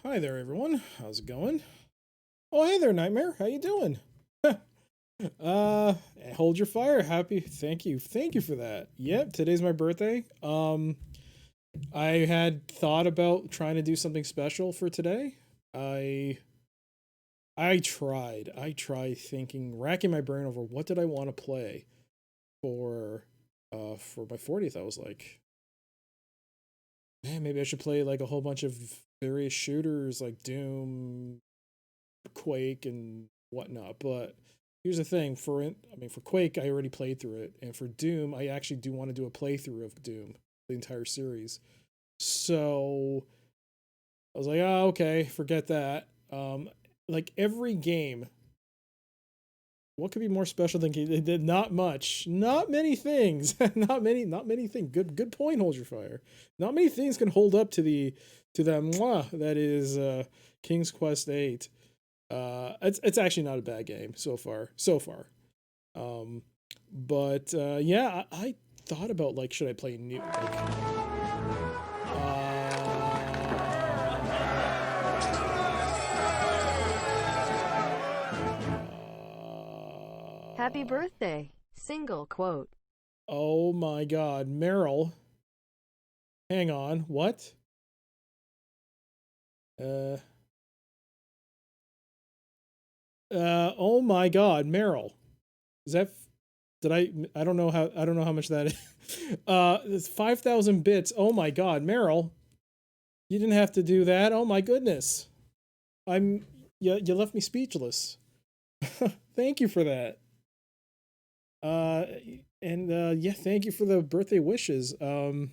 Hi there, everyone. How's it going? Oh, hey there, Nightmare. How you doing? uh, hold your fire. Happy. Thank you for that. Yep, today's my birthday. I had thought about trying to do something special for today. I I tried thinking, racking my brain over what did I want to play for for my 40th. I was like, man, maybe I should play like a whole bunch of various shooters like Doom, Quake and whatnot. But here's the thing: for Quake, I already played through it, and for Doom, I actually do want to do a playthrough of Doom, the entire series. So I was like, oh, okay, forget that. Like every game, what could be more special than they did? Not much, not many things, not many things. Good point. Hold your fire. Not many things can hold up to that mwah that is King's Quest 8. It's actually not a bad game so far. Um, but yeah, I thought about like should I play new Happy birthday. Single quote. oh my god, Meryl, hang on, what? Uh oh my god, Meryl. Is that did I don't know how much that is. It's 5,000 bits. Oh my god, Meryl. You didn't have to do that. Oh my goodness. I'm you left me speechless. Thank you for that. Uh, and yeah, thank you for the birthday wishes. I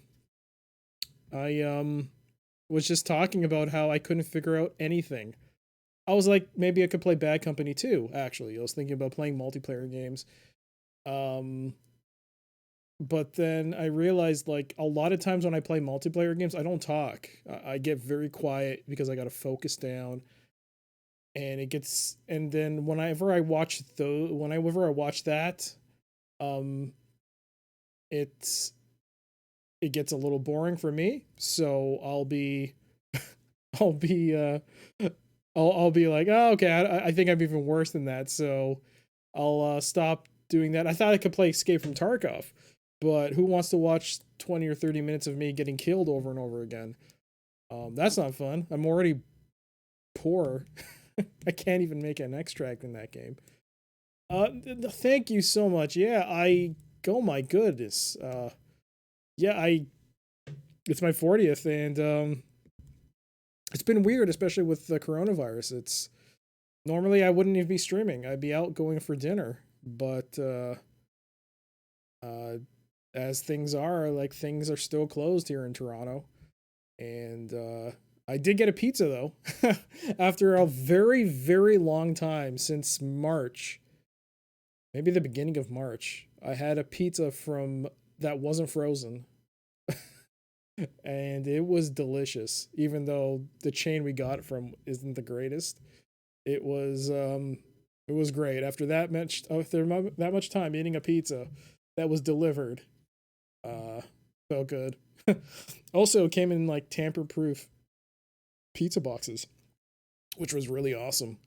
was just talking about how I couldn't figure out anything. I was like, maybe I could play Bad Company too. Actually, I was thinking about playing multiplayer games. Um, but then I realized like a lot of times when I play multiplayer games, I don't talk. I get very quiet because I got to focus down and it gets and then whenever I watch that um it's it gets a little boring for me, so I'll be I'll be like, oh, okay, I think I'm even worse than that, so I'll stop doing that. I thought I could play Escape from Tarkov, but who wants to watch 20 or 30 minutes of me getting killed over and over again? That's not fun. I'm already poor. I can't even make an extract in that game. Thank you so much. Yeah, oh my goodness. Yeah, I it's my 40th and it's been weird, especially with the coronavirus. It's normally I wouldn't even be streaming. I'd be out going for dinner, but uh as things are, like things are still closed here in Toronto. And I did get a pizza though. After a very long time since March, maybe the beginning of March, I had a pizza from that wasn't frozen and it was delicious. Even though the chain we got it from isn't the greatest, it was it was great. After that much time eating a pizza that was delivered, uh, felt good. Also, it came in like tamper-proof pizza boxes, which was really awesome.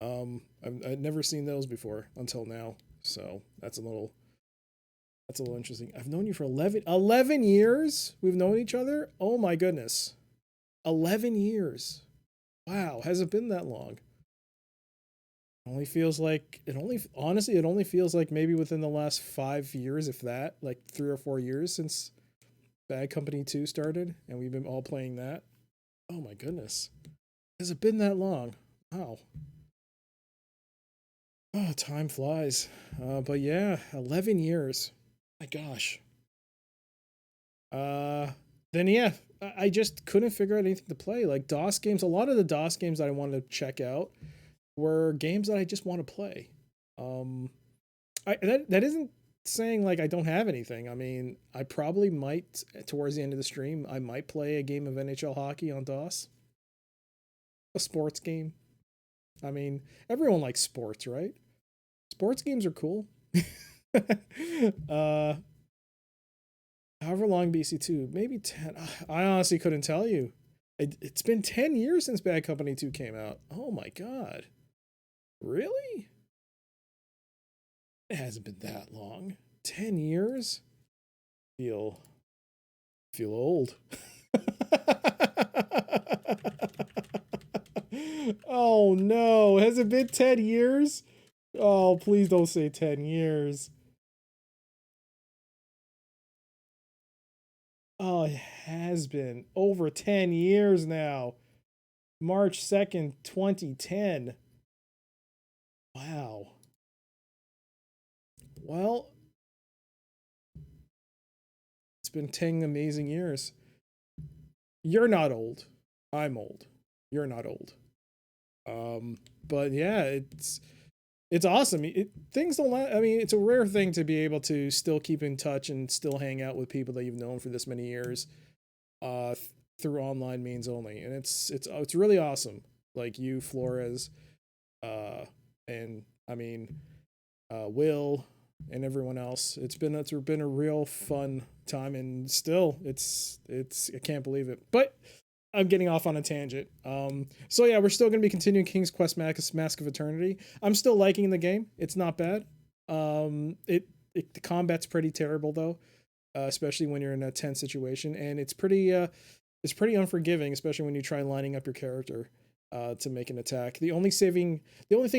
I'd never seen those before until now, so that's a little interesting. I've known you for 11 years. We've known each other. Oh my goodness. 11 years. Wow. Has it been that long? Only feels like it only, honestly, it only feels like maybe within the last 5 years, if that, like 3 or 4 years since Bad Company 2 started and we've been all playing that. Oh my goodness. Has it been that long? Wow. Oh, time flies. But yeah, 11 years. My gosh. Uh, then yeah, I just couldn't figure out anything to play. Like DOS games, a lot of the DOS games that I wanted to check out were games that I just want to play. Um, that isn't saying like I don't have anything. I mean, I probably might towards the end of the stream, I might play a game of NHL hockey on DOS, a sports game. I mean, everyone likes sports, right? Sports games are cool. uh, However long BC2, maybe 10. I honestly couldn't tell you. It's been 10 years since Bad Company 2 came out. Oh my god. Really? It hasn't been that long. 10 years? Feel feel old. Oh no, has it been 10 years? Oh, please don't say 10 years. Oh, it has been over 10 years now. March 2nd, 2010. Wow. Well, it's been 10 amazing years. You're not old. I'm old. You're not old. But yeah, it's awesome. Things don't. I mean, it's a rare thing to be able to still keep in touch and still hang out with people that you've known for this many years, uh, through online means only, and it's really awesome. Like you, Flores, uh, and I mean, Will, and everyone else. It's been a real fun time, and still, it's I can't believe it, but. I'm getting off on a tangent. So yeah, we're still going to be continuing King's Quest Mask of Eternity. I'm still liking the game. It's not bad. The combat's pretty terrible though, especially when you're in a tense situation, and it's pretty unforgiving, especially when you try lining up your character to make an attack. The only thing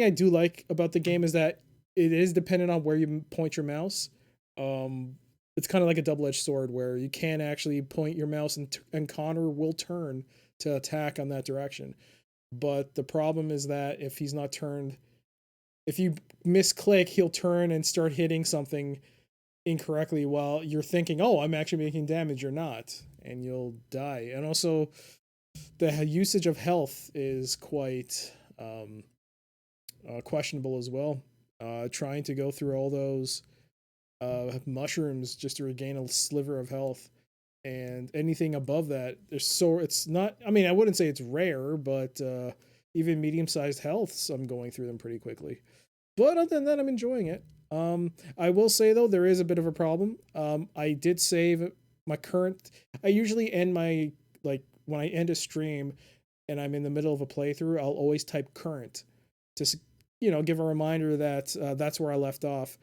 I do like about the game is that it is dependent on where you point your mouse. Um, it's kind of like a double-edged sword where you can actually point your mouse and Connor will turn to attack on that direction. But the problem is that if he's not turned, if you misclick, he'll turn and start hitting something incorrectly while you're thinking, "Oh, I'm actually making damage." You're not, and you'll die. And also, the usage of health is quite questionable as well. Trying to go through all those mushrooms just to regain a sliver of health, and anything above that, it's not. I mean, I wouldn't say it's rare, but even medium-sized healths, I'm going through them pretty quickly. But other than that, I'm enjoying it. I will say though, there is a bit of a problem. I did save my current. I usually end my like when I end a stream and I'm in the middle of a playthrough, I'll always type current to give a reminder that that's where I left off.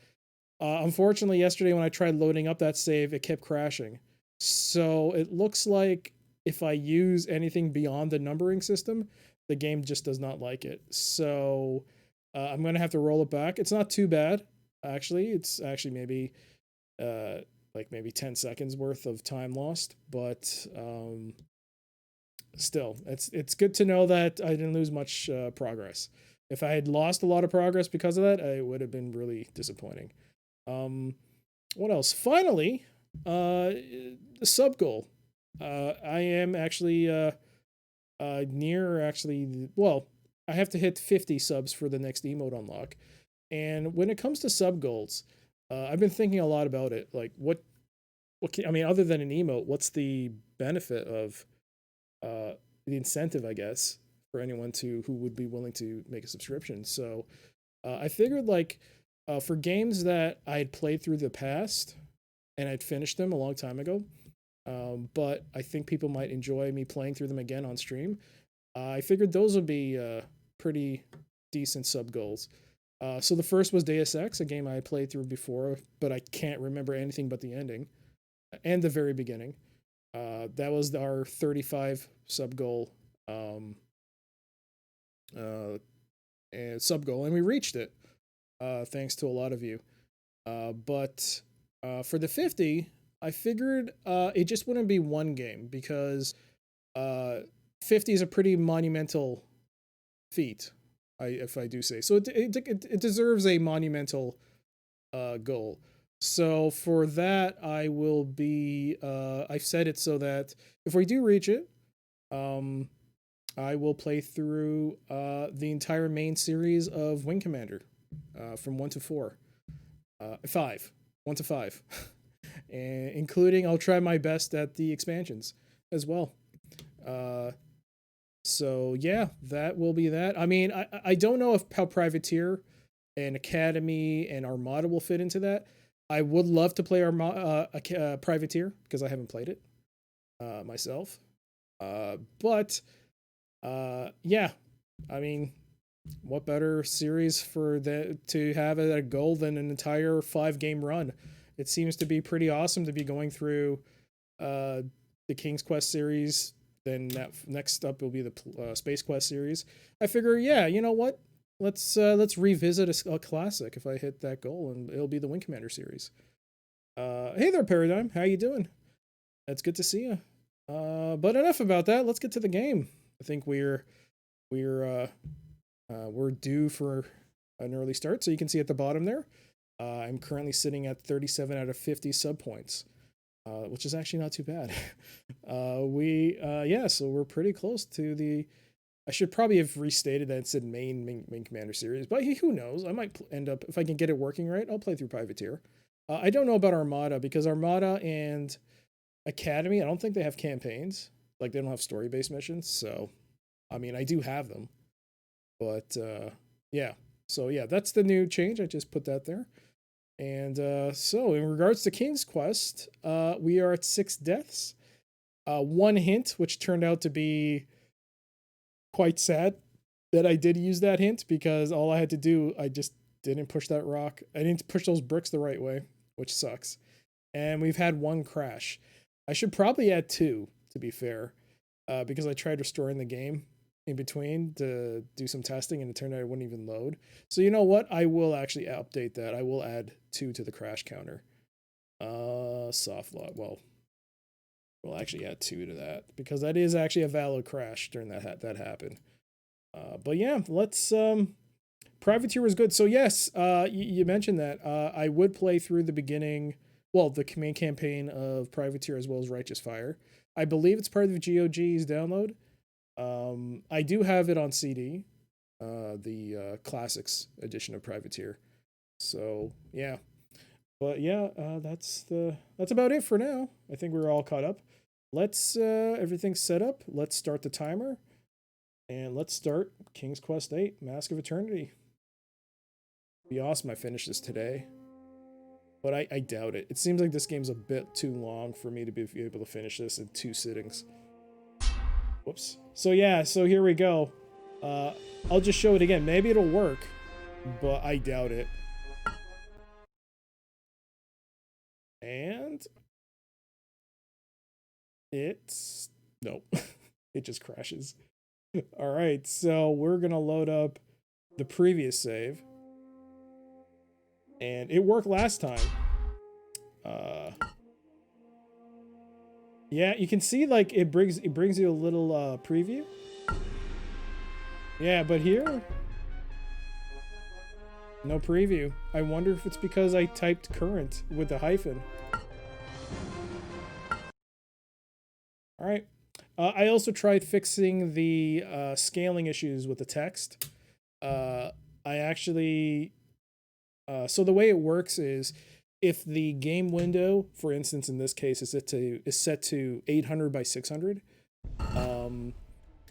Unfortunately, yesterday when I tried loading up that save, it kept crashing. So it looks like if I use anything beyond the numbering system, the game just does not like it. So I'm gonna have to roll it back. It's not too bad, actually. It's actually uh, maybe 10 seconds worth of time lost, but still, it's good to know that I didn't lose much progress. If I had lost a lot of progress because of that, it would have been really disappointing. Um, what else? Finally, the sub goal. I am actually near actually. Well, I have to hit 50 subs for the next emote unlock. And when it comes to sub goals, I've been thinking a lot about it. Like, I mean, other than an emote, what's the benefit of the incentive, I guess, for anyone who would be willing to make a subscription? So I figured like for games that I had played through the past and I'd finished them a long time ago, but I think people might enjoy me playing through them again on stream. I figured those would be pretty decent sub goals. So the first was Deus Ex, a game I played through before, but I can't remember anything but the ending and the very beginning. That was our 35 sub goal, uh, and sub goal, and we reached it thanks to a lot of you. But for the 50, I figured it just wouldn't be one game because uh, 50 is a pretty monumental feat, if I do say so. It deserves a monumental goal. So for that, I will be. I've set it so that if we do reach it, um, I will play through the entire main series of Wing Commander, from 1 to 4, 5, 1 to 5, and including I'll try my best at the expansions as well. Uh, so yeah, that will be that. I mean, I don't know if how Privateer and Academy and Armada will fit into that. I would love to play Privateer because I haven't played it myself. But yeah, I mean, what better series for to have at a goal than an entire 5-game run? It seems to be pretty awesome to be going through the King's Quest series. Then next up will be the Space Quest series. I figure, yeah, you know what? Let's revisit a classic if I hit that goal, and it'll be the Wing Commander series. Hey there, Paradigm. How you doing? It's good to see you. But enough about that. Let's get to the game. I think we're due for an early start. So you can see at the bottom there, I'm currently sitting at 37 out of 50 sub points, which is actually not too bad. So we're pretty close to the. I should probably have restated that it said main commander series, but who knows? I might end up, if I can get it working right, I'll play through Privateer. I don't know about Armada, because Armada and Academy, I don't think they have campaigns. Like, they don't have story-based missions. So, I mean, I do have them. But, yeah. So, yeah, that's the new change. I just put that there. And so, in regards to King's Quest, we are at 6 deaths. One hint, which turned out to be quite sad that I did use that hint, because all I had to do, I just didn't push that rock. I didn't push those bricks the right way, which sucks. And we've had 1 crash. I should probably add 2, to be fair, because I tried restoring the game in between to do some testing, and it turned out it wouldn't even load. So you know what? I will actually update that. I will add 2 to the crash counter. Soft log. Well, we'll actually add 2 to that, because that is actually a valid crash during that happened. But yeah, let's. Privateer was good. So yes, you mentioned that. I would play through the beginning. Well, the main campaign of Privateer as well as Righteous Fire. I believe it's part of the GOG's download. I do have it on CD, the Classics edition of Privateer. So yeah, but yeah, that's about it for now. I think we're all caught up. Let's everything's set up. Let's start the timer, and let's start King's Quest VIII: Mask of Eternity. It'd be awesome I finish this today. But I doubt it. It seems like this game's a bit too long for me to be able to finish this in 2 sittings. Whoops. So yeah, so here we go. I'll just show it again. Maybe it'll work, but I doubt it. And it's nope. It just crashes. All right, so we're gonna load up the previous save. And it worked last time. Yeah, you can see like it brings you a little preview. Yeah, but here, no preview. I wonder if it's because I typed current with the hyphen. All right. I also tried fixing the scaling issues with the text. I actually. So the way it works is, if the game window, for instance, in this case, is set to 800 by 600,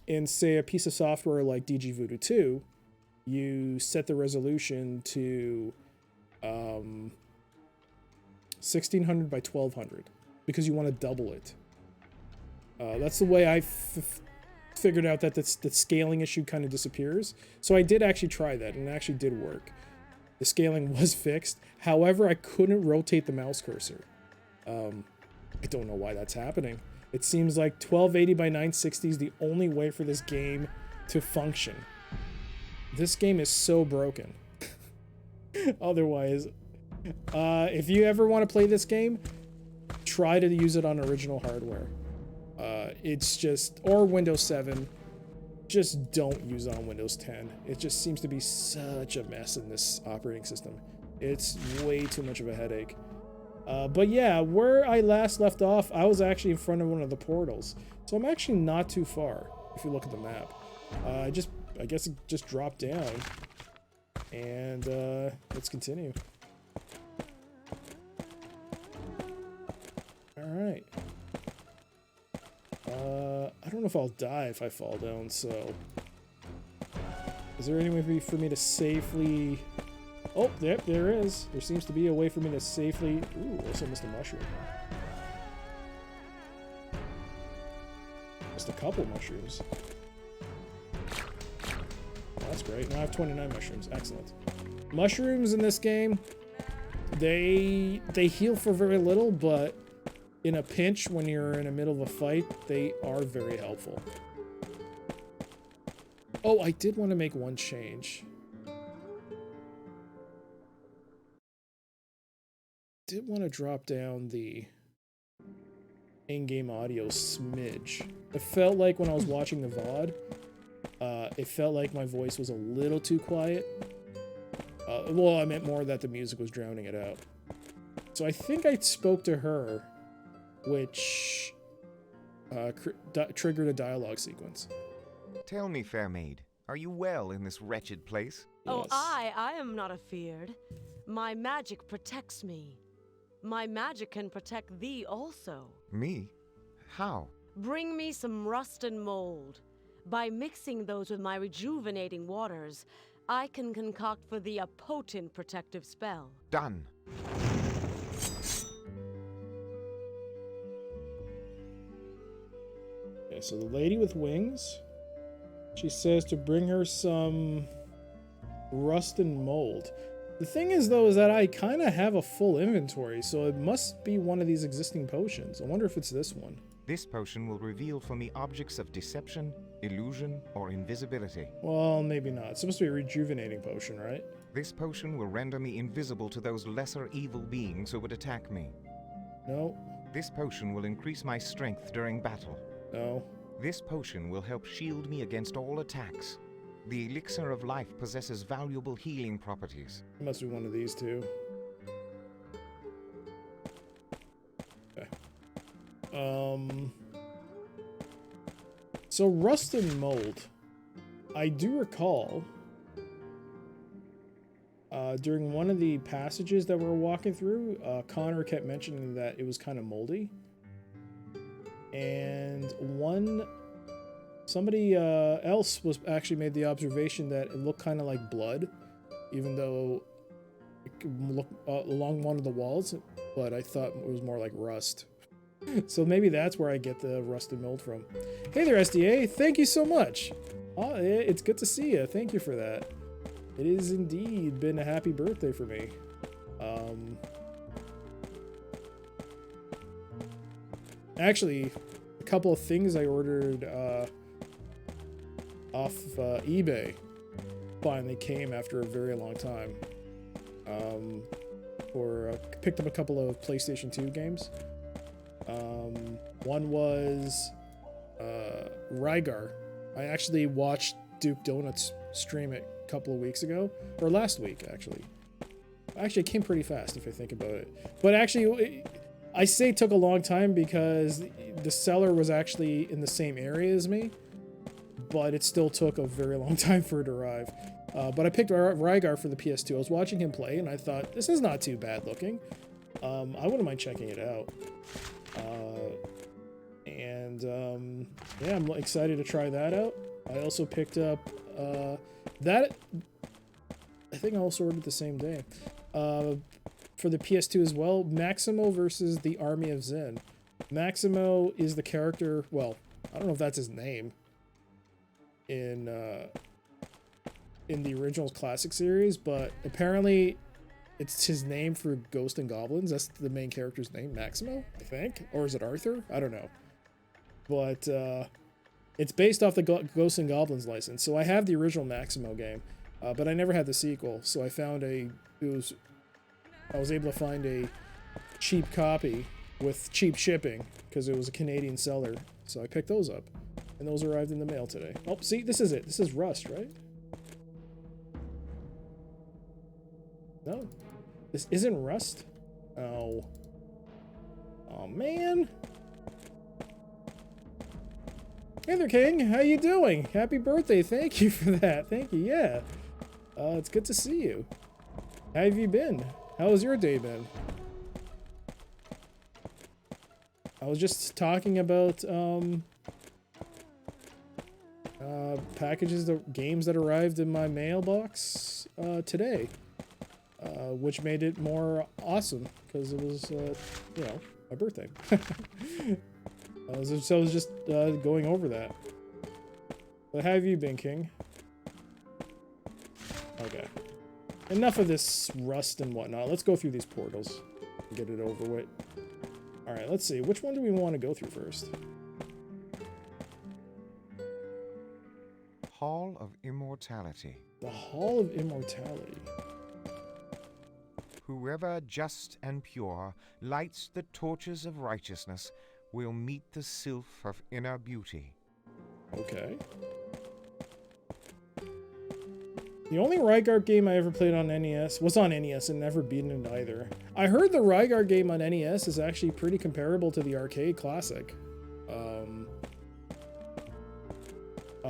in say a piece of software like DG Voodoo 2, you set the resolution to 1600 by 1200 because you want to double it. That's the way I figured out that the scaling issue kind of disappears. So I did actually try that, and it actually did work. The scaling was fixed. However, I couldn't rotate the mouse cursor. I don't know why that's happening. It seems like 1280 by 960 is the only way for this game to function. This game is so broken. Otherwise, if you ever want to play this game, try to use it on original hardware. It's just, or Windows 7. Just don't use it on Windows 10. It just seems to be such a mess in this operating system. It's way too much of a headache. But yeah, where I last left off, I was actually in front of one of the portals. So I'm actually not too far, if you look at the map. I guess it just dropped down. And let's continue. Alright. I don't know if I'll die if I fall down, so... Is there any way for me to safely... Oh, yep, there is. There seems to be a way for me to safely... Ooh, also missed a mushroom. missed a couple mushrooms. That's great. Now I have 29 mushrooms. Excellent. Mushrooms in this game, they heal for very little, but in a pinch when you're in the middle of a fight, they are very helpful. Oh, I did want to make one change. Did want to drop down the in-game audio smidge. It felt like when I was watching the VOD, it felt like my voice was a little too quiet. Well, I meant more that the music was drowning it out. So I think I spoke to her, which triggered a dialogue sequence. Tell me, fair maid, are you well in this wretched place? Oh, Yes. I am not afeared. My magic protects me. My magic can protect thee also. Me? How? Bring me some rust and mold. By mixing those with my rejuvenating waters, I can concoct for thee a potent protective spell. Done. Okay, so the lady with wings, she says to bring her some rust and mold. The thing is, though, is that I kind of have a full inventory, so it must be one of these existing potions. I wonder if it's this one. This potion will reveal for me objects of deception, illusion, or invisibility. Well, maybe not. It's supposed to be a rejuvenating potion, right? This potion will render me invisible to those lesser evil beings who would attack me. No, This potion will increase my strength during battle. no. This potion will help shield me against all attacks. The elixir of life possesses valuable healing properties. It must be one of these two. Okay. So rust and mold. I do recall during one of the passages that we were walking through, Connor kept mentioning that it was kind of moldy. And somebody else was actually made the observation that it looked kind of like blood, even though it could look along one of the walls, but I thought it was more like rust. So maybe that's where I get the rust and mold from. Hey there, SDA. Thank you so much. It's good to see you. Thank you for that. It has indeed been a happy birthday for me. Actually, a couple of things I ordered off eBay finally came after a very long time. Picked up a couple of PlayStation 2 games. One was Rygar. I actually watched Duke Donuts stream it a couple of weeks ago, or last week actually. Actually, it came pretty fast if I think about it. But actually, I say it took a long time because the seller was actually in the same area as me, but it still took a very long time for it to arrive. But I picked Rygar for the PS2. I was watching him play, and I thought, this is not too bad looking. I wouldn't mind checking it out. Yeah, I'm excited to try that out. I also picked up that. I think I also ordered the same day. For the PS2 as well, Maximo versus the Army of Zen. Maximo is the character, well, I don't know if that's his name in the original classic series, but apparently it's his name for Ghost and Goblins. That's the main character's name, Maximo, I think. Or is it Arthur? I don't know. But it's based off the Ghost and Goblins license. So I have the original Maximo game, but I never had the sequel. So I found I was able to find a cheap copy with cheap shipping because it was a Canadian seller. So I picked those up, and those arrived in the mail today. Oh, see, this is it. This is Rust, right? No, this isn't Rust. Oh, man. Hey there, King. How you doing? Happy birthday. Thank you for that. Thank you. Yeah. It's good to see you. How have you been? How has your day been? I was just talking about games that arrived in my mailbox today, which made it more awesome because it was, my birthday. So I was just going over that. But how have you been, King? Okay. Enough of this rust and whatnot. Let's go through these portals and get it over with. Alright, let's see. Which one do we want to go through first? Hall of Immortality. The Hall of Immortality. Whoever just and pure lights the torches of righteousness will meet the sylph of inner beauty. Okay. The only Rygarde game I ever played on NES was on NES and never beaten it either. I heard the Rygarde game on NES is actually pretty comparable to the arcade classic.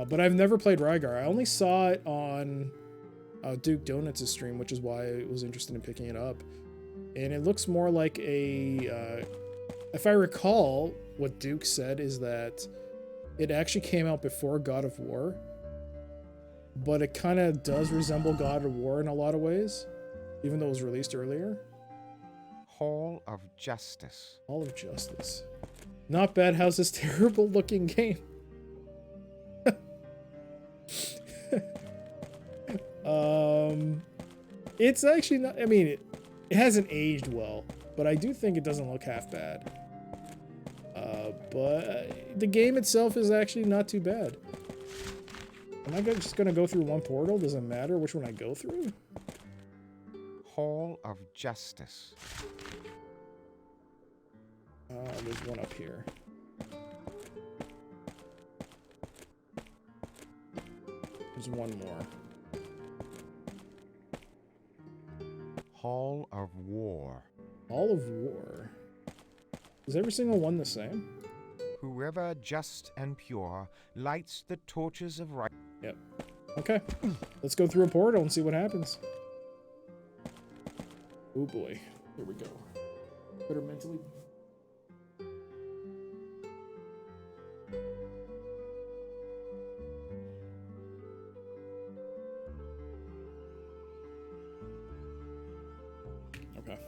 But I've never played Rygarde. I only saw it on Duke Donuts' stream, which is why I was interested in picking it up. And it looks more like a... if I recall, what Duke said is that it actually came out before God of War. But it kind of does resemble God of War in a lot of ways, even though it was released earlier. Hall of Justice. Hall of Justice. Not bad. How's this terrible looking game? It's actually not, I mean, it hasn't aged well, but I do think it doesn't look half bad. But the game itself is actually not too bad. Am I just gonna go through one portal? Does it matter which one I go through? Hall of Justice. There's one up here. There's one more. Hall of War. Hall of War. Is every single one the same? Whoever just and pure lights the torches of right. Yep. Okay. Let's go through a portal and see what happens. Oh boy. Here we go. Better mentally. Okay.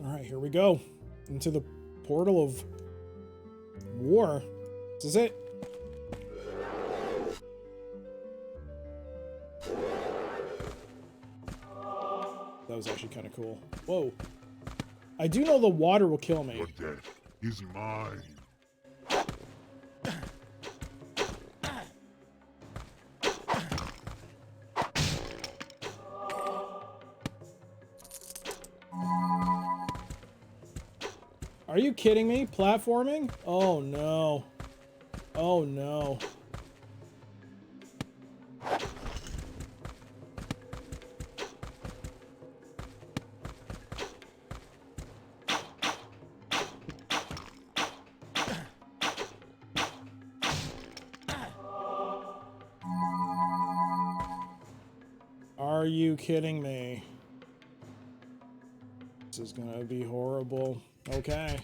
Alright, here we go. Into the portal of war. This is it. That was actually kind of cool. Whoa. I do know the water will kill me. Your death is mine. Are you kidding me? Platforming? Oh no. Oh no. Are you kidding me? This is gonna be horrible. Okay.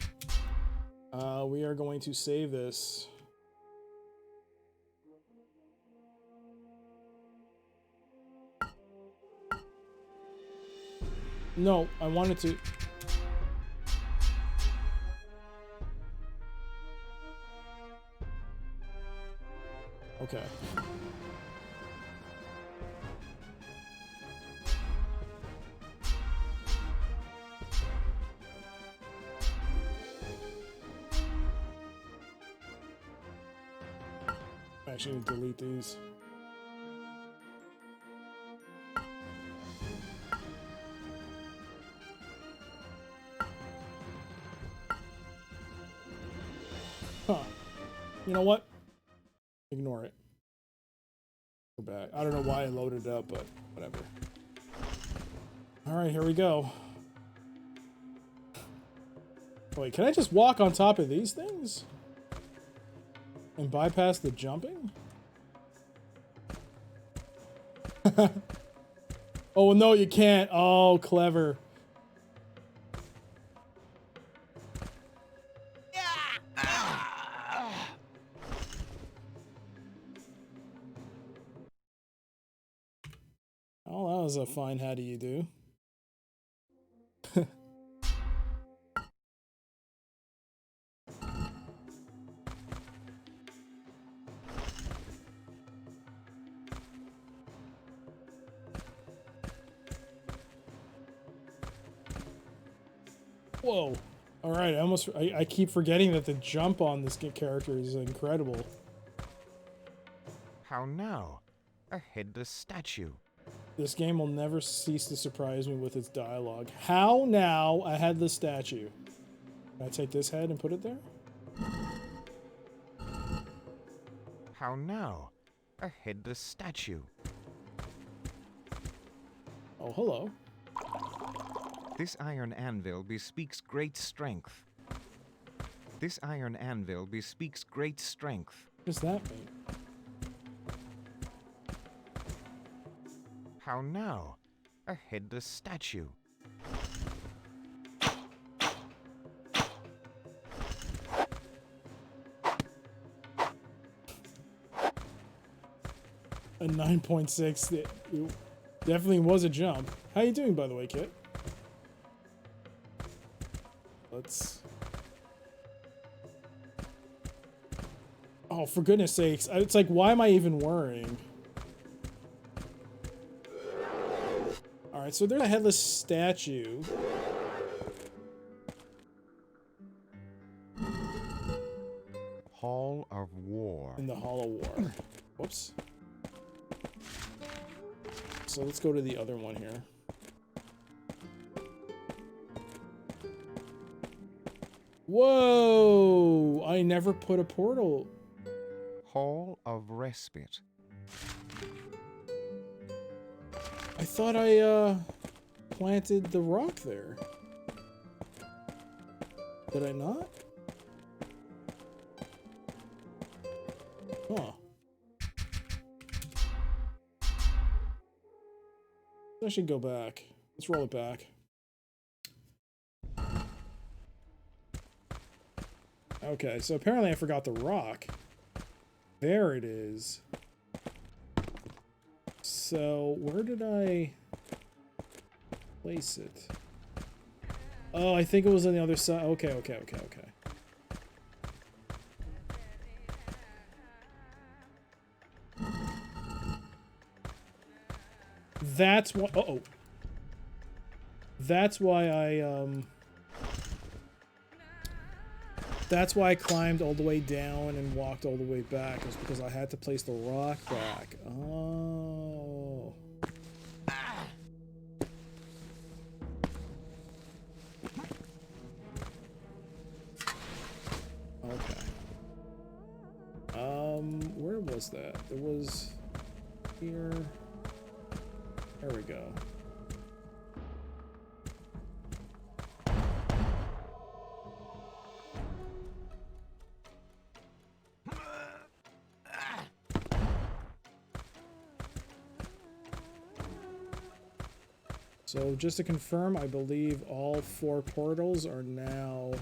We are going to save this. No, I wanted to... Okay. I actually need to delete these. Huh. You know what? Ignore it. Go back. I don't know why I loaded it up, but whatever. Alright, here we go. Wait, can I just walk on top of these things? And bypass the jumping? Oh, no, you can't. Oh, clever. Oh, that was a fine how do you do. Whoa. All right, I keep forgetting that the jump on this character is incredible. How now? A headless statue. This game will never cease to surprise me with its dialogue. How now? A headless statue. Can I take this head and put it there? How now? A headless statue. Oh, hello. This iron anvil bespeaks great strength. This iron anvil bespeaks great strength. What does that mean? How now? A headless statue. A 9.6. It definitely was a jump. How you doing, by the way, Kit? Let's... Oh, for goodness sakes. It's like, why am I even worrying? Alright, so there's a headless statue. Hall of War. In the Hall of War. Whoops. So let's go to the other one here. Whoa! I never put a portal. Hall of Respite. I thought I planted the rock there. Did I not? Huh. I should go back. Let's roll it back. Okay, so apparently I forgot the rock. There it is. So, where did I place it? Oh, I think it was on the other side. Okay. That's why. Uh-oh. That's why that's why I climbed all the way down and walked all the way back. It was because I had to place the rock back. Oh. Okay. Where was that? It was here. There we go. So just to confirm, I believe all 4 portals are now...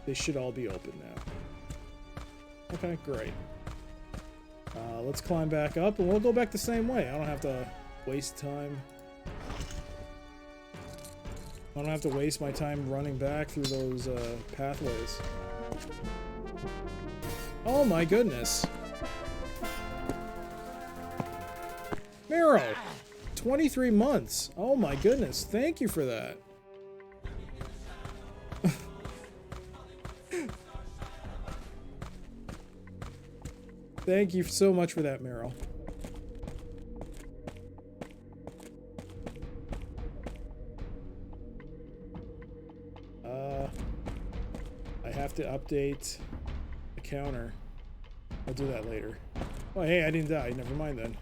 They should all be open now. Okay, great. Let's climb back up, and we'll go back the same way. I don't have to waste time. I don't have to waste my time running back through those pathways. Oh my goodness. Miro! 23 months. Oh my goodness. Thank you for that. Thank you so much for that, Meryl. I have to update the counter. I'll do that later. Oh, hey, I didn't die. Never mind then.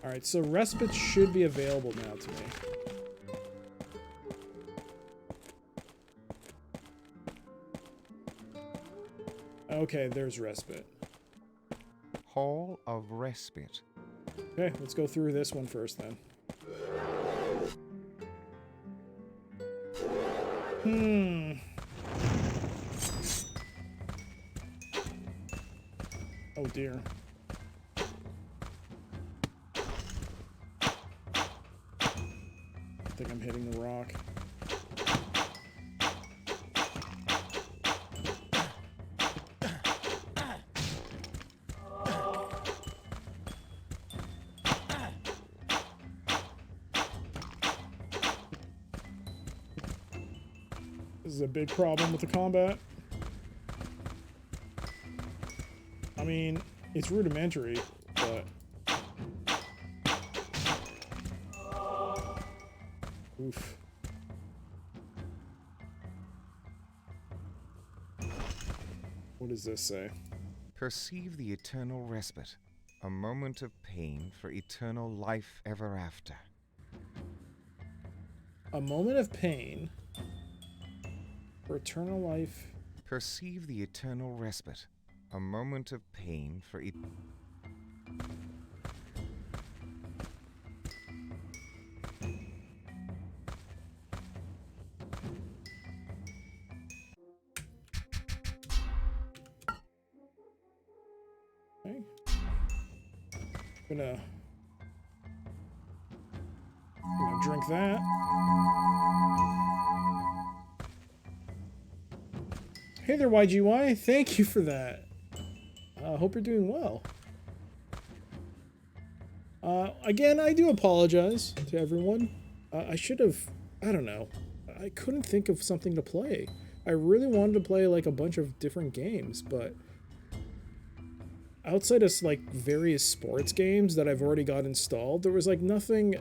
Alright, so respite should be available now to me. Okay, there's respite. Hall of Respite. Okay, let's go through this one first then. Oh dear. I think I'm hitting the rock. This is a big problem with the combat. I mean, it's rudimentary, but... Oof. What does this say? Perceive the eternal respite, a moment of pain for eternal life ever after. A moment of pain for eternal life. Perceive the eternal respite, a moment of pain for Okay. Gonna drink that. Hey there, YGY. Thank you for that. Hope you're doing well. Again, I do apologize to everyone. I should have... I don't know. I couldn't think of something to play. I really wanted to play like a bunch of different games, but... outside of like various sports games that I've already got installed, there was like nothing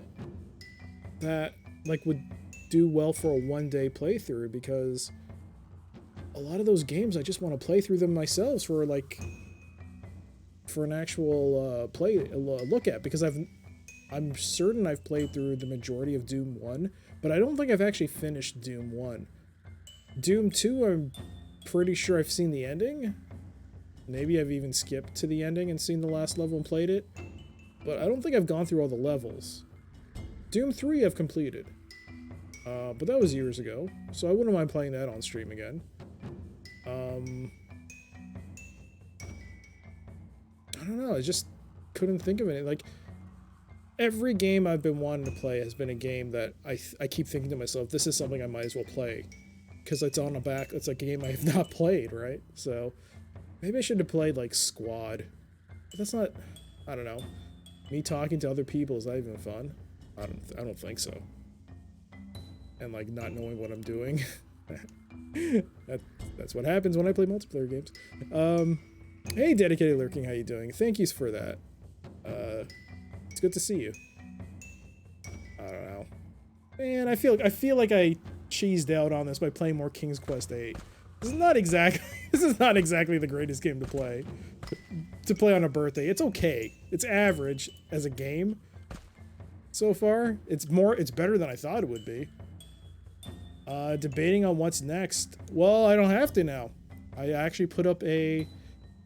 that like would do well for a one-day playthrough, because a lot of those games I just want to play through them myself for like for an actual look at, because I'm certain I've played through the majority of Doom 1, but I don't think I've actually finished Doom 1. Doom 2, I'm pretty sure I've seen the ending. Maybe I've even skipped to the ending and seen the last level and played it, but I don't think I've gone through all the levels. Doom 3 I've completed, but that was years ago, so I wouldn't mind playing that on stream again. I don't know, I just couldn't think of it. Like, every game I've been wanting to play has been a game that I keep thinking to myself, this is something I might as well play, because it's on the back, it's a game I have not played, right? So... maybe I should have played, like, Squad. But that's not... I don't know. Me talking to other people, is that even fun? I don't think so. And, like, not knowing what I'm doing. That's what happens when I play multiplayer games. Hey, Dedicated Lurking, how you doing? Thank you for that. It's good to see you. I don't know. Man, I feel like I cheesed out on this by playing more King's Quest VIII. This is not exactly the greatest game to play on a birthday. It's okay. It's average as a game so far. It's better than I thought it would be. Debating on what's next. Well, I don't have to now. I actually put up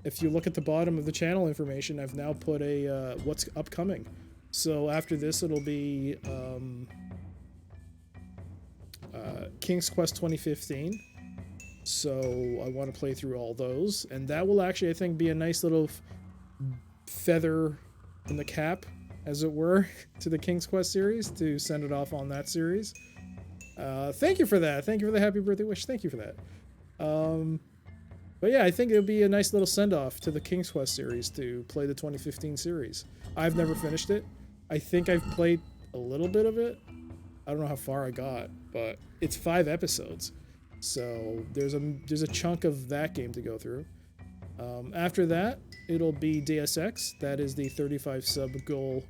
if you look at the bottom of the channel information, I've now put a what's upcoming. So after this, it'll be King's Quest 2015. So I want to play through all those, and that will actually, I think, be a nice little feather in the cap, as it were, to the King's Quest series, to send it off on that series. Thank you for that. Thank you for the happy birthday wish. Thank you for that. But yeah, I think it'll be a nice little send-off to the King's Quest series to play the 2015 series. I've never finished it. I think I've played a little bit of it. I don't know how far I got, but it's 5 episodes. So there's a chunk of that game to go through. After that, it'll be Deus Ex. That is the 35 sub goal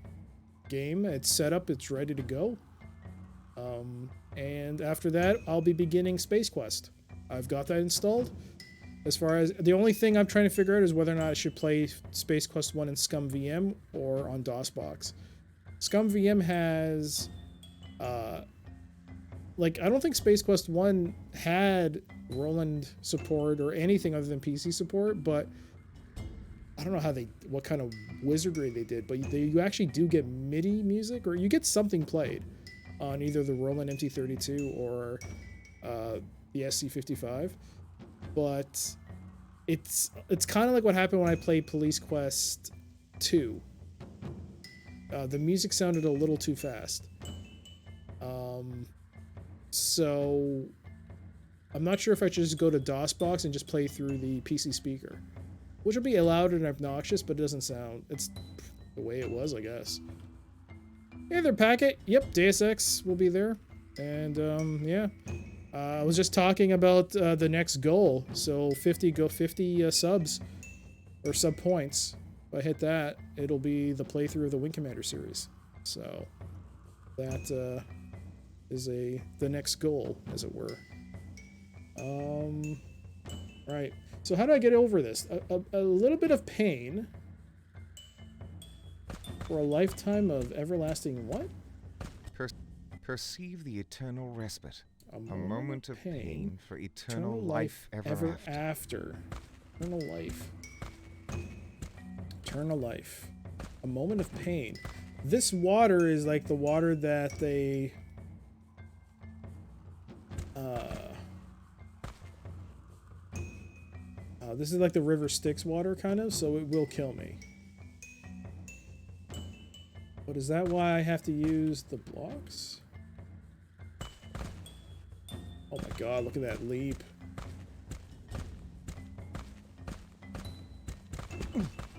game. It's set up. It's ready to go. And after that, I'll be beginning Space Quest. I've got that installed. As far as the only thing I'm trying to figure out is whether or not I should play Space Quest 1 in Scum VM or on DOSBox. Scum VM has like, I don't think Space Quest 1 had Roland support or anything other than PC support, but I don't know what kind of wizardry they did, but you actually do get MIDI music, or you get something played on either the Roland MT32 or the SC55. But it's kind of like what happened when I played Police Quest 2. The music sounded a little too fast. So I'm not sure if I should just go to DOSBox and just play through the PC speaker, which will be loud and obnoxious, but it doesn't sound. It's the way it was, I guess. Hey there, Packet. Yep, Deus Ex will be there, and yeah. I was just talking about the next goal. So 50 subs or sub points. If I hit that, it'll be the playthrough of the Wing Commander series. So that is the next goal, as it were. Right. So how do I get over this? A little bit of pain for a lifetime of everlasting what? Perceive the eternal respite. A moment of pain for eternal life ever after. Eternal life. Eternal life. A moment of pain. This water is like the water that they... this is like the river Styx water, kind of, so it will kill me. But is that why I have to use the blocks? Oh my god, look at that leap.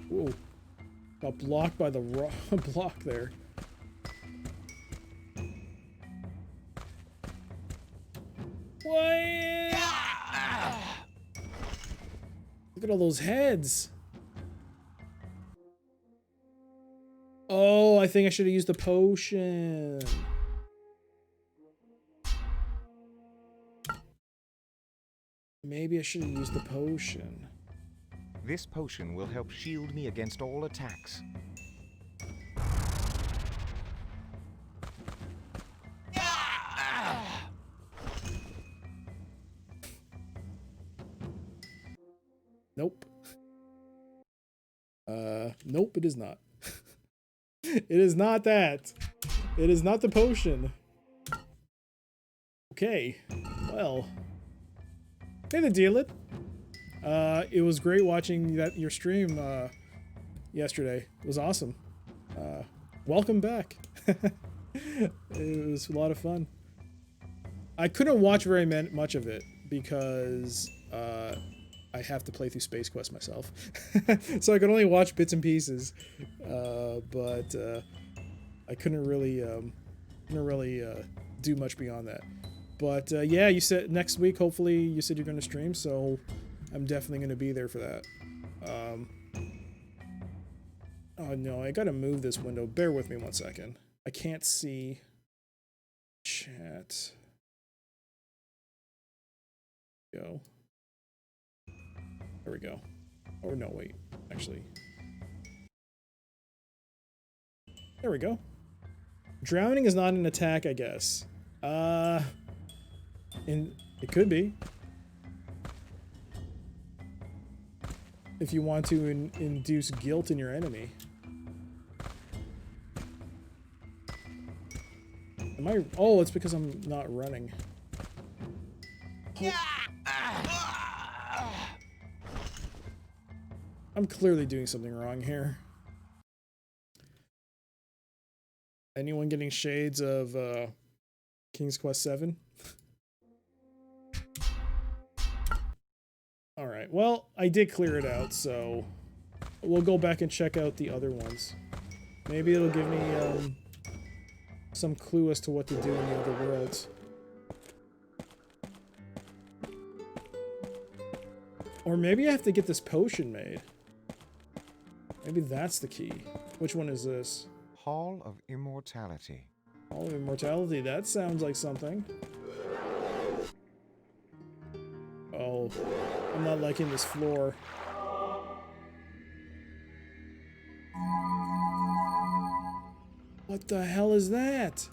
Whoa. Got blocked by the block there. What? Look at all those heads. Oh, I think I should have used the potion. Maybe I should have used the potion. This potion will help shield me against all attacks. Nope. Nope, it is not. It is not that. It is not the potion. Okay. Well. Hey there, Dealit. It was great watching your stream yesterday. It was awesome. Welcome back. It was a lot of fun. I couldn't watch very much of it because I have to play through Space Quest myself. So I could only watch bits and pieces. But I couldn't really do much beyond that. But yeah, you said next week, hopefully, you said you're going to stream, so I'm definitely going to be there for that. Oh no, I got to move this window. Bear with me 1 second. I can't see chat. Go. There we go. Oh no, wait. Actually. There we go. Drowning is not an attack, I guess. And it could be. If you want to induce guilt in your enemy. Am I... Oh, it's because I'm not running. Oh. I'm clearly doing something wrong here. Anyone getting shades of King's Quest VII? Alright, well, I did clear it out, so we'll go back and check out the other ones. Maybe it'll give me some clue as to what to do in the other worlds. Or maybe I have to get this potion made. Maybe that's the key. Which one is this? Hall of Immortality. Hall of Immortality, that sounds like something. Oh, I'm not liking this floor. What the hell is that?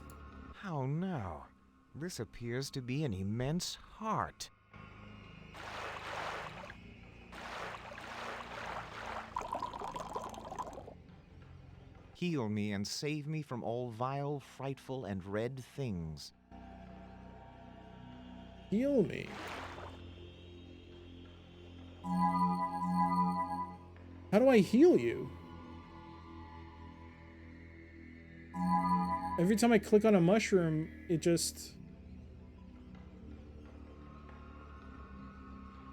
How now? This appears to be an immense heart. Heal me and save me from all vile, frightful, and red things. Heal me. How do I heal you? Every time I click on a mushroom, it just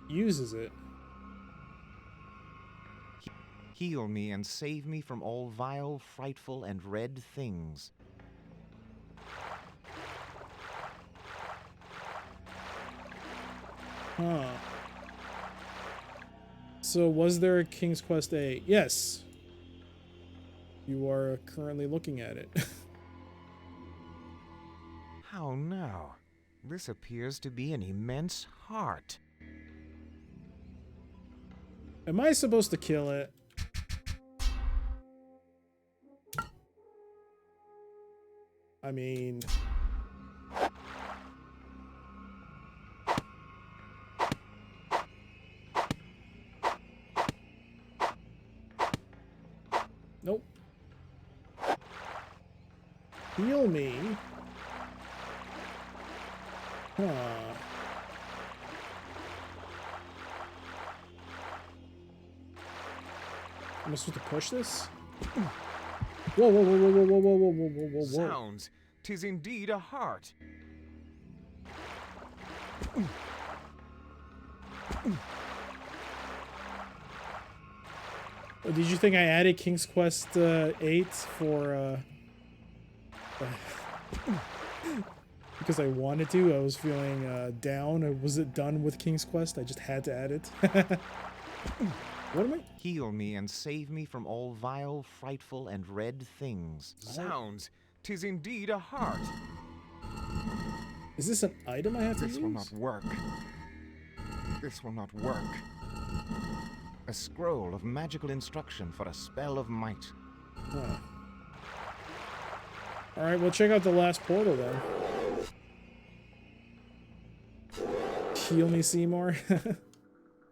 uses it. Heal me and save me from all vile, frightful, and red things. Huh. So was there a King's Quest A? Yes. You are currently looking at it. How now? This appears to be an immense heart. Am I supposed to kill it? I mean... Nope. Heal me. Huh. Am I supposed to push this? Whoa, whoa, whoa, whoa, whoa, whoa, whoa, whoa, whoa, whoa, whoa. Sounds, 'tis indeed a heart. Oh, did you think I added King's Quest 8 for because I wanted to? I was feeling down. Or was it done with King's Quest? I just had to add it. What am I? Heal me and save me from all vile, frightful, and red things. Sounds, 'tis indeed a heart. Is this an item I have to use? This will not work. This will not work. A scroll of magical instruction for a spell of might. Huh. Alright, we'll check out the last portal then. Heal me, Seymour.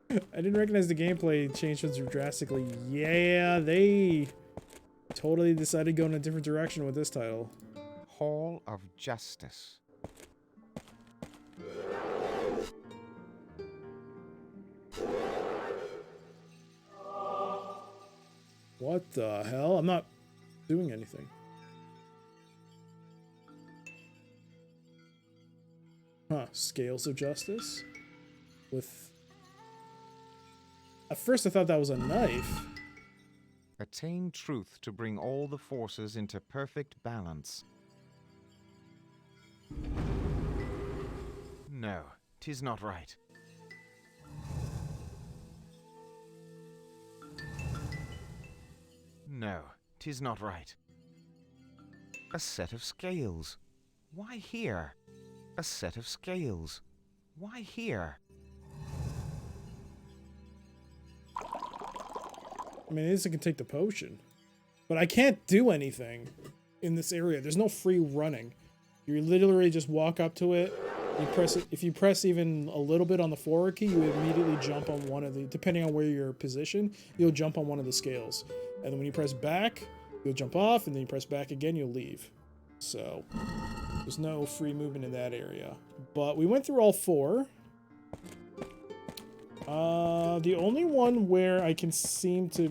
I didn't recognize the gameplay changed so drastically. Yeah, they totally decided to go in a different direction with this title. Hall of Justice. What the hell? I'm not doing anything. Huh, Scales of Justice? With... At first I thought that was a knife. Attain truth to bring all the forces into perfect balance. No, 'tis not right. No, 'tis not right. A set of scales. Why here? A set of scales. Why here? I mean, at least I can take the potion. But I can't do anything in this area. There's no free running. You literally just walk up to it. You press it. If you press even a little bit on the forward key, you immediately jump on one of the, depending on where you're positioned, you'll jump on one of the scales. And then when you press back, you'll jump off, and then you press back again, you'll leave. So, there's no free movement in that area. But we went through all four. The only one where I can seem to,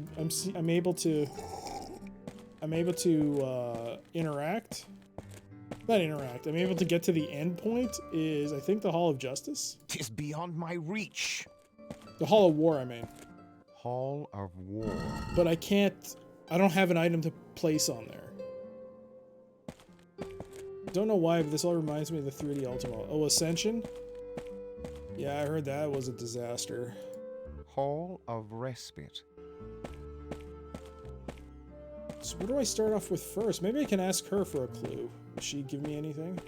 I'm able to interact. Not interact. I'm able to get to the end point is, I think, the Hall of Justice. 'Tis beyond my reach. The Hall of War, I mean. Hall of War. But I can't, I don't have an item to place on there. Don't know why, but this all reminds me of the 3D Ultima. Oh, Ascension? Yeah, I heard that was a disaster. Hall of Respite. So what do I start off with first? Maybe I can ask her for a clue. Will she give me anything?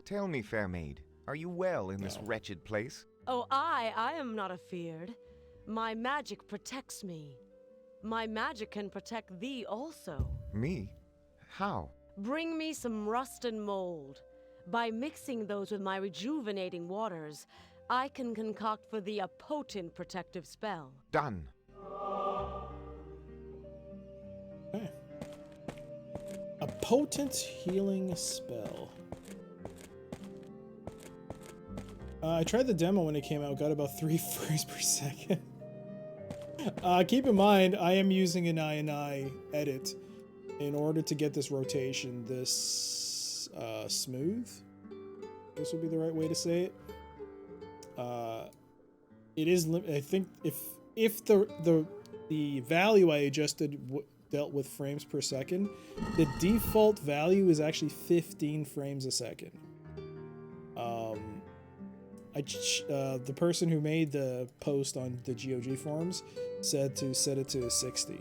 Tell me, fair maid, are you well in this wretched place? Oh, I am not afeared. My magic protects me. My magic can protect thee also. Me? How? Bring me some rust and mold. By mixing those with my rejuvenating waters, I can concoct for thee a potent protective spell. Done. Okay. A potent healing spell. I tried the demo when it came out, got about 3 frames per second. Keep in mind, I am using an unedited in order to get this rotation, this smooth. This would be the right way to say it. It is. I think if the value I adjusted dealt with frames per second, the default value is actually 15 frames a second. The person who made the post on the GOG forums said to set it to 60.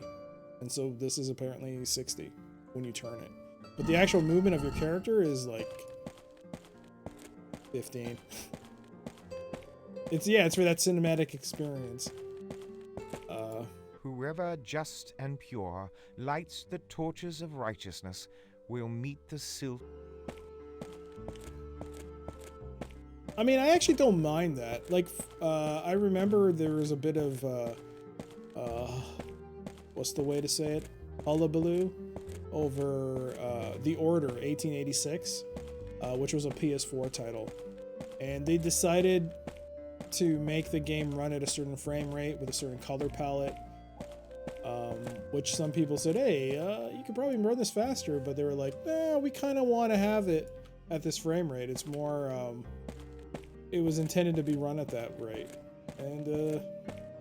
And so this is apparently 60 when you turn it. But the actual movement of your character is like 15. It's for that cinematic experience. Whoever just and pure lights the torches of righteousness will meet the silt. I mean, I actually don't mind that. Like, I remember there was a bit of, what's the way to say it? Hullabaloo over The Order 1886, which was a PS4 title. And they decided to make the game run at a certain frame rate with a certain color palette, which some people said, hey, you could probably run this faster, but they were like, nah, we kind of want to have it at this frame rate. It's more, it was intended to be run at that rate. And,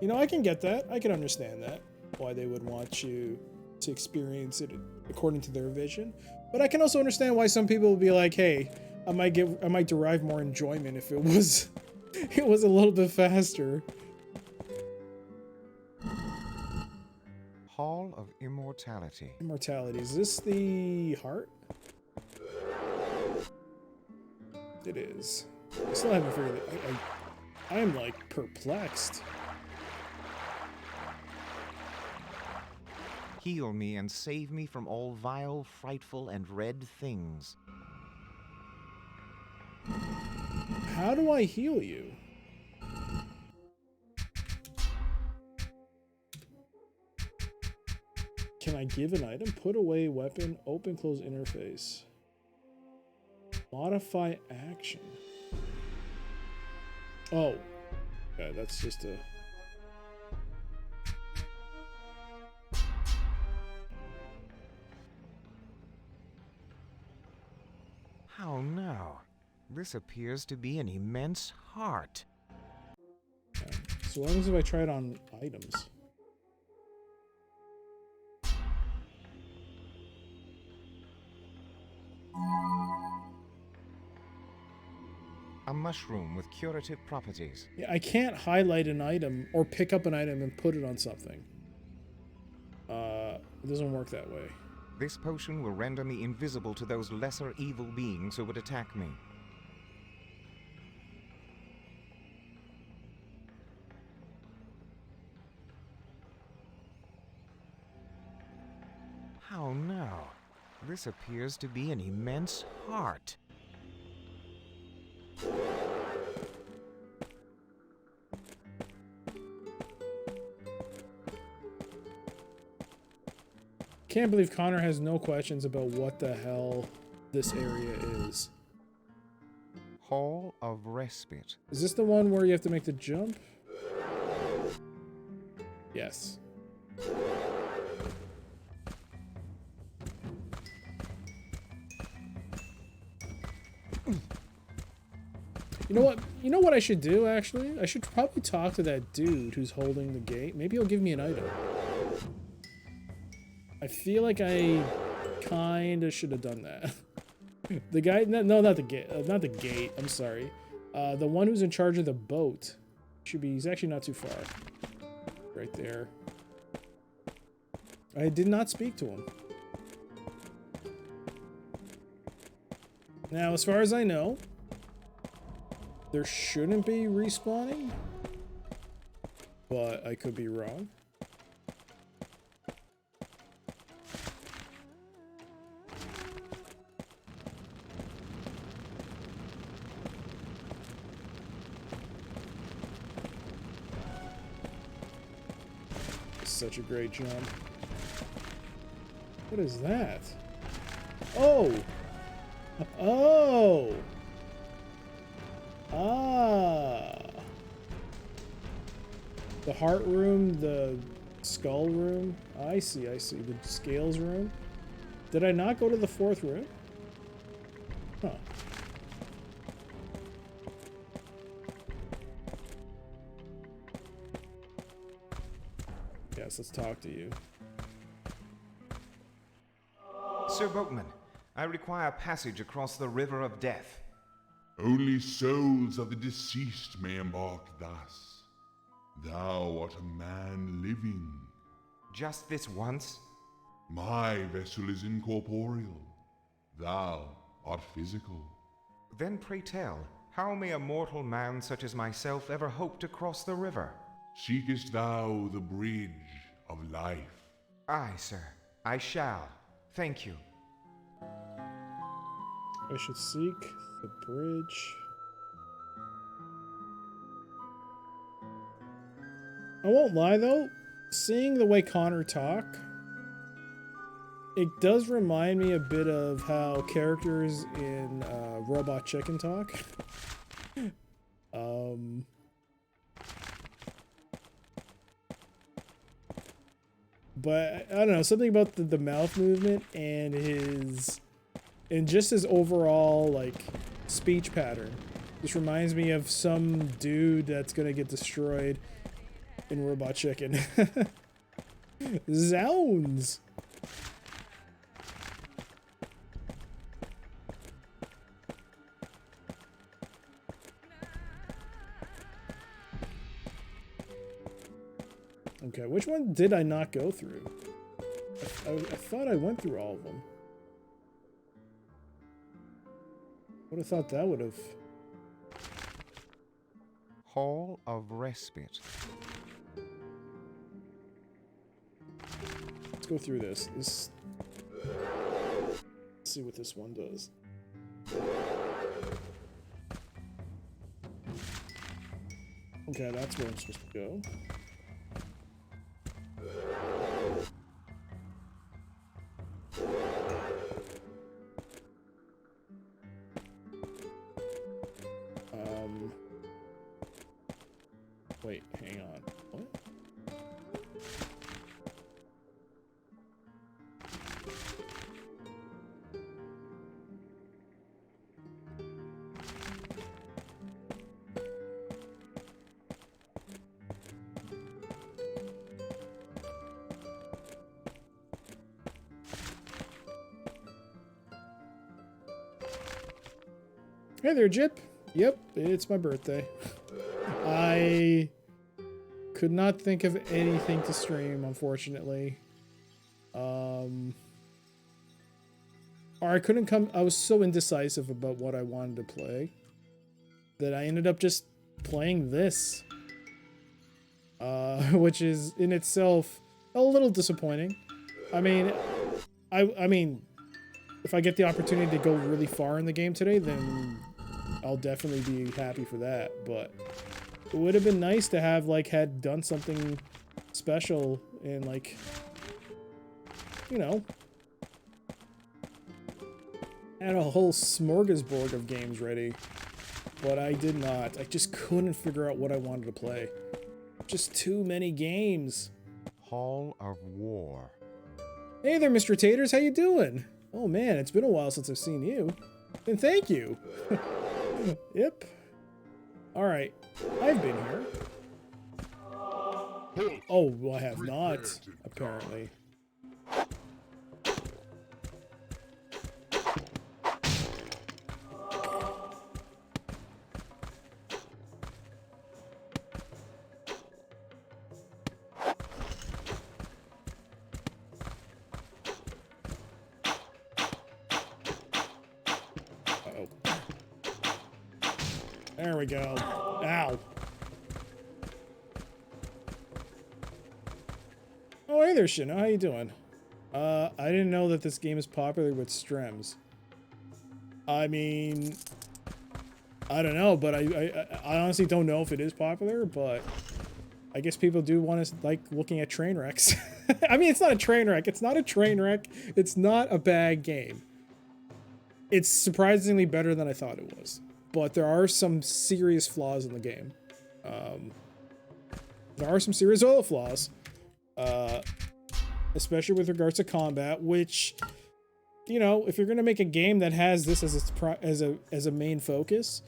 you know, I can get that. I can understand that, why they would want you to experience it according to their vision. But I can also understand why some people would be like, hey, I might derive more enjoyment if it was it was a little bit faster. Hall of Immortality. Immortality. Is this the heart? It is. I still haven't figured it. I am like perplexed. Heal me and save me from all vile, frightful, and red things. How do I heal you? Can I give an item? Put away weapon, open close interface. Modify action. Oh. Yeah, that's just a... How now? This appears to be an immense heart. Okay. So what happens if I try it on items? A mushroom with curative properties. Yeah, I can't highlight an item or pick up an item and put it on something. It doesn't work that way. This potion will render me invisible to those lesser evil beings who would attack me. How now? This appears to be an immense heart. Can't believe Connor has no questions about what the hell this area is. Hall of Respite. Is this the one where you have to make the jump? Yes. You know what? You know what I should do, actually? I should probably talk to that dude who's holding the gate. Maybe he'll give me an item. I feel like I kinda should have done that. The guy, no, not the gate, not the gate. I'm sorry. The one who's in charge of the boat should be. He's actually not too far. Right there. I did not speak to him. Now, as far as I know, there shouldn't be respawning, but I could be wrong. Such a great jump. What is that? Oh! Oh! Ah! The heart room, the skull room. I see, I see. The scales room. Did I not go to the fourth room? Huh. Yes, let's talk to you. Sir Boatman, I require passage across the River of Death. Only souls of the deceased may embark thus. Thou art a man living. Just this once? My vessel is incorporeal. Thou art physical. Then pray tell, how may a mortal man such as myself ever hope to cross the river? Seekest thou the bridge of life? Aye, sir, I shall. Thank you. I should seek the bridge. I won't lie though, seeing the way Connor talk, it does remind me a bit of how characters in Robot Chicken talk. But I don't know, something about the mouth movement and just his overall like speech pattern. This reminds me of some dude that's gonna get destroyed in Robot Chicken. Zounds! Okay, which one did I not go through? I thought I went through all of them. Would have thought that would have. Hall of Respite. Let's go through this. Let's see what this one does. Okay, that's where I'm supposed to go. Wait, hang on. What? Hey there, Jip. Yep, it's my birthday. I could not think of anything to stream, unfortunately. Or I couldn't come. I was so indecisive about what I wanted to play that I ended up just playing this, which is in itself a little disappointing. I mean, I mean, if I get the opportunity to go really far in the game today, then I'll definitely be happy for that. But it would have been nice to have had done something special and you know, had a whole smorgasbord of games ready. But I did not. I just couldn't figure out what I wanted to play. Just too many games. Hall of War. Hey there, Mr. Taters, how you doing? Oh man, it's been a while since I've seen you. And thank you. Yep. Alright. I've been here. Oh, well, I have not, apparently. There we go. Ow. Oh, hey there, Shino. How you doing? I didn't know that this game is popular with strems. I mean, I don't know, but I honestly don't know if it is popular, but I guess people do want to like looking at train wrecks. I mean, it's not a train wreck. It's not a train wreck. It's not a bad game. It's surprisingly better than I thought it was. But there are some serious flaws in the game. There are some serious flaws, especially with regards to combat. Which, you know, if you're gonna make a game that has this as a main focus,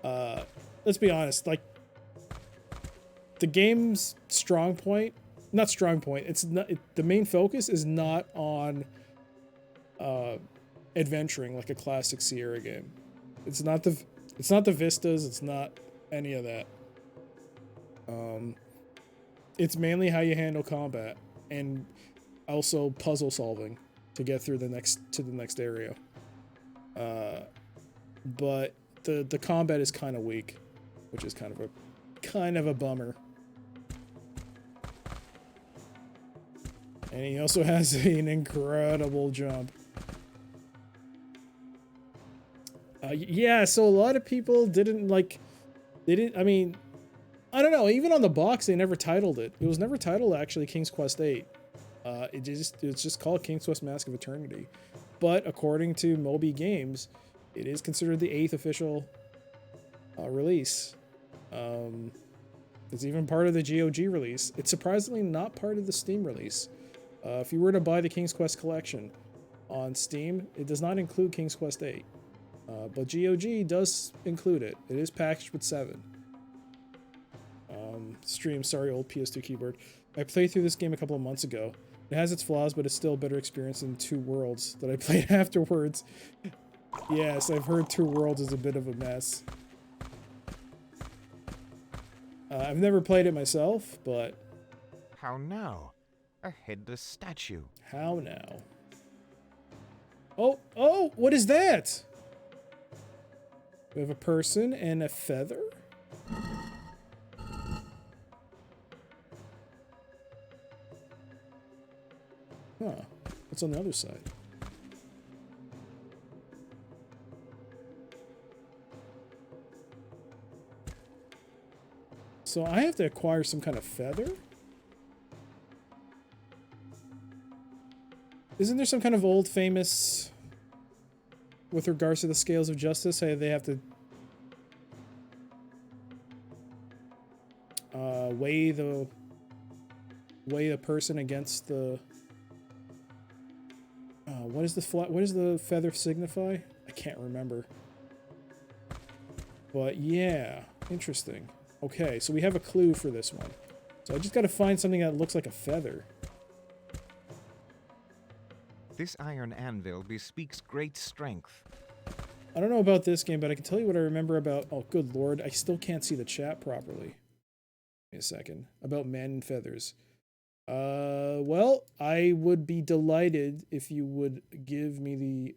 let's be honest. Like, the game's strong point, not strong point. It's not the main focus is not on adventuring like a classic Sierra game. It's not It's not the vistas. It's not any of that. It's mainly how you handle combat and also puzzle solving to get through the next area. But the combat is kind of weak, which is kind of a bummer. And he also has an incredible jump. Yeah, so a lot of people I mean, I don't know, even on the box they never titled it. It was never titled actually King's Quest VIII. It's just called King's Quest Mask of Eternity. But according to Moby Games, it is considered the 8th official release. It's even part of the GOG release. It's surprisingly not part of the Steam release. If you were to buy the King's Quest collection on Steam, it does not include King's Quest VIII. But GOG does include it. It is packaged with 7. Stream, sorry, old PS2 keyboard. I played through this game a couple of months ago. It has its flaws, but it's still a better experience than Two Worlds that I played afterwards. Yes, I've heard Two Worlds is a bit of a mess. I've never played it myself, but... How now? A headless statue. How now? Oh, what is that? We have a person and a feather? Huh. What's on the other side? So I have to acquire some kind of feather? Isn't there some kind of old famous with regards to the scales of justice? Hey, they have to weigh a person against the what does the feather signify? I can't remember. But yeah, interesting. Okay, so we have a clue for this one. So I just gotta find something that looks like a feather. This iron anvil bespeaks great strength. I don't know about this game, but I can tell you what I remember about... Oh, good lord, I still can't see the chat properly. Wait a second. About man and feathers. Well, I would be delighted if you would give me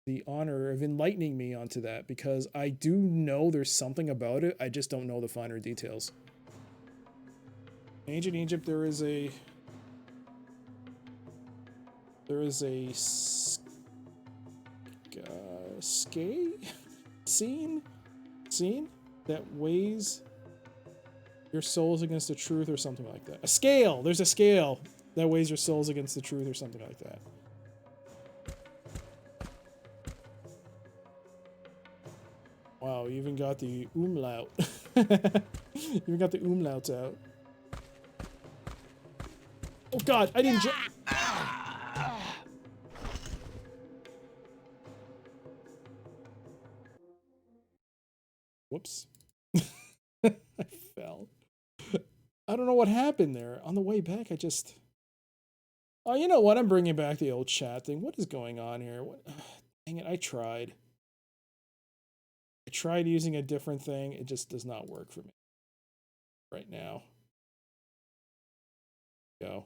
the honor of enlightening me onto that, because I do know there's something about it, I just don't know the finer details. In ancient Egypt, there is a scene that weighs your souls against the truth or something like that. A scale! There's a scale that weighs your souls against the truth or something like that. Wow, you even got the umlaut. You even got the umlauts out. Oh god, I didn't jump. Whoops. I fell. I don't know what happened there. On the way back, I just... Oh, you know what? I'm bringing back the old chat thing. What is going on here? What... Dang it, I tried. I tried using a different thing. It just does not work for me right now. Go.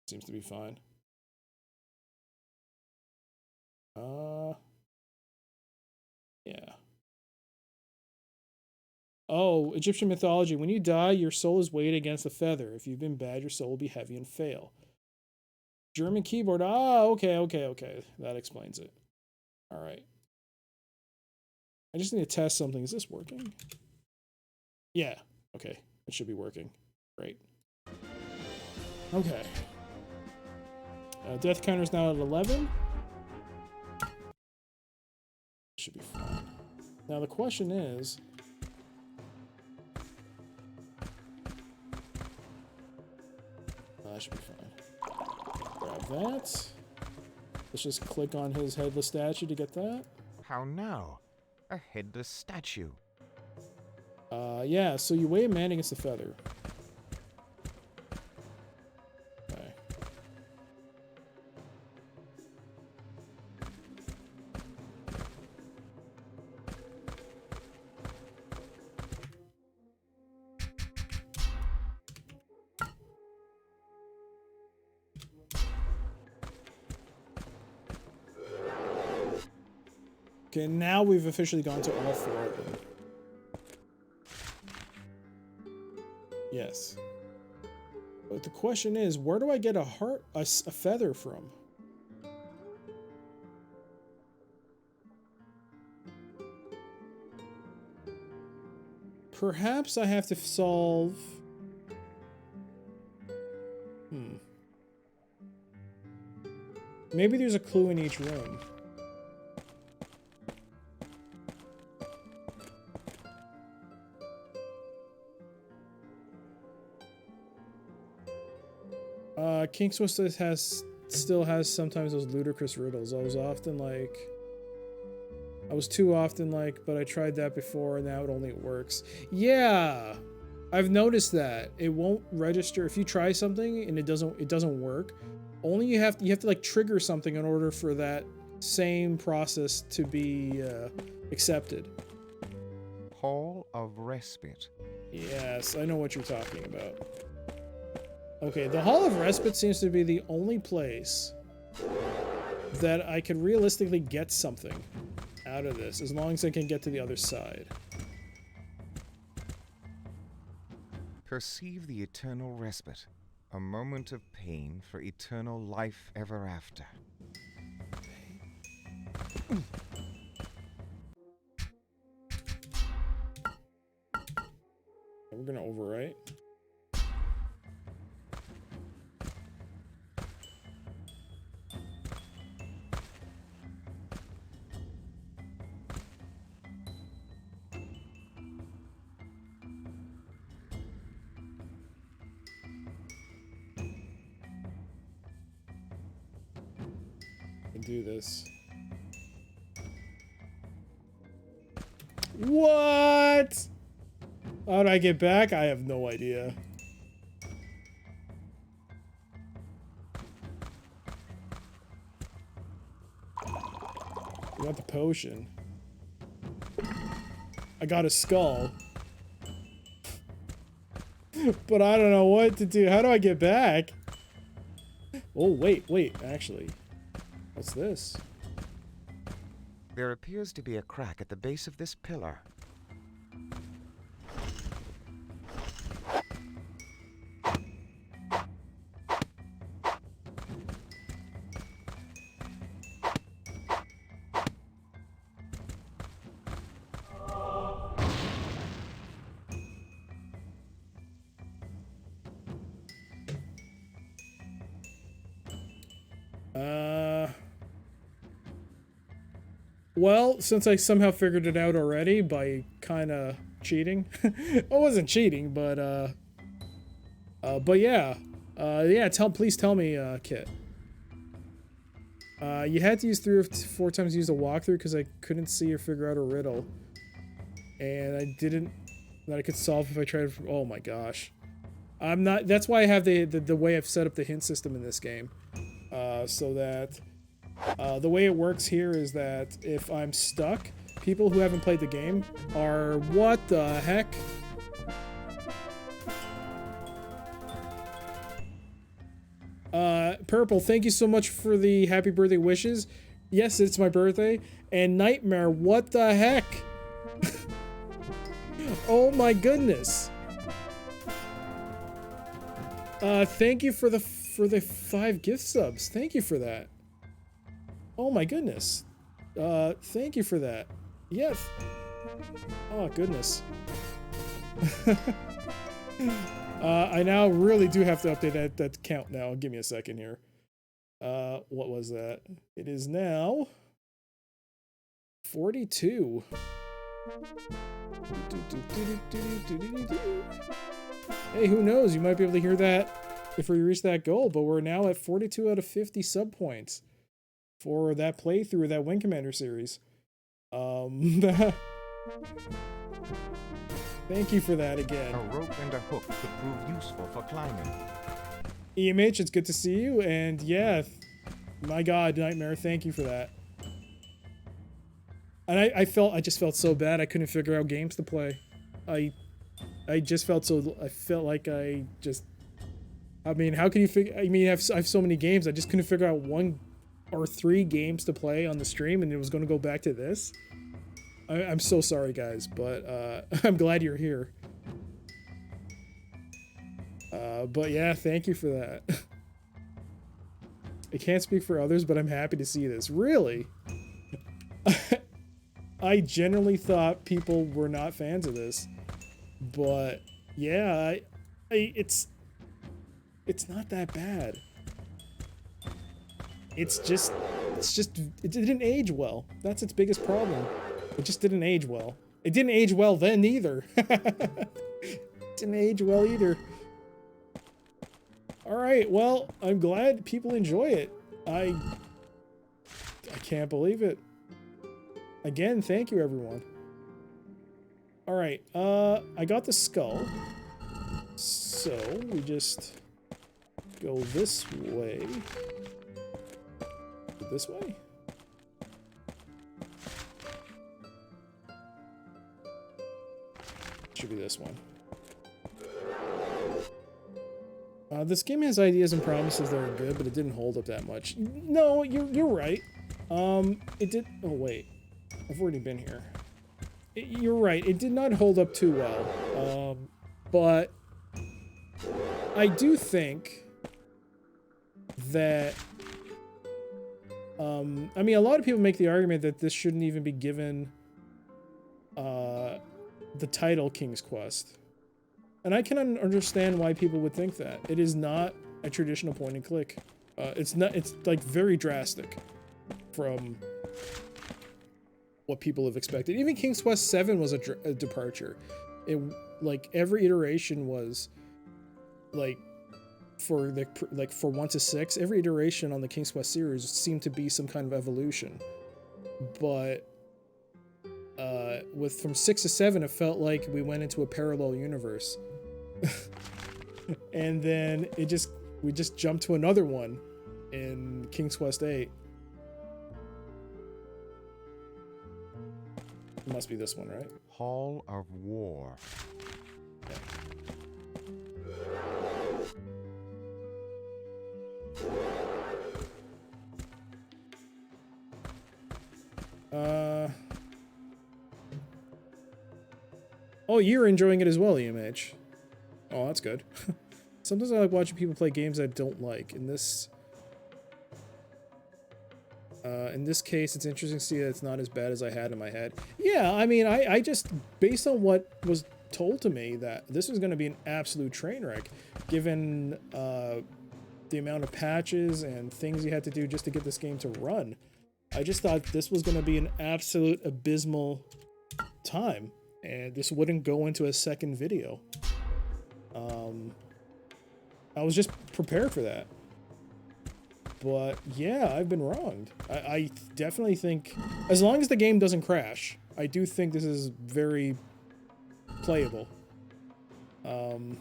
Seems to be fine. Yeah. Oh, Egyptian mythology. When you die, your soul is weighed against a feather. If you've been bad, your soul will be heavy and fail. German keyboard. Ah, okay. That explains it. All right. I just need to test something. Is this working? Yeah. Okay. It should be working. Great. Okay. Death counter is now at 11. Should be fine. Now the question is... that should be fine. Grab that. Let's just click on his headless statue to get that. How now? A headless statue. Yeah, so you weigh a man against a feather. Okay. Okay, now we've officially gone to all 4 of them. Yes. But the question is, where do I get a feather from? Perhaps I have to solve... Maybe there's a clue in each room. King's Quest still has sometimes those ludicrous riddles. I was too often like, but I tried that before and now it only works. Yeah, I've noticed that it won't register if you try something and it doesn't work. Only you have to like trigger something in order for that same process to be accepted. Hall of Respite. Yes, I know what you're talking about. Okay, the Hall of Respite seems to be the only place that I could realistically get something out of this, as long as I can get to the other side. Perceive the eternal respite, a moment of pain for eternal life ever after. We're gonna overwrite. Do this. What? How do I get back? I have no idea. I got the potion. I got a skull. But I don't know what to do. How do I get back? Oh, wait, actually. What's this? There appears to be a crack at the base of this pillar. Well, since I somehow figured it out already by kind of cheating. I wasn't cheating, but yeah. Please tell me, Kit. You had to use 3 or 4 times to use the walkthrough because I couldn't see or figure out a riddle. And I didn't, that I could solve if I tried, oh my gosh. I'm not, that's why I have the way I've set up the hint system in this game. So that the way it works here is that if I'm stuck, people who haven't played the game are, what the heck? Purple, thank you so much for the happy birthday wishes. Yes, it's my birthday. And Nightmare, what the heck? Oh my goodness. Thank you for the 5 gift subs. Thank you for that. Oh my goodness. Thank you for that. Yes. Oh goodness. I now really do have to update that count now. Give me a second here. What was that? It is now 42. Hey, who knows? You might be able to hear that if we reach that goal, but we're now at 42 out of 50 sub points for that playthrough of that Wing Commander series. Thank you for that again. A rope and a hook could prove useful for climbing. EMH, it's good to see you, and yeah, my god, Nightmare, thank you for that. And I just felt so bad I couldn't figure out games to play. I felt like I mean, how can you figure, I mean, I have so many games, I just couldn't figure out one or 3 games to play on the stream and it was going to go back to this. I'm so sorry, guys, but I'm glad you're here. But yeah, thank you for that. I can't speak for others, but I'm happy to see this. Really? I generally thought people were not fans of this, but yeah, it's not that bad. It didn't age well. That's its biggest problem. It just didn't age well. It didn't age well then either. It didn't age well either. All right, well, I'm glad people enjoy it. I can't believe it. Again, thank you, everyone. All right, I got the skull. So we just go this way. This way? Should be this one. This game has ideas and promises that are good, but it didn't hold up that much. No, you're right. It did. Oh wait, I've already been here. You're right. It did not hold up too well. But I do think that. I mean, a lot of people make the argument that this shouldn't even be given the title King's Quest. And I can understand why people would think that. It is not a traditional point and click. It's like very drastic from what people have expected. Even King's Quest VII was a departure. It, like, every iteration was like for 1 to 6, every iteration on the King's Quest series seemed to be some kind of evolution. But from 6 to 7, it felt like we went into a parallel universe. And then we just jumped to another one in King's Quest VIII. It must be this one, right? Hall of War. Oh, you're enjoying it as well, EMH. Oh, that's good. Sometimes I like watching people play games I don't like. In this case, it's interesting to see that it's not as bad as I had in my head. Yeah, I mean, I just, based on what was told to me, that this was going to be an absolute train wreck, given the amount of patches and things you had to do just to get this game to run. I just thought this was going to be an absolute abysmal time, and this wouldn't go into a second video. I was just prepared for that. But yeah, I've been wronged. I definitely think, as long as the game doesn't crash, I do think this is very playable. I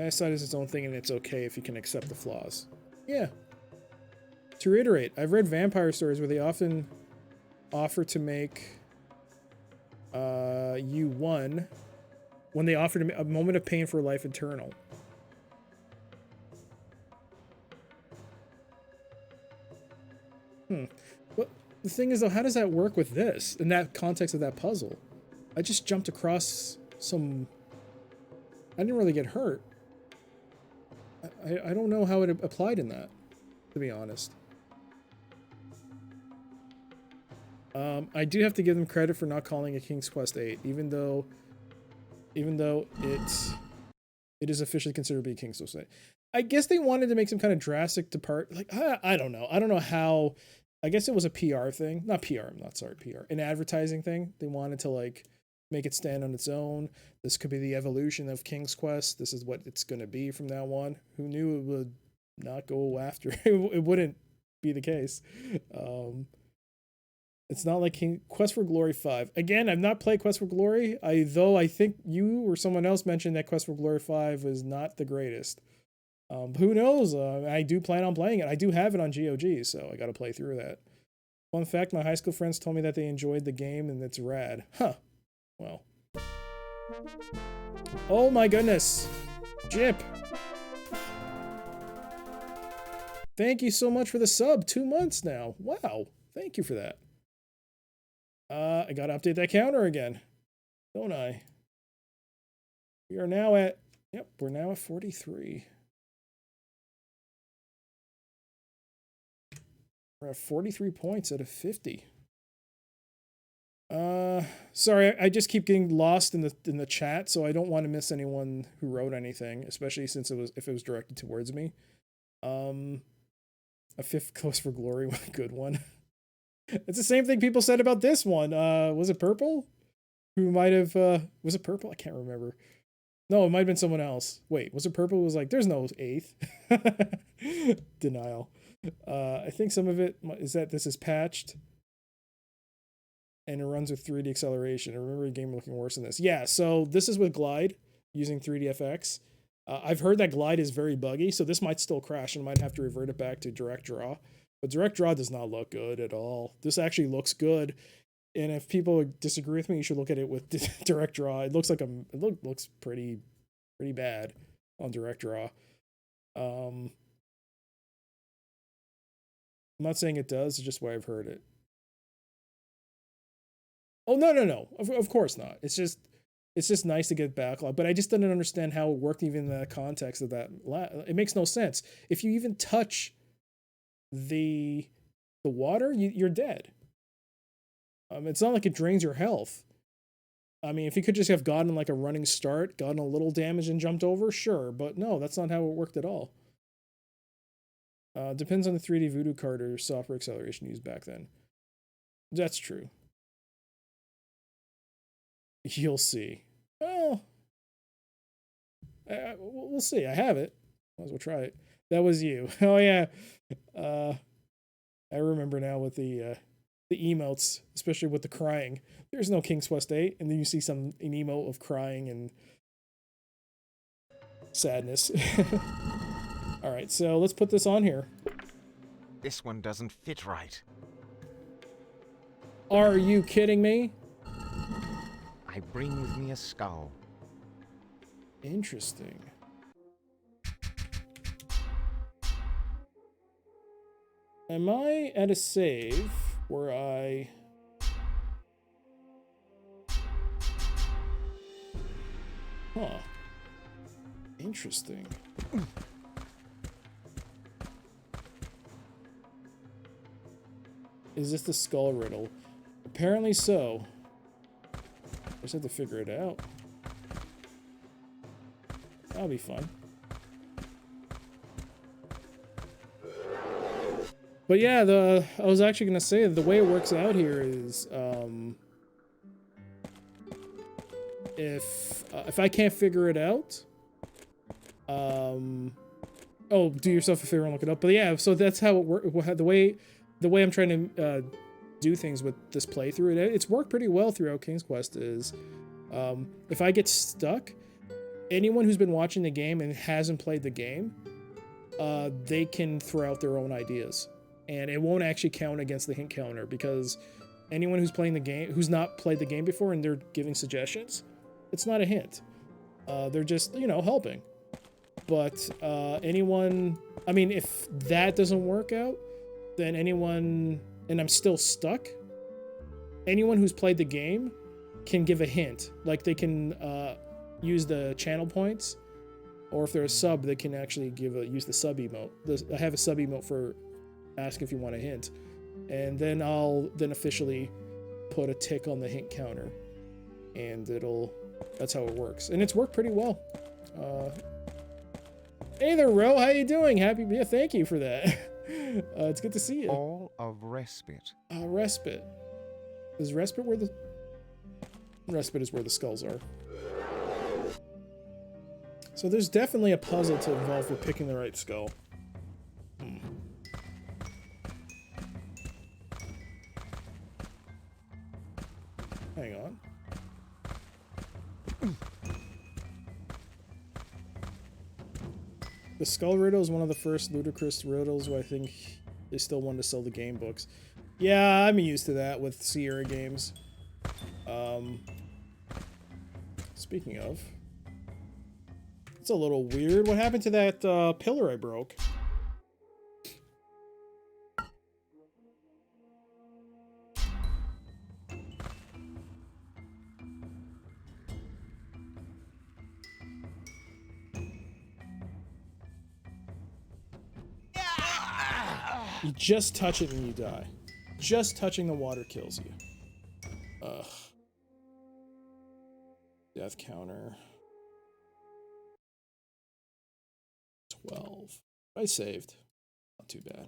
saw it as its own thing, and it's okay if you can accept the flaws. Yeah. To reiterate, I've read vampire stories where they often offer to make you one when they offer a moment of pain for life eternal. But the thing is, though, how does that work with this in that context of that puzzle? I just jumped across some. I didn't really get hurt. I don't know how it applied in that, to be honest. I do have to give them credit for not calling it King's Quest VIII, even though it is officially considered to be King's Quest VIII. I guess they wanted to make some kind of drastic depart. Like, I don't know. I don't know how. I guess it was a PR thing. Not PR. I'm not sorry. PR. An advertising thing. They wanted to, like, make it stand on its own. This could be the evolution of King's Quest. This is what it's going to be from now on. Who knew it would not go after? It wouldn't be the case. It's not like Quest for Glory 5. Again, I've not played Quest for Glory, though I think you or someone else mentioned that Quest for Glory 5 was not the greatest. Who knows? I do plan on playing it. I do have it on GOG, so I got to play through that. Fun fact, my high school friends told me that they enjoyed the game and it's rad. Huh. Well. Oh my goodness. Jip. Thank you so much for the sub. 2 months now. Wow. Thank you for that. I gotta update that counter again. Don't I? We are now at, yep, we're now at 43. We're at 43 points out of 50. Sorry, I just keep getting lost in the chat, so I don't want to miss anyone who wrote anything, especially since if it was directed towards me. A 5th Coast for Glory was a good one. It's the same thing people said about this one. Was it Purple? Who might have, was it Purple? I can't remember. No, it might have been someone else. Wait, was it Purple? It was like, there's no 8th. Denial. I think some of it is that this is patched. And it runs with 3D acceleration. I remember the game looking worse than this. Yeah, so this is with Glide, using 3DFX. I've heard that Glide is very buggy, so this might still crash and might have to revert it back to Direct Draw. But Direct Draw does not look good at all. This actually looks good. And if people disagree with me, you should look at it with Direct Draw. It looks like looks pretty bad on Direct Draw. I'm not saying it does, it's just why I've heard it. Oh, no. Of course not. It's just nice to get backlog, but I just didn't understand how it worked even in the context of that. It makes no sense. If you even touch the water, you're dead. It's not like it drains your health. I mean, if you could just have gotten like a running start, gotten a little damage and jumped over, sure, but no, that's not how it worked at all. Depends on the 3D Voodoo card or software acceleration used back then. That's true. You'll see. Well, we'll see. I have it. Might as well try it. That was you. Oh yeah. I remember now with the emotes, especially with the crying. There's no King's Quest 8, and then you see an emote of crying and sadness. All right, so let's put this on here. This one doesn't fit right. Are you kidding me? I bring with me a skull. Interesting. Am I at a save where I... Huh. Interesting. Is this the skull riddle? Apparently so. I just have to figure it out. That'll be fun. But yeah, I was actually gonna say the way it works out here is if I can't figure it out, oh, do yourself a favor and look it up. But yeah, so that's how it works. The way I'm trying to do things with this playthrough, it's worked pretty well throughout King's Quest. Is if I get stuck, anyone who's been watching the game and hasn't played the game, they can throw out their own ideas. And it won't actually count against the hint counter, because anyone who's playing the game, who's not played the game before and they're giving suggestions, it's not a hint. They're just, helping. But anyone, I mean, if that doesn't work out, then anyone, and I'm still stuck, anyone who's played the game can give a hint. Like they can use the channel points, or if they're a sub, they can actually use the sub emote. I have a sub emote for ask if you want a hint, and then I'll officially put a tick on the hint counter, and that's how it works, and it's worked pretty well. Hey there, Ro, how you doing? Yeah, thank you for that. It's good to see you. All of respite. Respite. Is respite where the respite is where the skulls are? So there's definitely a puzzle to involve with picking the right skull. Hang on. The skull riddle is one of the first ludicrous riddles where I think they still wanted to sell the game books. Yeah, I'm used to that with Sierra games. Speaking of, That's a little weird. What happened to that pillar I broke? You just touch it and you die. Just touching the water kills you. Ugh. Death counter. 12. I saved. Not too bad.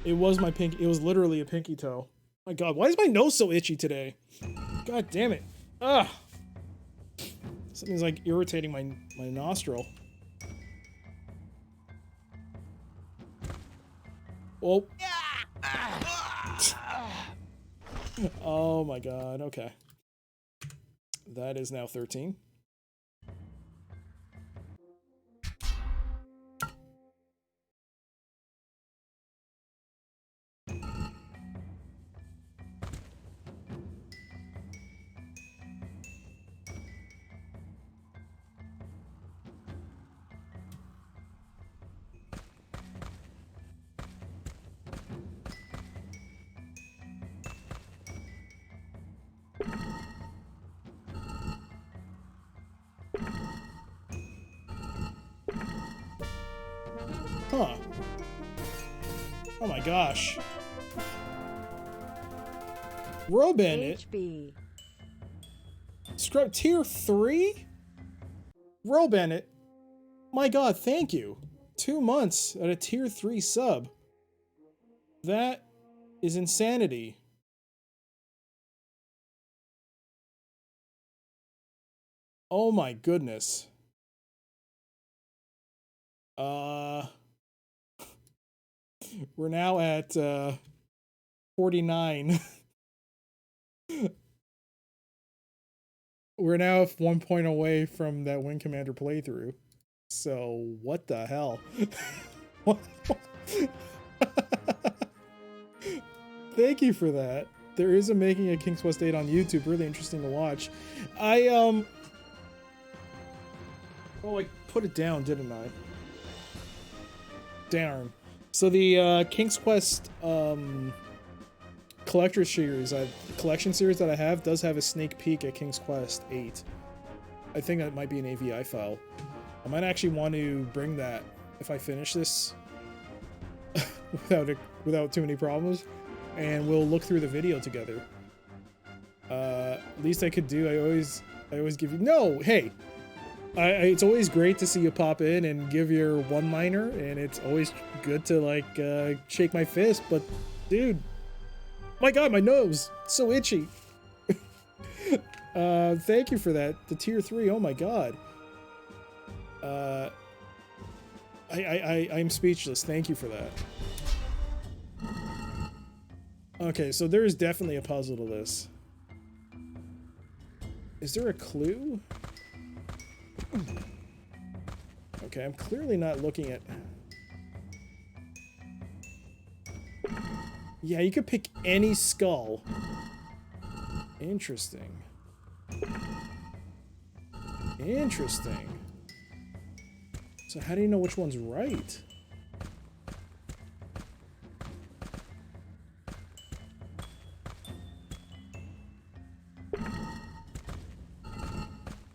It was my pink. It was literally a pinky toe. My God, why is my nose so itchy today? God damn it. Ugh. Something's like irritating my nostril. Oh. Oh my God. Okay. That is now 13. Huh. Oh my gosh. Row Bandit. HB. Scrub tier 3? Row Bandit. My God, thank you. 2 months at a tier 3 sub. That is insanity. Oh my goodness. We're now at 49. We're now 1 point away from that Wing Commander playthrough. So what the hell? What? Thank you for that. There is a making a King's Quest 8 on YouTube. Really interesting to watch. Oh, I put it down, didn't I? Darn. So the King's Quest collection series that I have does have a sneak peek at King's Quest 8. I think that might be an AVI file. I might actually want to bring that if I finish this without too many problems, and we'll look through the video together. Least I could do. I always give you hey. It's always great to see you pop in and give your one-liner, and it's always good to like shake my fist. But, dude, my God, my nose, so itchy. Thank you for that. The tier 3. Oh my God. I'm speechless. Thank you for that. Okay, so there is definitely a puzzle to this. Is there a clue? Okay, I'm clearly not looking at... Yeah, you could pick any skull. Interesting. Interesting. So how do you know which one's right?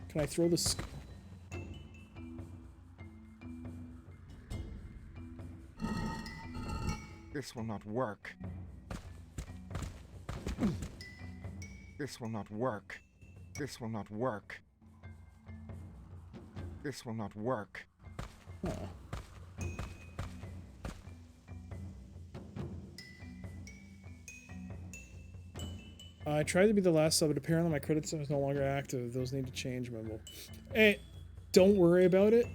Can I throw this? This will not work. This will not work. This will not work. This will not work. Huh. I tried to be the last sub, but apparently my credit system is no longer active. Those need to change, Mumble. Hey, don't worry about it.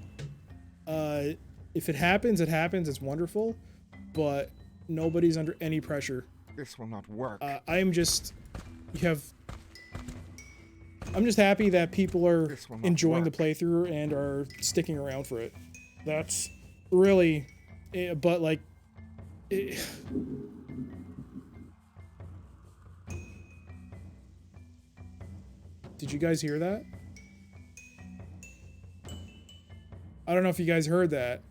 If it happens, it happens. It's wonderful, but nobody's under any pressure. This will not work. I'm just happy that people are enjoying the playthrough and are sticking around for it. That's really, but like, did you guys hear that? I don't know if you guys heard that.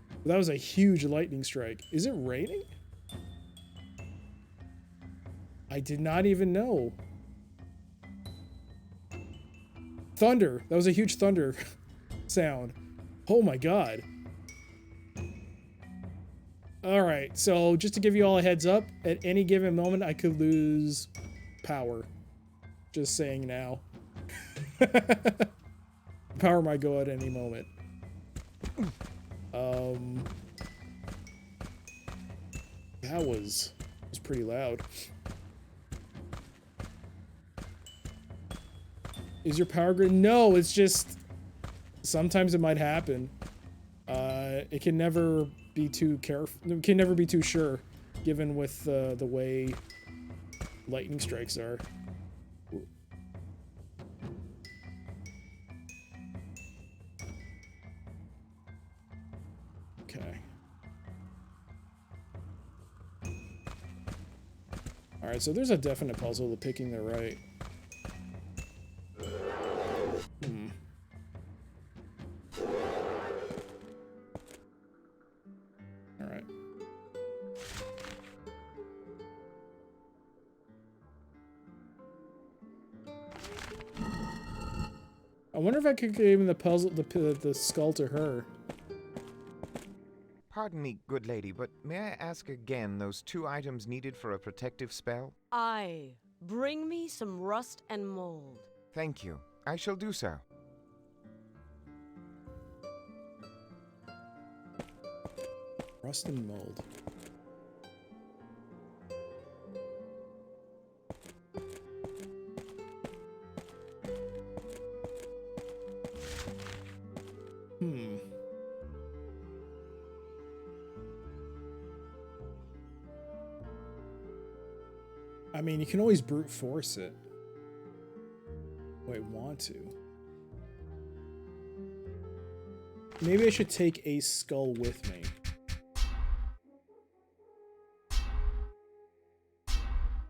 But that was a huge lightning strike. Is it raining? I did not even know. Thunder. That was a huge thunder sound. Oh my god. Alright, so just to give you all a heads up, at any given moment I could lose power. Just saying now. Power might go at any moment. That was pretty loud. Is your power grid? No, it's just sometimes it might happen. It can never be too careful. It can never be too sure, given with the way lightning strikes are. Okay. All right, so there's a definite puzzle to picking the right. All right. I wonder if I could give him the puzzle, the skull to her. Pardon me, good lady, but may I ask again those 2 items needed for a protective spell? Aye. Bring me some rust and mold. Thank you. I shall do so. Rust and mold. I mean, you can always brute force it. Wait, want to? Maybe I should take a skull with me.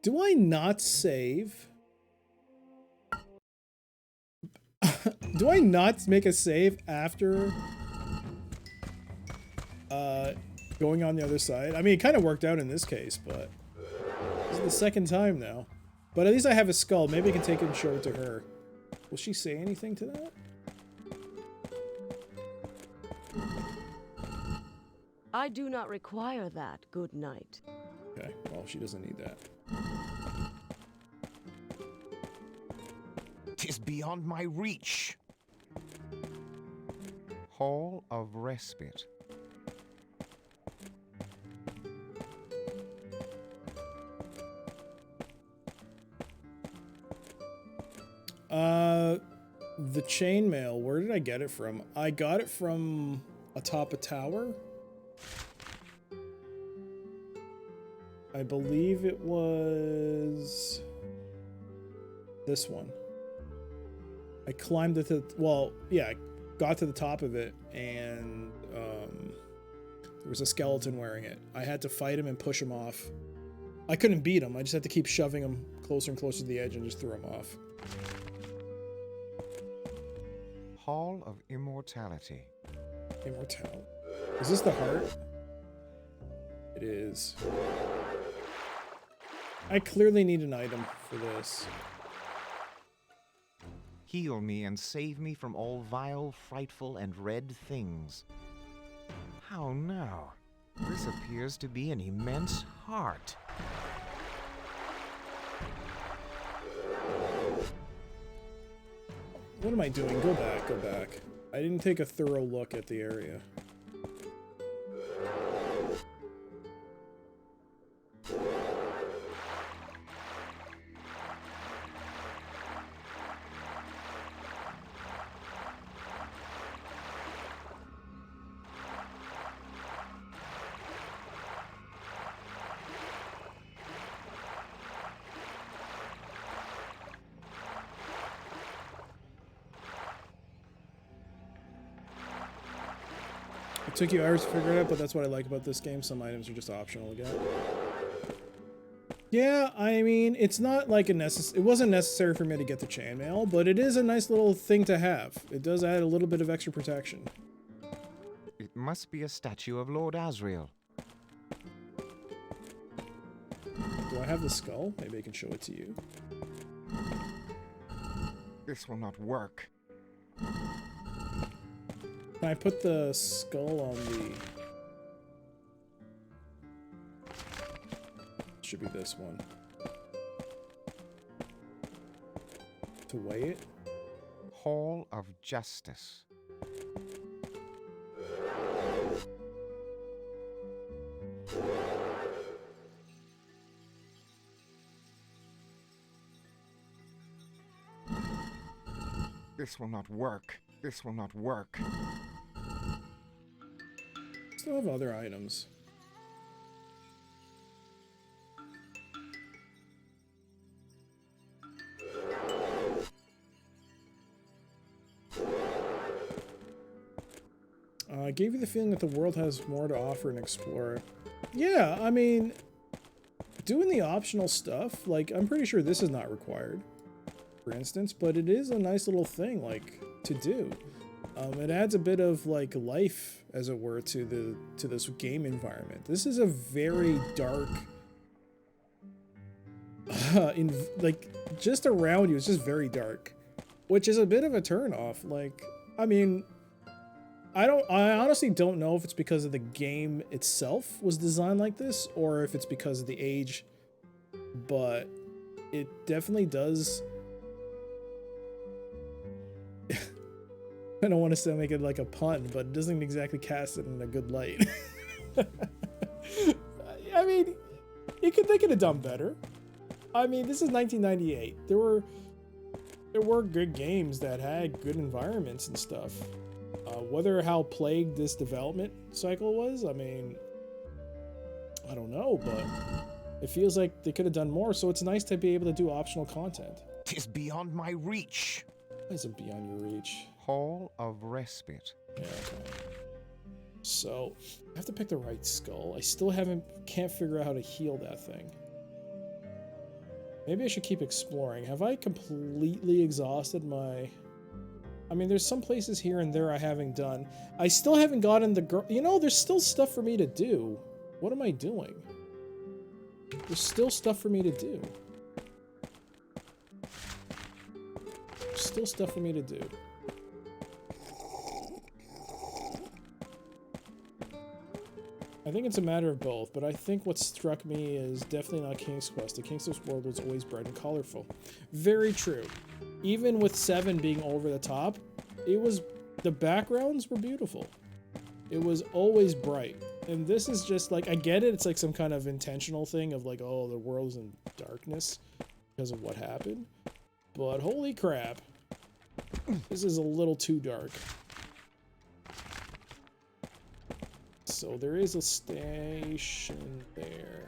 Do I not save? Do I not make a save after going on the other side? I mean, it kind of worked out in this case, but this is the second time now. But at least I have a skull. Maybe I can take it and show it to her. Will she say anything to that? I do not require that, good knight. Okay, well, she doesn't need that. 'Tis beyond my reach. Hall of Respite. The chainmail, where did I get it from? I got it from atop a tower. I believe it was this one. I climbed it to, well, yeah, I got to the top of it, and there was a skeleton wearing it. I had to fight him and push him off. I couldn't beat him. I just had to keep shoving him closer and closer to the edge and just threw him off. Hall of Immortality. Immortality. Is this the heart? It is. I clearly need an item for this. Heal me and save me from all vile, frightful, and red things. How now? This appears to be an immense heart. What am I doing? Go back, go back. I didn't take a thorough look at the area. It took you hours to figure it out, but that's what I like about this game. Some items are just optional again. Yeah, I mean, it's not like it wasn't necessary for me to get the chainmail, but it is a nice little thing to have. It does add a little bit of extra protection. Must be a statue of Lord Asriel. Do I have the skull? Maybe I can show it to you. This will not work. Can I put the skull on the... Should be this one. To weigh it? Hall of Justice. This will not work. This will not work. Still have other items. I gave you the feeling that the world has more to offer and explore. Yeah, I mean, doing the optional stuff, like, I'm pretty sure this is not required, for instance, but it is a nice little thing, like, to do. It adds a bit of, like, life, as it were, to this game environment. This is a very dark, like, just around you, it's just very dark, which is a bit of a turn-off. Like, I mean, I honestly don't know if it's because of the game itself was designed like this, or if it's because of the age, but it definitely does. I don't want to make it like a pun, but it doesn't exactly cast it in a good light. I mean, they could have done better. I mean, this is 1998. There were good games that had good environments and stuff. Whether how plagued this development cycle was, I mean, I don't know, but it feels like they could have done more, so it's nice to be able to do optional content. 'Tis beyond my reach. Why is it beyond your reach? Hall of Respite. Yeah, okay. So, I have to pick the right skull. I still can't figure out how to heal that thing. Maybe I should keep exploring. Have I completely exhausted my... I mean, there's some places here and there I haven't done. I still haven't gotten the girl... You know, there's still stuff for me to do. What am I doing? There's still stuff for me to do. There's still stuff for me to do. I think it's a matter of both, but I think what struck me is definitely not King's Quest. The King's Quest world was always bright and colorful. Very true. Even with 7 being over the top, the backgrounds were beautiful. It was always bright. And this is just like, I get it, it's like some kind of intentional thing of like, oh, the world's in darkness because of what happened. But holy crap, this is a little too dark. So there is a station there.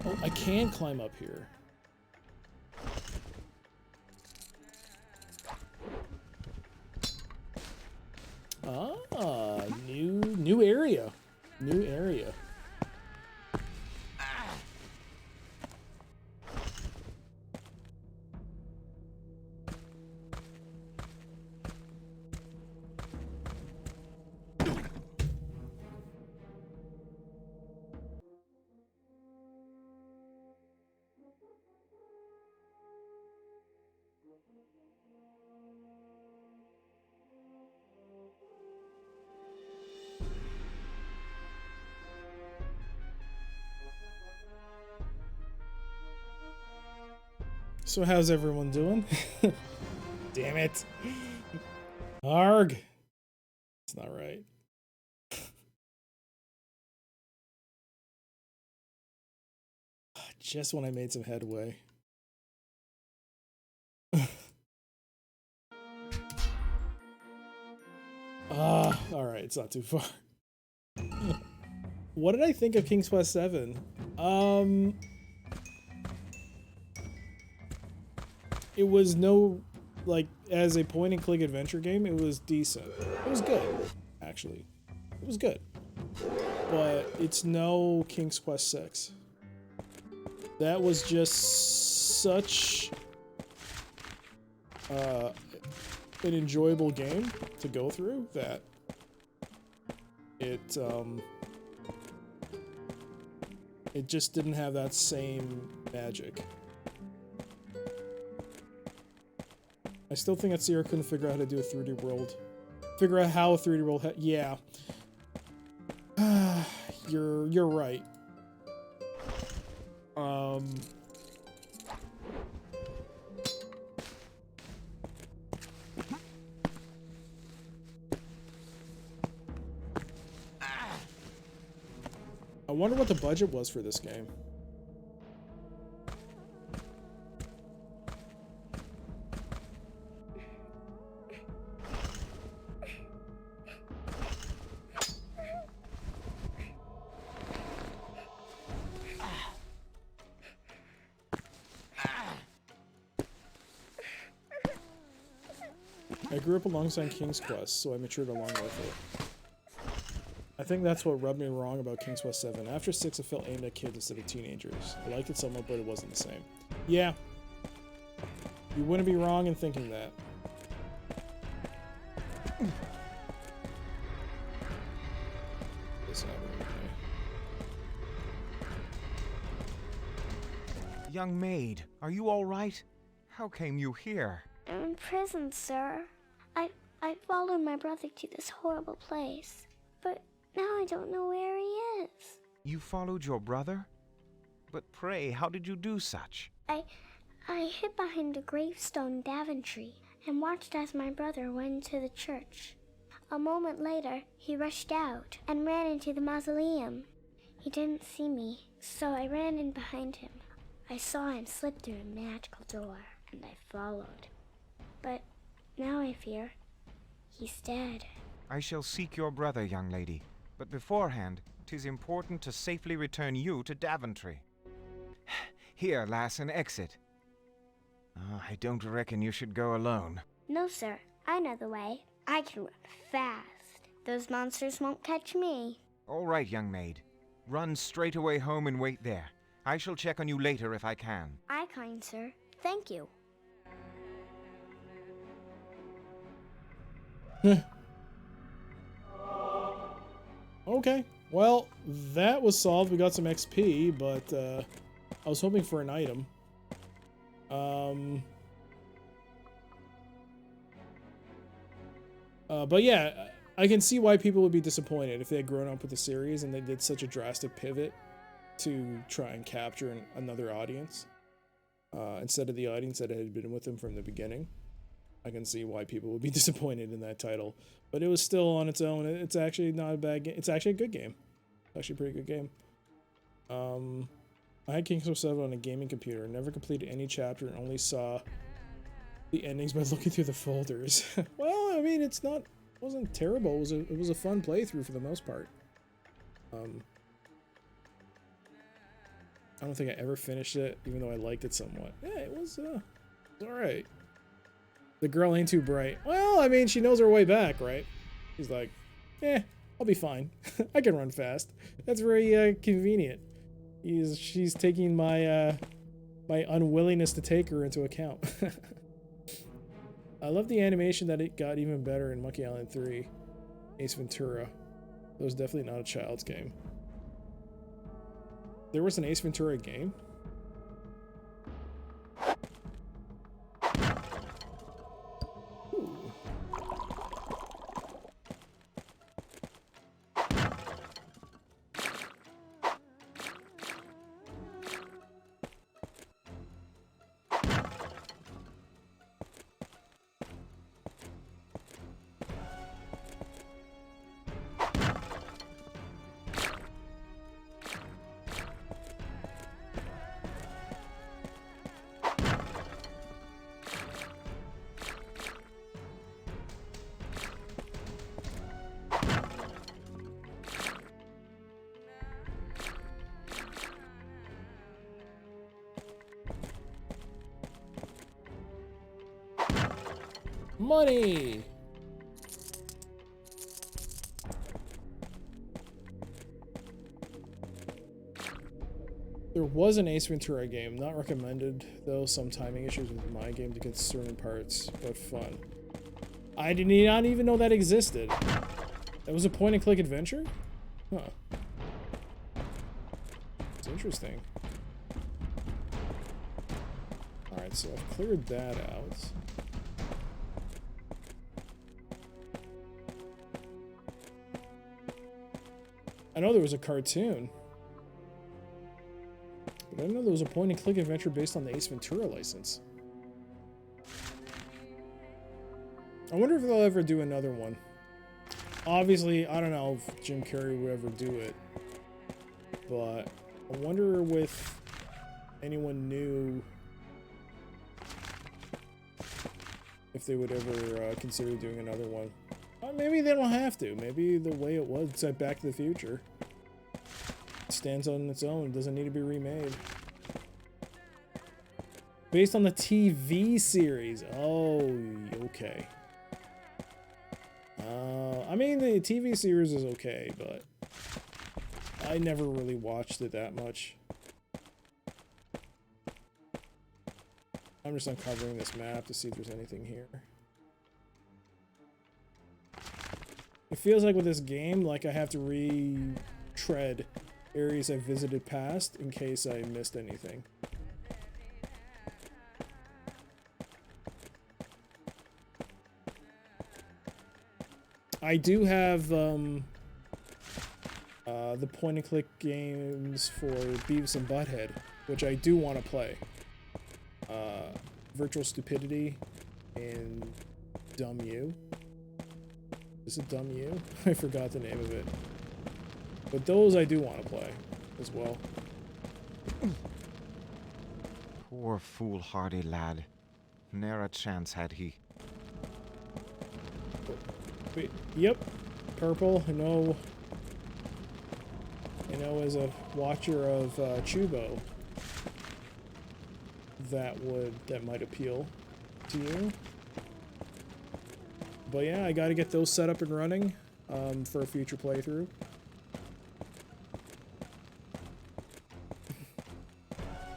Oh, I can climb up here. Ah, new area. New area. So how's everyone doing? Damn it. Arg. It's not right. Just when I made some headway. Alright, it's not too far. What did I think of King's Quest VII? It was no, like, as a point-and-click adventure game, it was decent. It was good, actually. It was good. But it's no King's Quest VI. That was just such... an enjoyable game to go through, that it just didn't have that same magic. I still think that Sierra couldn't figure out how to do a 3D world. Figure out how a 3D world yeah. You're right. I wonder what the budget was for this game. I grew up alongside King's Quest, so I matured along with it. I think that's what rubbed me wrong about King's Quest VII. After 6, it felt aimed at kids instead of teenagers. I liked it somewhat, but it wasn't the same. Yeah. You wouldn't be wrong in thinking that. It's not really okay. Young maid, are you all right? How came you here? I'm in prison, sir. I followed my brother to this horrible place, but now I don't know where he is. You followed your brother? But pray, how did you do such? I hid behind a gravestone in Daventry and watched as my brother went to the church. A moment later, he rushed out and ran into the mausoleum. He didn't see me, so I ran in behind him. I saw him slip through a magical door, and I followed. But now I fear he's dead. I shall seek your brother, young lady. But beforehand, 'tis important to safely return you to Daventry. Here, lass, an exit. I don't reckon you should go alone. No, sir. I know the way. I can run fast. Those monsters won't catch me. All right, young maid. Run straight away home and wait there. I shall check on you later if I can. Aye, kind sir. Thank you. Okay, well, that was solved. We got some XP, but I was hoping for an item. But yeah, I can see why people would be disappointed if they had grown up with the series and they did such a drastic pivot to try and capture another audience instead of the audience that had been with them from the beginning. I can see why people would be disappointed in that title, but it was still on its own. It's actually not a bad game. It's actually a good game. It's actually a pretty good game. I had King's Quest VII on a gaming computer. Never completed any chapter and only saw the endings by looking through the folders. Well, I mean, it wasn't terrible. It was a fun playthrough for the most part. I don't think I ever finished it, even though I liked it somewhat. Yeah, it was all right. The girl ain't too bright. Well, I mean, she knows her way back, right? She's like, I'll be fine. I can run fast. That's very convenient. She's taking my my unwillingness to take her into account. I love the animation that it got even better in Monkey Island 3. Ace Ventura. That was definitely not a child's game. There was an Ace Ventura game? Ooh. Money! There was an Ace Ventura game, not recommended, though some timing issues with my game to get certain parts, but fun. I did not even know that existed. That was a point-and-click adventure? Huh. It's interesting. Alright, so I've cleared that out. I know there was a cartoon. But I didn't know there was a point-and-click adventure based on the Ace Ventura license. I wonder if they'll ever do another one. Obviously, I don't know if Jim Carrey would ever do it. But I wonder if anyone new if they would ever consider doing another one. Maybe they don't have to. Maybe the way it was at Back to the Future stands on its own. Doesn't need to be remade. Based on the TV series. Oh, okay. I mean, the TV series is okay, but I never really watched it that much. I'm just uncovering this map to see if there's anything here. It feels like with this game, like I have to retread areas I've visited past in case I missed anything. I do have the point-and-click games for Beavis and Butthead, which I do want to play. Virtual Stupidity and Dumb You. Is it Dumb You? I forgot the name of it. But those I do want to play as well. Poor foolhardy lad. Ne'er a chance had he. Wait, yep. Purple. I know as a watcher of Chubo, that might appeal to you. But yeah, I gotta get those set up and running for a future playthrough.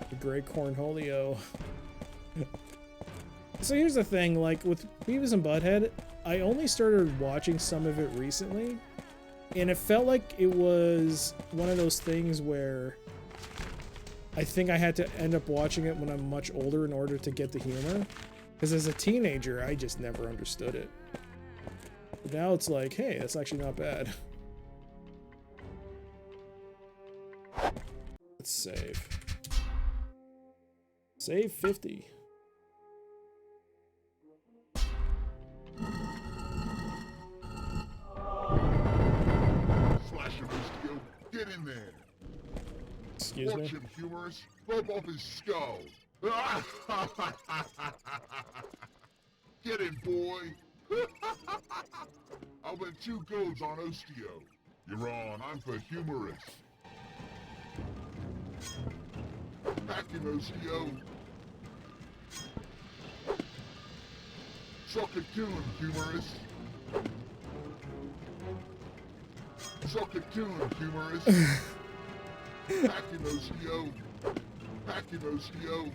The Great Cornholio. So here's the thing, like with Beavis and Butthead, I only started watching some of it recently, and it felt like it was one of those things where I think I had to end up watching it when I'm much older in order to get the humor. Because as a teenager, I just never understood it. But now it's like, hey, that's actually not bad. Let's save. Save 50. Slash him, Mr. Get in there. Excuse me? Watch him, humorous. Rub off his skull. Get in, boy. I'll bet 2 goes on Osteo. You're on. I'm for humorous. Back in, Osteo. Suck it to him, humorous. Suck it to him, humorous. Back in, Osteo. Back in, Osteo.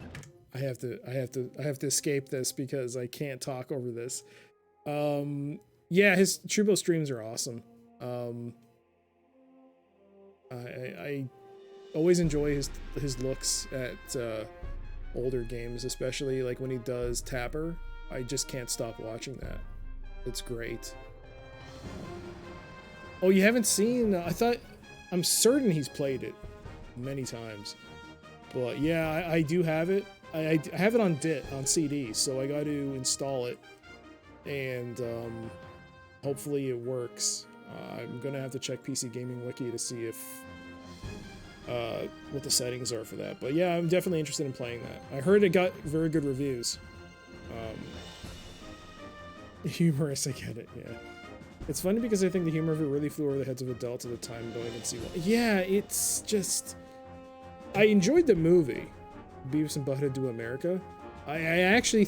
I have to escape this because I can't talk over this. Yeah, his Trubo streams are awesome. I always enjoy his looks at older games, especially like when he does Tapper. I just can't stop watching that. It's great. Oh, you haven't seen? I'm certain he's played it many times. But yeah, I do have it. I have it on CD, so I got to install it, and hopefully it works. I'm gonna have to check PC Gaming Wiki to see if what the settings are for that. But yeah, I'm definitely interested in playing that. I heard it got very good reviews. Humorous, I get it. Yeah, it's funny because I think the humor of it really flew over the heads of adults at the time, but I can see why. Yeah, it's just I enjoyed the movie. Beavis and Butthead Do America. I actually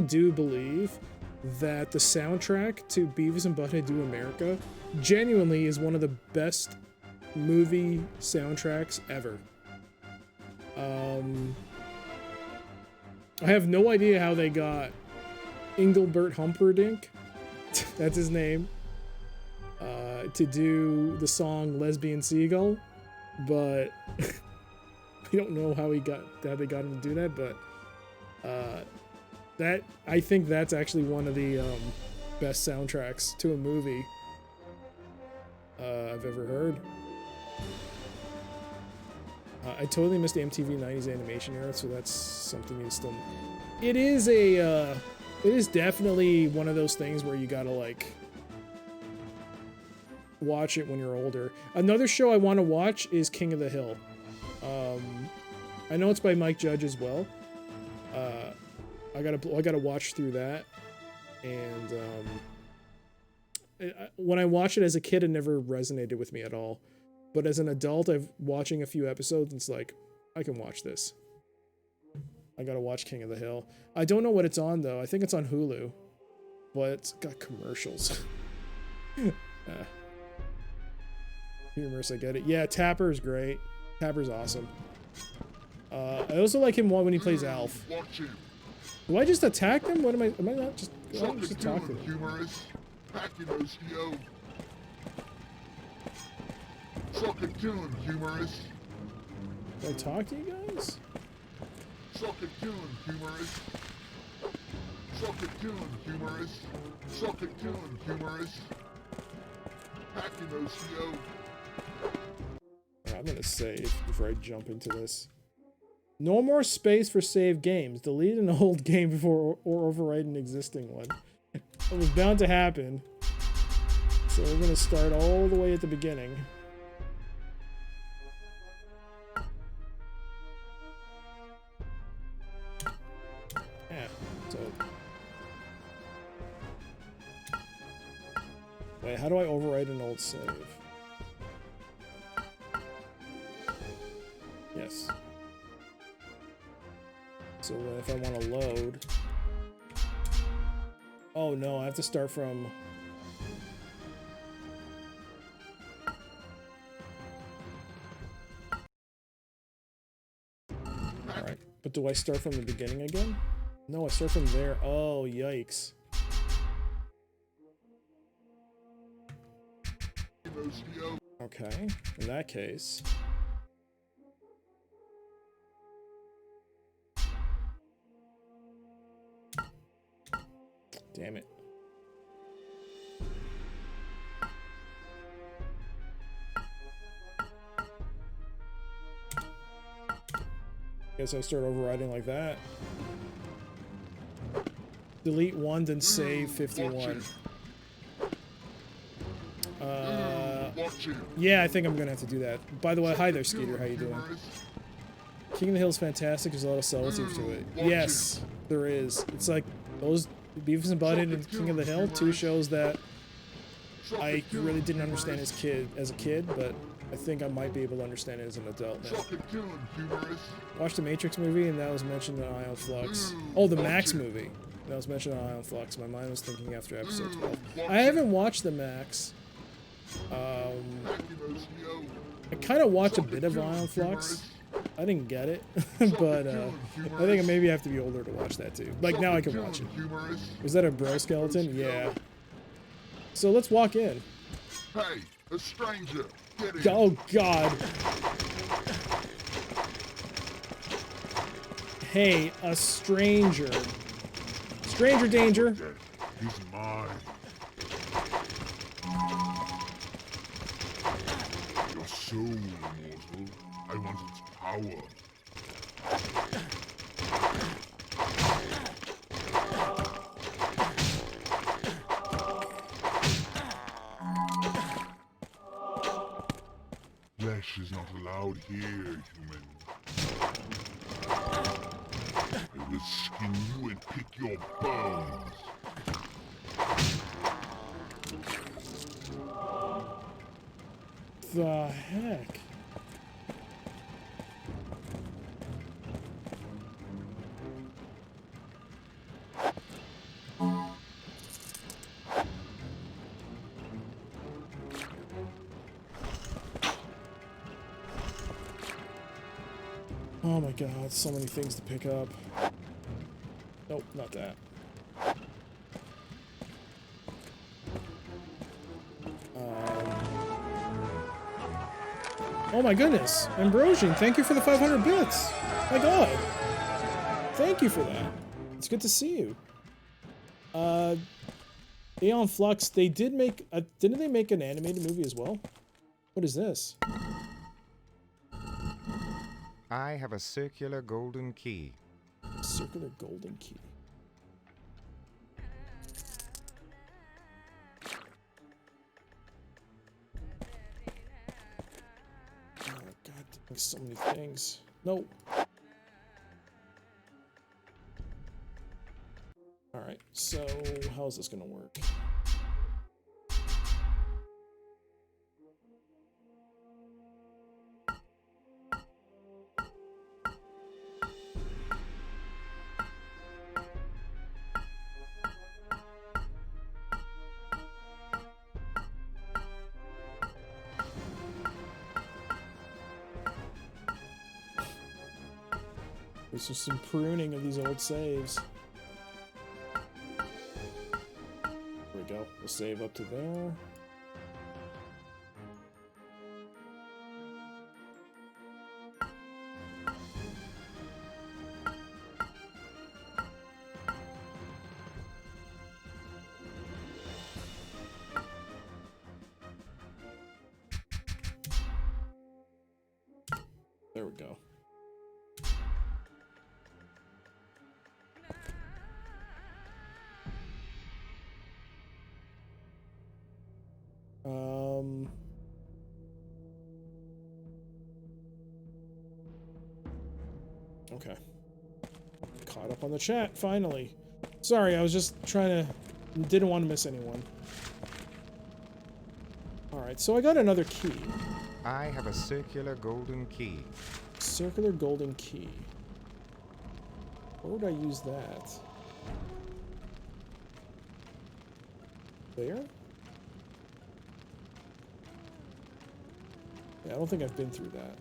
do believe that the soundtrack to Beavis and Butthead Do America genuinely is one of the best movie soundtracks ever. I have no idea how they got Engelbert Humperdinck, that's his name, to do the song Lesbian Seagull, but we don't know how they got him to do that, but that, I think that's actually one of the best soundtracks to a movie I've ever heard. I totally missed the MTV 90s animation era, so that's something you still... It is definitely one of those things where you gotta, like, watch it when you're older. Another show I want to watch is King of the Hill. I know it's by Mike Judge as well. I gotta watch through that, and when I watched it as a kid, it never resonated with me at all. But as an adult, I've watching a few episodes, and it's like, I can watch this. I gotta watch King of the Hill. I don't know what it's on, though. I think it's on Hulu. But it's got commercials. Humorous, I get it. Yeah, Tapper's great. Tapper's awesome. I also like him when he plays Alf. Do I just attack them? What am I not just... I don't just talk to them. Humorous. Suck it to him, humorous. Do I talk to you guys? Suck it to him, humorous. Suck it to him, humorous. Suck it to him, humorous. Packing those, yo. I'm gonna save before I jump into this. No more space for save games. Delete an old game before or overwrite an existing one. It was bound to happen. So we're gonna start all the way at the beginning. Yeah, so... Wait, how do I overwrite an old save? Yes. So if I want to load... Oh no, I have to start from... Alright, but do I start from the beginning again? No, I start from there. Oh, yikes. Okay, in that case... Damn it. Guess I start overriding like that. Delete 1, then save 51. Yeah, I think I'm gonna have to do that. By the way, hi there, Skeeter. How you doing? King of the Hill is fantastic. There's a lot of subtlety to it. Yes, there is. It's like those Beavis and Butthead and King of the Hill, two shows that I really didn't understand as a kid, but I think I might be able to understand it as an adult now. Watched the Matrix movie, and that was mentioned in Ion Flux. Oh, the Max movie. That was mentioned in Ion Flux. My mind was thinking after episode 12. I haven't watched the Max. I kind of watched a bit of Ion Flux. I didn't get it, but I think I maybe have to be older to watch that too. Like, now I can watch it. Was that a bro skeleton? Yeah. So let's walk in. Hey, a stranger. Get in. Oh, God. Hey, a stranger. Stranger danger. He's mine. Your soul, immortal. I want its power. Flesh is not allowed here, human. I will skin you and pick your bones. The heck? Oh my god, so many things to pick up. Nope, not that. Oh my goodness. Ambrosian, thank you for the 500 bits. My god. Thank you for that. It's good to see you. Aeon Flux, they did make didn't they make an animated movie as well? What is this? I have a circular golden key. Circular golden key. Oh god, there's so many things. No. Alright, so how is this gonna work? There's just some pruning of these old saves. There we go. We'll save up to there. There we go. Okay. Caught up on the chat, finally. Sorry, I was just trying to... Didn't want to miss anyone. Alright, so I got another key. I have a circular golden key. Circular golden key. Where would I use that? There? Yeah, I don't think I've been through that.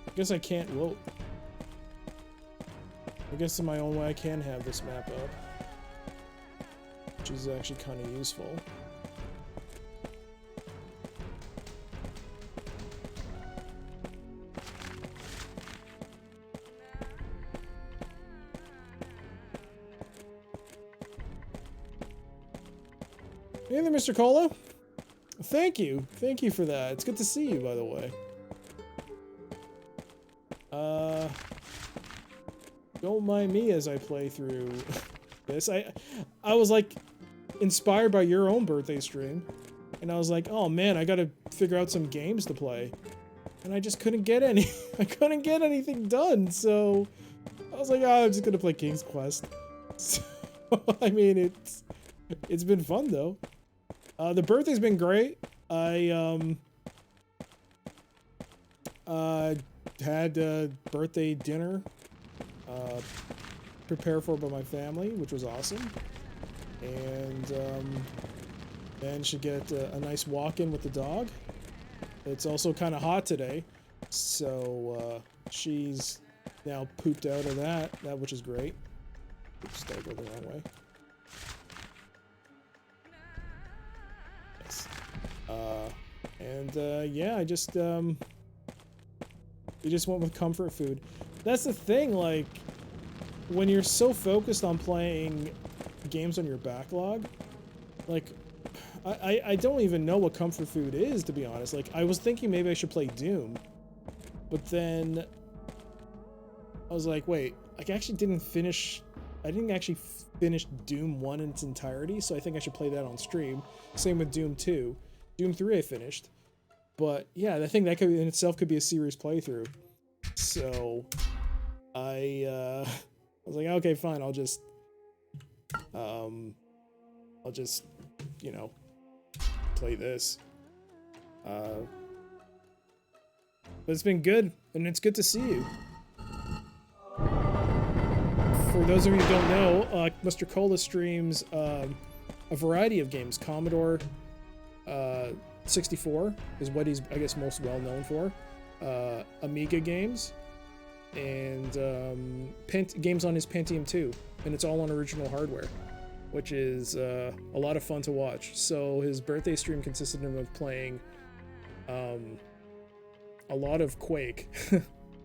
I guess I can't, well... I guess in my own way I can have this map up. Which is actually kind of useful. Hey there, Mr. Cola. Thank you. Thank you for that. It's good to see you, by the way. Don't mind me as I play through this. I was like inspired by your own birthday stream, and I was like, oh man, I gotta figure out some games to play, and I just couldn't get any. I couldn't get anything done, so I was like, oh, I'm just gonna play King's Quest. So, I mean, it's been fun though. The birthday's been great. I had a birthday dinner prepared for by my family, which was awesome, and managed to get a nice walk in with the dog. It's also kind of hot today, so she's now pooped out of that, which is great. Oops, did I go the wrong way? Yes. Yeah, I just we just went with comfort food. That's the thing, like, when you're so focused on playing games on your backlog, like, I don't even know what comfort food is, to be honest. Like, I was thinking maybe I should play Doom, but then I was like, wait, I didn't actually finish Doom 1 in its entirety, so I think I should play that on stream. Same with Doom 2. Doom 3 I finished. But yeah, I think that could in itself could be a serious playthrough. So I was like, okay, fine, I'll just you know, play this. But it's been good, and it's good to see you. For those of you who don't know, Mr. Cola streams a variety of games. Commodore 64 is what he's, I guess, most well known for. Amiga games, and games on his Pentium 2, and it's all on original hardware, which is a lot of fun to watch. So his birthday stream consisted of him playing a lot of Quake.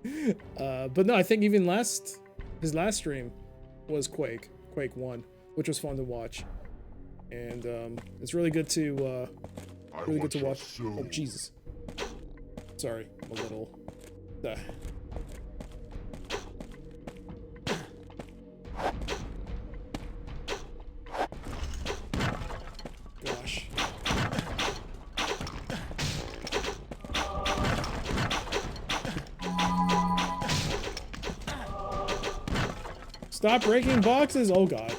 But no, I think even his last stream was Quake 1, which was fun to watch. And it's really good to watch. Oh Jesus! Sorry, I'm a little. Gosh. Stop breaking boxes! Oh god.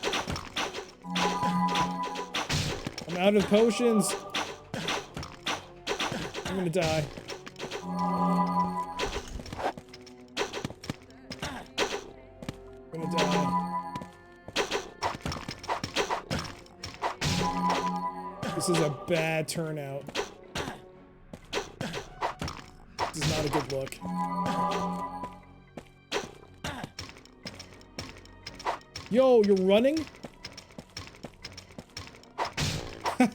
I'm out of potions. I'm gonna die. I'm gonna die. This is a bad turnout. This is not a good look. Yo, you're running? Oh,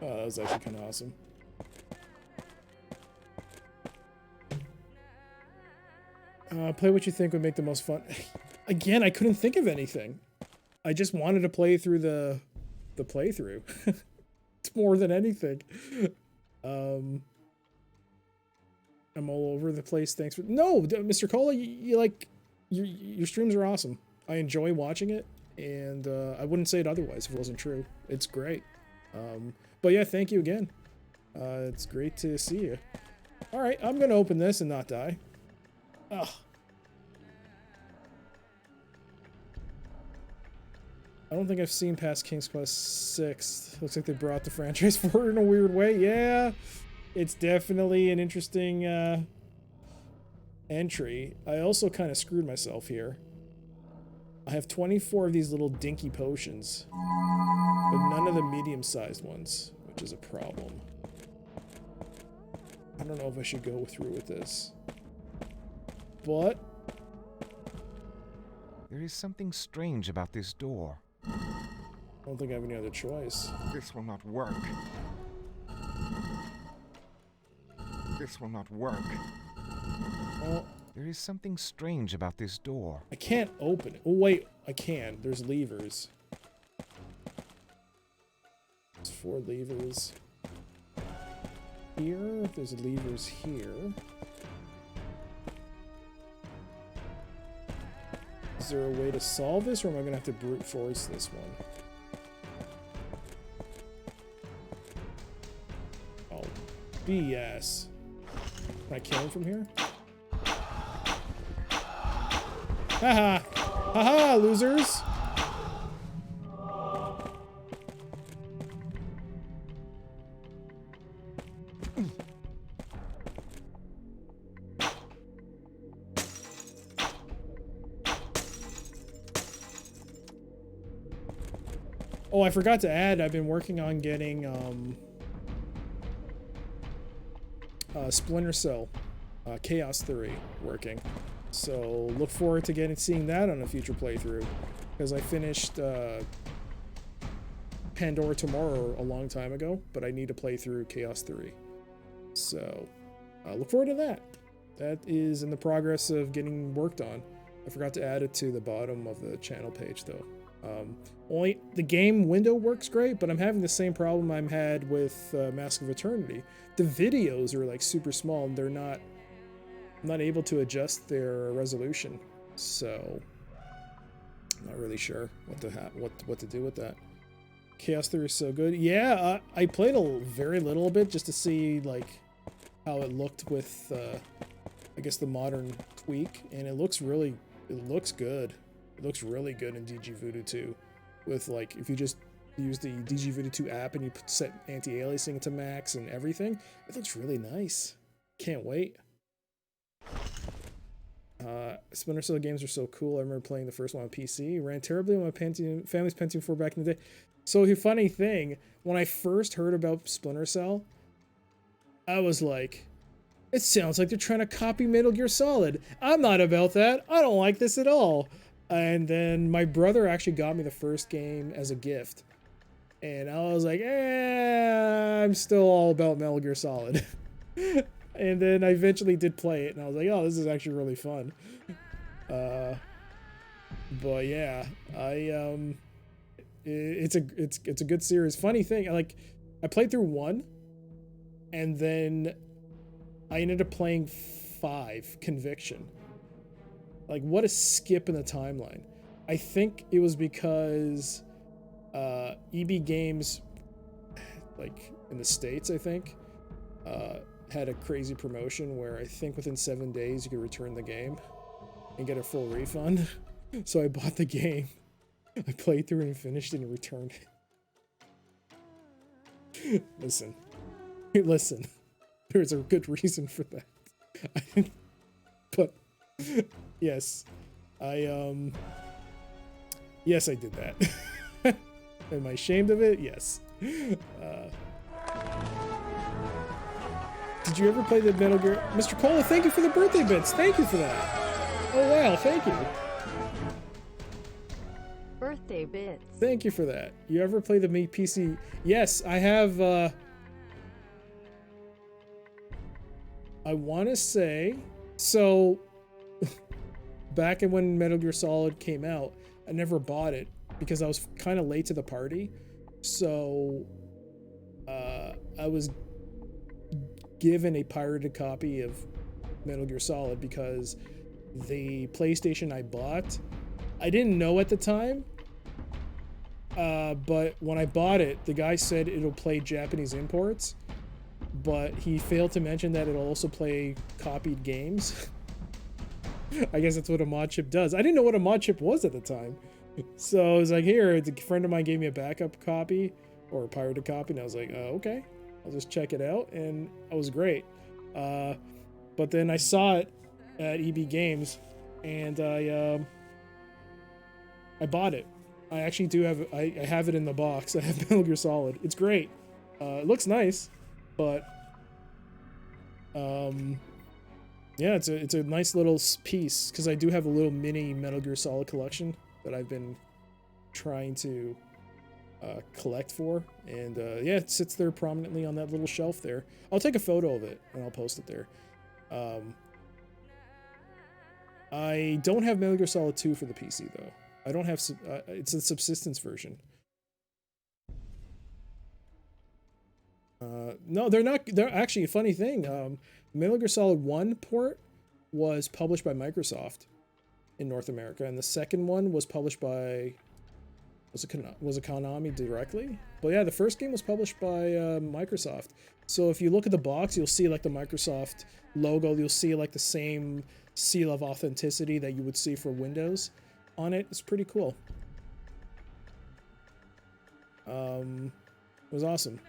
that was actually kind of awesome. Play what you think would make the most fun. Again, I couldn't think of anything. I just wanted to play through the playthrough. It's more than anything. I'm all over the place. Thanks for no, Mr. Cola. You like your streams are awesome. I enjoy watching it, and I wouldn't say it otherwise if it wasn't true. It's great. But yeah, thank you again. It's great to see you. All right, I'm gonna open this and not die. Ugh. I don't think I've seen past King's Quest 6. Looks like they brought the franchise forward in a weird way. Yeah, it's definitely an interesting entry. I also kind of screwed myself here. I have 24 of these little dinky potions, but none of the medium-sized ones, which is a problem. I don't know if I should go through with this, but There is something strange about this door. I don't think I have any other choice. This will not work. This will not work. Well, There is something strange about this door. I can't open it. Oh, wait, I can. There's levers. There's 4 levers here. There's levers here. Is there a way to solve this, or am I going to have to brute force this one? Oh, BS. Can I kill him from here? Haha! Haha, losers! Oh, I forgot to add, I've been working on getting Splinter Cell Chaos Theory working. So look forward to seeing that on a future playthrough, because I finished Pandora Tomorrow a long time ago, but I need to play through Chaos Theory. So look forward to that. That is in the progress of getting worked on. I forgot to add it to the bottom of the channel page though. Only the game window works great, but I'm having the same problem I'm had with Mask of Eternity. The videos are like super small, and I'm not able to adjust their resolution, so I'm not really sure what to do with that. Chaos Theory is so good. Yeah, I played very little bit just to see like how it looked with I guess the modern tweak, and it looks good. It looks really good in DG Voodoo 2. With like, if you just use the DG Voodoo 2 app and you set anti-aliasing to max and everything, it looks really nice. Can't wait. Splinter Cell games are so cool. I remember playing the first one on PC. It ran terribly on my family's Pentium 4 back in the day. So the funny thing, when I first heard about Splinter Cell, I was like, It sounds like they're trying to copy Metal Gear Solid. I'm not about that. I don't like this at all. And then my brother actually got me the first game as a gift. And I was like, I'm still all about Metal Gear Solid. And then I eventually did play it, and I was like, oh, this is actually really fun. But yeah, it's a good series. Funny thing, I played through 1, and then I ended up playing 5, Conviction. Like, what a skip in the timeline. I think it was because EB Games, like in the States, I think, had a crazy promotion where I think within 7 days you could return the game and get a full refund. So I bought the game, I played through it and finished it and returned it. Listen, there's a good reason for that. But yes, yes, I did that. Am I ashamed of it? Yes. Did you ever play the Metal Gear? Mr. Cola, thank you for the birthday bits. Thank you for that. Oh, wow. Thank you. Birthday bits. Thank you for that. You ever play the PC? Yes, I have. I want to say. So, back in when Metal Gear Solid came out, I never bought it because I was kind of late to the party. So, I was given a pirated copy of Metal Gear Solid because the PlayStation I bought, I didn't know at the time, but when I bought it, the guy said it'll play Japanese imports, but he failed to mention that it'll also play copied games. I guess that's what a mod chip does. I didn't know what a mod chip was at the time. So I was like, here, a friend of mine gave me a backup copy or a pirated copy, and I was like, okay, I'll just check it out, and it was great. But then I saw it at EB Games, and I bought it. I actually do have, I have it in the box. I have Metal Gear Solid. It's great. It looks nice, but yeah, it's a nice little piece because I do have a little mini Metal Gear Solid collection that I've been trying to collect for, and yeah, it sits there prominently on that little shelf there. I'll take a photo of it and I'll post it there. I don't have Metal Gear Solid 2 for the PC though. I don't have it's a subsistence version. No, they're not. They're actually a funny thing. Metal Gear Solid 1 port was published by Microsoft in North America, and the second one was published by was it Konami directly? But yeah, the first game was published by Microsoft. So if you look at the box, you'll see like the Microsoft logo. You'll see like the same seal of authenticity that you would see for Windows on it. It's pretty cool. It was awesome.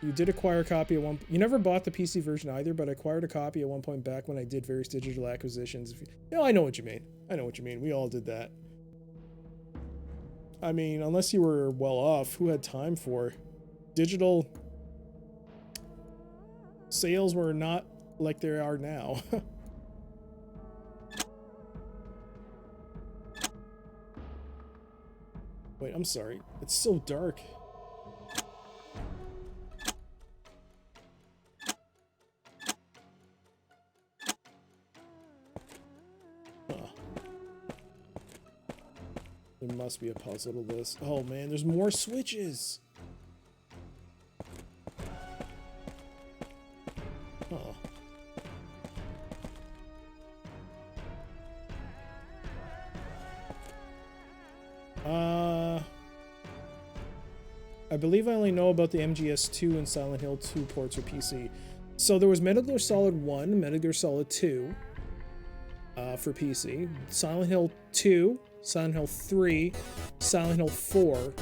You did acquire a copy at one. You never bought the PC version either, but I acquired a copy at one point back when I did various digital acquisitions. I know what you mean. I know what you mean. We all did that. I mean, unless you were well off, who had time for digital sales? Were not like they are now. Wait, I'm sorry. It's so dark. There must be a puzzle to this. Oh man, there's more switches. Oh. I believe I only know about the MGS2 and Silent Hill 2 ports for PC. So there was Metal Gear Solid 1, Metal Gear Solid 2 for PC, Silent Hill 2, Silent Hill 3, Silent Hill 4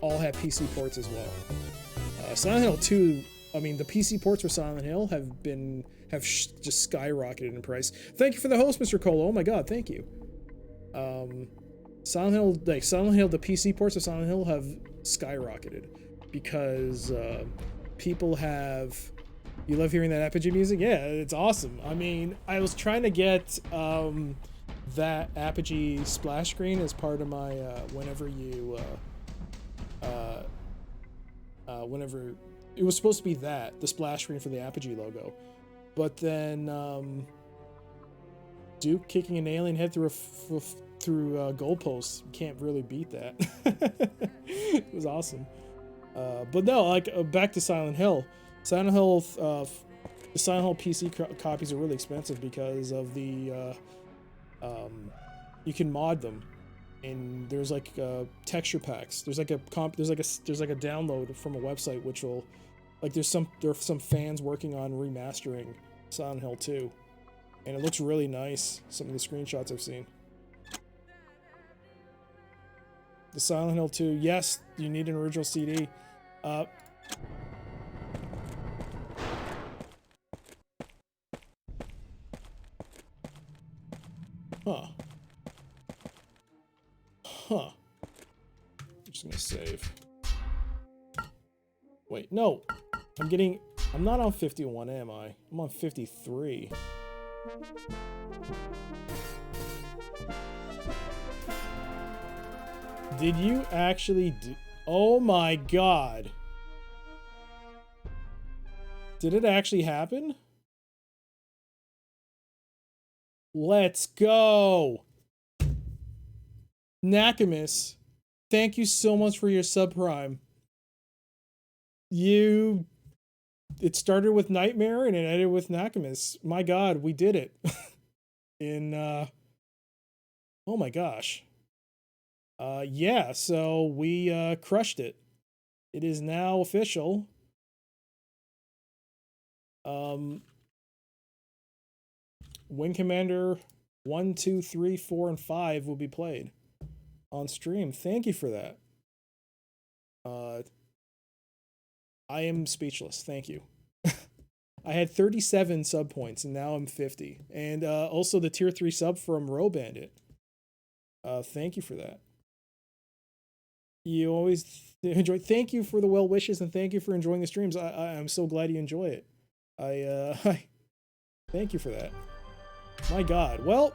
all have PC ports as well. Silent Hill 2, I mean, the PC ports for Silent Hill have just skyrocketed in price. Thank you for the host, Mr. Colo. Oh my god, thank you. Silent Hill, the PC ports of Silent Hill have skyrocketed because people have You love hearing that Apogee music? Yeah, it's awesome. I mean, I was trying to get that Apogee splash screen as part of my whenever it was supposed to be that, the splash screen for the Apogee logo. But then Duke kicking an alien head through goalposts, can't really beat that. It was awesome. But no, like back to Silent Hill. Silent Hill, the Silent Hill PC copies are really expensive because of the you can mod them, and there's like texture packs. There's like a download from a website which will, like, there are some fans working on remastering Silent Hill 2, and it looks really nice. Some of the screenshots I've seen. The Silent Hill 2, yes, you need an original CD. Huh. I'm just gonna save. Wait, no. I'm not on 51, am I? I'm on 53. Did you actually do... Oh my god. Did it actually happen? Let's go. Nakamis, thank you so much for your subprime. It started with Nightmare and it ended with Nakamis. My god, we did it. Oh my gosh. Yeah, so we crushed it. It is now official. Wing Commander 1, 2, 3, 4, and 5 will be played on stream. Thank you for that. I am speechless. Thank you. I had 37 sub points and now I'm 50. And also the tier 3 sub from Row Bandit. Thank you for that. You always enjoy. Thank you for the well wishes and thank you for enjoying the streams. I'm so glad you enjoy it. I thank you for that. My god. Well,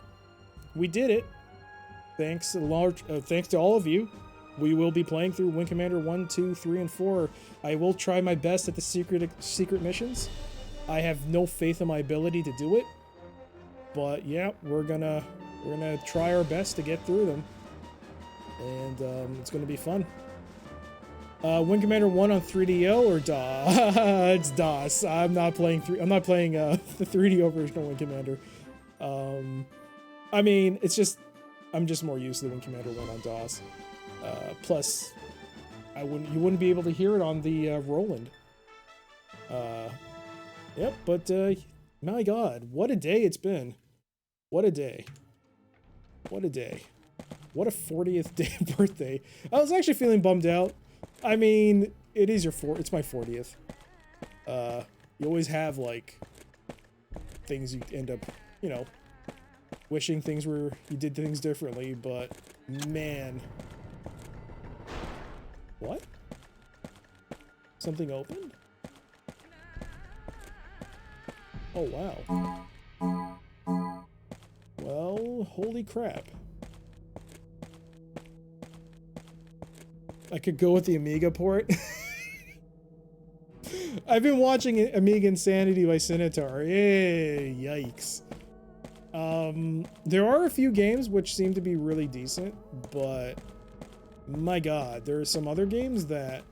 we did it. Thanks to all of you. We will be playing through Wing Commander 1, 2, 3, and 4. I will try my best at the secret missions. I have no faith in my ability to do it. But yeah, we're gonna try our best to get through them. And it's gonna be fun. Wing Commander 1 on 3DO or DOS? It's DOS. I'm not playing the 3DO version of Wing Commander. I mean, it's just I'm just more used to the Wing Commander 1 on DOS. Plus, you wouldn't be able to hear it on the Roland. Yep, but my god, what a day it's been. What a day. What a day. What a 40th day birthday. I was actually feeling bummed out. I mean, it is it's my 40th. You always have, like, things you end up, you know, wishing you did things differently, but man. What? Something opened? Oh, wow. Well, holy crap. I could go with the Amiga port. I've been watching Amiga Insanity by Cinotar. Hey, yikes. There are a few games which seem to be really decent, but my god, there are some other games that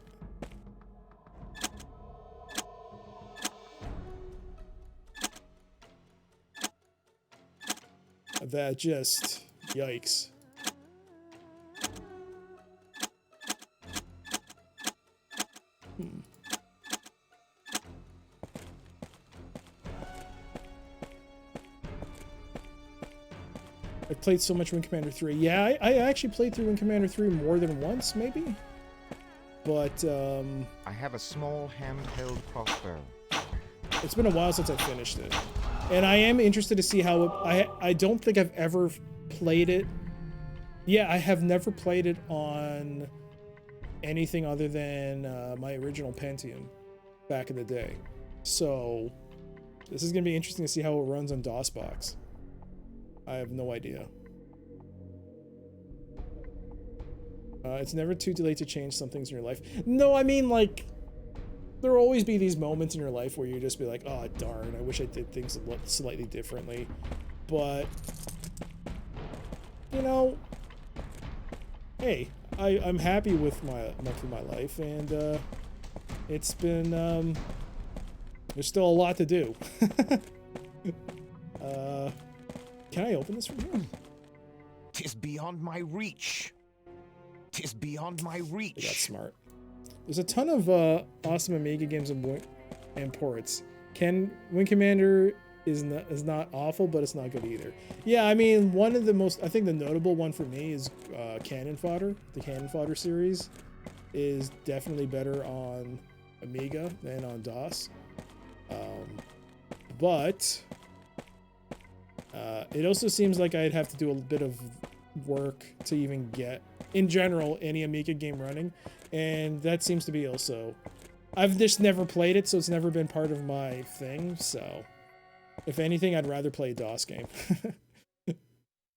just yikes. I played so much Wing Commander 3. Yeah, I actually played through Wing Commander 3 more than once, maybe. But, I have a small handheld crossbow. It's been a while since I finished it. And I am interested to see how I don't think I've ever played it. Yeah, I have never played it on anything other than my original Pentium back in the day. So this is gonna be interesting to see how it runs on DOSBox. I have no idea. It's never too late to change some things in your life. No, I mean, like, there will always be these moments in your life where you just be like, oh darn, I wish I did things slightly differently. But you know, hey, I'm happy with my life, and it's been there's still a lot to do. Can I open this from here? 'Tis beyond my reach. 'Tis beyond my I got reach. smart. There's a ton of awesome Amiga games and ports. Wing Commander is not awful, but it's not good either. Yeah, I mean, one of the most, I think the notable one for me is Cannon Fodder. The Cannon Fodder series is definitely better on Amiga than on DOS. But it also seems like I'd have to do a bit of work to even get, in general, any Amiga game running. And that seems to be also, I've just never played it, so it's never been part of my thing. So if anything, I'd rather play a DOS game.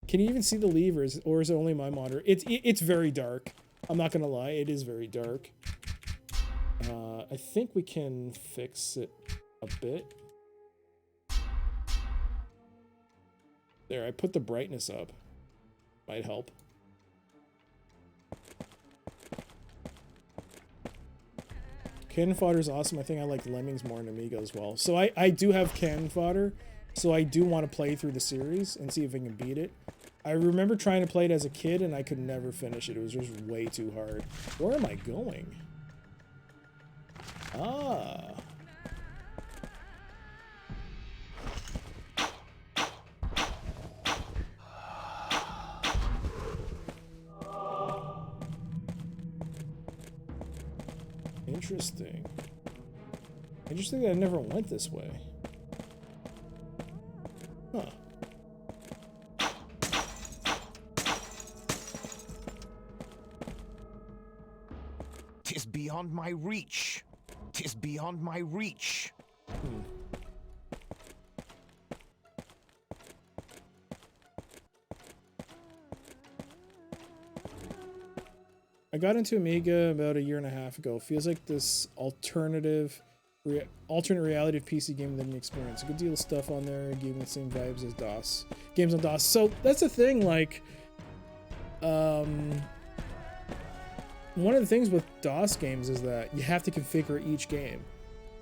Can you even see the levers, or is it only my monitor? It's very dark. I'm not gonna lie, it is very dark. I think we can fix it a bit. There, I put the brightness up. Might help. Cannon Fodder is awesome. I think I like Lemmings more in Amiga as well. So I do have Cannon Fodder, so I do want to play through the series and see if I can beat it. I remember trying to play it as a kid, and I could never finish it. It was just way too hard. Where am I going? Ah. Interesting. Interesting that I never went this way. Huh. Tis beyond my reach. Tis beyond my reach. I got into Amiga about a year and a half ago. Feels like this alternate reality of PC game living experience. A good deal of stuff on there, gave me the same vibes as DOS games on DOS. So that's the thing. Like, one of the things with DOS games is that you have to configure each game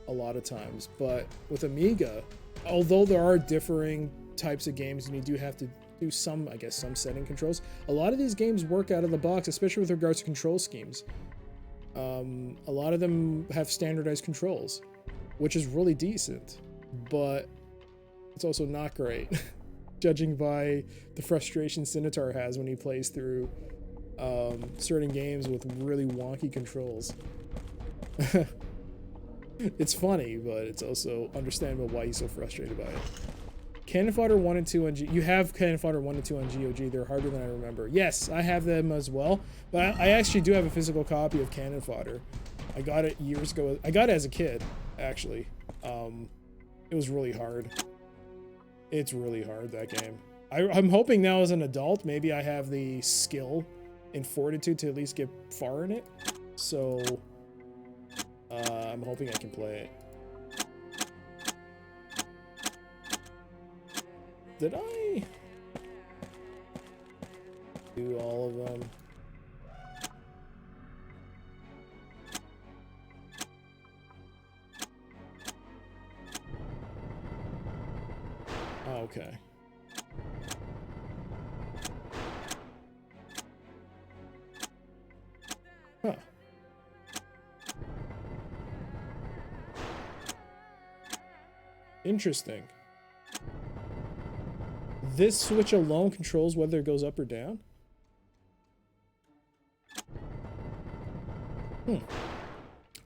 a lot of times. But with Amiga, although there are differing types of games and you do have to do some, I guess, some setting controls, a lot of these games work out of the box, especially with regards to control schemes. A lot of them have standardized controls, which is really decent, but it's also not great, judging by the frustration Sinitar has when he plays through certain games with really wonky controls. It's funny, but it's also understandable why he's so frustrated by it. Cannon Fodder 1 and 2 on you have Cannon Fodder 1 and 2 on GOG. They're harder than I remember. Yes, I have them as well, but I actually do have a physical copy of Cannon Fodder. I got it years ago. I got it as a kid, actually. It was really hard. It's really hard, that game. I'm hoping now as an adult, maybe I have the skill and fortitude to at least get far in it. So, I'm hoping I can play it. Did I do all of them? Oh, okay. Huh. Interesting. This switch alone controls whether it goes up or down?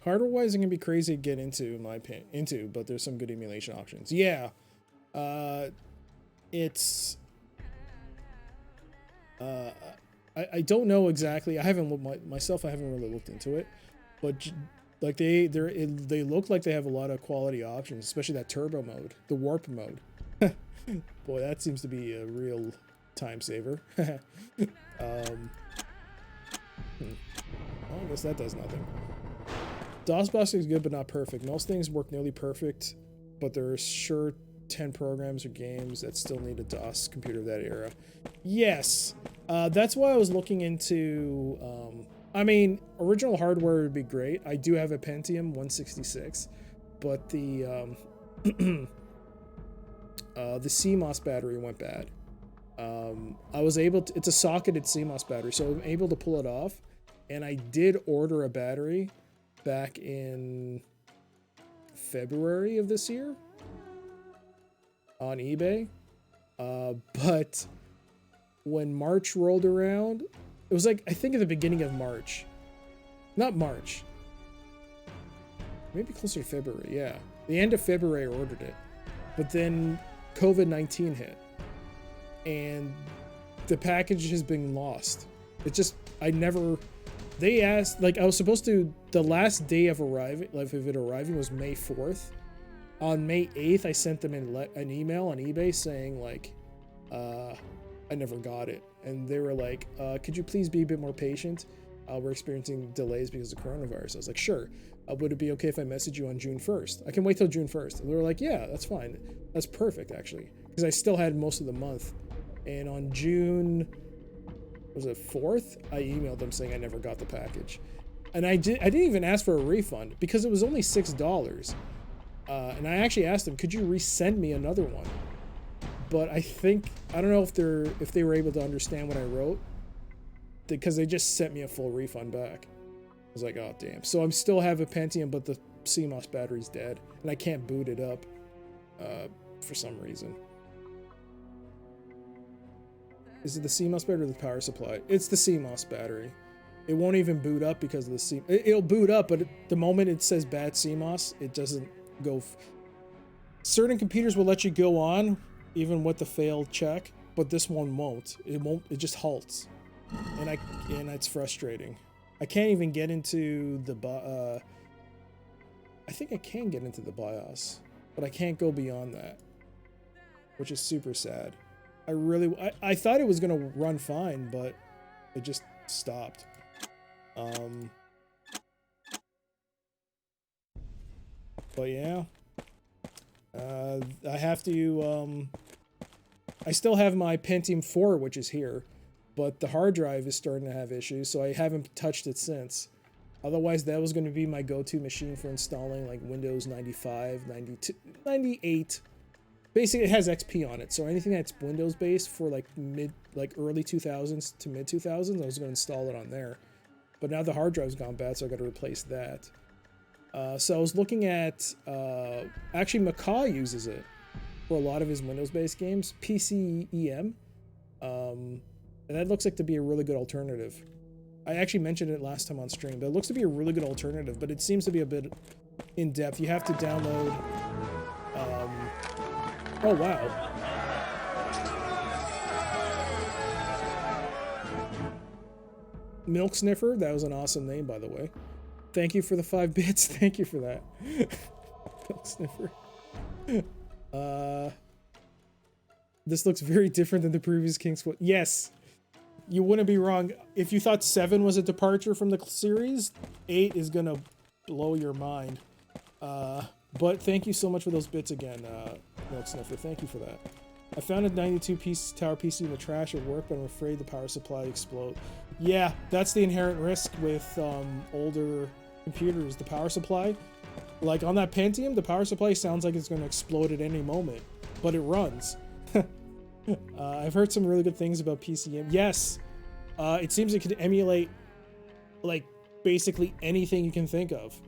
Hardware-wise, it can be crazy to get into, in my opinion, but there's some good emulation options. Yeah. It's... I don't know exactly. I haven't, myself, I haven't really looked into it. But Like they look like they have a lot of quality options, especially that turbo mode, the warp mode. Boy, that seems to be a real time saver. Oh, I guess that does nothing. DOS busting is good, but not perfect. Most things work nearly perfect, but there are sure 10 programs or games that still need a DOS computer of that era. Yes, that's why I was looking into. I mean, original hardware would be great. I do have a Pentium 166, but the CMOS battery went bad. I was able to. It's a socketed CMOS battery, so I'm able to pull it off. And I did order a battery back in February of this year on eBay. But when March rolled around, it was like, I think at the beginning of March. Not March. Maybe closer to February, yeah. The end of February I ordered it. But then COVID-19 hit. And the package has been lost. It just, they asked, like I was supposed to, the last day of arriving, like of it arriving was May 4th. On May 8th, I sent them an email on eBay saying like, I never got it. And they were like, could you please be a bit more patient? We're experiencing delays because of coronavirus. I was like, sure. Would it be okay if I message you on June 1st? I can wait till June 1st. And they were like, yeah, that's fine. That's perfect, actually. Because I still had most of the month. And on June, was it 4th? I emailed them saying I never got the package. And I didn't even ask for a refund because it was only $6. And I actually asked them, could you resend me another one? But I don't know if they were able to understand what I wrote, because they just sent me a full refund back. I was like, oh damn. So I still have a Pentium, but the CMOS battery's dead, and I can't boot it up for some reason. Is it the CMOS battery or the power supply? It's the CMOS battery. It won't even boot up because of the it'll boot up, but the moment it says bad CMOS, it doesn't go. Certain computers will let you go on even with the failed check, but this one won't. It won't. It just halts, and it's frustrating. I can't even get into the I think I can get into the BIOS, but I can't go beyond that, which is super sad. I thought it was gonna run fine, but it just stopped. But yeah, I have to. I still have my Pentium 4, which is here, but the hard drive is starting to have issues, so I haven't touched it since. Otherwise, that was going to be my go-to machine for installing like Windows 95, 92, 98. Basically, it has XP on it, so anything that's Windows-based for like early 2000s to mid 2000s, I was going to install it on there. But now the hard drive's gone bad, so I got to replace that. So I was looking at actually Macaw uses it for a lot of his Windows-based games, PCEM, and that looks like to be a really good alternative. I actually mentioned it last time on stream, but it looks to be a really good alternative, but it seems to be a bit in depth. You have to download. Oh wow. Milk Sniffer, that was an awesome name, by the way. Thank you for the 5 bits. Thank you for that. Milk Sniffer. This looks very different than the previous King's Quest. Yes, you wouldn't be wrong. If you thought 7 was a departure from the series, 8 is gonna blow your mind. But thank you so much for those bits again, Milk Sniffer. Thank you for that. I found a 92-piece tower PC in the trash at work, but I'm afraid the power supply explode. Yeah, that's the inherent risk with older computers. The power supply, like on that Pentium, the power supply sounds like it's going to explode at any moment, but it runs. I've heard some really good things about PCM. Yes, it seems it can emulate like basically anything you can think of.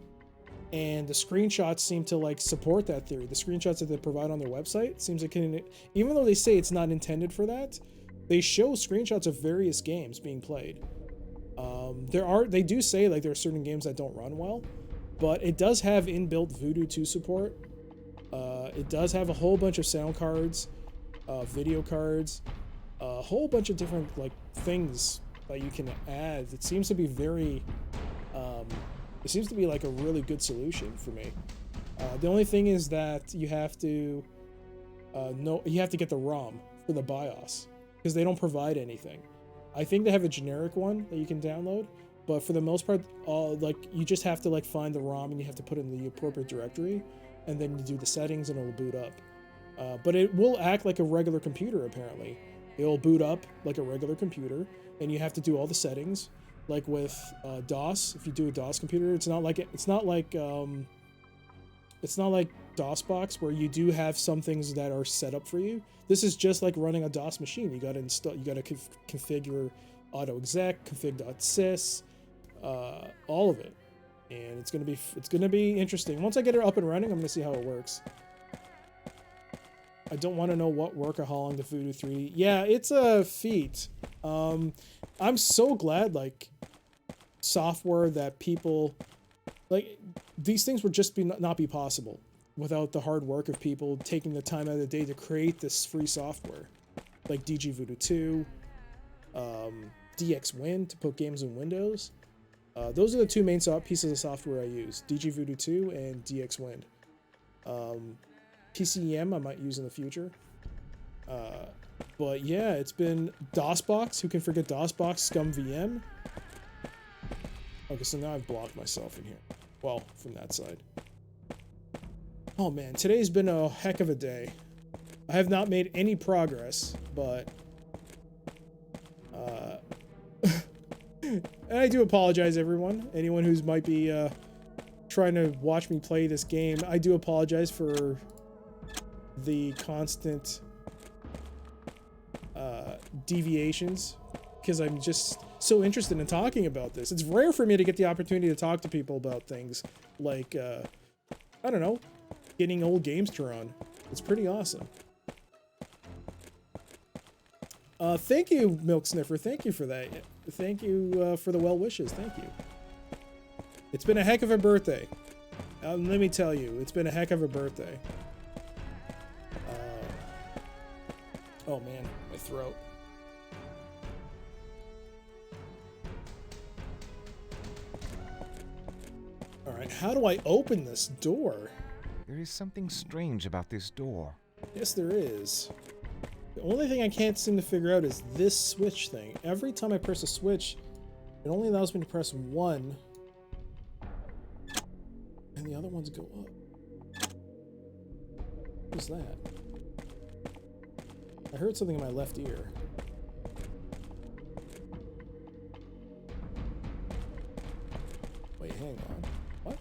And the screenshots seem to like support that theory. The screenshots that they provide on their website seems it can, even though they say it's not intended for that, they show screenshots of various games being played. They do say like there are certain games that don't run well, but it does have inbuilt Voodoo 2 support. It does have a whole bunch of sound cards, video cards, a whole bunch of different like things that you can add. It seems to be very It seems to be like a really good solution for me. The only thing is that you have to you have to get the ROM for the BIOS because they don't provide anything. I think they have a generic one that you can download, but for the most part, like you just have to like find the ROM and you have to put it in the appropriate directory, and then you do the settings and it'll boot up. But it will act like a regular computer apparently. It'll boot up like a regular computer, and you have to do all the settings. Like with DOS, if you do a DOS computer, it's not like DOSBox where you do have some things that are set up for you. This is just like running a DOS machine. You got to install, you got to configure autoexec, config.sys, all of it, and it's gonna be interesting. Once I get it up and running, I'm gonna see how it works. I don't want to know what workaholing the Voodoo 3. Yeah, it's a feat. I'm so glad like software that people like these things would just not be possible without the hard work of people taking the time out of the day to create this free software, like DG Voodoo 2, DXWin to put games in Windows. Those are the two main pieces of software I use: DG Voodoo 2 and DXWin. PCEM I might use in the future. But yeah, it's been DOSBox. Who can forget DOSBox? Scum VM. Okay, so now I've blocked myself in here. Well, from that side. Oh man, today's been a heck of a day. I have not made any progress, but and I do apologize, everyone. Anyone who's might be trying to watch me play this game, I do apologize for the constant deviations, because I'm just so interested in talking about this. It's rare for me to get the opportunity to talk to people about things like, I don't know, getting old games to run. It's pretty awesome. Thank you, Milk Sniffer. Thank you for that. Thank you for the well wishes. Thank you. It's been a heck of a birthday. Let me tell you, it's been a heck of a birthday. Oh man, my throat. Alright, how do I open this door? There is something strange about this door. Yes, there is. The only thing I can't seem to figure out is this switch thing. Every time I press a switch, it only allows me to press one, and the other ones go up. What's that? I heard something in my left ear. Wait, hang on. What?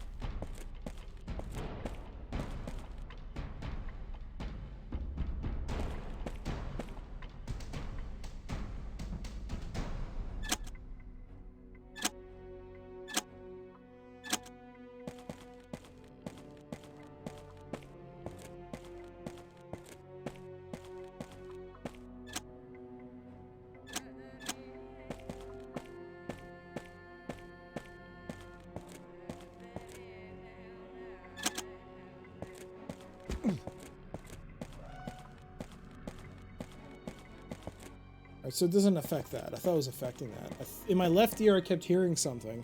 So it doesn't affect that. I thought it was affecting that. In my left ear, I kept hearing something,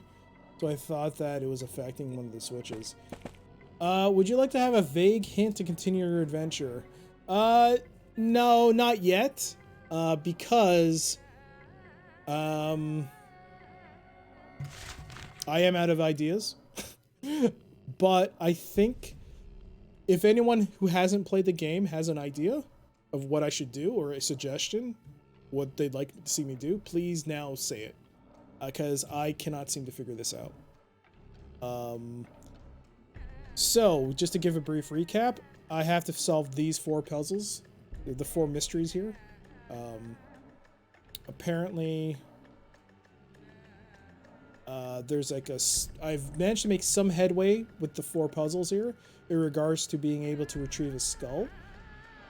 so I thought that it was affecting one of the switches. Would you like to have a vague hint to continue your adventure? No, not yet. Because I am out of ideas. But I think if anyone who hasn't played the game has an idea of what I should do or a suggestion, what they'd like to see me do, please now say it, because I cannot seem to figure this out. So just to give a brief recap, I have to solve these 4 puzzles, the 4 mysteries here. Apparently there's like I've managed to make some headway with the 4 puzzles here in regards to being able to retrieve a skull,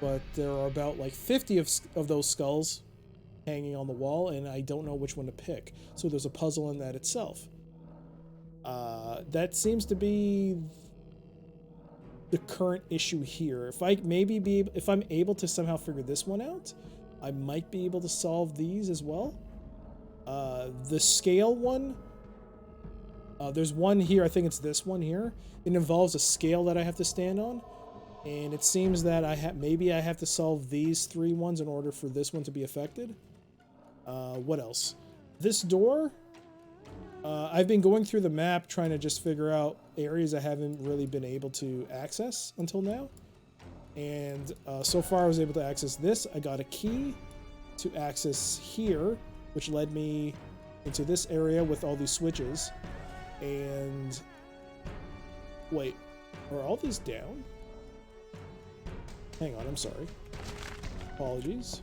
but there are about like 50 of those skulls hanging on the wall, and I don't know which one to pick. So there's a puzzle in that itself. That seems to be the current issue here. If I'm able to somehow figure this one out, I might be able to solve these as well. The scale one, There's one here, I think it's this one here. It involves a scale that I have to stand on. And it seems that maybe I have to solve these 3 ones in order for this one to be affected. What else? This door, I've been going through the map trying to just figure out areas I haven't really been able to access until now. And so far I was able to access this. I got a key to access here, which led me into this area with all these switches. And wait, are all these down? Hang on, I'm sorry. Apologies.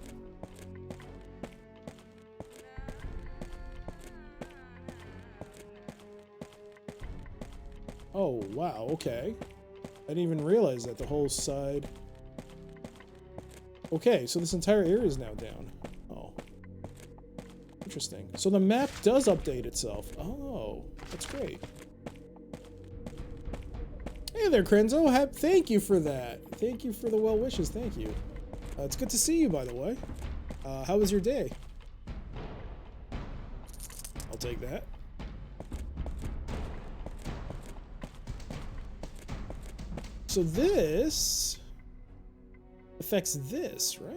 Oh, wow, okay. I didn't even realize that the whole side... Okay, so this entire area is now down. Oh. Interesting. So the map does update itself. Oh, that's great. Hey there, Krenzo. Thank you for that. Thank you for the well wishes. Thank you. It's good to see you, by the way. How was your day? I'll take that. So this affects this, right?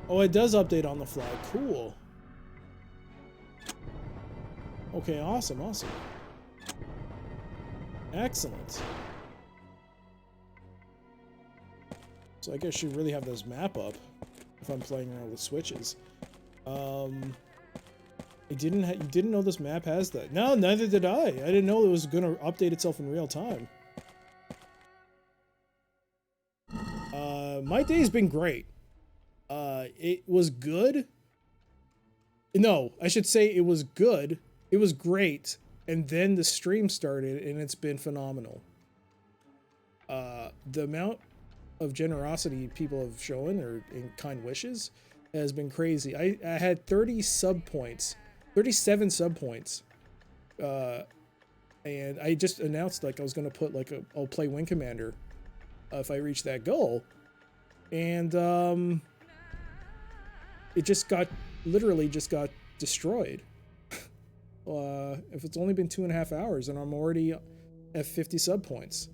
Oh, it does update on the fly. Cool. Okay, awesome, awesome. Excellent. So I guess you really have this map up if I'm playing around with switches. You didn't know this map has that. No, neither did I. I didn't know it was gonna update itself in real time. My day's been great. It was good. No, I should say it was good. It was great. And then the stream started and it's been phenomenal. The amount of generosity people have shown or in kind wishes has been crazy. I had 30 sub points, 37 sub points. And I just announced like I was going to put like I'll play Wing Commander if I reach that goal. And it just literally got destroyed. If it's only been 2.5 hours and I'm already at 50 sub points.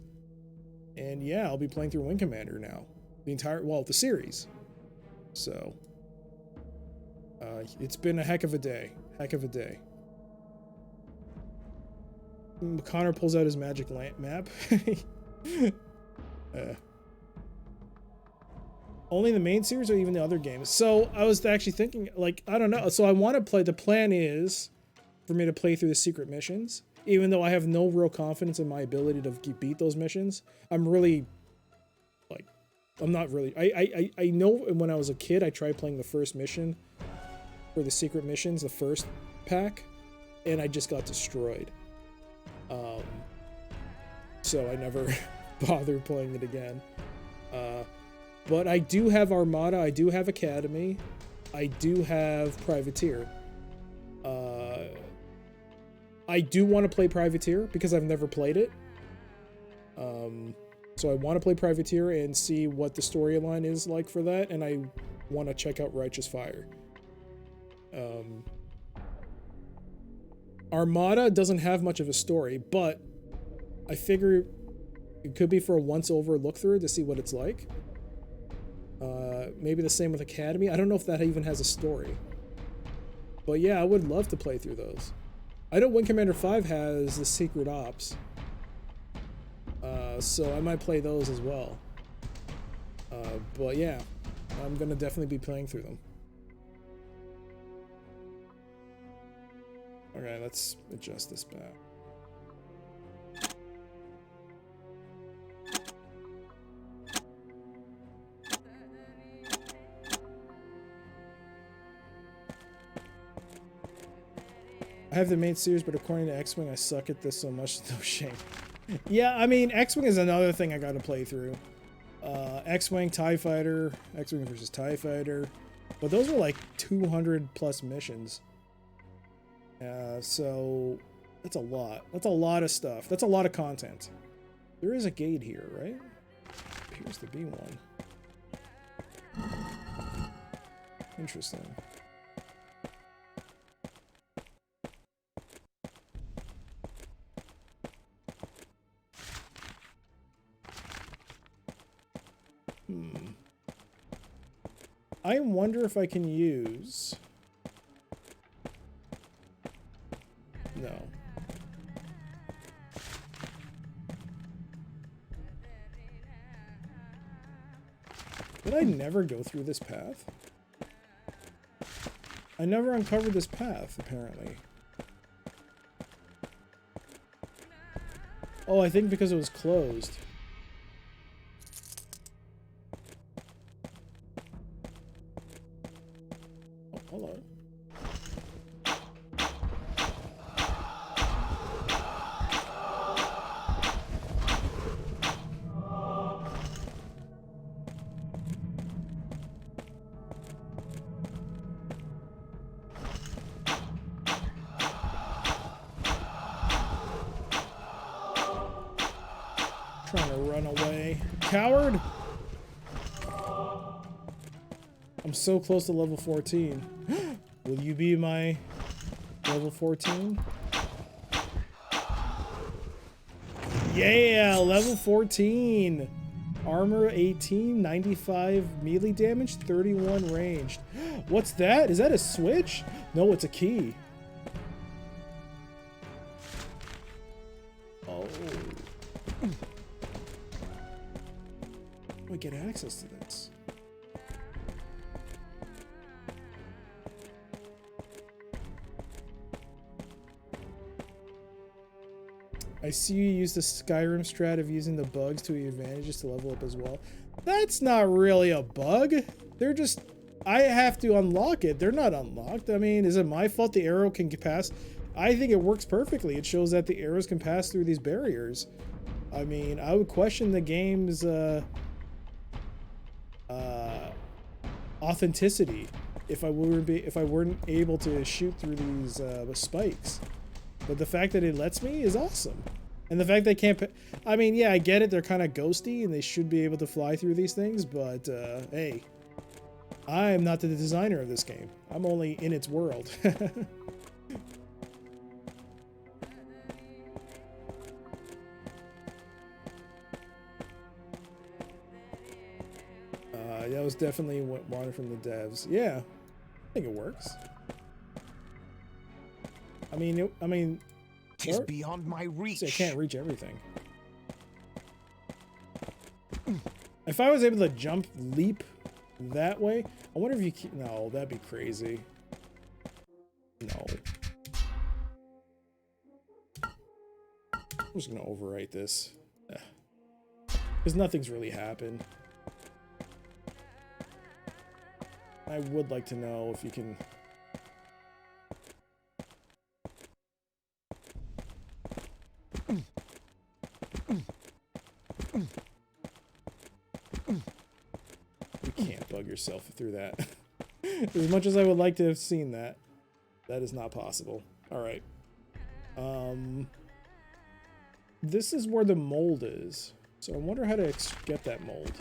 And yeah, I'll be playing through Wing Commander now. The series. So, it's been a heck of a day. Heck of a day. Connor pulls out his magic map. Only the main series or even the other games? So I was actually thinking, like, I don't know. So I want to play, the plan is for me to play through the secret missions, even though I have no real confidence in my ability to beat those missions. I'm really, like, I'm not really, I know when I was a kid, I tried playing the first mission for the secret missions, the first pack, and I just got destroyed. So I never bothered playing it again. But I do have Armada, I do have Academy, I do have Privateer. I do want to play Privateer because I've never played it. So I want to play Privateer and see what the storyline is like for that, and I want to check out Righteous Fire. Armada doesn't have much of a story, but I figure it could be for a once-over look-through to see what it's like. Maybe the same with Academy. I don't know if that even has a story. But yeah, I would love to play through those. I know Wing Commander 5 has the Secret Ops. So I might play those as well. But yeah, I'm gonna definitely be playing through them. Okay, let's adjust this back. I have the main series, but according to X-Wing, I suck at this so much, no shame. Yeah, I mean, X-Wing is another thing I gotta play through. X-Wing, TIE Fighter, X-Wing versus TIE Fighter. But those were like 200 plus missions. So that's a lot. That's a lot of stuff. That's a lot of content. There is a gate here, right? Appears to be one. Interesting. I wonder if I can use... No. Did I never go through this path? I never uncovered this path, apparently. Oh, I think because it was closed. Oh, hello. Trying to run away. Coward! I'm so close to level 14. Will you be my level 14? Yeah, level 14. Armor 18, 95 melee damage, 31 ranged. What's that? Is that a switch? No, it's a key. Oh. I get access to this. I see you use the Skyrim strat of using the bugs to your advantages to level up as well. That's not really a bug. They're just... I have to unlock it. They're not unlocked. I mean, is it my fault the arrow can pass? I think it works perfectly. It shows that the arrows can pass through these barriers. I mean, I would question the game's authenticity if I weren't able to shoot through these spikes. But the fact that it lets me is awesome. And the fact they can't... I mean, yeah, I get it. They're kind of ghosty and they should be able to fly through these things. But, hey, I am not the designer of this game. I'm only in its world. That was definitely what wanted from the devs. Yeah, I think it works. I mean, Tis beyond my reach. See, I can't reach everything. If I was able to jump, leap that way, I wonder if you can... No, that'd be crazy. No. I'm just gonna overwrite this. Because nothing's really happened. I would like to know if you can... You can't bug yourself through that. As much as I would like to have seen that, that is not possible. Alright. This is where the mold is. So I wonder how to get that mold.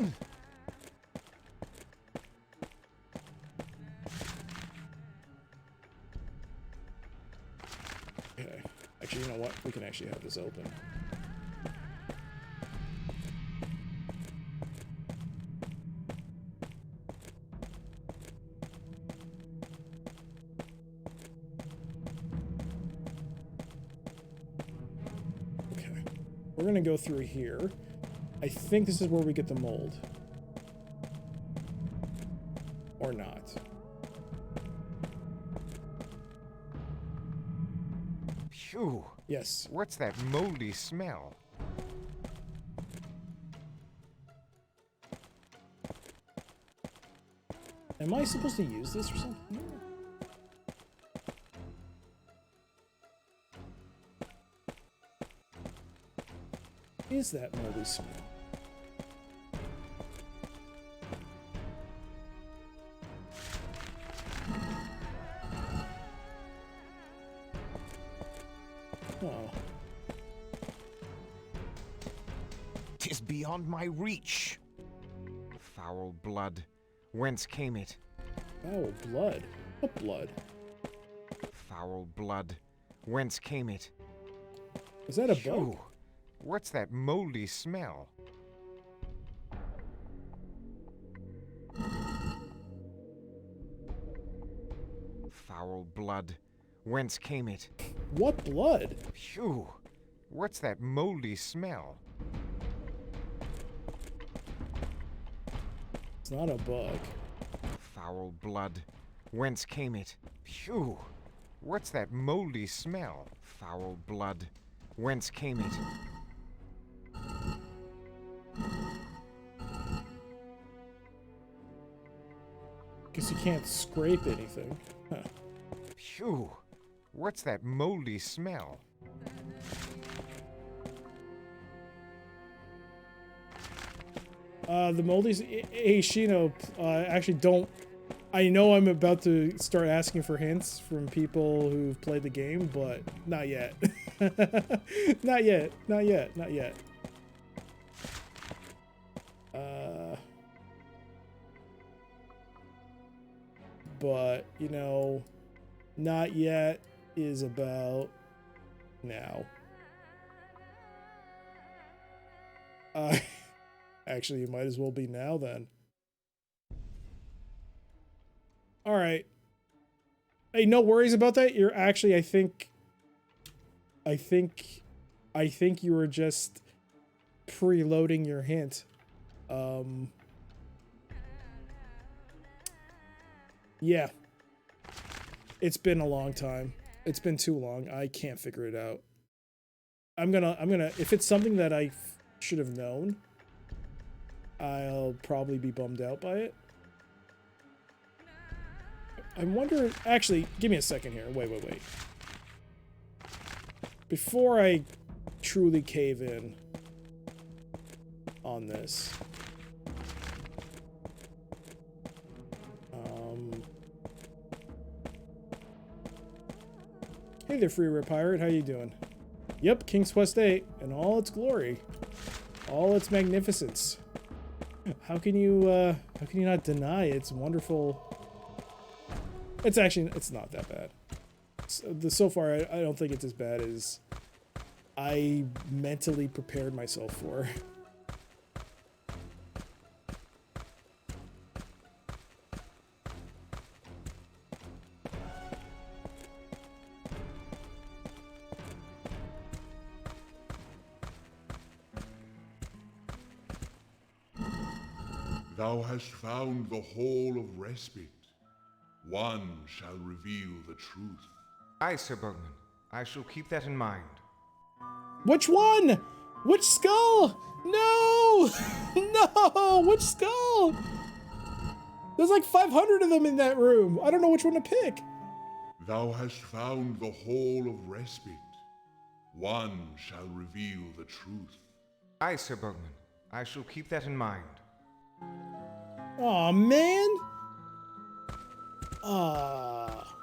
Okay. Actually, you know what? We can actually have this open. We're gonna go through here. I think this is where we get the mold. Or not. Phew. Yes. What's that moldy smell? Am I supposed to use this or something? Is that moldy smell? 'Tis beyond my reach. Foul blood, whence came it? Oh, blood. What blood? Foul blood, whence came it? Is that a Phew, bug? what's that moldy smell? Foul blood, whence came it? What blood? Phew, what's that moldy smell? It's not a bug. Foul blood, whence came it? Phew, what's that moldy smell? Foul blood, whence came it? Guess you can't scrape anything. Huh. Phew, what's that moldy smell? The moldies. Hey, Shino, actually don't. I know I'm about to start asking for hints from people who've played the game, but not yet. Not yet. Not yet. Not yet. But, you know, not yet is about now. Actually, it might as well be now then. All right. Hey, no worries about that. You're actually, I think you were just preloading your hint. Yeah. It's been a long time. It's been too long. I can't figure it out. I'm gonna, if it's something that I should have known, I'll probably be bummed out by it. I wonder, actually, give me a second here. Wait. Before I truly cave in on this. Hey there, Free Rip Pirate. How you doing? Yep, King's Quest 8 in all its glory. All its magnificence. How can you not deny its wonderful... It's not that bad. So far, I don't think it's as bad as I mentally prepared myself for. Thou hast found the Hall of Respite. One shall reveal the truth. Aye, Sir Boatman. I shall keep that in mind. Which one? Which skull? No! No! Which skull? There's like 500 of them in that room. I don't know which one to pick. Thou hast found the Hall of Respite. One shall reveal the truth. Aye, Sir Boatman. I shall keep that in mind. Aw, man. Aw.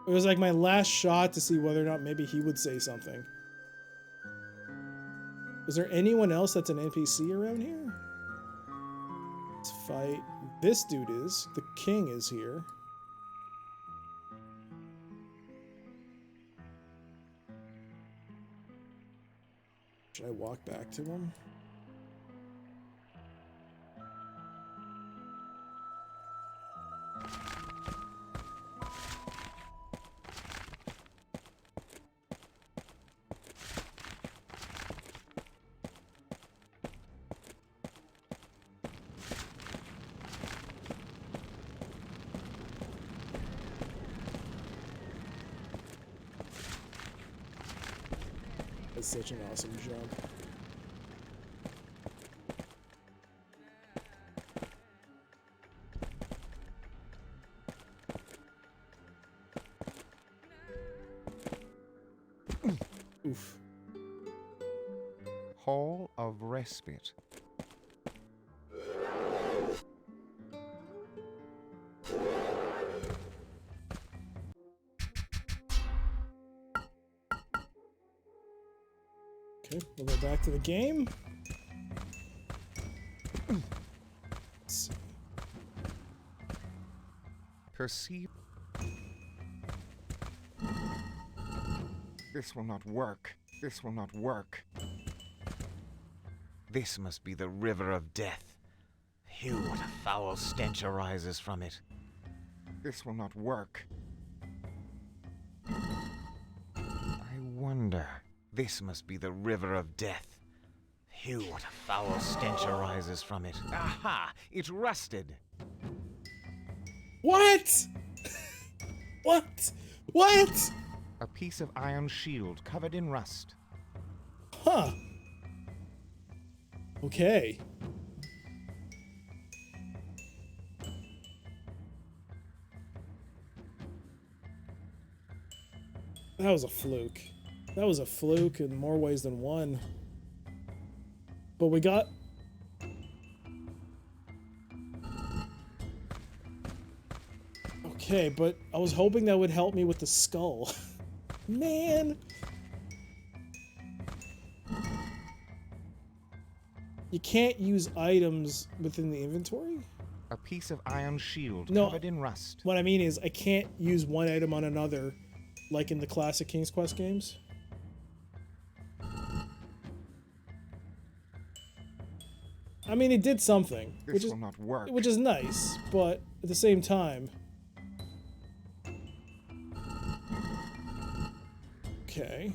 It was like my last shot to see whether or not maybe he would say something. Is there anyone else that's an NPC around here? Let's fight. This dude is. The king is here. Should I walk back to him? That's such an awesome jump. Oof. Hall of Respite. Okay, we'll go back to the game. Let's see. Perceive. This will not work. This will not work. This must be the river of death. Phew, what a foul stench arises from it. This will not work. I wonder. This must be the river of death. Phew, what a foul stench arises from it. Aha! It's rusted. What? What? What? A piece of iron shield covered in rust. Huh. Okay. That was a fluke. That was a fluke in more ways than one. But we got... Okay, but I was hoping that would help me with the skull. Man! You can't use items within the inventory? A piece of iron shield No. covered in rust. What I mean is, I can't use one item on another, like in the classic King's Quest games. I mean, it did something, This will not work. which is nice, but at the same time... Okay.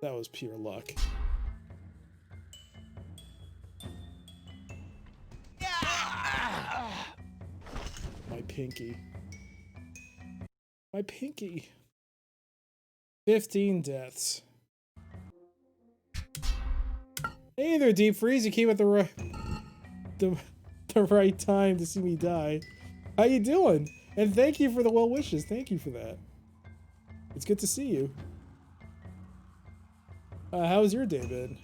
That was pure luck. My pinky. My pinky. 15 deaths. Hey there, Deep Freeze. You came at the right time to see me die. How you doing? And thank you for the well wishes. Thank you for that. It's good to see you. How's your day been?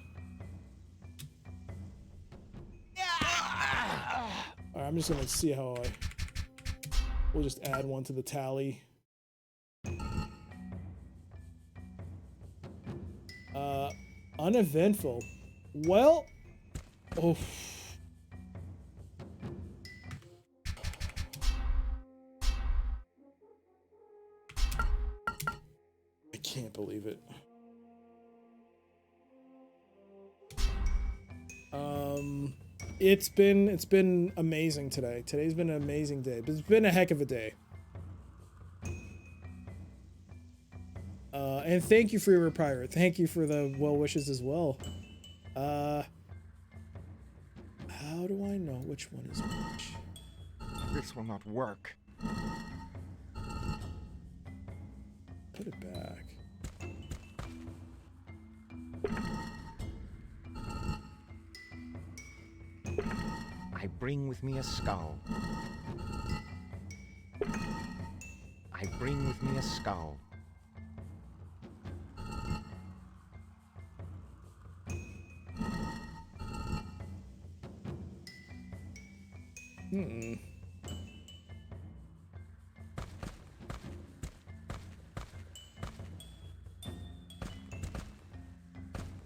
Alright, I'm just gonna see how we'll just add one to the tally. Uneventful. Well, oh. I can't believe it. It's been amazing today. Today's been an amazing day, but it's been a heck of a day. And thank you for your prior. Thank you for the well wishes as well. How do I know which one is which? This will not work. Put it back. I bring with me a skull. I bring with me a skull.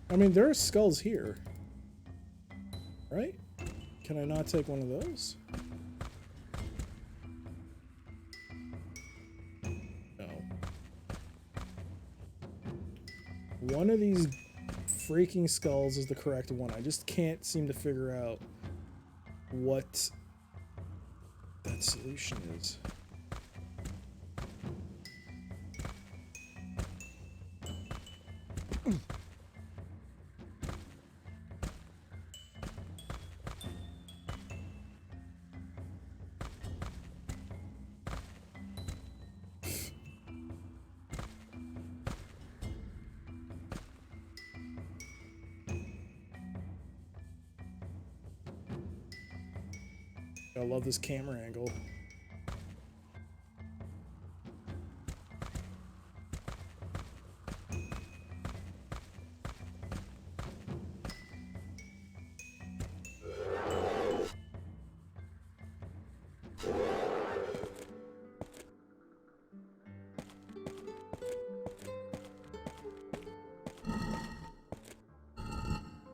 I mean, there are skulls here. Right? Can I not take one of those? No. One of these freaking skulls is the correct one. I just can't seem to figure out what that solution is. I love this camera angle.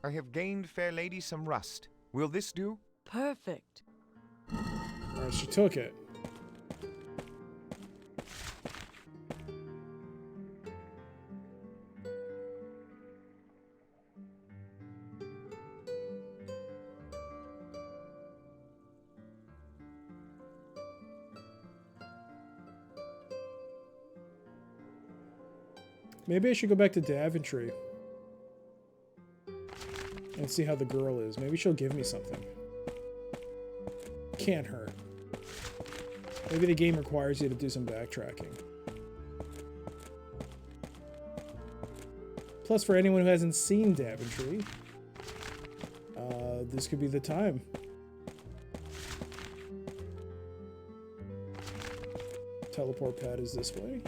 I have gained, fair lady, some rust. Will this do? Perfect. Alright, she took it. Maybe I should go back to Daventry and see how the girl is. Maybe she'll give me something. Can't hurt. Maybe the game requires you to do some backtracking. Plus, for anyone who hasn't seen Daventry, this could be the time. Teleport pad is this way.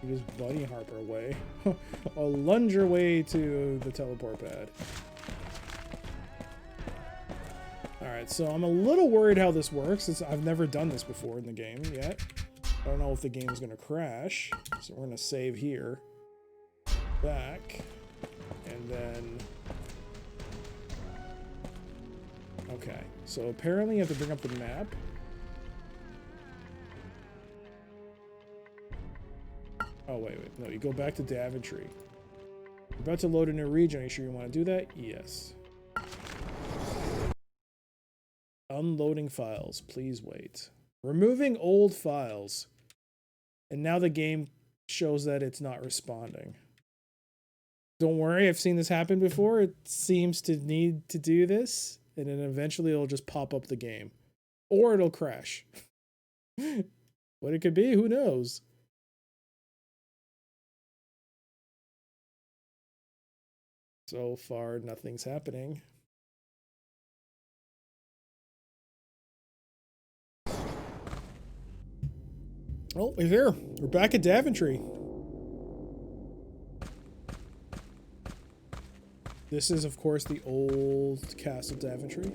You just bunny harper away. I'll lunge your way to the teleport pad. Alright, so I'm a little worried how this works. I've never done this before in the game yet. I don't know if the game is going to crash. So we're going to save here. Back. And then... Okay, so apparently you have to bring up the map. Oh, wait. No, you go back to Daventry. You're about to load a new region. Are you sure you want to do that? Yes. Unloading files. Please wait. Removing old files. And now the game shows that it's not responding. Don't worry, I've seen this happen before. It seems to need to do this. And then eventually it'll just pop up the game. Or it'll crash. What it could be, who knows? So far, nothing's happening. Oh, we're here. We're back at Daventry. This is, of course, the old Castle Daventry.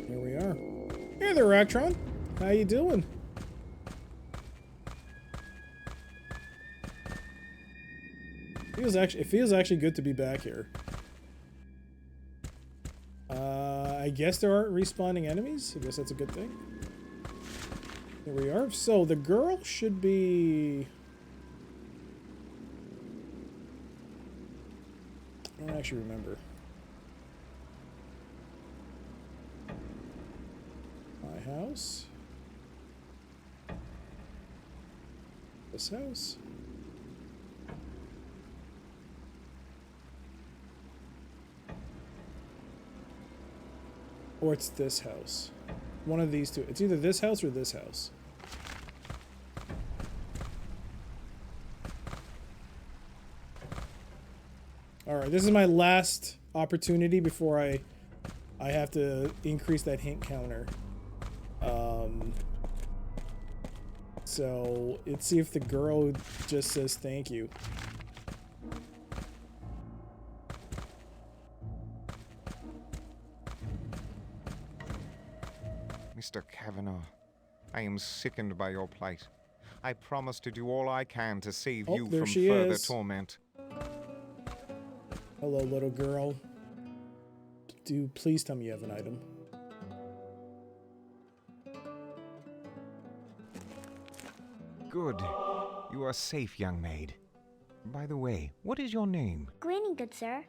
Here we are. Hey there, Ractron. How you doing? It feels actually good to be back here. I guess there aren't respawning enemies. I guess that's a good thing. Here we are. So the girl should be... I don't actually remember. My house. This house. Or it's this house. One of these two. It's either this house or this house. Alright, this is my last opportunity before I have to increase that hint counter. So, let's see if the girl just says thank you. Mr. Kavanaugh, I am sickened by your plight. I promise to do all I can to save you from further torment. Hello, little girl. Please tell me you have an item. Good. You are safe, young maid. By the way, what is your name? Granny, good sir.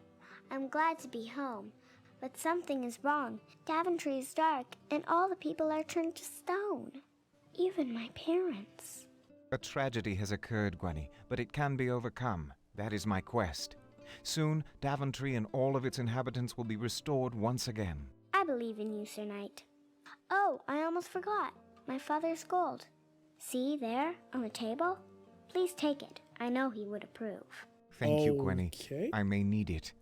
I'm glad to be home. But something is wrong. Daventry is dark, and all the people are turned to stone. Even my parents. A tragedy has occurred, Gwenny, but it can be overcome. That is my quest. Soon, Daventry and all of its inhabitants will be restored once again. I believe in you, Sir Knight. Oh, I almost forgot. My father's gold. See there, on the table? Please take it. I know he would approve. Thank you, Gwenny. Okay. I may need it.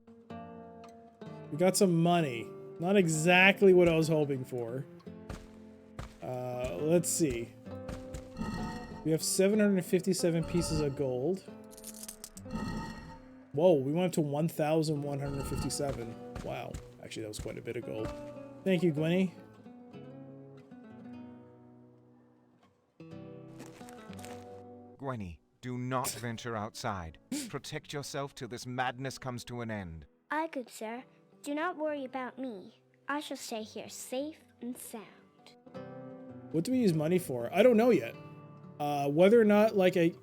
We got some money. Not exactly what I was hoping for. Let's see. We have 757 pieces of gold. Whoa, we went up to 1,157. Wow. Actually, that was quite a bit of gold. Thank you, Gwenny. Gwenny, do not venture outside. Protect yourself till this madness comes to an end. Aye, good sir. Do not worry about me. I shall stay here safe and sound. What do we use money for? I don't know yet. Whether or not, like, I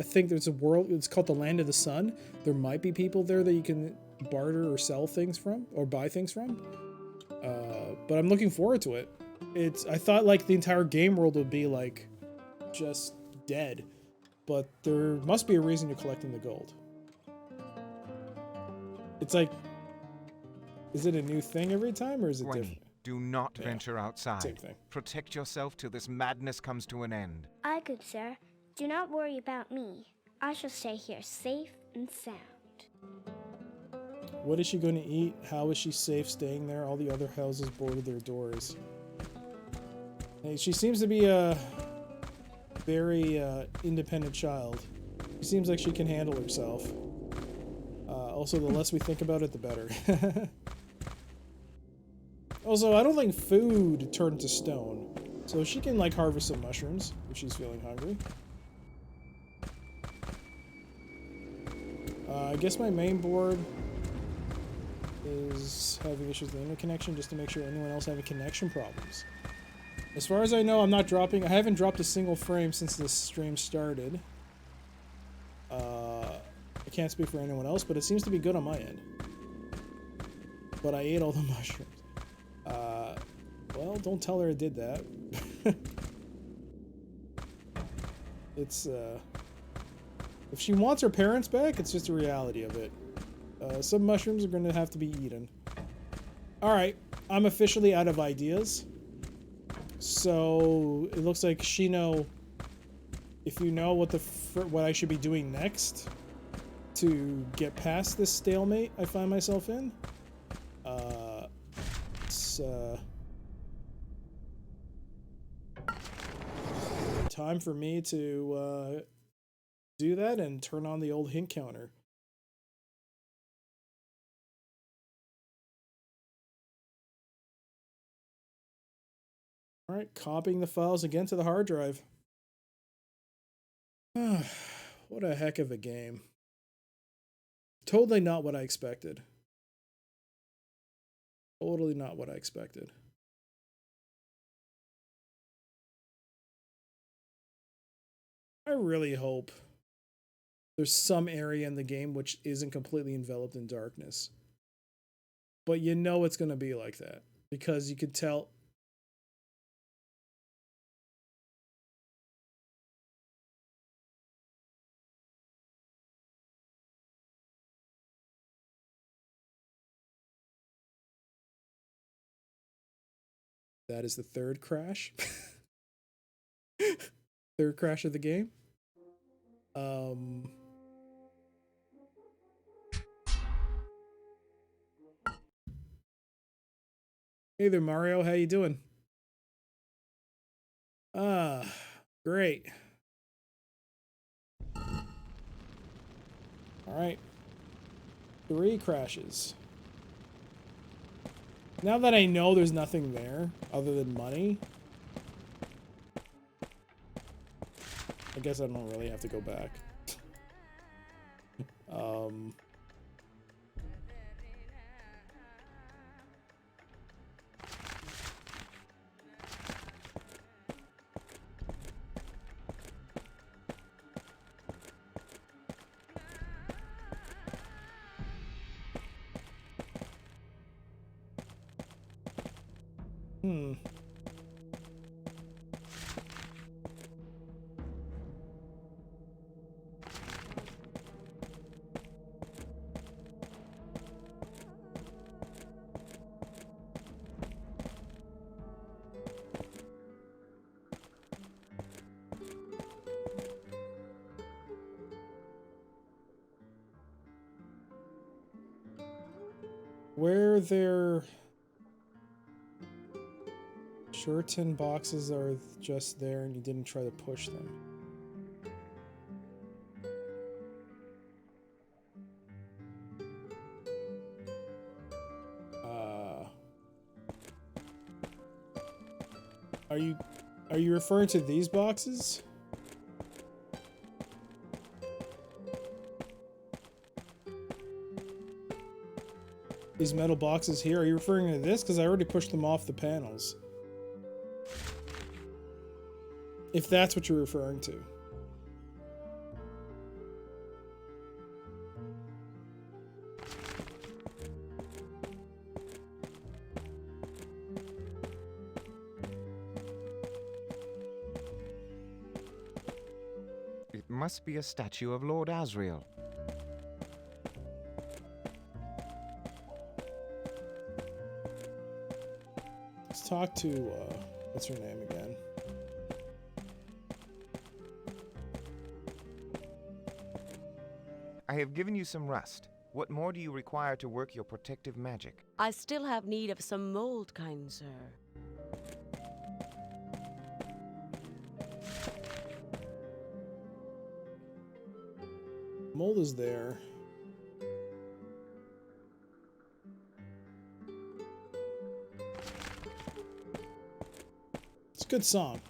think there's a world, it's called the Land of the Sun. There might be people there that you can barter or sell things from, or buy things from. But I'm looking forward to it. I thought, like, the entire game world would be, like, just dead. But there must be a reason you're collecting the gold. It's like, is it a new thing every time, or is it Gwenny, different? do not Yeah, venture outside. same thing. Protect yourself till this madness comes to an end. Aye, good sir. Do not worry about me. I shall stay here safe and sound. What is she going to eat? How is she safe staying there? All the other houses boarded their doors. Hey, she seems to be a very independent child. She seems like she can handle herself. Also, the less we think about it, the better. Also, I don't think food turned to stone. So she can, like, harvest some mushrooms if she's feeling hungry. I guess my main board is having issues with the internet connection, just to make sure anyone else having connection problems. As far as I know, I'm not dropping. I haven't dropped a single frame since this stream started. I can't speak for anyone else, but it seems to be good on my end. But I ate all the mushrooms. Well, don't tell her I did that. It's, if she wants her parents back, it's just a reality of it. Some mushrooms are going to have to be eaten. Alright, I'm officially out of ideas. So, it looks like Shino, if you know what I should be doing next to get past this stalemate I find myself in, it's, time for me to, do that and turn on the old hint counter. Alright, copying the files again to the hard drive. What a heck of a game. Totally not what I expected. Totally not what I expected. I really hope there's some area in the game which isn't completely enveloped in darkness. But you know it's going to be like that. Because you could tell... That is the third crash. Third crash of the game. Hey there, Mario. How you doing? Great. Alright. 3 crashes. Now that I know there's nothing there other than money, I guess I don't really have to go back. Where their sure tin boxes are just there and you didn't try to push them. Are you referring to these boxes? These metal boxes here? Are you referring to this? Because I already pushed them off the panels. If that's what you're referring to. It must be a statue of Lord Asriel. Let's talk to, what's her name again? I have given you some rust. What more do you require to work your protective magic? I still have need of some mold, kind sir. Mold is there. It's a good song.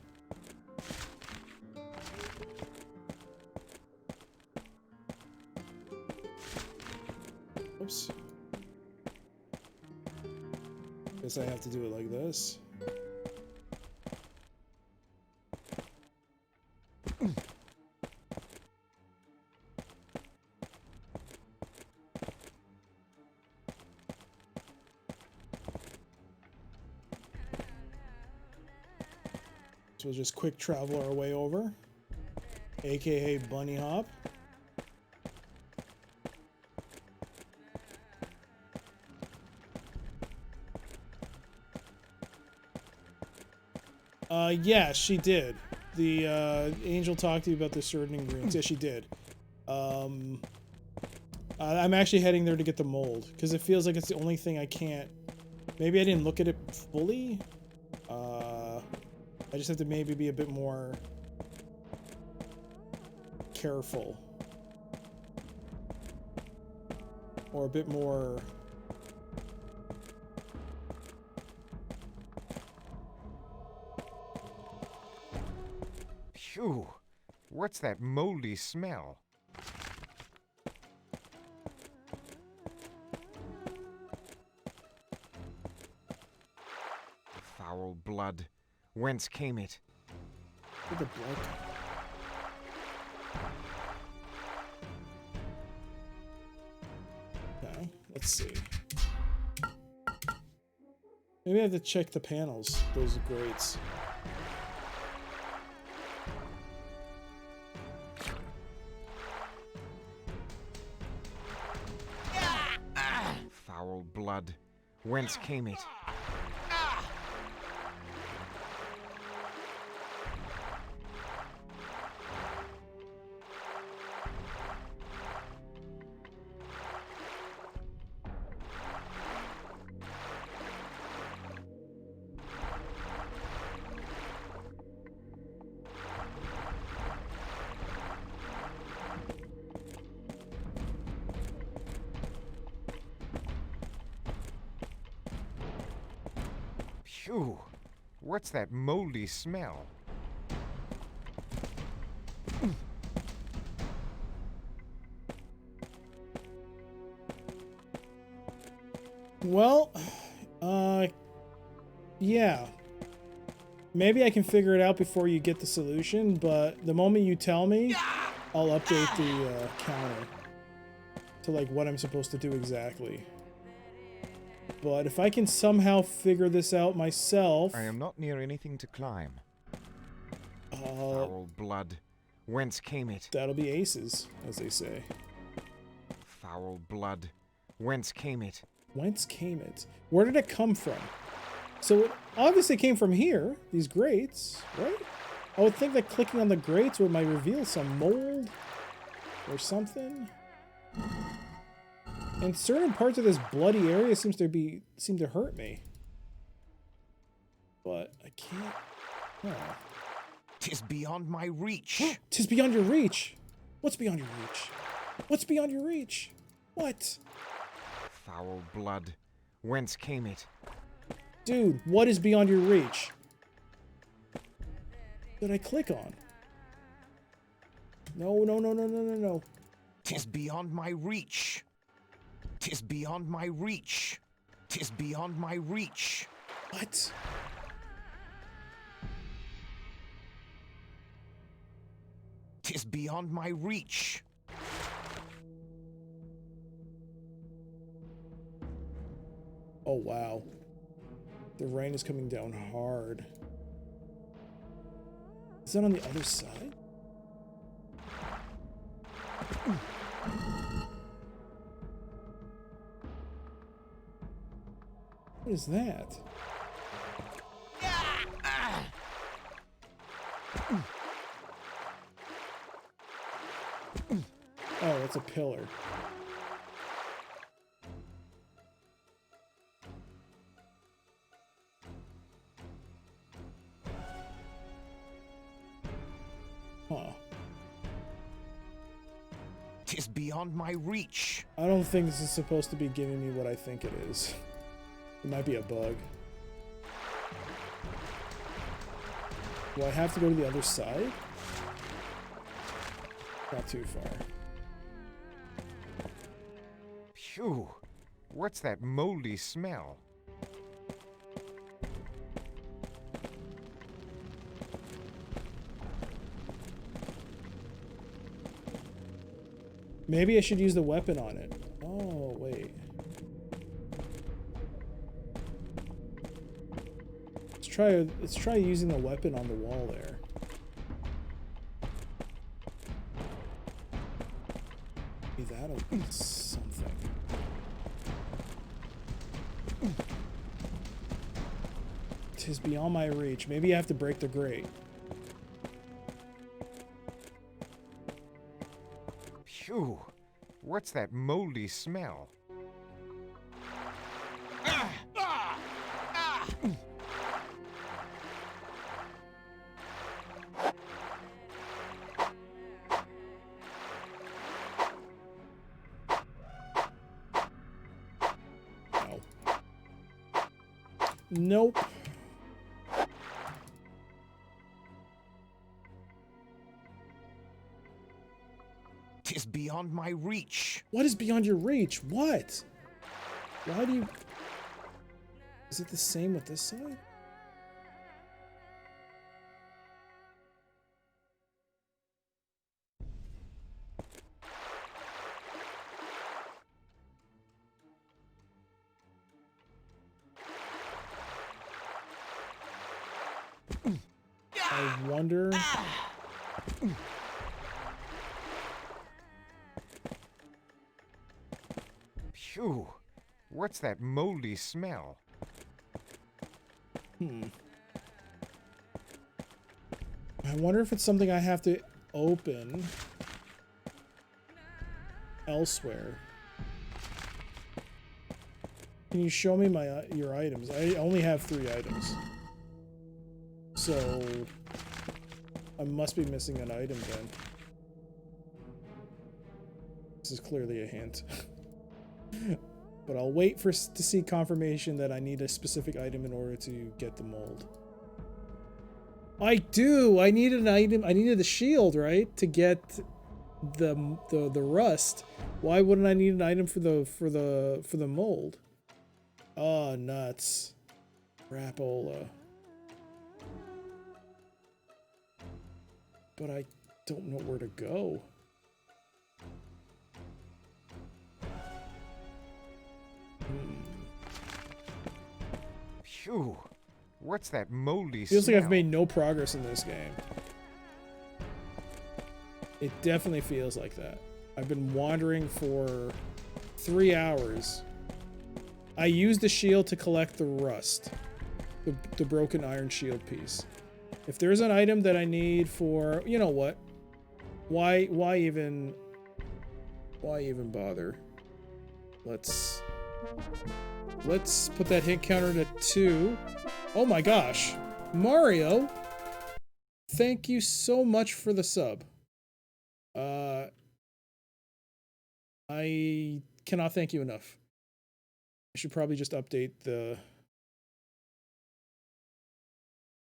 Oops. Guess I have to do it like this. So we'll just quick travel our way over, aka bunny hop. Yeah, she did. The angel talked to you about the certain ingredients. Yeah, she did. I'm actually heading there to get the mold because it feels like it's the only thing I can't. Maybe I didn't look at it fully. I just have to maybe be a bit more careful. Or a bit more... Phew! What's that moldy smell? Foul blood. Whence came it? Where'd the blood come? Okay, let's see. Maybe I have to check the panels. Those grates. Foul blood. Whence came it? Phew! What's that moldy smell? Well, yeah. Maybe I can figure it out before you get the solution, but the moment you tell me, I'll update the counter to like what I'm supposed to do exactly. But if I can somehow figure this out myself... I am not near anything to climb. Foul blood. Whence came it? That'll be aces, as they say. Foul blood. Whence came it? Whence came it? Where did it come from? So it obviously came from here, these grates, right? I would think that clicking on the grates would might reveal some mold or something. And certain parts of this bloody area seem to hurt me. But I can't. Oh. 'Tis beyond my reach. 'Tis beyond your reach. What's beyond your reach? What's beyond your reach? What? Foul blood. Whence came it? Dude, what is beyond your reach? Did I click on? No, no, no, no, no, no, no. 'Tis beyond my reach. 'Tis beyond my reach. 'Tis beyond my reach. What? Tis beyond my reach. Oh, wow. The rain is coming down hard. Is that on the other side? What is that? Oh, it's a pillar. Huh. Tis beyond my reach. I don't think this is supposed to be giving me what I think it is. It might be a bug. Do I have to go to the other side? Not too far. Phew. What's that moldy smell? Maybe I should use the weapon on it. Oh, wait. Let's try using the weapon on the wall there. Maybe that'll be something. Tis beyond my reach. Maybe I have to break the grate. Phew. What's that moldy smell? No. Nope. Tis beyond my reach. What is beyond your reach? What? Why do you... Is it the same with this side? I wonder... Phew. What's that moldy smell? I wonder if it's something I have to open elsewhere. Can you show me your items? I only have 3 items. So I must be missing an item then. This is clearly a hint. But I'll wait to see confirmation that I need a specific item in order to get the mold. I do! I need an item. I needed the shield, right? To get the rust. Why wouldn't I need an item for the mold? Oh, nuts. Crapola. But I don't know where to go. Phew. What's that moldy Feels smell? like I've made no progress in this game. It definitely feels like that. I've been wandering for 3 hours. I used the shield to collect the rust. The broken iron shield piece. If there's an item that I need for... You know what? Why even bother? let's put that hit counter to 2. Oh my gosh. Mario, thank you so much for the sub. I cannot thank you enough. I should probably just update the...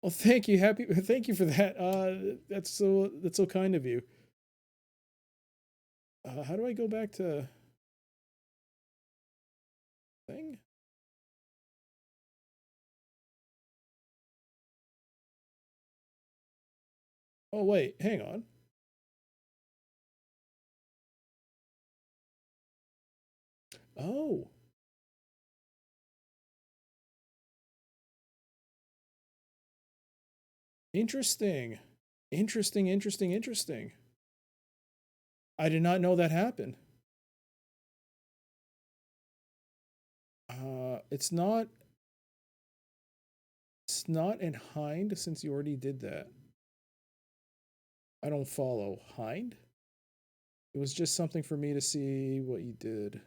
Well, thank you. Thank you for that. That's so kind of you. How do I go back to thing? Oh wait, hang on. Oh. Interesting. Interesting. I did not know that happened. It's not in Hind since you already did that. I don't follow Hind. It was just something for me to see what you did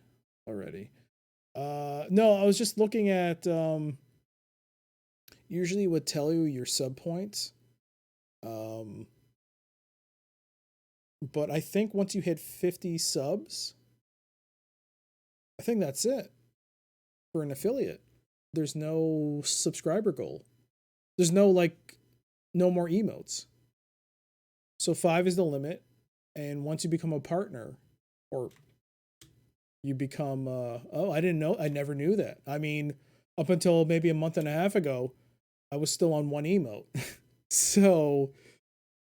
already. No, I was just looking at usually it would tell you your sub points. But I think once you hit 50 subs, I think that's it for an affiliate. There's no subscriber goal. There's no no more emotes. So 5 is the limit, and once you become a partner, or you become oh, I didn't know, I never knew that. I mean, up until maybe a month and a half ago, I was still on 1 emote. So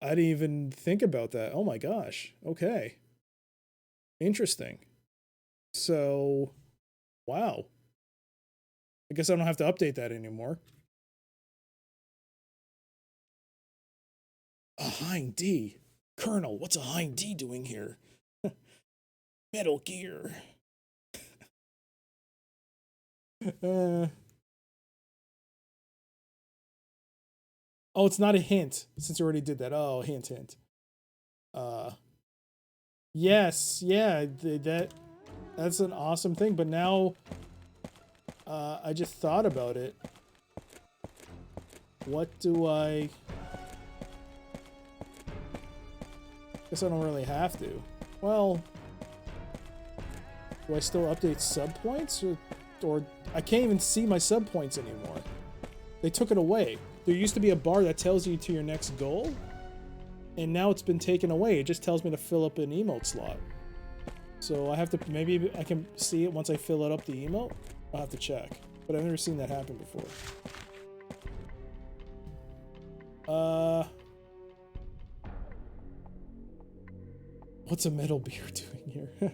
I didn't even think about that. Oh my gosh. Okay. Interesting. So, wow. I guess I don't have to update that anymore. A Hind D. Colonel, what's a Hind D doing here? Metal Gear. Oh, it's not a hint since you already did that. Oh, hint. Yes, yeah, that's an awesome thing. But now, I just thought about it. What do I? Guess I don't really have to. Well, do I still update sub points, or I can't even see my sub points anymore? They took it away. There used to be a bar that tells you to your next goal, and now it's been taken away. It just tells me to fill up an emote slot. So I have to, maybe I can see it once I fill it up the emote. I'll have to check, but I've never seen that happen before. What's a Metal Beer doing here?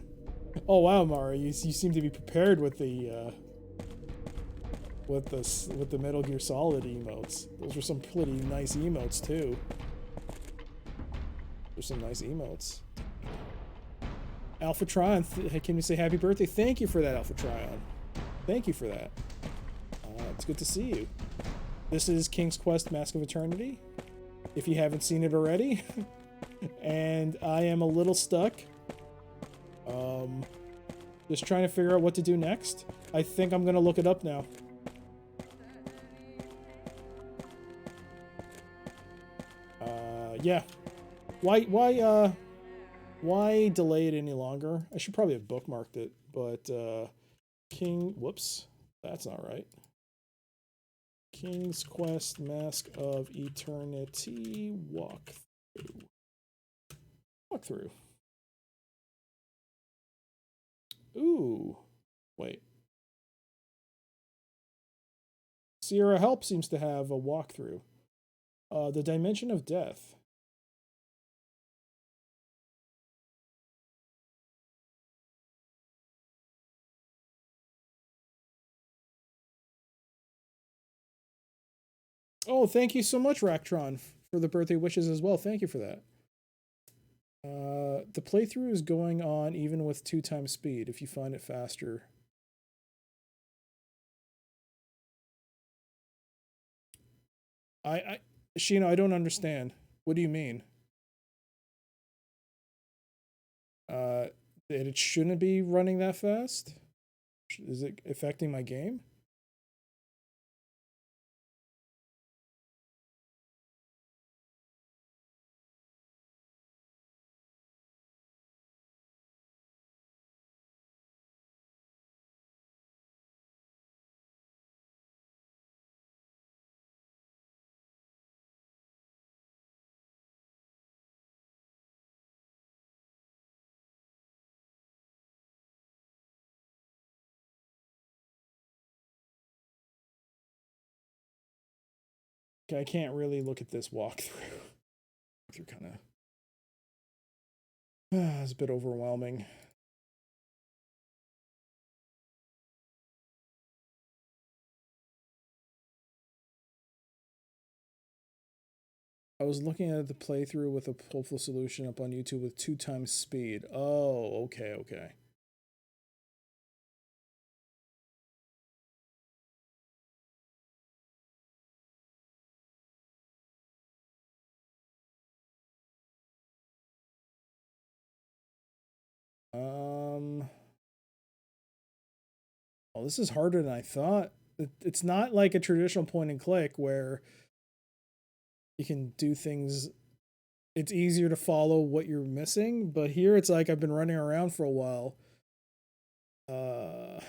Oh wow, Mara, you seem to be prepared with the Metal Gear Solid emotes. Those were some pretty nice emotes too. There's some nice emotes. Alpha Trion, can you say happy birthday? Thank you for that, Alpha Trion. Thank you for that. It's good to see you. This is King's Quest Mask of Eternity, if you haven't seen it already. And I am a little stuck. Just trying to figure out what to do next. I think I'm gonna look it up now. Yeah. Why delay it any longer? I should probably have bookmarked it, but whoops, that's not right. King's Quest Mask of Eternity walkthrough. Ooh, wait. Sierra Help seems to have a walkthrough. The Dimension of Death. Oh, thank you so much, Ractron, for the birthday wishes as well. Thank you for that. The playthrough is going on even with 2x speed if you find it faster. Sheena, I don't understand. What do you mean? That it shouldn't be running that fast? Is it affecting my game? Okay, I can't really look at this walkthrough. Walkthrough kind of it's a bit overwhelming. I was looking at the playthrough with a hopeful solution up on YouTube with 2 times speed. Oh, okay, okay. Oh, this is harder than I thought. It's not like a traditional point and click where you can do things. It's easier to follow what you're missing, but here it's like I've been running around for a while. Oh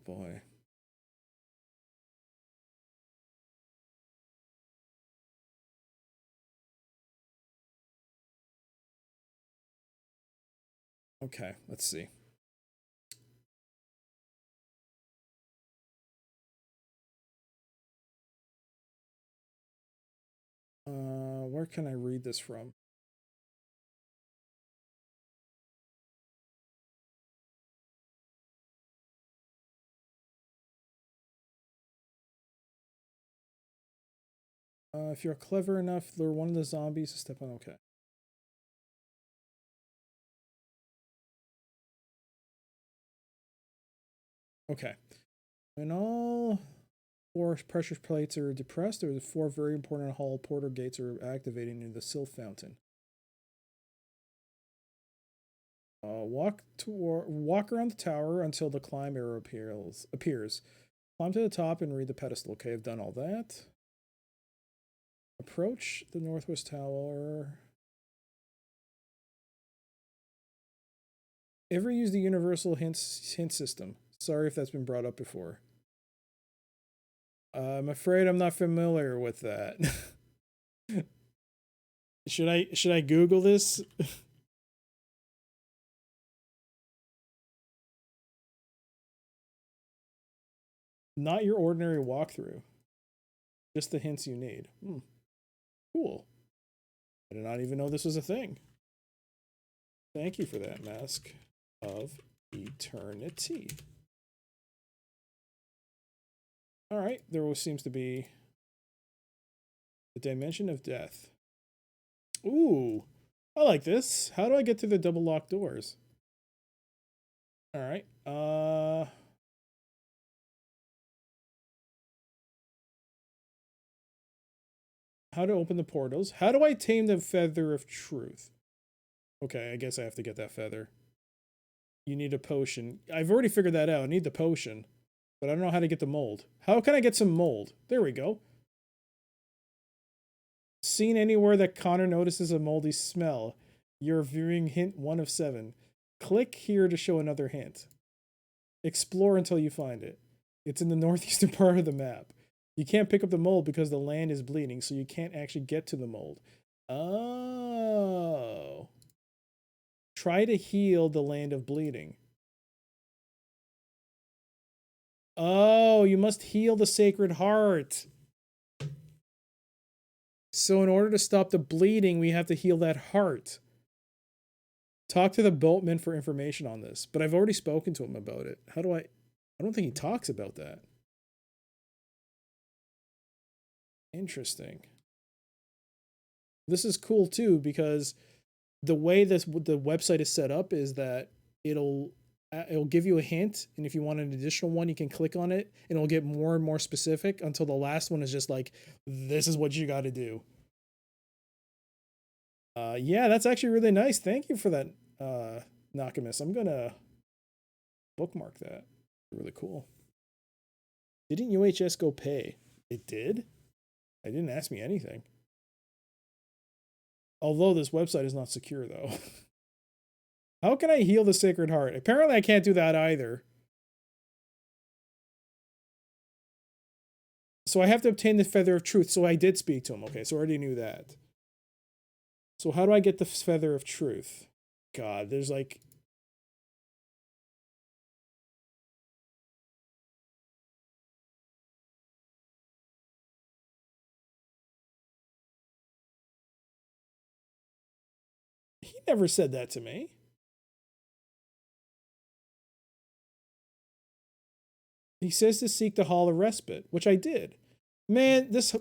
boy. Okay, let's see. Where can I read this from? If you're clever enough, lure one of the zombies to step on. Okay. Okay. When all 4 pressure plates are depressed, or the 4 very important hall portal gates are activating near the sill fountain. Walk around the tower until the climb arrow appears. Climb to the top and read the pedestal. Okay, I've done all that. Approach the northwest tower. Ever use the universal hint system? Sorry if that's been brought up before. I'm afraid I'm not familiar with that. Should I Google this? Not your ordinary walkthrough. Just the hints you need. Cool. I did not even know this was a thing. Thank you for that, Mask of Eternity. Alright, there seems to be the Dimension of Death. Ooh, I like this. How do I get through the double locked doors? Alright, how to open the portals. How do I tame the Feather of Truth? Okay, I guess I have to get that feather. You need a potion. I've already figured that out. I need the potion. But I don't know how to get the mold. How can I get some mold? There we go. Seen anywhere that Connor notices a moldy smell. You're viewing hint 1 of 7. Click here to show another hint. Explore until you find it. It's in the northeastern part of the map. You can't pick up the mold because the land is bleeding, so you can't actually get to the mold. Oh. Try to heal the land of bleeding. Oh, you must heal the Sacred Heart. So in order to stop the bleeding, we have to heal that heart. Talk to the boatman for information on this, but I've already spoken to him about it. How do I don't think he talks about that. Interesting. This is cool too, because the way the website is set up is that it'll give you a hint, and if you want an additional one, you can click on it, and it'll get more and more specific until the last one is just like, this is what you got to do. Yeah, that's actually really nice. Thank you for that, Nakamis. I'm gonna bookmark that. Really cool. Didn't UHS go pay? It did? It didn't ask me anything. Although this website is not secure, though. How can I heal the Sacred Heart? Apparently I can't do that either. So I have to obtain the Feather of Truth. So I did speak to him. Okay, so I already knew that. So how do I get the Feather of Truth? God, there's like... He never said that to me. He says to seek the Hall of Respite, which I did. Man, this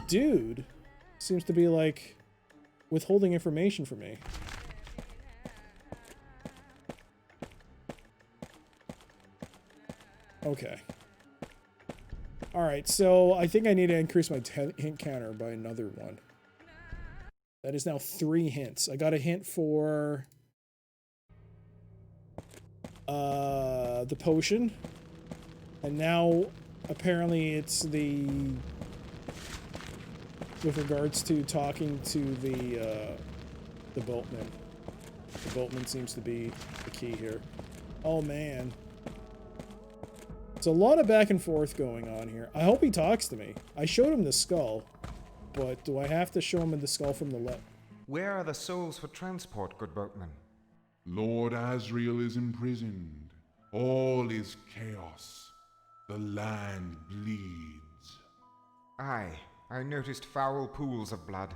dude seems to be like withholding information from me. Okay. Alright, so I think I need to increase my hint counter by another one. That is now 3 hints. I got a hint for the potion. And now apparently it's the with regards to talking to the boatman. The boatman seems to be the key here. Oh man. It's a lot of back and forth going on here. I hope he talks to me. I showed him the skull, but do I have to show him the skull from the left? Where are the souls for transport, good boatman? Lord Asriel is imprisoned. All is chaos. The land bleeds. Aye, I noticed foul pools of blood.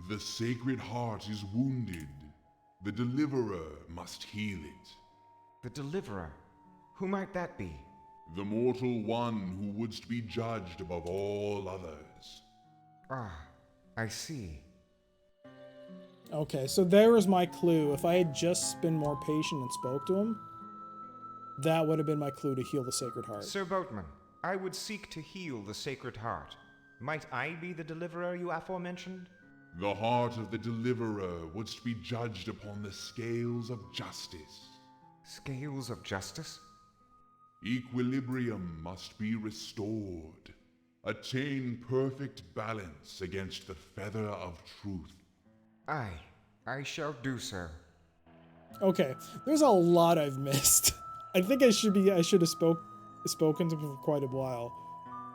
The Sacred Heart is wounded. The Deliverer must heal it. The Deliverer? Who might that be? The mortal one who wouldst be judged above all others. Ah, I see. Okay, so there was my clue. If I had just been more patient and spoke to him, that would have been my clue to heal the Sacred Heart. Sir Boatman, I would seek to heal the Sacred Heart. Might I be the Deliverer you aforementioned? The heart of the Deliverer wouldst be judged upon the scales of justice. Scales of justice? Equilibrium must be restored. Attain perfect balance against the feather of truth. Aye, I shall do so. Okay, there's a lot I've missed. I think I should have spoken to him for quite a while.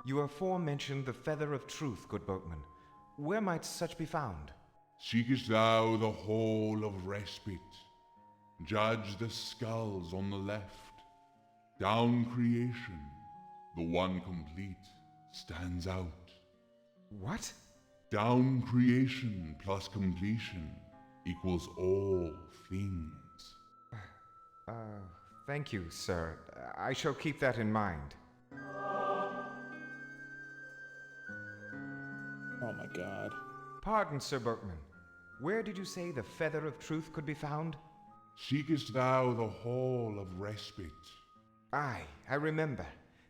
You aforementioned the Feather of Truth, good boatman. Where might such be found? Seekest thou the Hall of Respite? Judge the skulls on the left. Down creation, the one complete, stands out. What? Down creation plus completion equals all things. Thank you, sir. I shall keep that in mind. Oh my god. Pardon, Sir Boatman. Where did you say the Feather of Truth could be found? Seekest thou the Hall of Respite? Aye, I remember.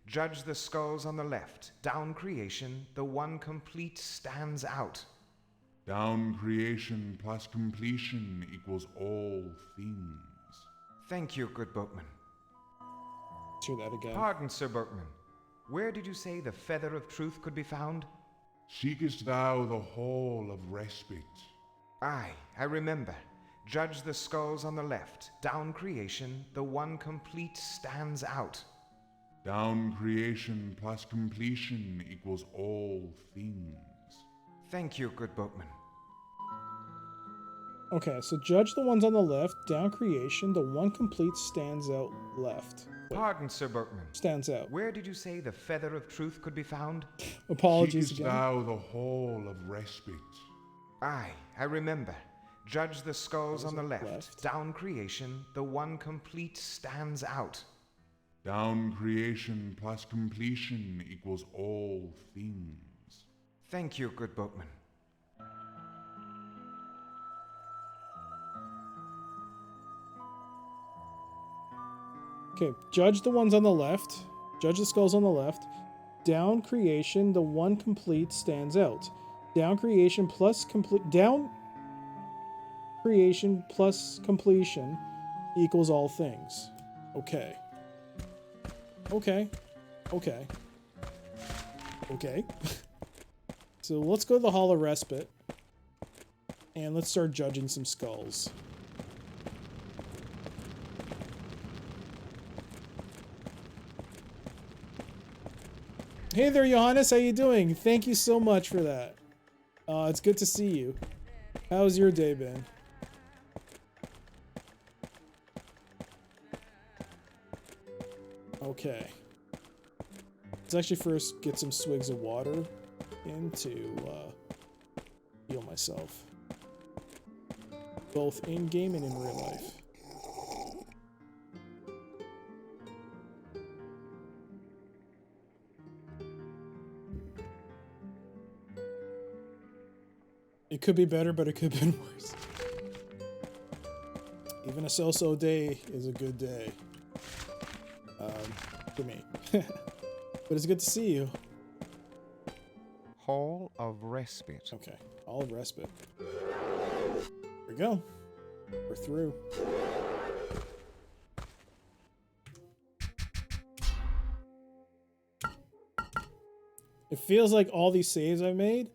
Judge the skulls on the left. Down creation, the one complete stands out. Down creation plus completion equals all things. Thank you, good boatman. Let's hear that again. Pardon, Sir Boatman. Where did you say the Feather of Truth could be found? Seekest thou the Hall of Respite? Aye, I remember. Judge the skulls on the left. Down creation, the one complete stands out. Down creation plus completion equals all things. Thank you, good boatman. Okay, so judge the ones on the left. Down creation, the one complete stands out left. Wait, Pardon, Sir Boatman. stands out. Where did you say the Feather of Truth could be found? Apologies Seekest again. thou the Hall of Respite? Aye, I remember. Judge the skulls on the left. left. Down creation, the one complete stands out. Down creation plus completion equals all things. Thank you, good boatman. Okay, judge the ones on the left. Judge the skulls on the left. Down creation, the one complete stands out. Down creation plus complete. Down creation plus completion equals all things. Okay. Okay. Okay. Okay. So let's go to the Hall of Respite. And let's start judging some skulls. Hey there, Johannes. How you doing? Thank you so much for that. It's good to see you. How's your day been? Okay. Let's actually first get some swigs of water in to heal myself. Both in-game and in real life. It could be better, but it could have been worse. Even a so-so day is a good day. For me. But it's good to see you. Hall of Respite. Okay, Hall of Respite. Here we go. We're through. It feels like all these saves I've made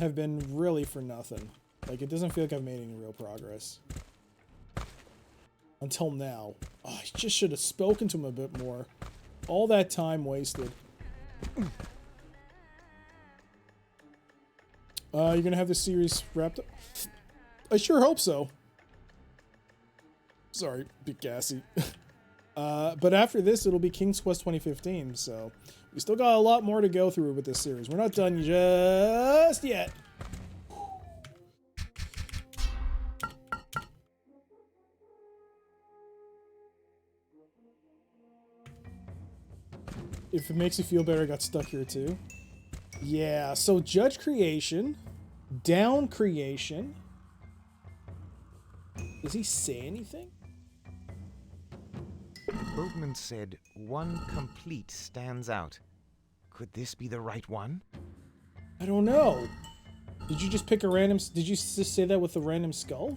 have been really for nothing. Like, it doesn't feel like I've made any real progress. Until now. Oh, I just should have spoken to him a bit more. All that time wasted. You're gonna have this series wrapped up? I sure hope so. Sorry, bit gassy. But after this, it'll be King's Quest 2015, so we still got a lot more to go through with this series. We're not done just yet. If it makes you feel better, I got stuck here too. Yeah, so judge creation, down creation. Does he say anything? Boatman said one complete stands out. Could this be the right one? I don't know. Did you just pick a random... Did you just say that with a random skull?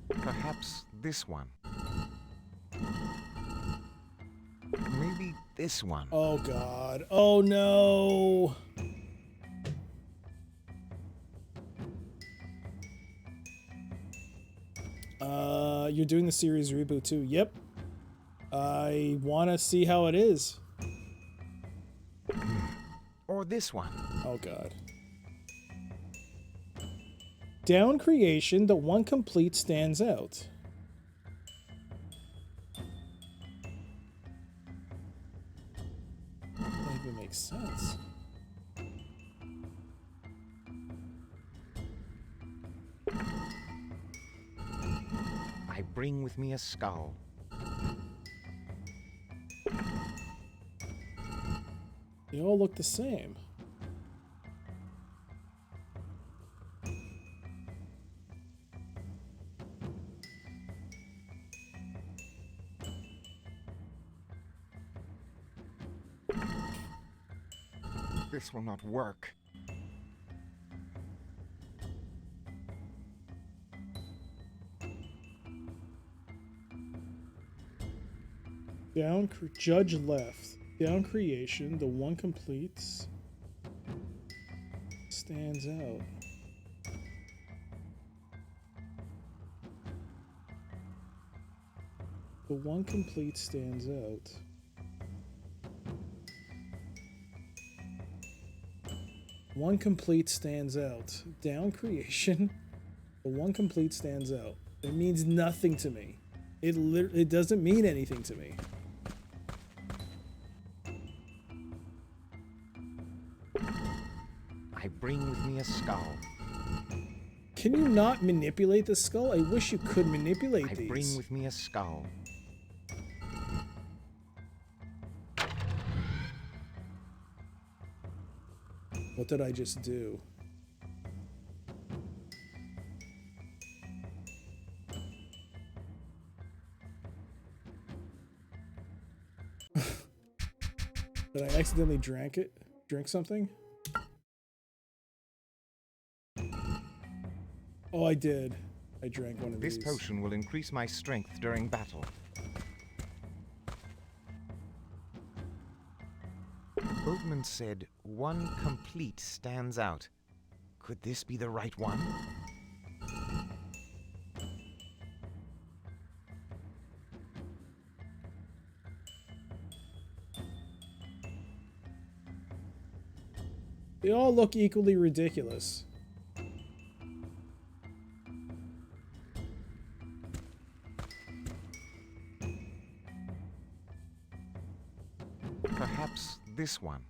Perhaps this one. Maybe this one. Oh, God. Oh, no. You're doing the series reboot, too. Yep. I want to see how it is. Or this one. Oh, God. Down creation, the one complete stands out. Maybe it makes sense. I bring with me a skull. They all look the same. This will not work. Down, judge left. Down creation, the one completes. Stands out. The one complete stands out. One complete stands out. Down creation, the one complete stands out. It means nothing to me. It doesn't mean anything to me. I bring with me a skull. Can you not manipulate the skull? I wish you could manipulate I these. bring with me a skull. What did I just do? Did I accidentally drink something? Oh, I did. I drank one of This these. potion will increase my strength during battle. The boatman said one complete stands out. Could this be the right one? They all look equally ridiculous. Perhaps this one.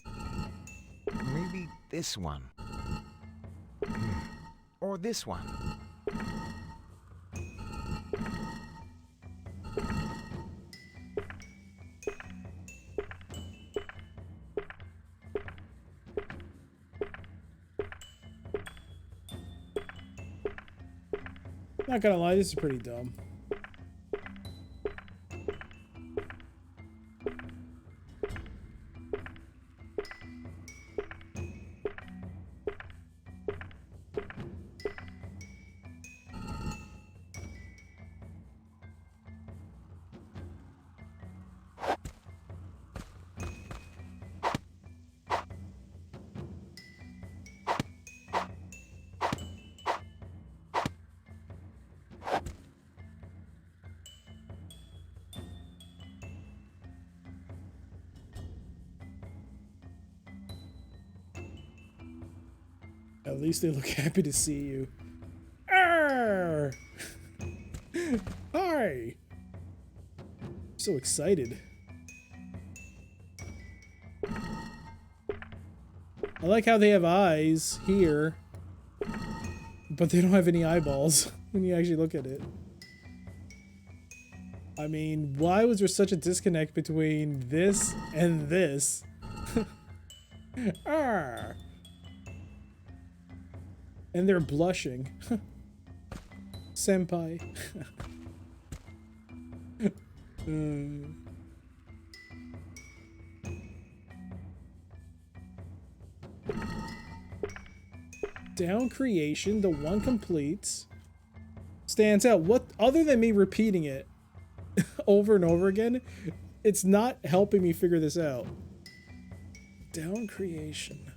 Maybe this one. Or this one. Not gonna lie, this is pretty dumb. At least they look happy to see you. Arr! Hi! So excited. I like how they have eyes here, but they don't have any eyeballs when you actually look at it. I mean, why was there such a disconnect between this and this? Arr! And they're blushing. Senpai. Down creation, the one completes. Stands out. What, other than me repeating it over and over again, it's not helping me figure this out. Down creation.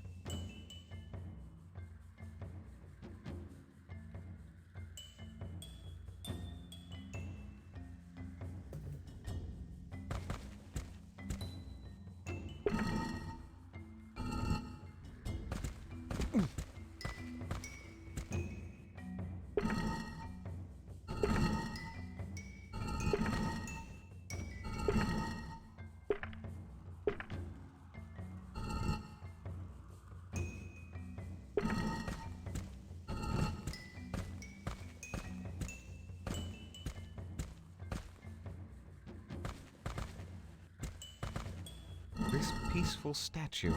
This peaceful statue.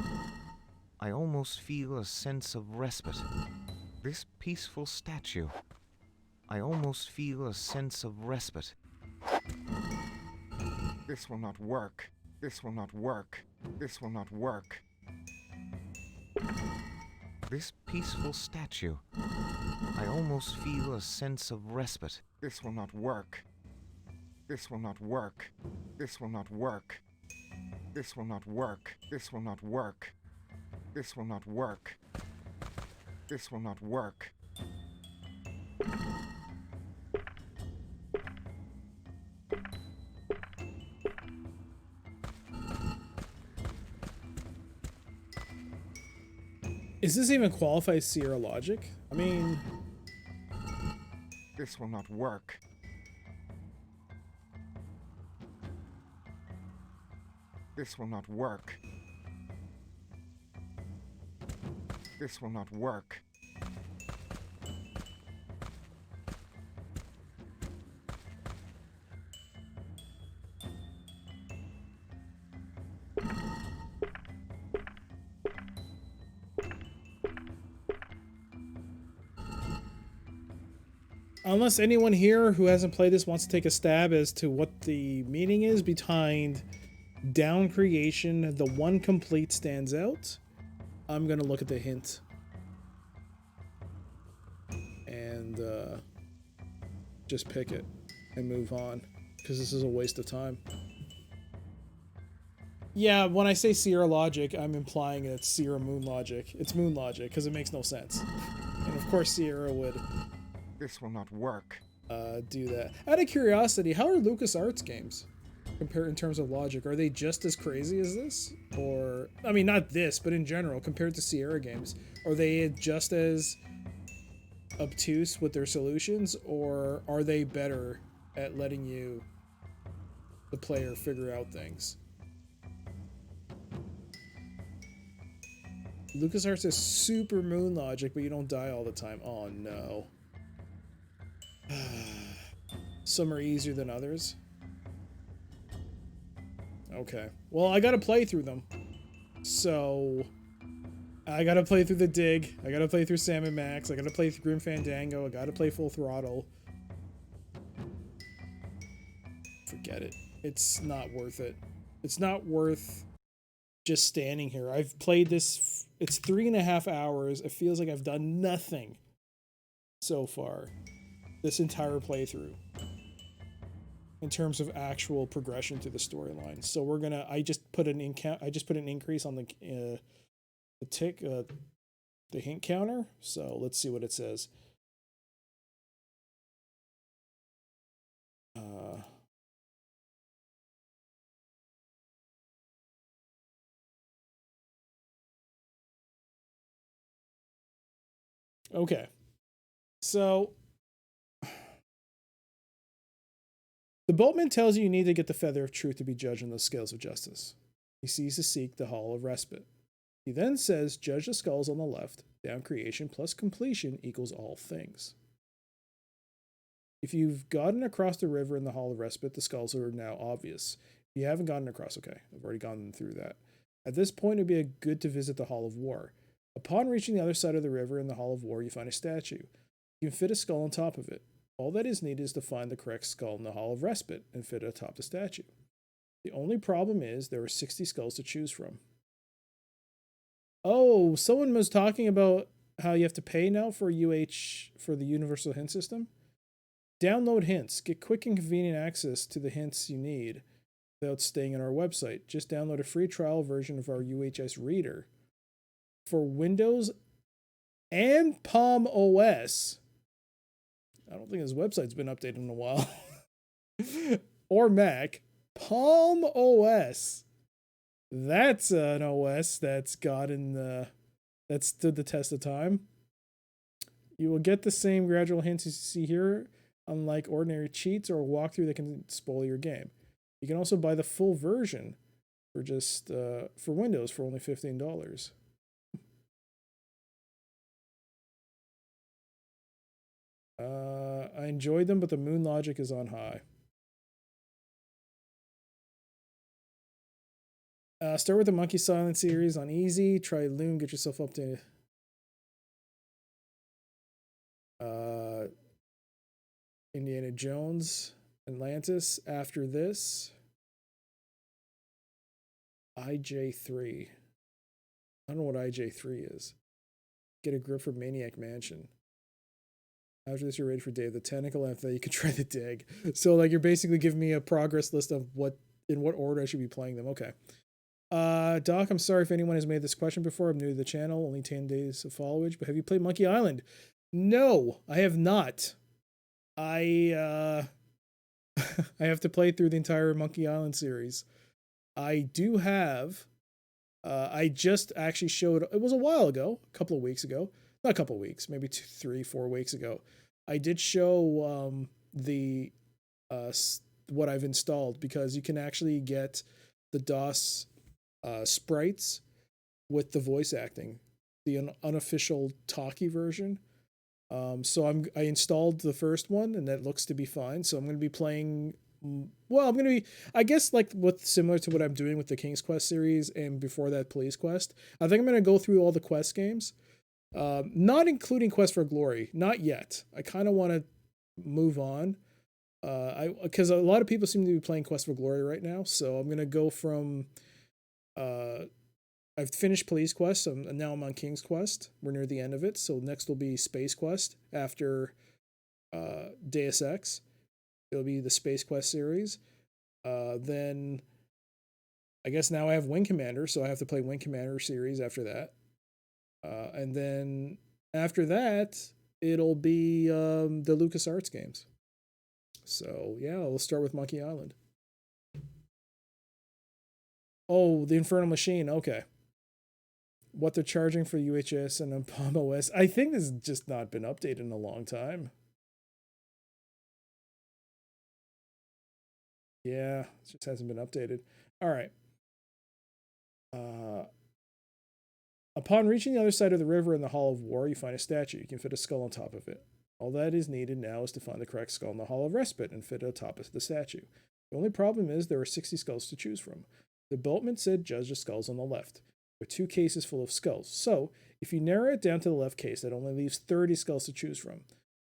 I almost feel a sense of respite. This peaceful statue. I almost feel a sense of respite. This will not work. This will not work. This will not work. This peaceful statue. I almost feel a sense of respite. This will not work. This will not work. This will not work. This will not work. This will not work. This will not work. This will not work. Is this even qualify as Sierra logic? I mean... This will not work. This will not work. This will not work. Unless anyone here who hasn't played this wants to take a stab as to what the meaning is behind down creation, the one complete stands out, I'm gonna look at the hint. And just pick it and move on, because this is a waste of time. Yeah, when I say Sierra logic, I'm implying it's Sierra Moon logic. It's Moon logic, because it makes no sense. And of course Sierra would This will not work. do that. Out of curiosity, how are LucasArts games compared in terms of logic? Are they just as crazy as this? Or, I mean, not this, but in general, compared to Sierra games, are they just as obtuse with their solutions, or are they better at letting you, the player, figure out things? LucasArts is super Moon logic, but you don't die all the time. Oh no. Some are easier than others. Okay. Well, I gotta play through them. So, I gotta play through The Dig. I gotta play through Sam & Max. I gotta play through Grim Fandango. I gotta play Full Throttle. Forget it. It's not worth it. It's not worth just standing here. I've played this. It's 3.5 hours. It feels like I've done nothing so far. This entire playthrough. In terms of actual progression to the storyline. So we're gonna. I just put an increase on the hint counter. So let's see what it says. Okay. So the boatman tells you need to get the feather of truth to be judged on the scales of justice. He sees to seek the hall of respite. He then says, judge the skulls on the left, down creation plus completion equals all things. If you've gotten across the river in the hall of respite, the skulls are now obvious. If you haven't gotten across, okay, I've already gone through that. At this point, it would be good to visit the Hall of War. Upon reaching the other side of the river in the Hall of War, you find a statue. You can fit a skull on top of it. All that is needed is to find the correct skull in the Hall of Respite and fit it atop the statue. The only problem is there are 60 skulls to choose from. Oh, someone was talking about how you have to pay now for for the Universal Hint System. Download hints. Get quick and convenient access to the hints you need without staying on our website. Just download a free trial version of our UHS reader for Windows and Palm OS. I don't think this website's been updated in a while. Or Mac. Palm OS. That's an OS that's that stood the test of time. You will get the same gradual hints you see here, unlike ordinary cheats or a walkthrough that can spoil your game. You can also buy the full version for just for Windows for only $15. I enjoyed them, but the moon logic is on high. Start with the Monkey Silent series on easy. Try Loom. Get yourself up to Indiana Jones, Atlantis. After this, IJ3. I don't know what IJ3 is. Get a grip for Maniac Mansion. After this, you're ready for Day of the Tentacle. After that, you can try the Dig. So, like, you're basically giving me a progress list of in what order I should be playing them. Okay. Doc, I'm sorry if anyone has made this question before. I'm new to the channel, only 10 days of followage, but have you played Monkey Island? No, I have not. I have to play through the entire Monkey Island series. I do have, I just actually showed, it was a while ago, a couple of weeks ago, not a couple of weeks, maybe 2, 3, 4 weeks ago. I did show what I've installed, because you can actually get the DOS sprites with the voice acting, the unofficial talkie version. So I installed the first one, and that looks to be fine. So I'm going to be playing. Well, I'm going to be, I guess, like similar to what I'm doing with the King's Quest series and before that Police Quest. I think I'm going to go through all the Quest games, not including Quest for Glory, not yet. I kind of want to move on, because a lot of people seem to be playing Quest for Glory right now. So I'm going to go from. I've finished Police Quest, and now I'm on King's Quest. We're near the end of it, so next will be Space Quest after Deus Ex. It'll be the Space Quest series. Then I guess now I have Wing Commander, so I have to play Wing Commander series after that. And then after that, it'll be the LucasArts games. So yeah, we'll start with Monkey Island. Oh, the Infernal Machine. Okay. What they're charging for UHS and Palm OS. I think this has just not been updated in a long time. Yeah, it just hasn't been updated. All right. Upon reaching the other side of the river in the Hall of War, you find a statue. You can fit a skull on top of it. All that is needed now is to find the correct skull in the Hall of Respite and fit it atop of the statue. The only problem is there are 60 skulls to choose from. The boatman said judge the skulls on the left. There are 2 cases full of skulls. So, if you narrow it down to the left case, that only leaves 30 skulls to choose from.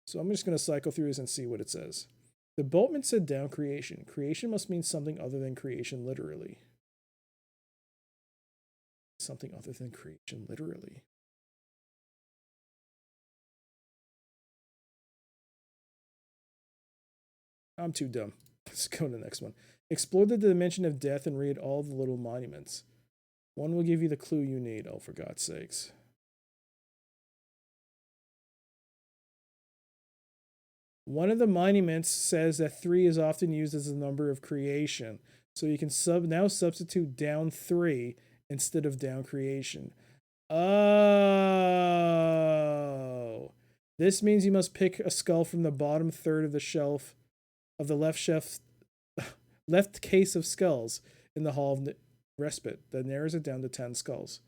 So I'm just going to cycle through this and see what it says. The boatman said down creation. Creation must mean something other than creation literally. Something other than creation literally. I'm too dumb. Let's go to the next one. Explore the dimension of death and read all the little monuments. One will give you the clue you need. Oh, for God's sakes. One of the monuments says that 3 is often used as the number of creation. So you can now substitute down 3 instead of down creation. Oh. This means you must pick a skull from the bottom third of the shelf, of the left case of skulls in the Hall of Respite. That narrows it down to 10 skulls.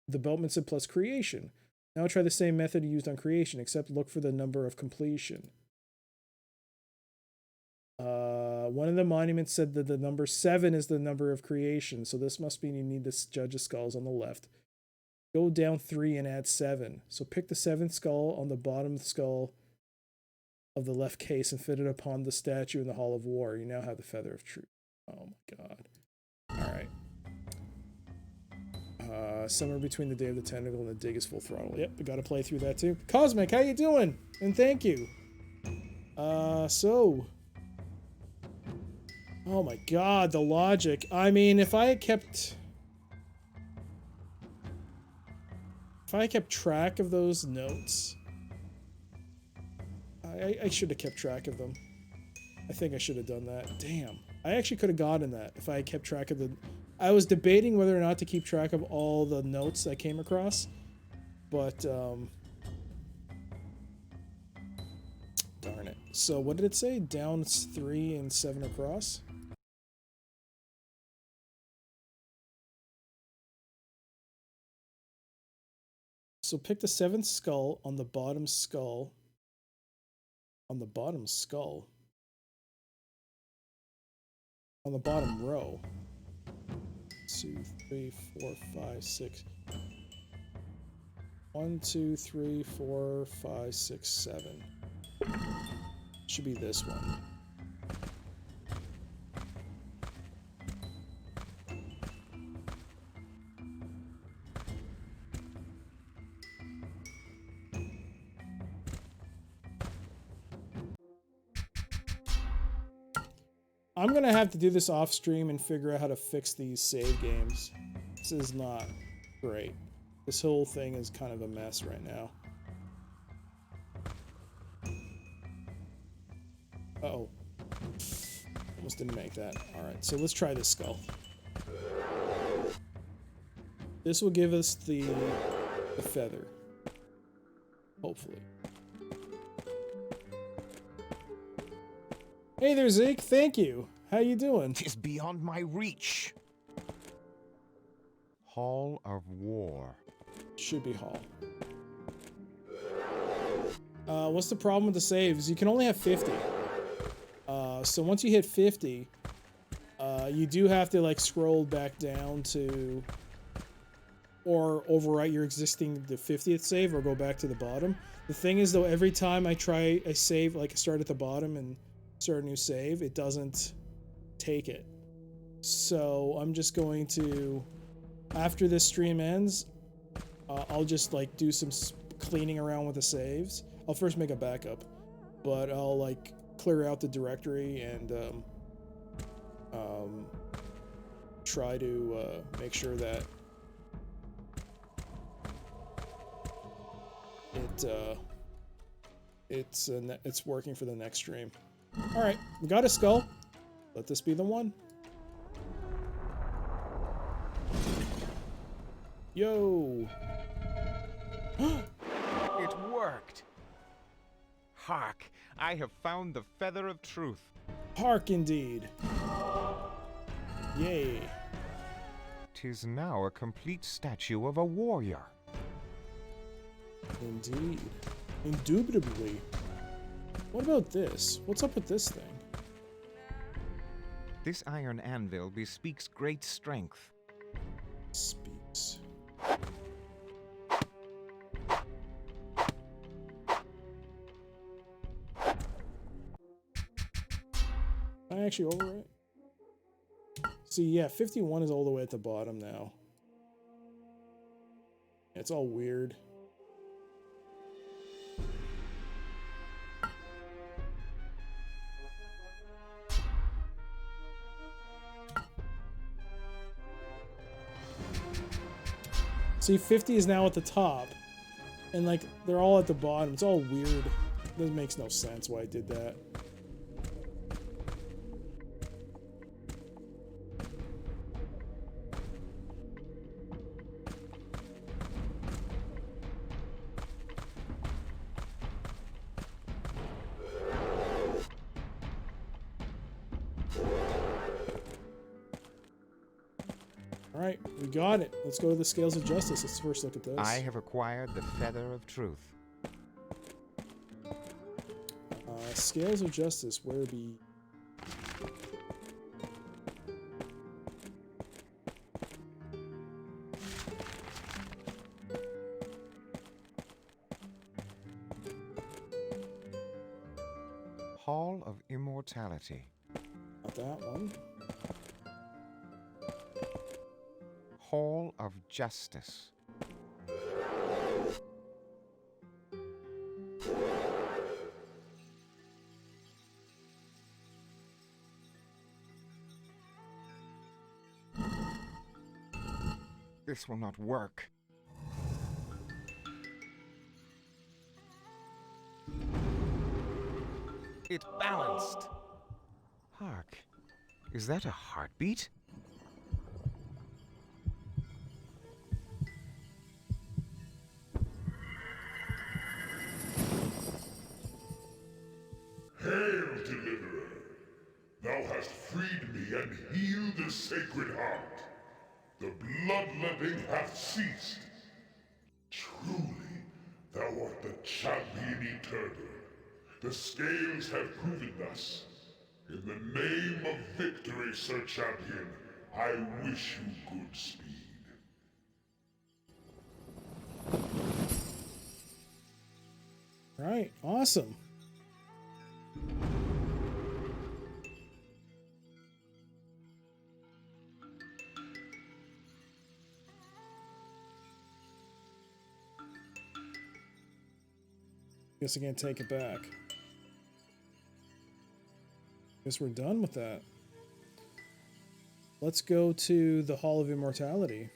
The boatman said plus creation. Now try the same method used on creation, except look for the number of completion. One of the monuments said that the number 7 is the number of creation, so this must mean you need to judge the skulls on the left. Go down 3 and add 7. So pick the 7th skull on the bottom skull of the left case and fit it upon the statue in the Hall of War. You now have the Feather of Truth. Oh my God. Alright. Somewhere between the Day of the Tentacle and the Dig is full throttle. Yep, we gotta play through that too. Cosmic, how you doing? And thank you. Oh my God, the logic. I mean, if I had kept track of those notes, I should have kept track of them. I think I should have done that. Damn. I actually could have gotten that if I had kept track of the... I was debating whether or not to keep track of all the notes I came across, but, darn it. So what did it say? Down 3 and 7 across? So pick the 7th skull on the bottom skull. On the bottom skull. On the bottom row. 2, 3, 4, 5, 6. 1, 2, 3, 4, 5, 6, 7. Should be this one. I'm gonna have to do this off stream and figure out how to fix these save games. This is not great. This whole thing is kind of a mess right now. Uh-oh. Almost didn't make that. Alright, so let's try this skull. This will give us the feather. Hopefully. Hey there, Zeke. Thank you. How you doing? Tis beyond my reach. Hall of War. Should be Hall. What's the problem with the saves? You can only have 50. So once you hit 50, you do have to like scroll back down to, or overwrite your existing the 50th save, or go back to the bottom. The thing is though, every time I save, like start at the bottom and start a new save, it doesn't take it. So I'm just going to, after this stream ends, I'll just like do some cleaning around with the saves. I'll first make a backup, but I'll like clear out the directory and try to make sure that it's working for the next stream. All right, we got a skull. Let this be the one. Yo. It worked! Hark! I have found the feather of truth. Hark indeed. Yay. 'Tis now a complete statue of a warrior. Indeed. Indubitably. What about this? What's up with this thing? This iron anvil bespeaks great strength. Speaks. Can I actually overwrite? See, yeah, 51 is all the way at the bottom now. It's all weird. See, 50 is now at the top, and like they're all at the bottom. It's all weird. This makes no sense why I did that. Alright, we got it. Let's go to the Scales of Justice. Let's first look at this. I have acquired the feather of truth. Scales of Justice, where be... Hall of Immortality. Not that one. Hall of Justice. This will not work. It balanced. Hark. Is that a heartbeat? Hail, Deliverer! Thou hast freed me and healed the Sacred Heart. The bloodletting hath ceased. Truly, thou art the champion eternal. The scales have proven thus. In the name of victory, Sir Champion, I wish you good speed. Right, awesome. Guess I can't take it back. Guess we're done with that. Let's go to the Hall of Immortality.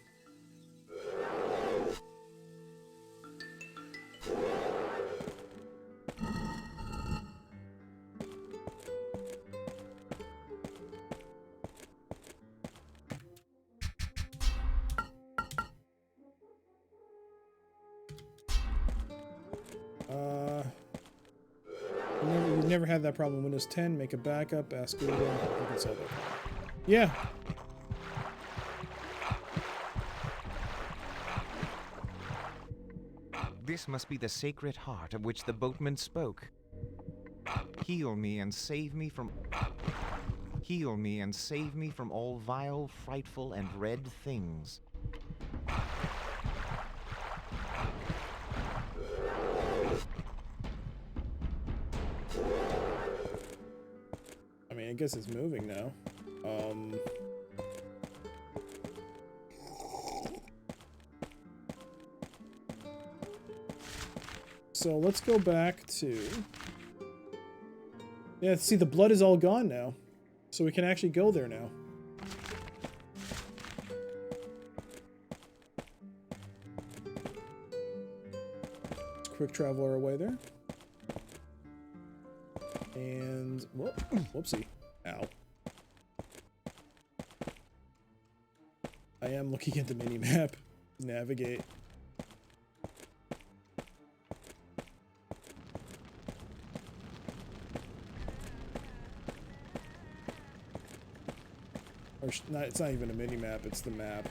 You've never had that problem. Windows 10, make a backup, ask Google, you can solve it. Yeah. This must be the sacred heart of which the boatman spoke. Heal me and save me from... Heal me and save me from all vile, frightful, and red things. I mean, I guess it's moving now. so let's go back to... Yeah, see, the blood is all gone now. So we can actually go there now. Let's quick travel our way there. And... Whoop, whoopsie. Ow. I am looking at the mini-map. Navigate. Or not, it's not even a mini-map, it's the map.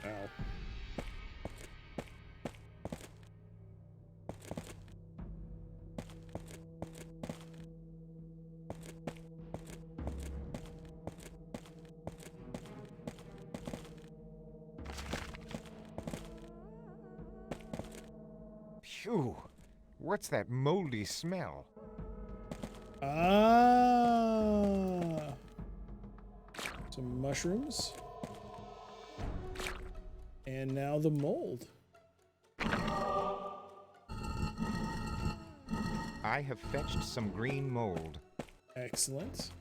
Ow. Phew. What's that moldy smell? Ah. Some mushrooms. And now the mold. I have fetched some green mold. Excellent.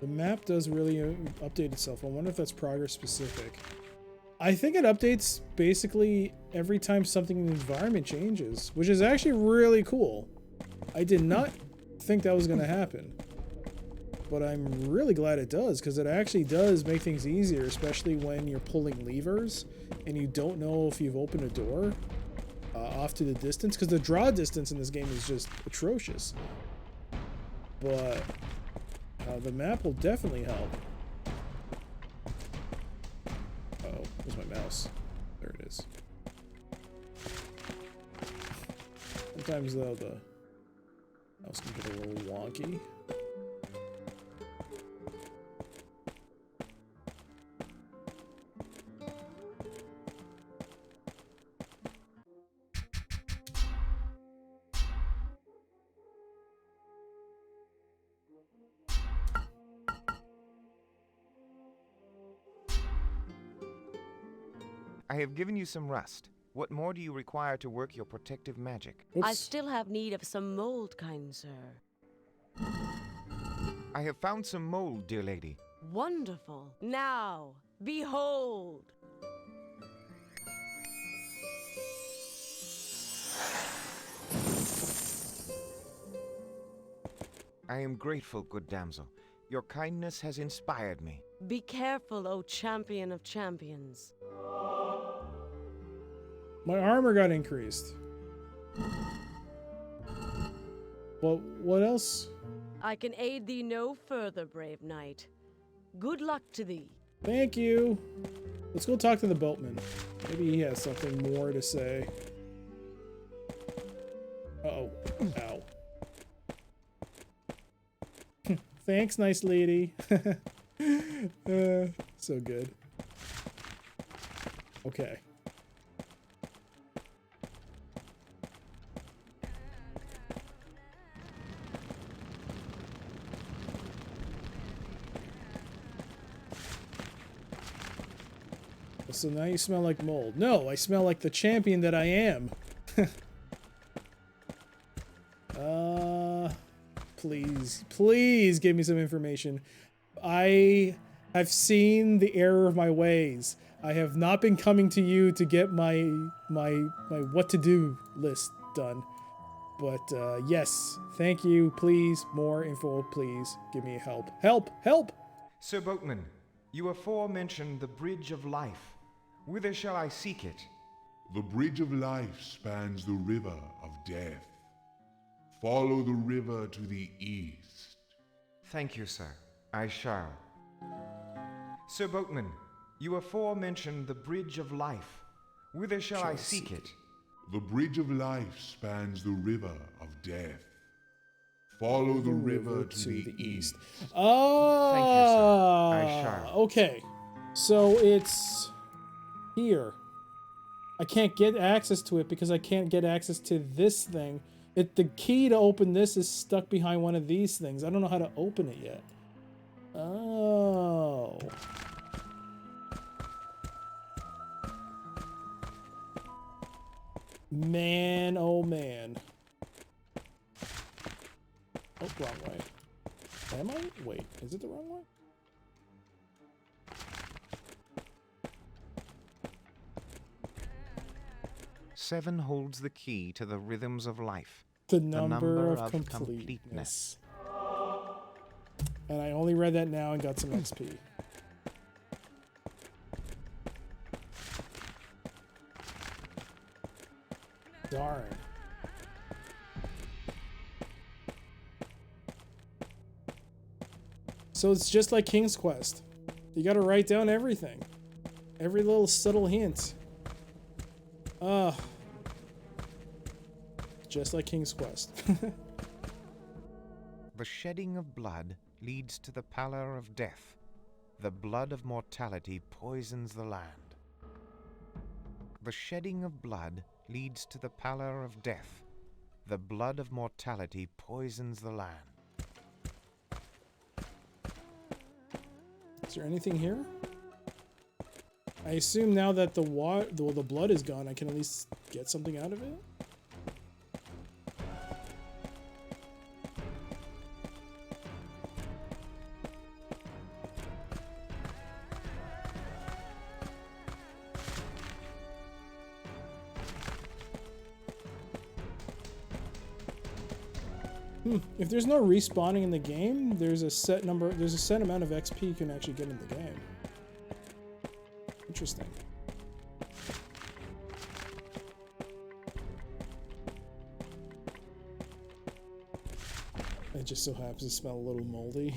The map does really update itself. I wonder if that's progress specific. I think it updates basically every time something in the environment changes, which is actually really cool. I did not think that was going to happen, but I'm really glad it does, because it actually does make things easier, especially when you're pulling levers and you don't know if you've opened a door off to the distance, because the draw distance in this game is just atrocious. But the map will definitely help. Uh-oh, where's my mouse? There it is. Sometimes, though, the mouse can get a little wonky. I have given you some rust. What more do you require to work your protective magic? Oops. I still have need of some mold, kind sir. I have found some mold, dear lady. Wonderful. Now, behold. I am grateful, good damsel. Your kindness has inspired me. Be careful, O champion of champions. My armor got increased. Well, what else? I can aid thee no further, brave knight. Good luck to thee. Thank you. Let's go talk to the boatman. Maybe he has something more to say. Uh-oh. Ow. Thanks, nice lady. So good. Okay. So now you smell like mold. No, I smell like the champion that I am. Please, please give me some information. I have seen the error of my ways. I have not been coming to you to get my what to do list done. But yes, thank you. Please, more info. Please give me help. Help! Help! Sir Boatman, you aforementioned the Bridge of Life. Whither shall I seek it? The Bridge of Life spans the river of death. Follow the river to the east. Thank you, sir. I shall. Sir Boatman, you aforementioned the Bridge of Life. Whither shall I seek it? The Bridge of Life spans the river of death. Follow the river to the east. Oh, Thank you, sir. I shall. Okay, so it's here. I can't get access to it because I can't get access to this thing. The key to open this is stuck behind one of these things. I don't know how to open it yet. Oh. Man, oh man. Oh, wrong way. Am I? Wait, is it the wrong way? Seven holds the key to the rhythms of life. The number of completeness. And I only read that now and got some XP. Darn. So it's just like King's Quest. You gotta write down everything. Every little subtle hint. Just like King's Quest. The shedding of blood leads to the pallor of death. The blood of mortality poisons the land. The shedding of blood leads to the pallor of death. The blood of mortality poisons the land. Is there anything here? I assume now that the blood is gone, I can at least get something out of it? If there's no respawning in the game, there's a set amount of XP you can actually get in the game. Interesting. It just so happens to smell a little moldy.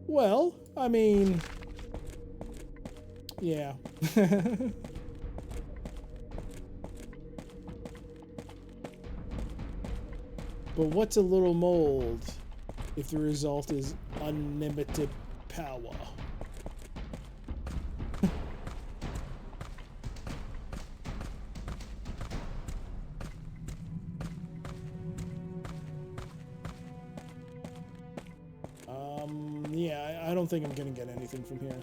Well, I mean, yeah. But what's a little mold if the result is unlimited power? Yeah, I don't think I'm gonna get anything from here.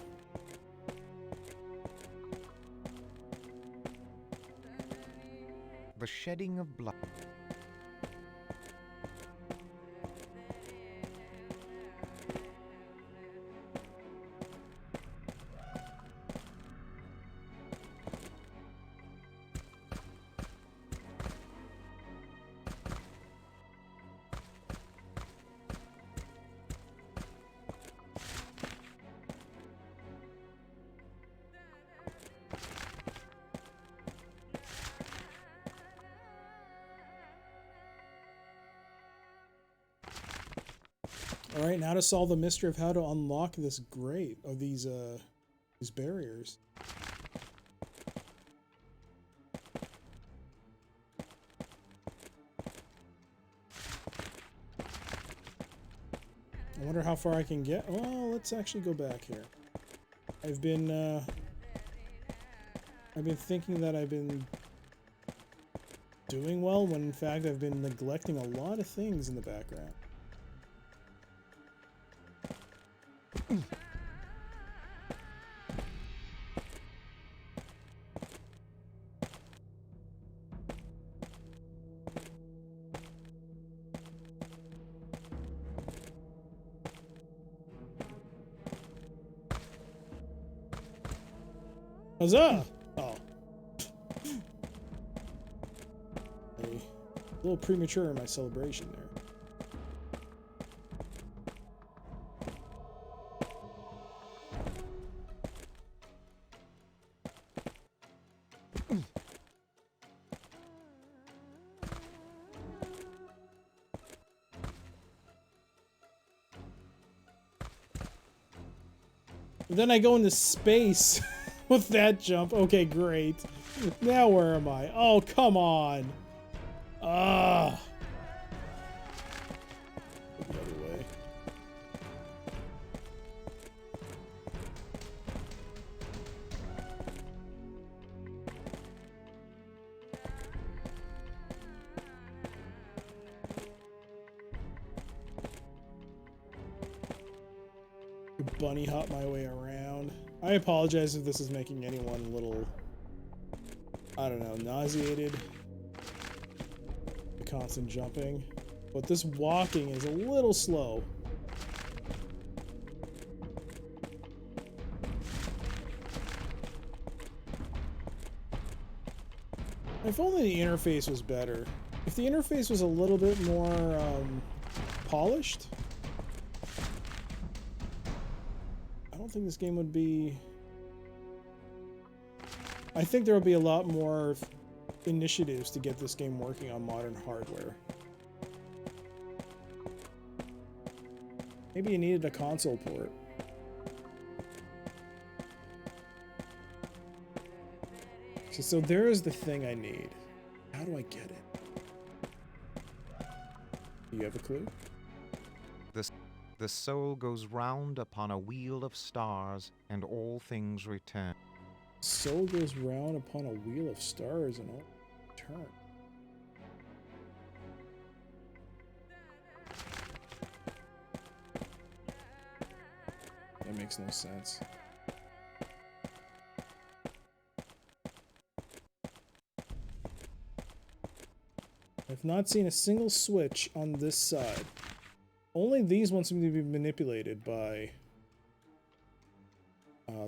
The shedding of blood. All right, now to solve the mystery of how to unlock this grate of these barriers. I wonder how far I can get. Well, let's actually go back here. I've been thinking that I've been doing well when in fact I've been neglecting a lot of things in the background. Huzzah! Oh. A little premature in my celebration there. Then I go into space with that jump. Okay, great. Now where am I? Oh, come on. Ah. The other way. Bunny hop my way around. I apologize if this is making anyone a little, I don't know, nauseated. The constant jumping. But this walking is a little slow. If only the interface was better. If the interface was a little bit more polished, I don't think this game would be... I think there would be a lot more initiatives to get this game working on modern hardware. Maybe you needed a console port. So there is the thing I need. How do I get it? Do you have a clue? The soul goes round upon a wheel of stars, and all things return. Soul goes round upon a wheel of stars and all turn. That makes no sense. I've not seen a single switch on this side. Only these ones seem to be manipulated by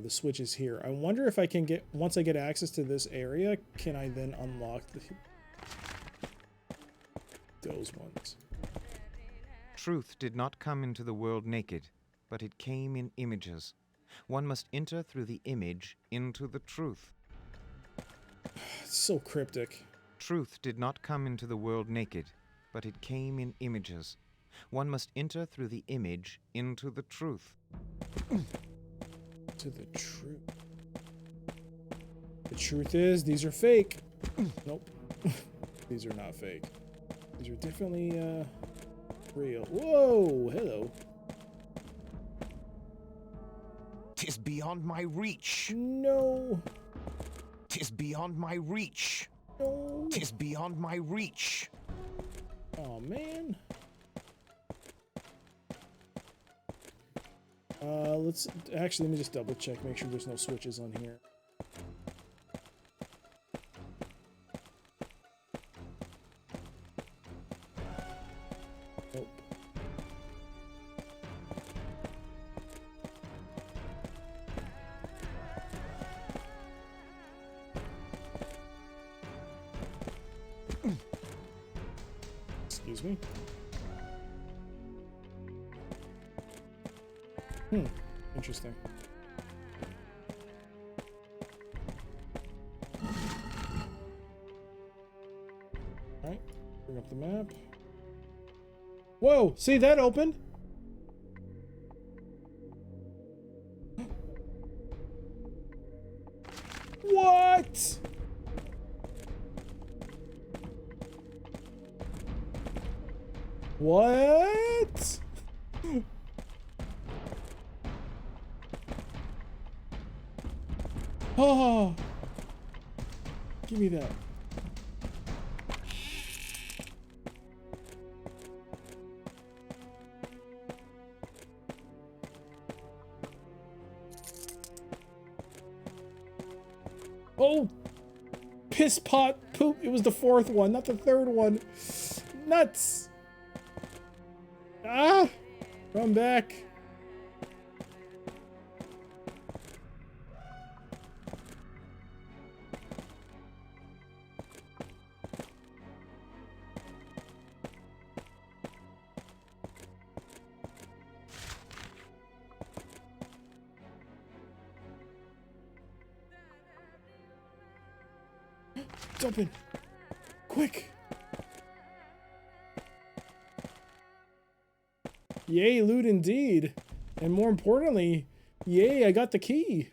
the switches here. I wonder if I can get, once I get access to this area, can I then unlock those ones? Truth did not come into the world naked, but it came in images. One must enter through the image into the truth. It's so cryptic. Truth did not come into the world naked, but it came in images. One must enter through the image into the truth. To the truth. The truth is, these are fake. Nope. These are not fake. These are definitely, real. Whoa! Hello. 'Tis beyond my reach. No. 'Tis beyond my reach. No. 'Tis beyond my reach. Oh man. Let's actually, let me just double check, make sure there's no switches on here. Nope. Excuse me. Interesting. Alright, bring up the map. Whoa! See, that opened? What? What? Oh, give me that. Oh, piss pot poop. It was the fourth one, not the third one. Nuts. Ah, run back. Jump in. Quick. Yay, loot indeed. And more importantly, Yay, I got the key.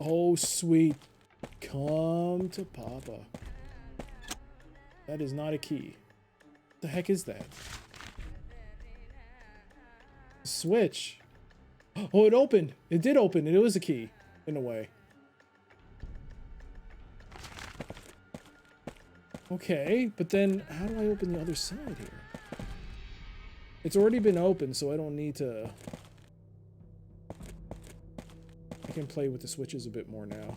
Oh, sweet. Come to Papa. That is not a key. The heck is that? Switch. Oh, it opened. It did open. It was a key, in a way. Okay, but then how do I open the other side here? It's already been opened, so I don't need to... I can play with the switches a bit more now.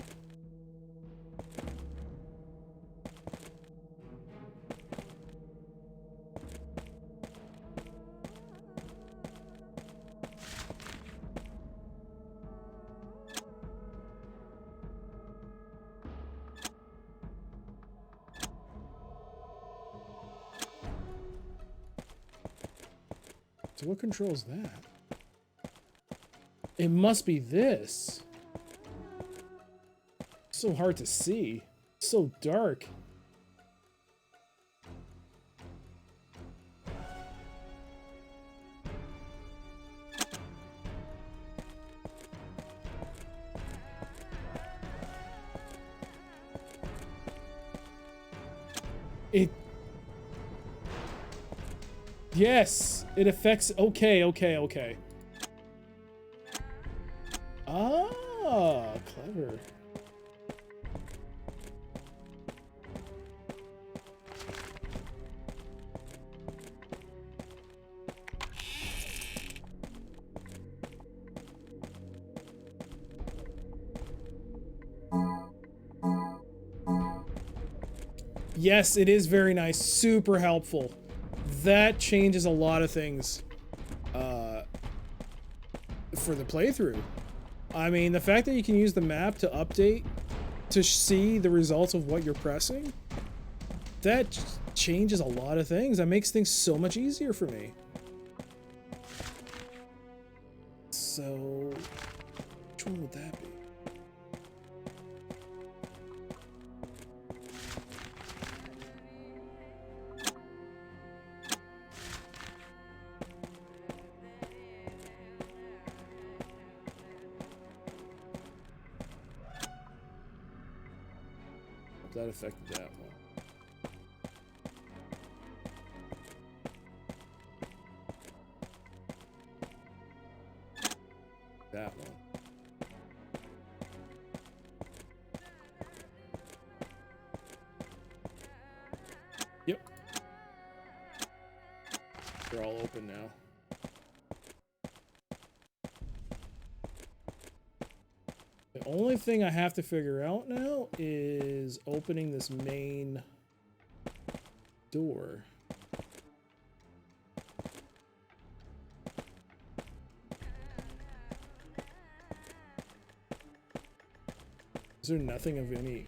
So what controls that? It must be this. So hard to see. So dark. It... Yes! It affects... Okay, okay, okay. Ah, clever. Yes, it is very nice. Super helpful. That changes a lot of things for the playthrough. I mean, the fact that you can use the map to update to see the results of what you're pressing, that changes a lot of things. That makes things so much easier for me. So, which one would that be? That affected that one. That one. Yep. They're all open now. The only thing I have to figure out now is opening this main door. Is there nothing of any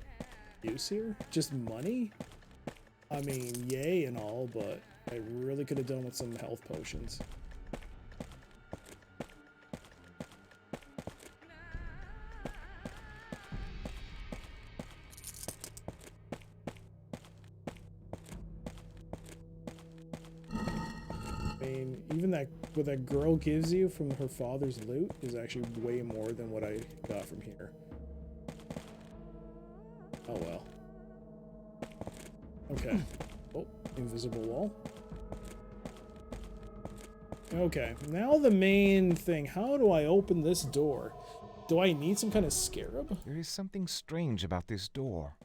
use here? Just money? I mean, yay and all, but I really could have done with some health potions. Even that, what that girl gives you from her father's loot is actually way more than what I got from here. Oh well. Okay. Oh, invisible wall. Okay, now the main thing. How do I open this door? Do I need some kind of scarab? There is something strange about this door.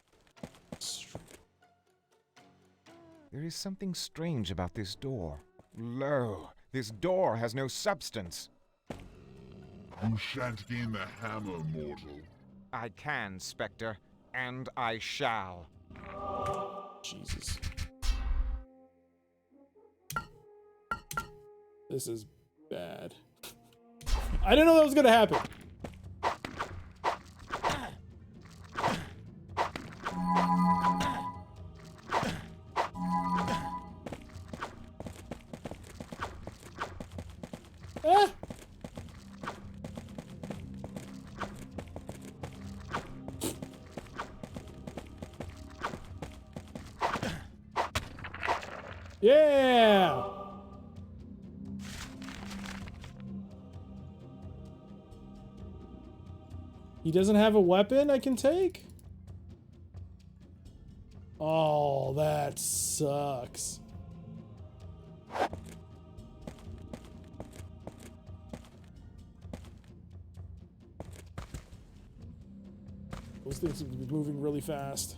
There is something strange about this door. Lo, this door has no substance. You shan't gain the hammer, mortal. I can, Spectre, and I shall. Jesus. This is bad. I didn't know that was gonna happen. Ah! Yeah! He doesn't have a weapon I can take? Oh, that sucks. Those things seem to be moving really fast.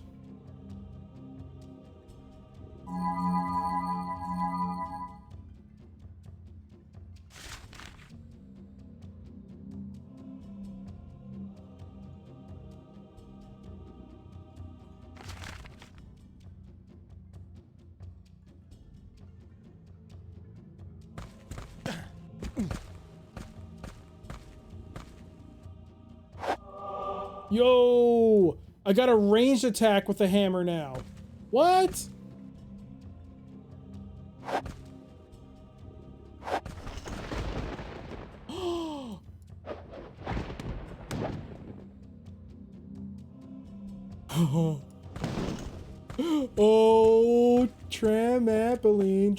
Yo! I got a ranged attack with the hammer now. What? Oh, trampoline.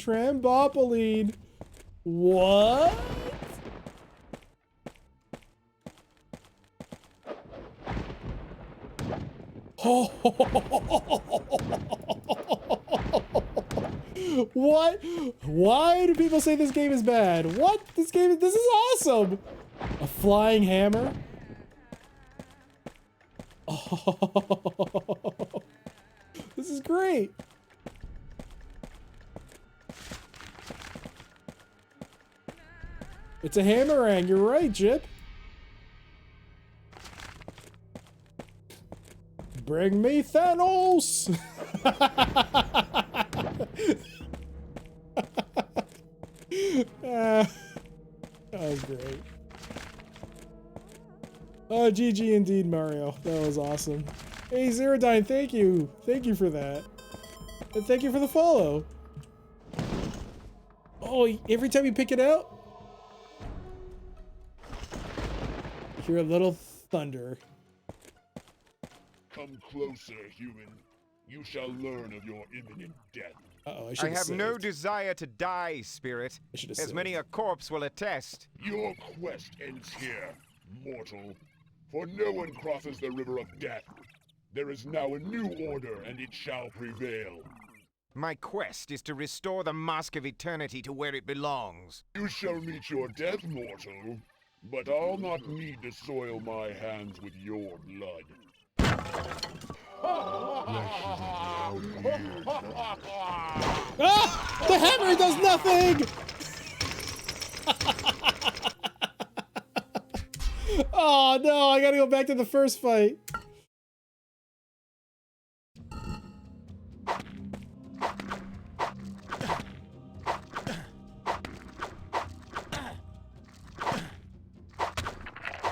What? What? Why do people say this game is bad? What? This is awesome. A flying hammer? Oh, this is great. It's a hammerang, you're right, Jip. Bring me Thanos! That was great. Oh, GG indeed, Mario. That was awesome. Hey, Zerodine, thank you. Thank you for that. And thank you for the follow. Oh, every time you pick it out, you hear a little thunder. Come closer, human. You shall learn of your imminent death. Uh-oh, I have no desire to die, spirit, as many a corpse will attest. Your quest ends here, mortal. For no one crosses the river of death. There is now a new order, and it shall prevail. My quest is to restore the Mask of Eternity to where it belongs. You shall meet your death, mortal. But I'll not need to soil my hands with your blood. Ah! The hammer does nothing! Oh no, I gotta go back to the first fight.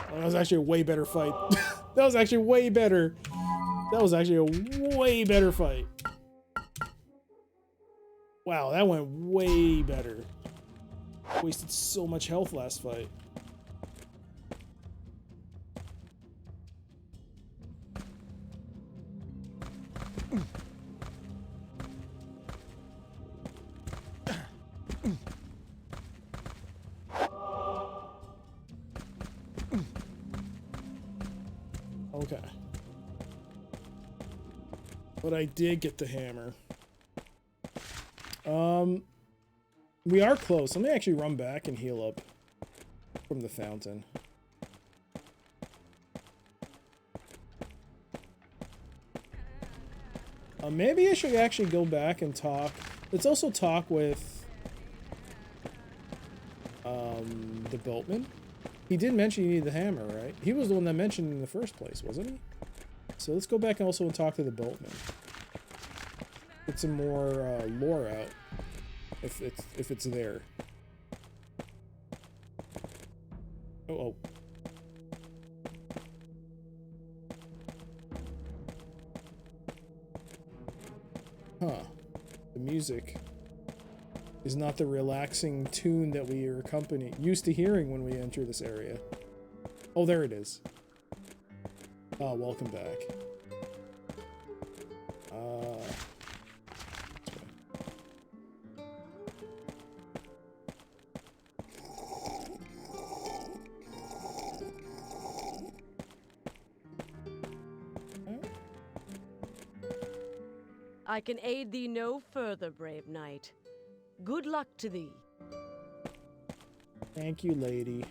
Oh, that was actually a way better fight. That was actually way better. That was actually a way better fight. Wow, that went way better. Wasted so much health last fight. Okay. But I did get the hammer. We are close. Let me actually run back and heal up from the fountain. Maybe I should actually go back and talk. Let's also talk with the boatman. He did mention you need the hammer, right? He was the one that mentioned it in the first place, wasn't he? So let's go back and also talk to the boatman. Get some more lore out, if it's there. Oh. Huh. The music is not the relaxing tune that we are used to hearing when we enter this area. Oh, there it is. Oh, welcome back. I can aid thee no further, brave knight. Good luck to thee. Thank you, lady.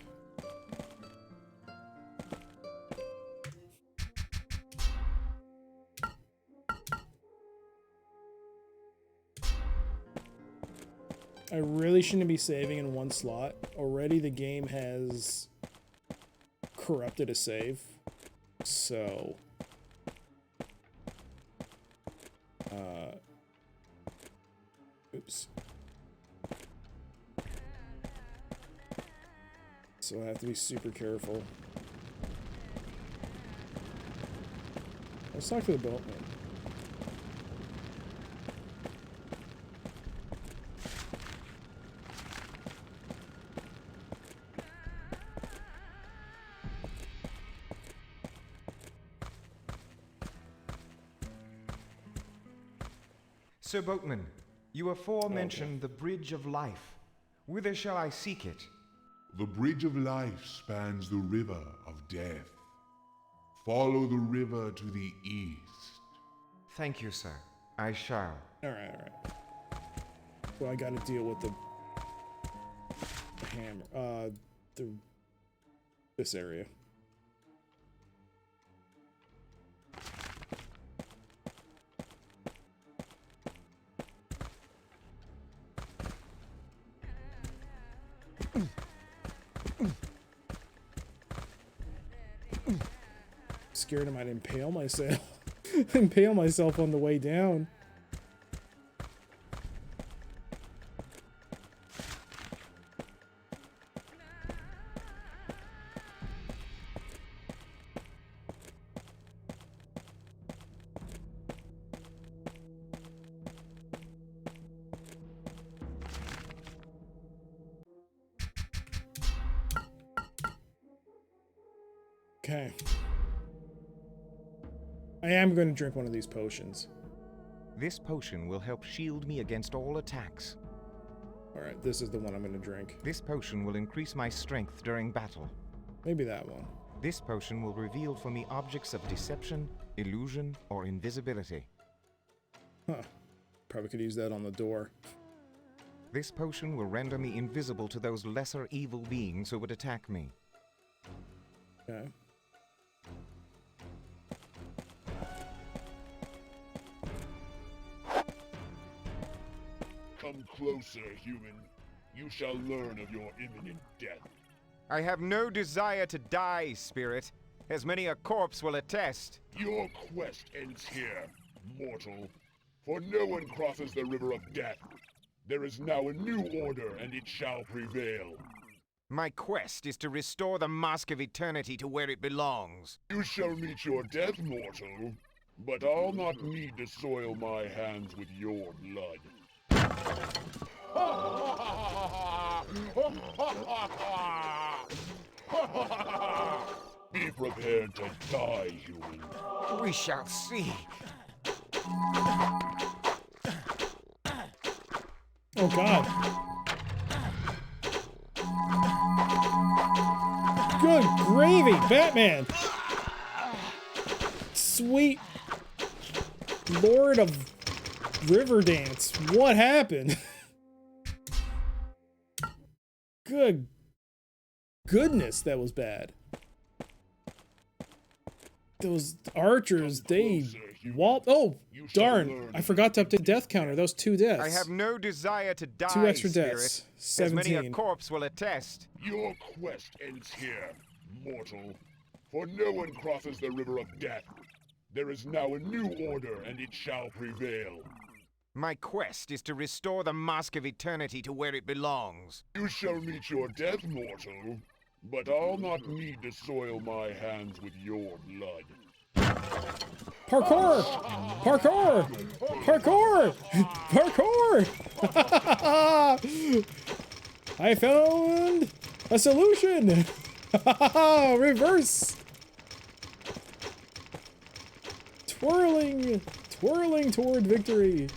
I really shouldn't be saving in one slot. Already the game has corrupted a save. So... oops. So I have to be super careful. Let's talk to the boatman. Sir Boatman, you aforementioned the Bridge of Life. Whither shall I seek it? The Bridge of Life spans the River of Death. Follow the river to the east. Thank you, sir. I shall. Alright. So I gotta deal with the hammer. This area. Scared I might impale myself. Impale myself on the way down. Okay. I am going to drink one of these potions. This potion will help shield me against all attacks. Alright, this is the one I'm going to drink. This potion will increase my strength during battle. Maybe that one. This potion will reveal for me objects of deception, illusion, or invisibility. Huh. Probably could use that on the door. This potion will render me invisible to those lesser evil beings who would attack me. Okay. Come closer, human. You shall learn of your imminent death. I have no desire to die, spirit, as many a corpse will attest. Your quest ends here, mortal. For no one crosses the river of death. There is now a new order, and it shall prevail. My quest is to restore the Mask of Eternity to where it belongs. You shall meet your death, mortal. But I'll not need to soil my hands with your blood. Be prepared to die, human. We shall see. Oh god. Good gravy, Batman! Sweet Lord of Riverdance, what happened? Good goodness, that was bad. Those archers, they walloped. Oh, darn. I forgot to update death counter. That was 2 deaths. I have no desire to die, 2 extra spirit, deaths. as many a 17. corpse will attest. Your quest ends here, mortal. For no one crosses the river of death. There is now a new order, and it shall prevail. My quest is to restore the Mask of Eternity to where it belongs. You shall meet your death, mortal. But I'll not need to soil my hands with your blood. Parkour! Parkour! Parkour! Parkour! I found a solution! Reverse! Twirling! Twirling toward victory!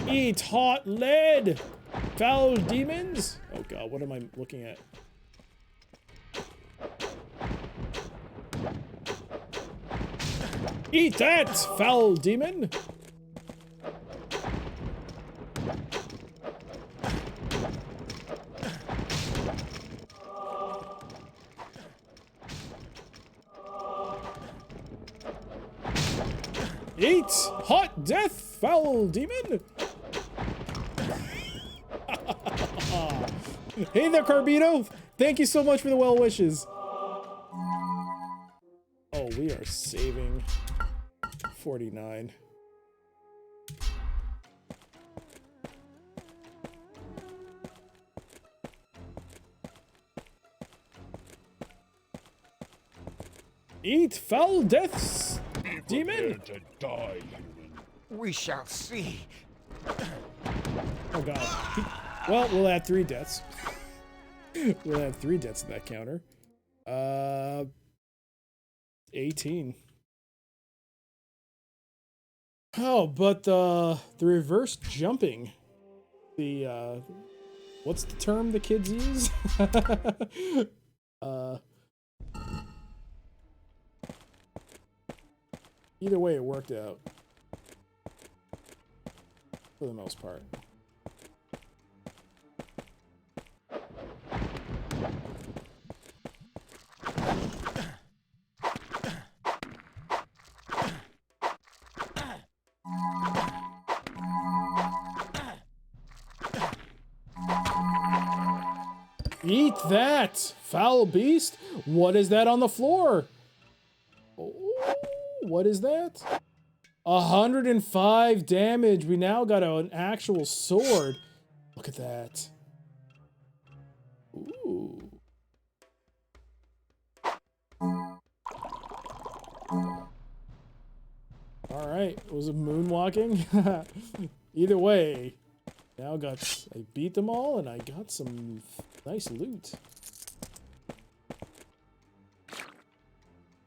Eat hot lead! Foul demons! Oh god, what am I looking at? Eat that, foul demon! Eat hot death, foul demon! Hey there, Carbino! Thank you so much for the well wishes. Oh, we are saving 49. Eat foul deaths, Be demon! prepared to die, human. We shall see. Oh god. Well, we'll add 3 deaths. We'll add 3 deaths to that counter. 18. Oh, but the reverse jumping. The what's the term the kids use? Either way, it worked out. For the most part. Eat that, foul beast! What is that on the floor? Oh, what is that? 105 damage. We now got an actual sword. Look at that. Ooh. All right, was it moonwalking? Either way, now I beat them all and I got some nice loot.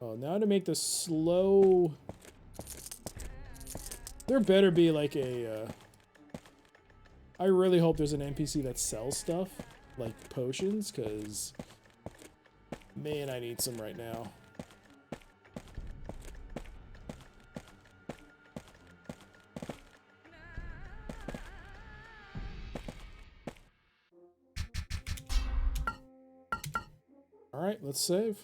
Oh, now to make the slow... There better be like a... I really hope there's an NPC that sells stuff, like potions, because... Man, I need some right now. Alright, let's save.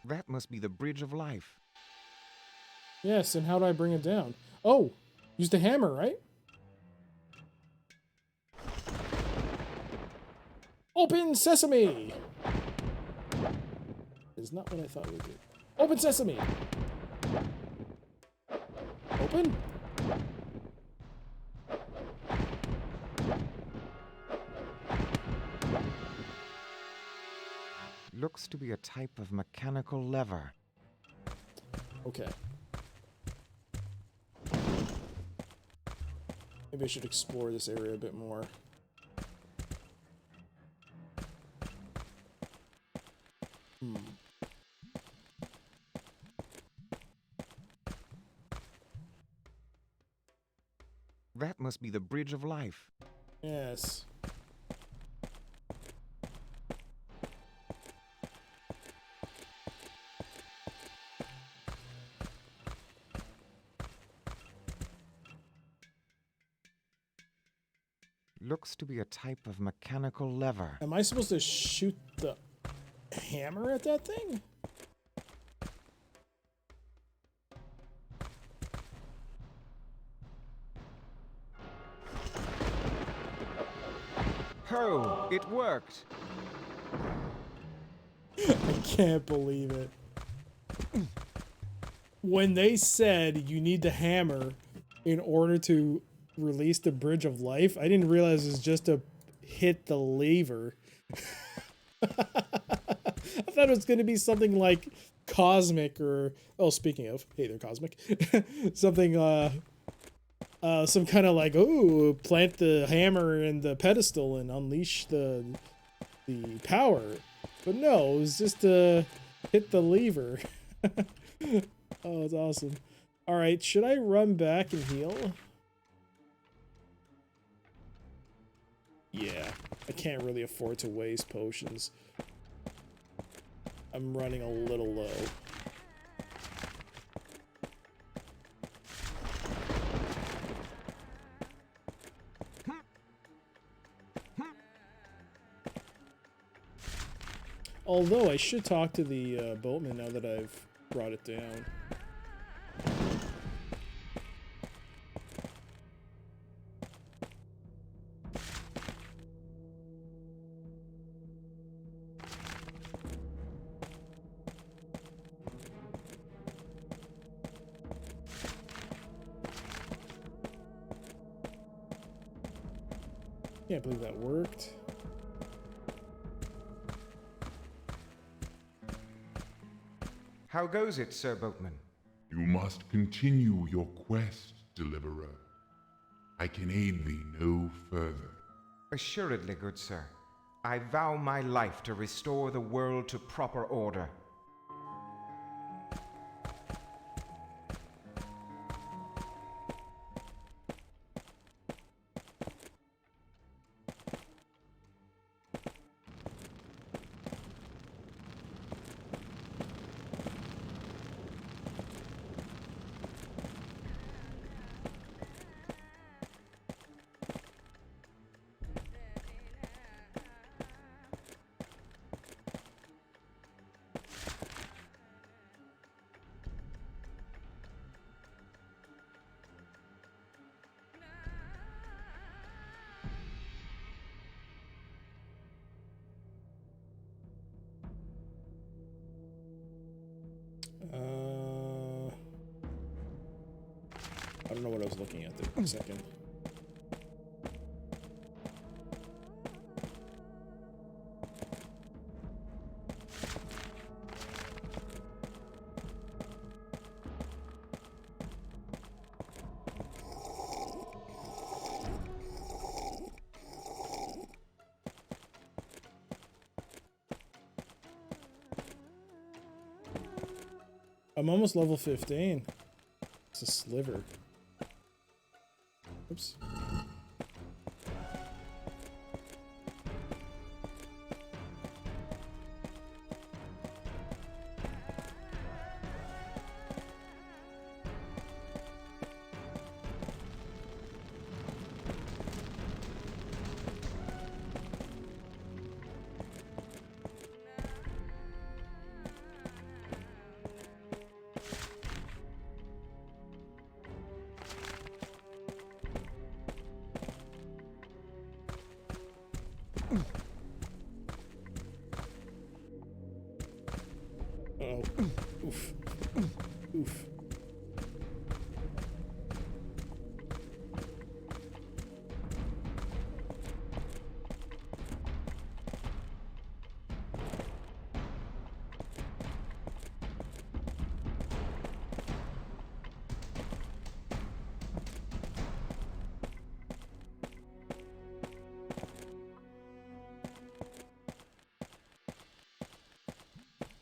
That must be the Bridge of Life. Yes, and how do I bring it down? Oh, use the hammer, right? Open sesame! Is not what I thought it would do. Open sesame! Open? Looks to be a type of mechanical lever. Okay. Maybe I should explore this area a bit more. That must be the Bridge of Life. Yes. Looks to be a type of mechanical lever. Am I supposed to shoot the hammer at that thing? Oh, it worked! I can't believe it. When they said you need the hammer in order to release the Bridge of Life, I didn't realize it was just to hit the lever. I thought it was going to be something like Cosmic or... Oh, speaking of, hey there, Cosmic. Something some kind of like, oh, plant the hammer in the pedestal and unleash the power. But no, it was just to hit the lever. Oh, it's awesome. All right, should I run back and heal? Yeah, I can't really afford to waste potions. I'm running a little low. Although I should talk to the boatman now that I've brought it down. Can't believe that worked. How goes it, Sir Boatman? You must continue your quest, Deliverer. I can aid thee no further. Assuredly, good sir. I vow my life to restore the world to proper order. I don't know what I was looking at there for a second. I'm almost level 15. It's a sliver. Oops. Uh-oh. Oof. Oof.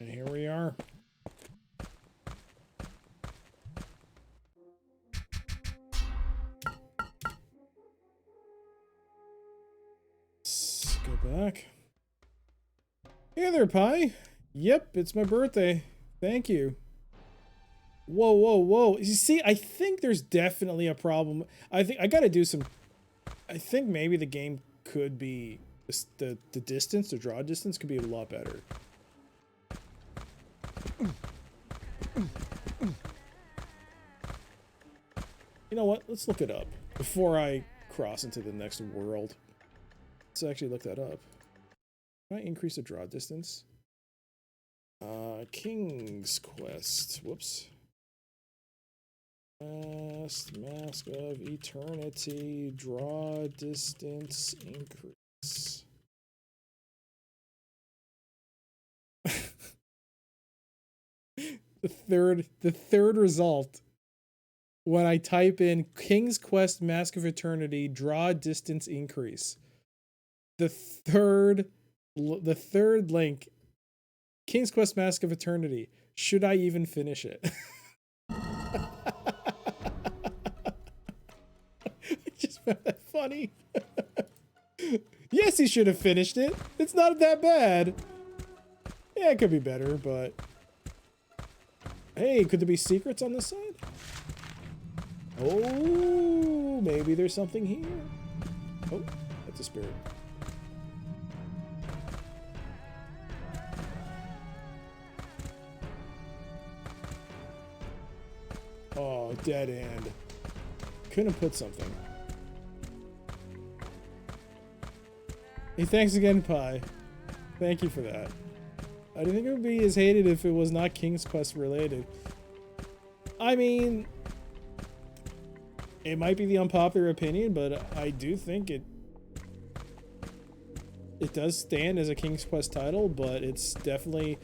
And here we are. Let's go back. Hey there, Pi. Yep, it's my birthday. Thank you. Whoa, whoa, whoa. You see, I think there's definitely a problem. I think I gotta do some... I think maybe the game could be... The distance, the draw distance could be a lot better. You know what? Let's look it up before I cross into the next world. Let's actually look that up. Can I increase the draw distance? King's Quest. Whoops. Mask of Eternity. Draw distance increase. The third result. when I type in King's Quest Mask of Eternity draw distance increase. The third link, King's Quest Mask of Eternity. Should I even finish it? I just found that funny. Yes, he should have finished it. It's not that bad. Yeah, it could be better, but... Hey, could there be secrets on this side? Oh, maybe there's something here. Oh, that's a spirit. Oh, dead end. Couldn't have put something. Hey, thanks again, Pi. Thank you for that. I didn't think it would be as hated if it was not King's Quest related. I mean, it might be the unpopular opinion, but I do think it does stand as a King's Quest title, but it's definitely...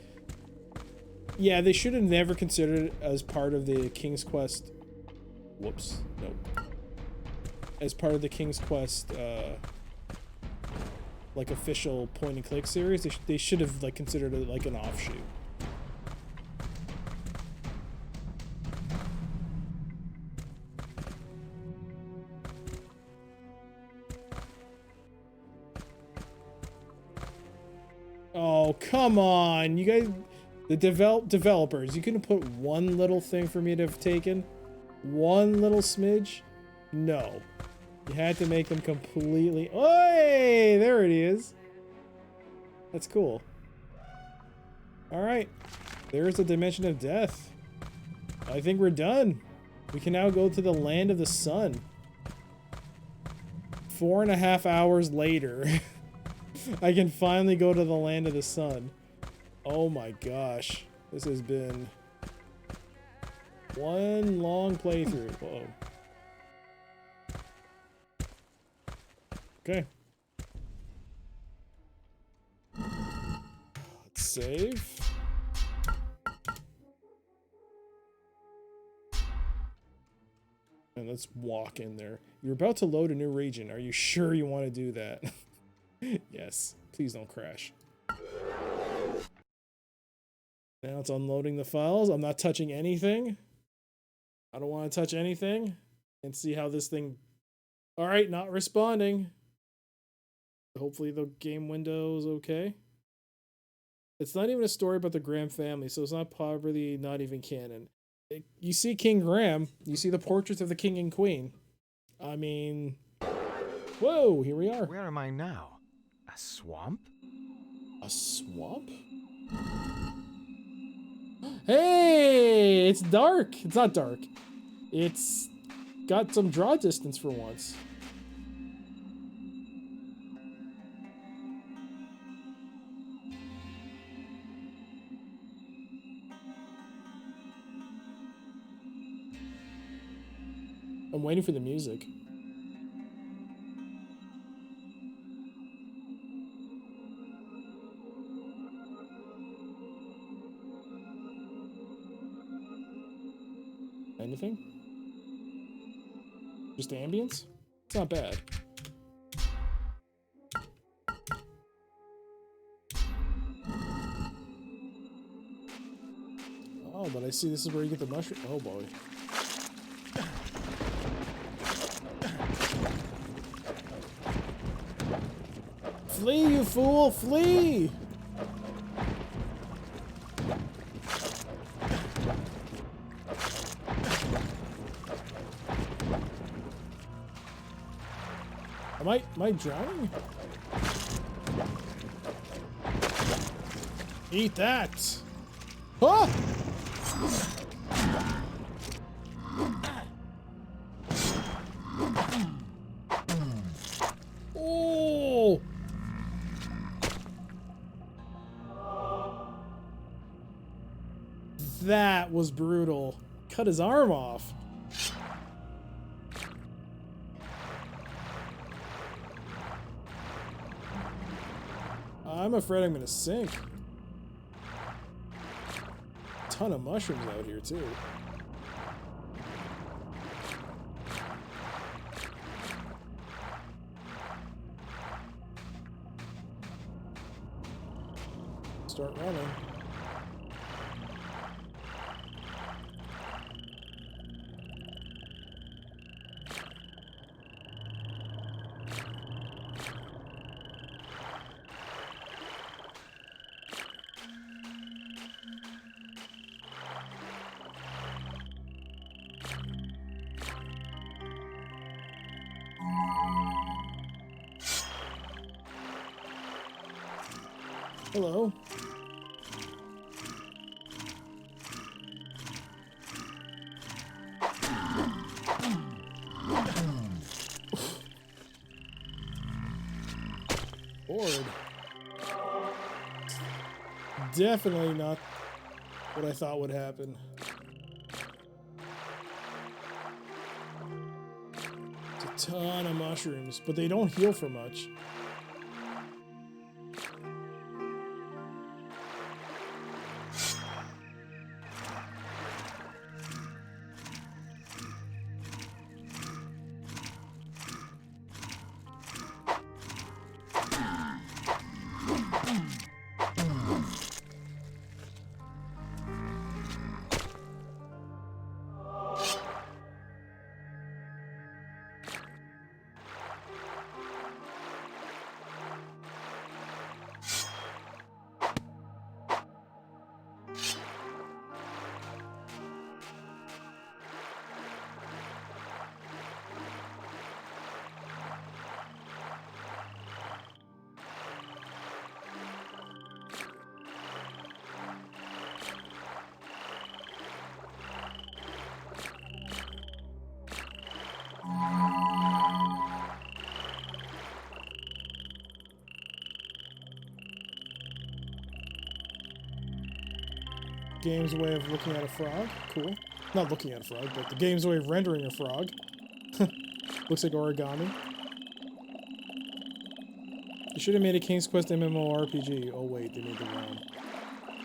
Yeah, they should have never considered it as part of the King's Quest... Whoops. Nope. As part of the King's Quest, like, official point-and-click series. They should have, like, considered it, like, an offshoot. Oh, come on. You guys... The developers, you couldn't put one little thing for me to have taken? One little smidge? No. You had to make them completely... Hey, there it is. That's cool. Alright. There's the Dimension of Death. I think we're done. We can now go to the Land of the Sun. 4.5 hours later. I can finally go to the Land of the Sun. Oh my gosh. This has been one long playthrough. Whoa. Okay. Let's save. And let's walk in there. You're about to load a new region. Are you sure you want to do that? Yes. Please don't crash. Now it's unloading the files. I'm not touching anything. I don't want to touch anything. And see how this thing... Alright, not responding. Hopefully the game window is okay. It's not even a story about the Graham family, so it's not probably not even canon. You see King Graham, you see the portraits of the king and queen. I mean... Whoa, here we are. Where am I now? A swamp? A swamp? Hey, it's dark. It's not dark. It's got some draw distance for once. I'm waiting for the music. Anything? Just ambience? It's not bad. Oh, but I see this is where you get the mushroom. Oh boy. Flee, you fool! Flee! Am I drowning? Eat that! Ah! Oh! That was brutal. Cut his arm off. I'm afraid I'm gonna sink. Ton of mushrooms out here too. start running. Hello. Bored. Definitely not what I thought would happen. It's a ton of mushrooms, but they don't heal for much. Game's way of looking at a frog. Cool. Not looking at a frog, but the game's way of rendering a frog. Looks like origami. You should have made a King's Quest MMORPG. Oh wait, they made the realm.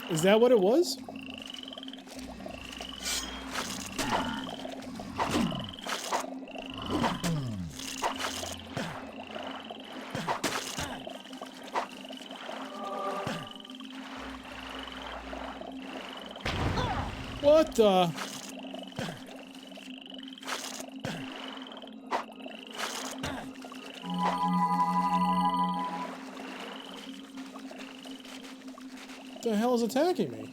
Is that what it was? What the? The hell is attacking me?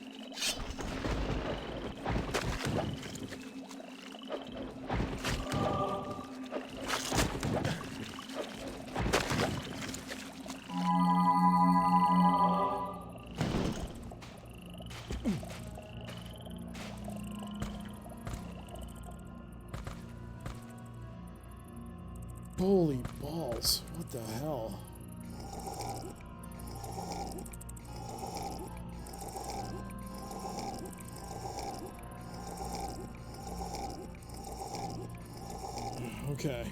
Holy balls, what the hell? Okay.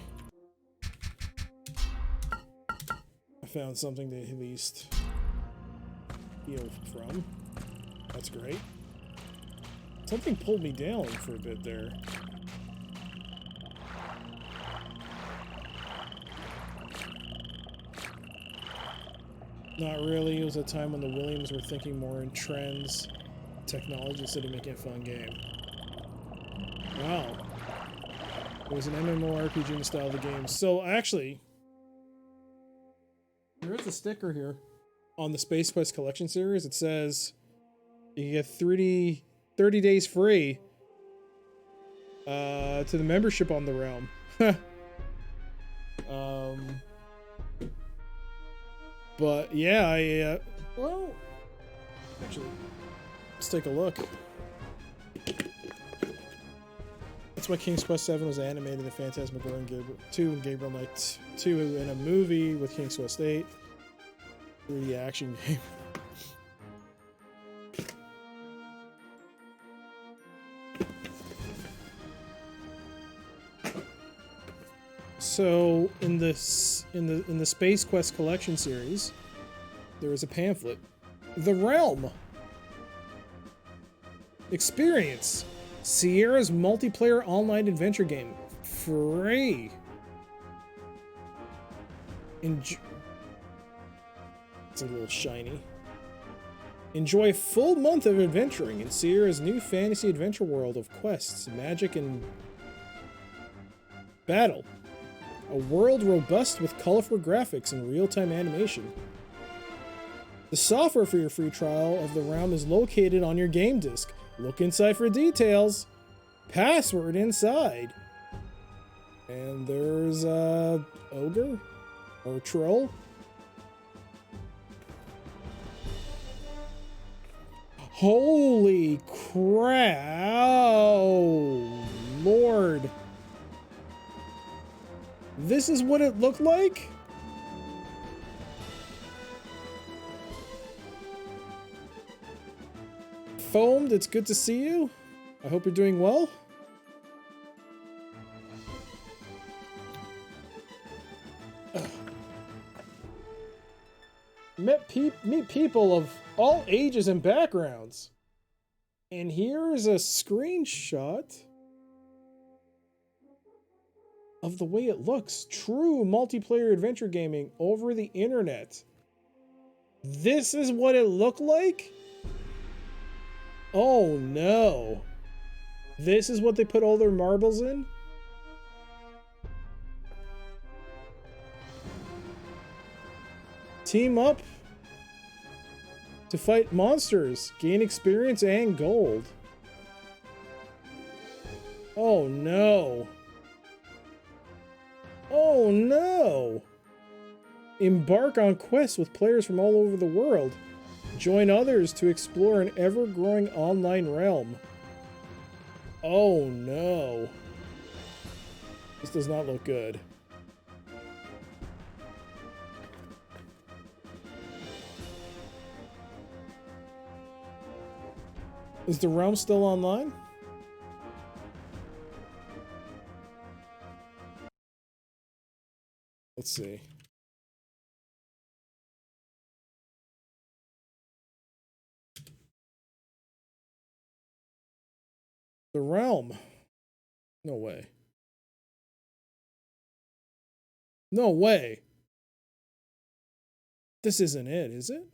I found something to at least heal from. That's great. Something pulled me down for a bit there. Not really. It was a time when the Williams were thinking more in trends, technology, instead of making a fun game. Wow. It was an MMORPG in the style of the game. So actually, there is a sticker here on the Space Quest Collection series. It says you can get 30 days free to the membership on the realm. But yeah, well, actually, let's take a look. That's why King's Quest VII was animated in Phantasmagoria and Gabriel 2 and Gabriel Knight 2 in a movie with King's Quest VIII. 3D action game. So in the Space Quest Collection series, there is a pamphlet, The Realm. Experience Sierra's multiplayer online adventure game, free. It's a little shiny. Enjoy a full month of adventuring in Sierra's new fantasy adventure world of quests, magic, and battle. A world robust with colorful graphics and real-time animation. The software for your free trial of the realm is located on your game disc. Look inside for details. Password inside. And there's a ogre or troll. Holy crap! Oh, Lord. This is what it looked like? Foamed, it's good to see you. I hope you're doing well. Meet people of all ages and backgrounds. And here's a screenshot of the way it looks. True multiplayer adventure gaming over the internet. This is what it looked like? Oh no. This is what they put all their marbles in? Team up to fight monsters. Gain experience and gold. Oh no. Oh no. Embark on quests with players from all over the world. Join others to explore an ever-growing online realm. Oh no. This does not look good. Is the realm still online? Let's see. The realm. No way. No way. This isn't it, is it?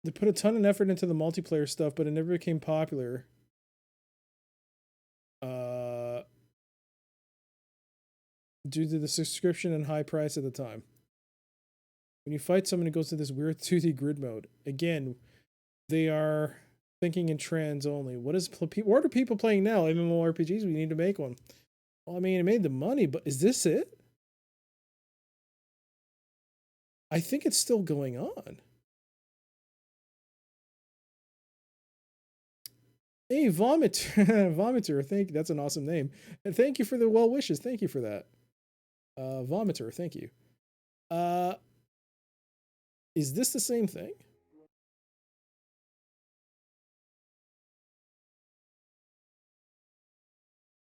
They put a ton of effort into the multiplayer stuff, but it never became popular. Due to the subscription and high price at the time. When you fight someone who goes to this weird 2D grid mode, again, they are thinking in trends only. What are people playing now? MMORPGs? We need to make one. Well, I mean, it made the money, but is this it? I think it's still going on. Hey, Vomiter, thank you. That's an awesome name. And thank you for the well wishes. Thank you for that. Vomiter, thank you. Is this the same thing?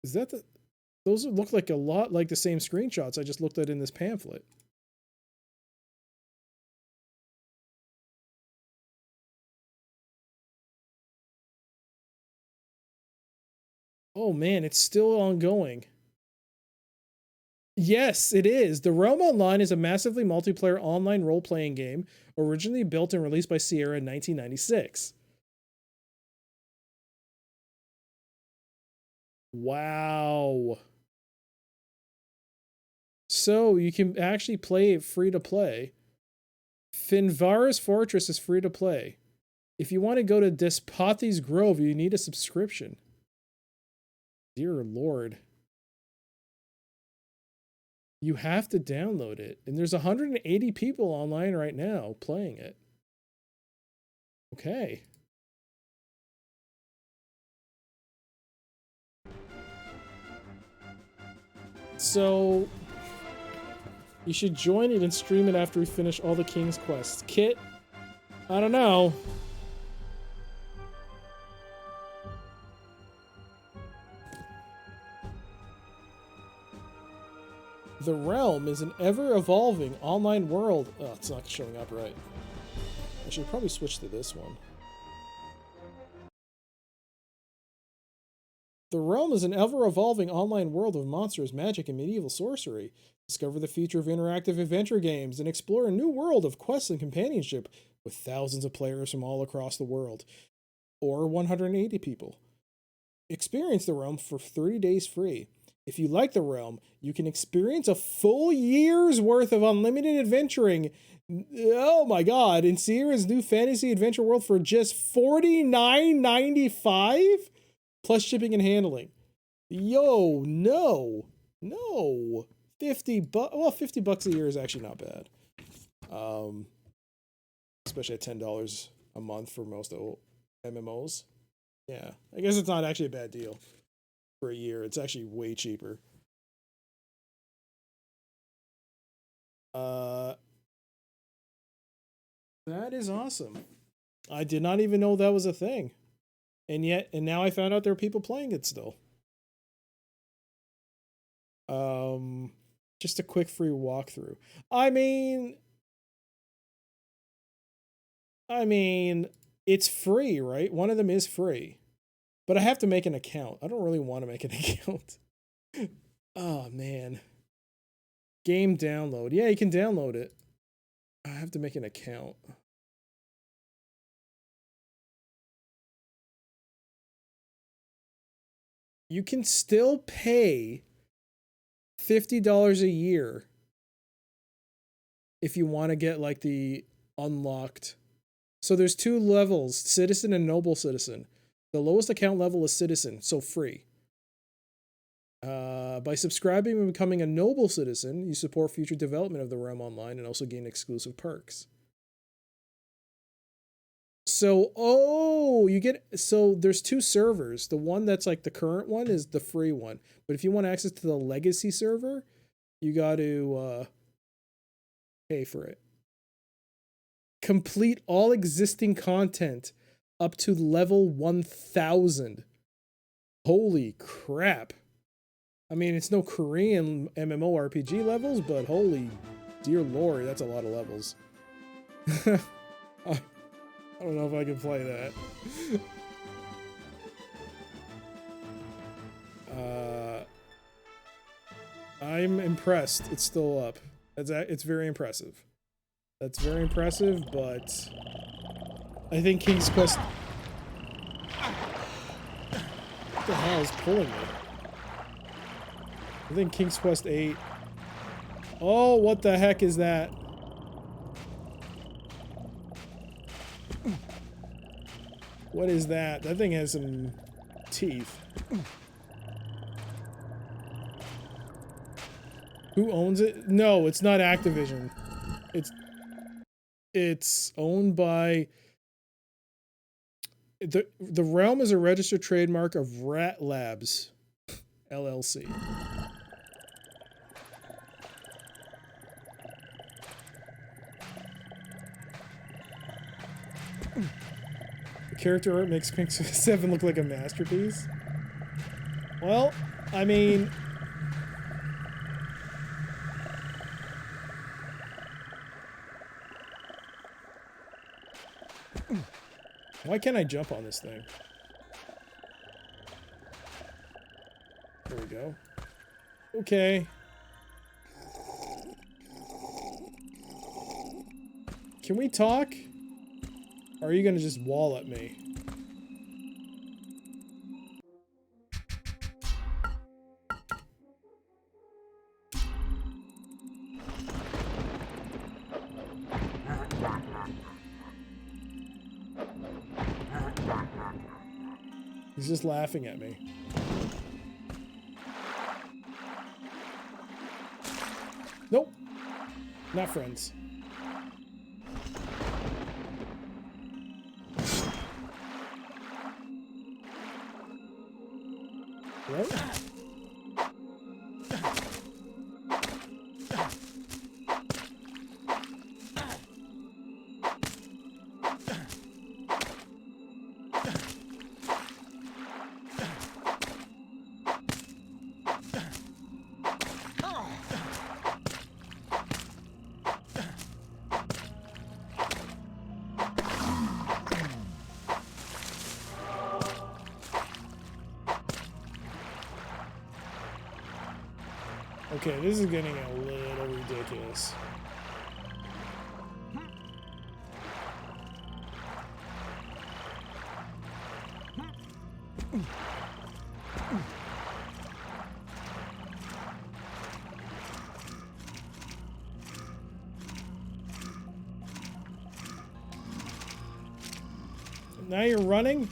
Is that the... Those look like a lot like the same screenshots I just looked at in this pamphlet. Oh man, it's still ongoing. Yes, it is. The Realm Online is a massively multiplayer online role-playing game originally built and released by Sierra in 1996. Wow. So you can actually play it free to play. Finvara's Fortress is free to play. If you want to go to Despothi's Grove, you need a subscription. Dear Lord. You have to download it. And there's 180 people online right now playing it. Okay. So you should join it and stream it after we finish all the King's quests. Kit, I don't know. The Realm is an ever-evolving online world. Oh, it's not showing up right. I should probably switch to this one. The Realm is an ever-evolving online world of monsters, magic, and medieval sorcery. Discover the future of interactive adventure games and explore a new world of quests and companionship with thousands of players from all across the world, or 180 people. Experience the Realm for 30 days free. If you like the Realm, you can experience a full year's worth of unlimited adventuring. Oh my god, in Sierra's new fantasy adventure world for just $49.95 plus shipping and handling. Yo, no. 50 bucks a year is actually not bad. Especially at $10 a month for most MMOs. Yeah, I guess it's not actually a bad deal for a year. It's actually way cheaper. That is awesome. I did not even know that was a thing. And now I found out there are people playing it still. Just a quick free walkthrough. I mean, it's free, right? One of them is free. But I have to make an account. I don't really want to make an account. Oh, man. Game download. Yeah, you can download it. I have to make an account. You can still pay $50 a year if you want to get like the unlocked. So there's 2 levels, citizen and noble citizen. The lowest account level is citizen, so free. By subscribing and becoming a noble citizen, you support future development of the Realm Online and also gain exclusive perks. So, so there's 2 servers. The one that's like the current one is the free one. But if you want access to the legacy server, you got to pay for it. Complete all existing content up to level 1000. Holy crap. I mean, it's no Korean MMORPG levels, but holy dear lord, that's a lot of levels. I don't know if I can play that. I'm impressed. It's still up. It's very impressive. That's very impressive, but I think King's Quest... What the hell is pulling me? I think King's Quest VIII... Oh, what the heck is that? What is that? That thing has some teeth. Who owns it? No, it's not Activision. It's owned by... The Realm is a registered trademark of Rat Labs, LLC. The character art makes Pink 7 look like a masterpiece. Well, I mean... Why can't I jump on this thing? There we go. Okay. Can we talk? Or are you gonna just wall at me? He's just laughing at me. Nope. Not friends. Right? Okay, this is getting a little ridiculous. Now you're running?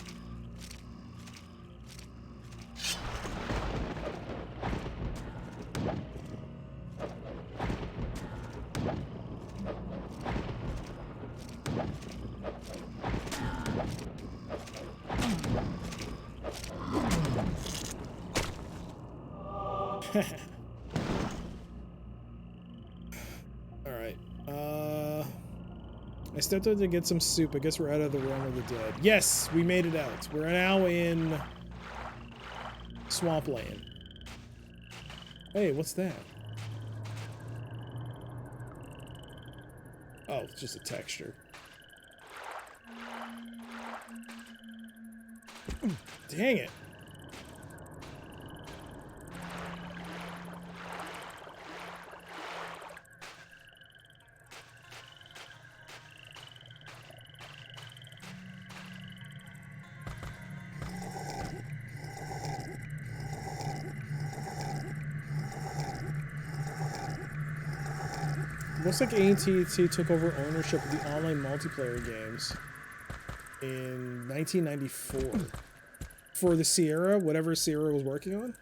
Alright. I stepped out to get some soup. I guess we're out of the realm of the dead. Yes, we made it out. We're now in Swampland. Hey, what's that? Oh, it's just a texture. Dang it. Looks like AT&T took over ownership of the online multiplayer games in 1994 for the Sierra, whatever Sierra was working on.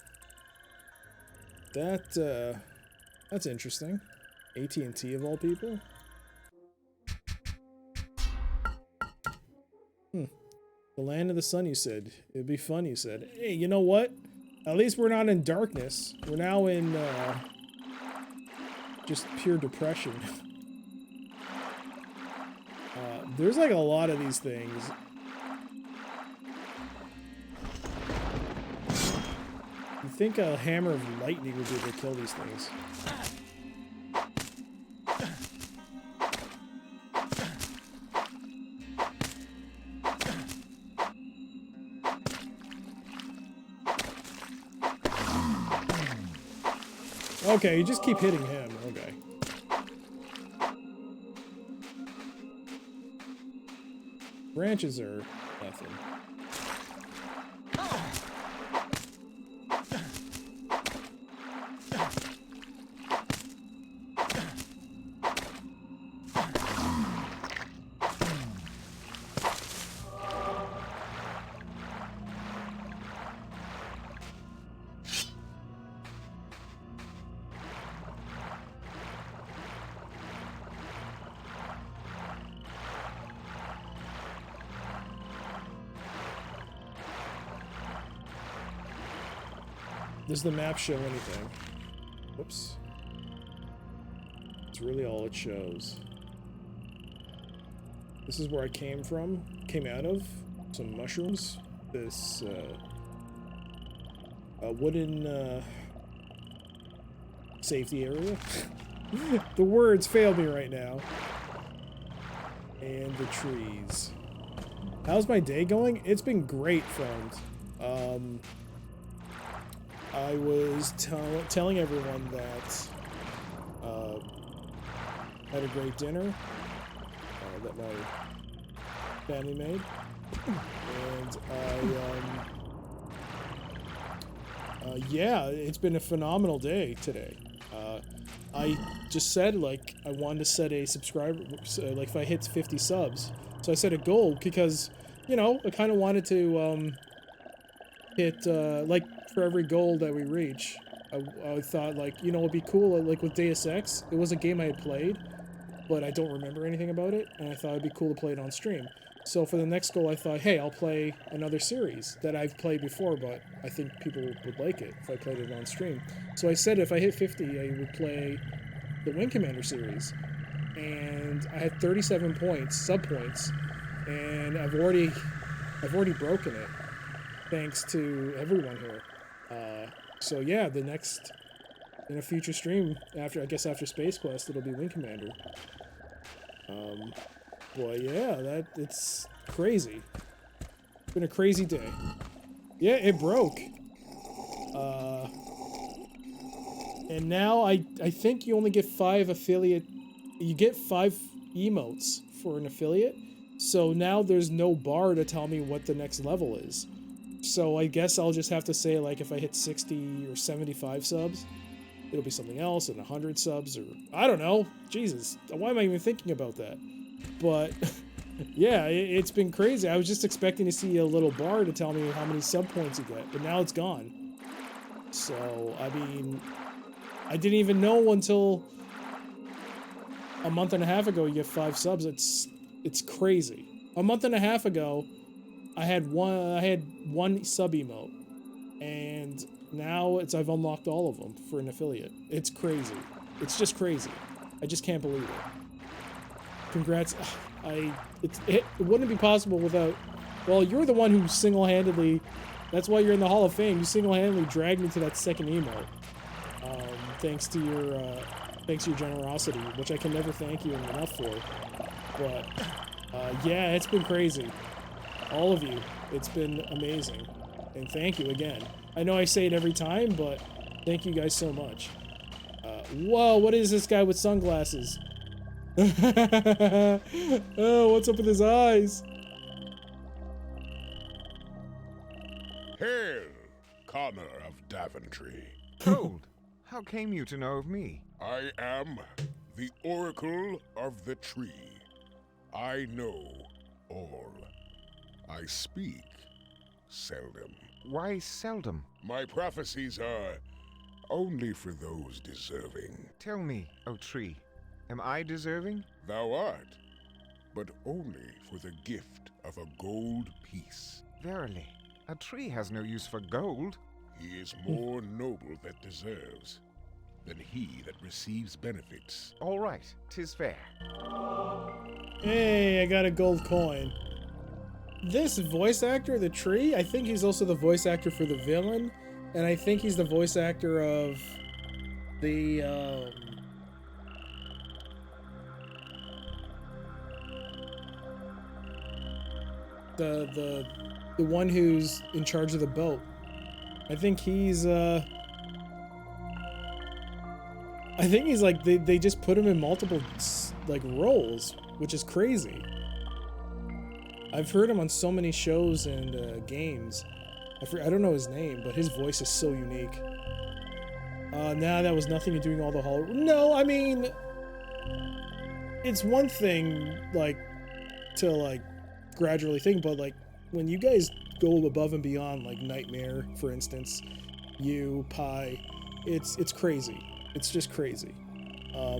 That's interesting. AT&T of all people. The land of the sun, you said. It'd be fun, you said. Hey, you know what? At least we're not in darkness. We're now in just pure depression. There's like a lot of these things. You think a hammer of lightning would be able to kill these things? Okay, you just keep hitting him. Okay. Branches are nothing. Does the map show anything? Whoops. It's really all it shows. This is where I came out of. Some mushrooms. This, wooden, safety area. The words fail me right now. And the trees. How's my day going? It's been great, friend. I was telling everyone that I had a great dinner that my family made, and yeah, it's been a phenomenal day today. I just said, like, I wanted to set a subscriber, like, if I hit 50 subs, so I set a goal because, you know, I kind of wanted to hit, like, for every goal that we reach, I thought, like, you know, it'd be cool, like, with Deus Ex, it was a game I had played, but I don't remember anything about it, and I thought it'd be cool to play it on stream. So for the next goal, I thought, hey, I'll play another series that I've played before, but I think people would like it if I played it on stream. So I said if I hit 50, I would play the Wing Commander series, and I had 37 points, sub-points, and I've already broken it, thanks to everyone here. So yeah, the next, in a future stream, after Space Quest, it'll be Wing Commander. Boy, yeah, it's crazy. It's been a crazy day. Yeah, it broke. And now I think you only get 5 affiliate. You get 5 emotes for an affiliate. So now there's no bar to tell me what the next level is. So I guess I'll just have to say, like, if I hit 60 or 75 subs, it'll be something else, and 100 subs, or I don't know. Jesus, why am I even thinking about that? But yeah, it's been crazy. I was just expecting to see a little bar to tell me how many sub points you get, but now it's gone. So, I mean, I didn't even know until a month and a half ago you get 5 subs. It's crazy. A month and a half ago, I had one sub emote, and now I've unlocked all of them for an affiliate. It's crazy. It's just crazy. I just can't believe it. Congrats. It wouldn't be possible without. Well, you're the one who single-handedly. That's why you're in the Hall of Fame. You single-handedly dragged me to that second emote. Thanks to your generosity, which I can never thank you enough for. But yeah, it's been crazy. All of you, it's been amazing, and thank you again. I know I say it every time, but thank you guys so much. Whoa, what is this guy with sunglasses? Oh, what's up with his eyes? Hail, Connor of Daventry. Gold, how came you to know of me? I am the Oracle of the Tree. I know all. I speak seldom. Why seldom? My prophecies are only for those deserving. Tell me, O tree, am I deserving? Thou art, but only for the gift of a gold piece. Verily, a tree has no use for gold. He is more noble that deserves than he that receives benefits. All right, 'tis fair. Hey, I got a gold coin. This voice actor, the tree, I think he's also the voice actor for the villain, and I think he's the voice actor of the the one who's in charge of the boat. I think he's like they just put him in multiple like roles, which is crazy. I've heard him on so many shows and games. I don't know his name, but his voice is so unique. Nah, that was nothing to doing all the holo. No, I mean, it's one thing like to like gradually think, but like when you guys go above and beyond, like Nightmare, for instance, you Pi, it's crazy. It's just crazy. I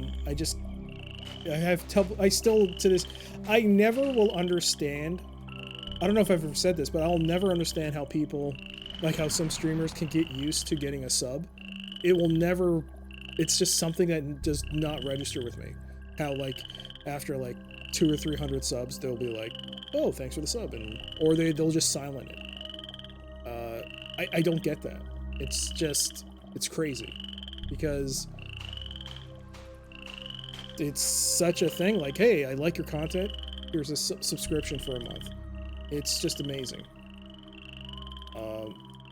still to this, I never will understand. I don't know if I've ever said this, but I'll never understand how people, like how some streamers can get used to getting a sub. It will never, it's just something that does not register with me. How like after like 200 or 300 subs, they'll be like, oh, thanks for the sub, or they'll just silent it. I don't get that. It's crazy because it's such a thing. Like, hey, I like your content. Here's a subscription for a month. It's just amazing.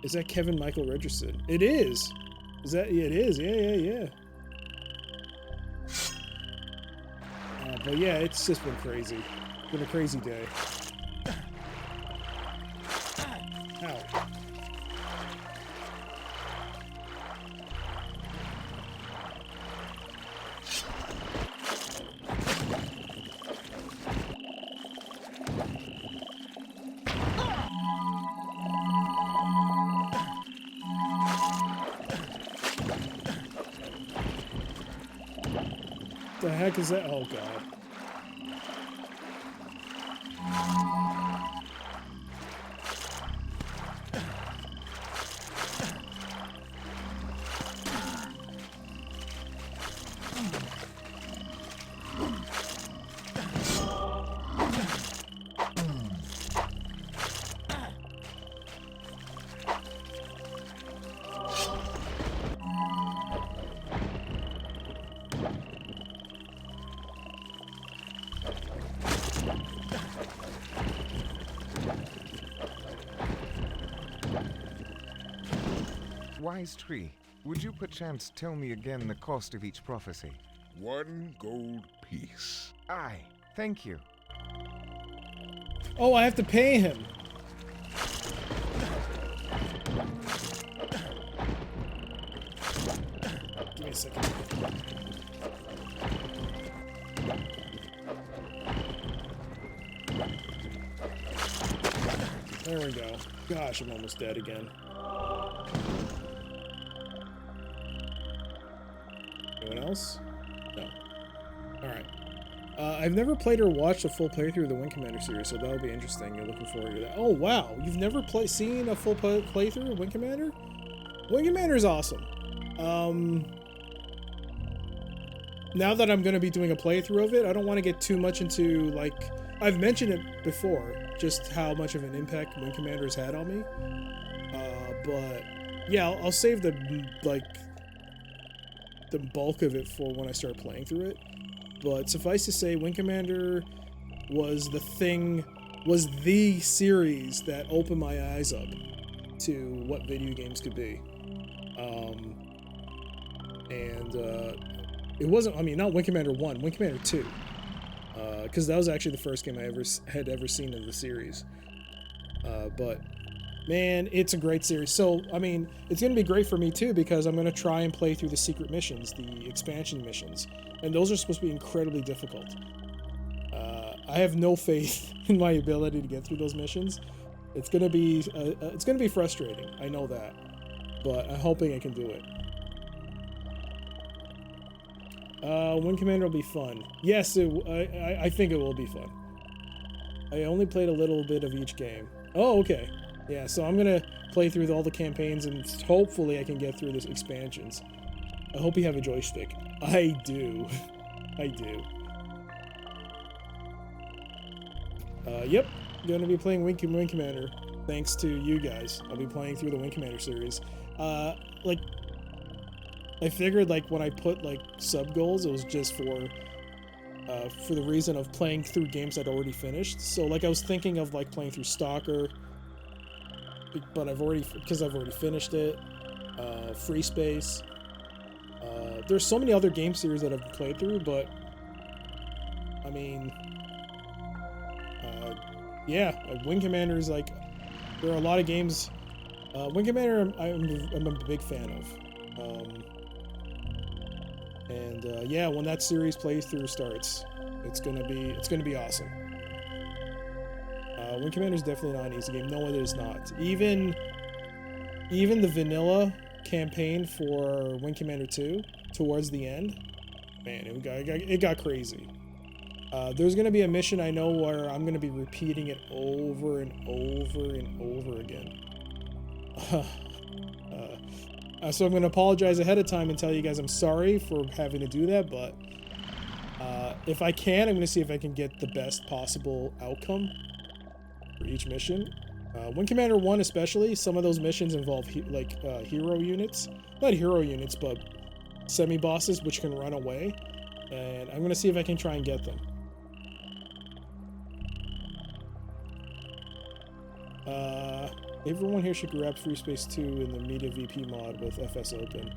Is that Kevin Michael Richardson? It is. Is that? Yeah, it is. Yeah. But yeah, it's just been crazy. It's been a crazy day. Ow. The heck is that? Oh god. Wise tree, Would you perchance tell me again the cost of each prophecy? 1 gold piece. Aye, thank you. Oh, I have to pay him. Give me a second. There we go. Gosh, I'm almost dead again. Anyone else? No. Alright. I've never played or watched a full playthrough of the Wing Commander series, so that'll be interesting. You're looking forward to that. Oh, wow. You've never seen a full playthrough of Wing Commander? Wing Commander is awesome. Now that I'm going to be doing a playthrough of it, I don't want to get too much into, like... I've mentioned it before, just how much of an impact Wing Commander has had on me. But, yeah, I'll save the, like... the bulk of it for when I start playing through it. But suffice to say, Wing Commander was the series that opened my eyes up to what video games could be. It wasn't, I mean, not Wing Commander 1, Wing Commander 2. Because that was actually the first game I had ever seen in the series. But, man, it's a great series. So, I mean, it's going to be great for me, too, because I'm going to try and play through the secret missions, the expansion missions. And those are supposed to be incredibly difficult. I have no faith in my ability to get through those missions. It's going to be frustrating. I know that. But I'm hoping I can do it. Wing Commander will be fun. Yes, I think it will be fun. I only played a little bit of each game. Oh, okay. Yeah, so I'm gonna play through all the campaigns and hopefully I can get through the expansions. I hope you have a joystick. I do. I do. Yep. Gonna be playing Wing Commander. Thanks to you guys. I'll be playing through the Wing Commander series. Like, I figured, like, when I put, like, sub-goals, it was just for the reason of playing through games I'd already finished. So, like, I was thinking of, like, playing through Stalker, but because I've already finished it. Free Space. There's so many other game series that I've played through, but, I mean, yeah, Wing Commander is, like, there are a lot of games. Wing Commander, I'm a big fan of. Yeah, when that series playthrough starts, it's gonna be awesome. Wing Commander is definitely not an easy game. No, it is not. Even the vanilla campaign for Wing Commander 2, towards the end, man, it got crazy. There's gonna be a mission I know where I'm gonna be repeating it over and over and over again. So I'm going to apologize ahead of time and tell you guys I'm sorry for having to do that, but if I can, I'm going to see if I can get the best possible outcome for each mission. Wing Commander 1 especially, some of those missions involve hero units. Not hero units, but semi-bosses which can run away. And I'm going to see if I can try and get them. Everyone here should grab Free Space 2 in the Media VP mod with FS Open.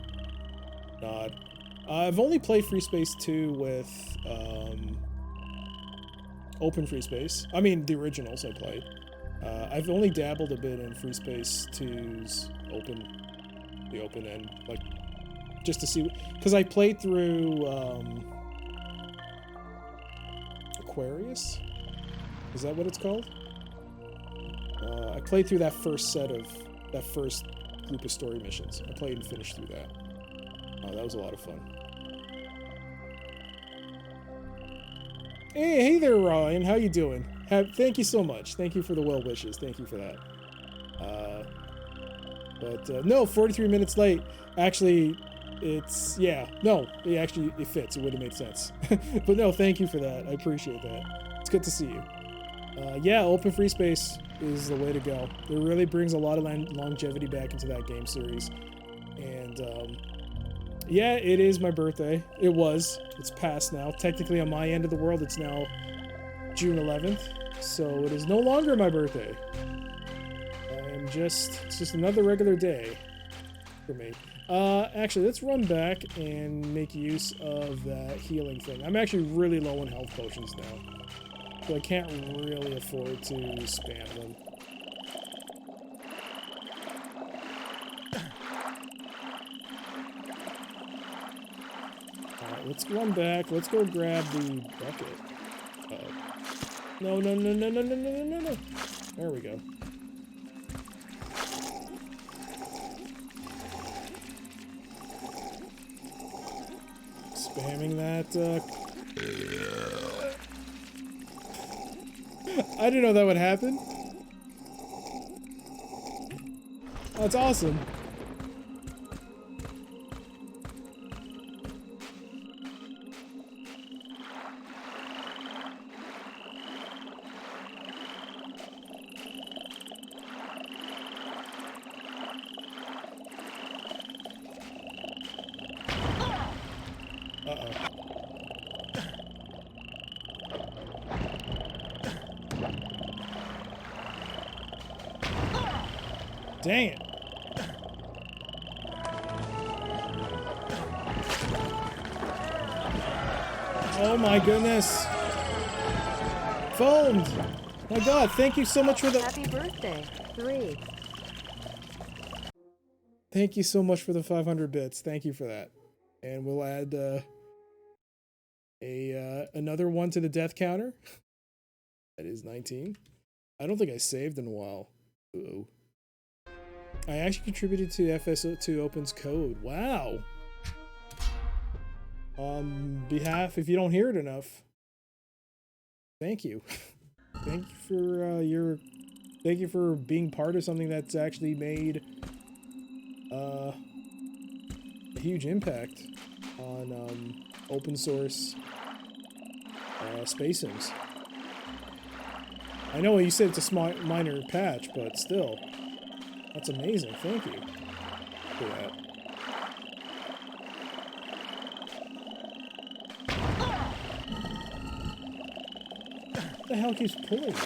Nod. I've only played Free Space 2 with Open Free Space. I mean, the originals I played. I've only dabbled a bit in Free Space 2's the open end, like, just to see, because I played through Aquarius? Is that what it's called? I played through that first group of story missions. I played and finished through that. That was a lot of fun. Hey there, Ryan. How you doing? Thank you so much. Thank you for the well wishes. Thank you for that. No, 43 minutes late. Actually, it fits. It would have made sense. But no, thank you for that. I appreciate that. It's good to see you. Yeah, Open Free Space is the way to go. It really brings a lot of longevity back into that game series. And, yeah, it is my birthday. It was. It's past now. Technically, on my end of the world, it's now June 11th. So it is no longer my birthday. It's just another regular day. for me. Actually, let's run back and make use of that healing thing. I'm actually really low on health potions now, so I can't really afford to spam them. Alright, let's run back. Let's go grab the bucket. Uh-oh. No, no, no, no, no, no, no, no, no. There we go. Spamming that, I didn't know that would happen. That's awesome. Dang it. Oh my goodness. Foamed. My god, thank you so much for the— Happy birthday. 3. Thank you so much for the 500 bits. Thank you for that. And we'll add another one to the death counter. That is 19. I don't think I saved in a while. Uh-oh. I actually contributed to FS2 Open's code. Wow. On behalf, if you don't hear it enough, thank you. Thank you for thank you for being part of something that's actually made a huge impact on open source space sims. I know you said it's a minor patch, but still. That's amazing. Thank you for that. What the hell keeps pulling me?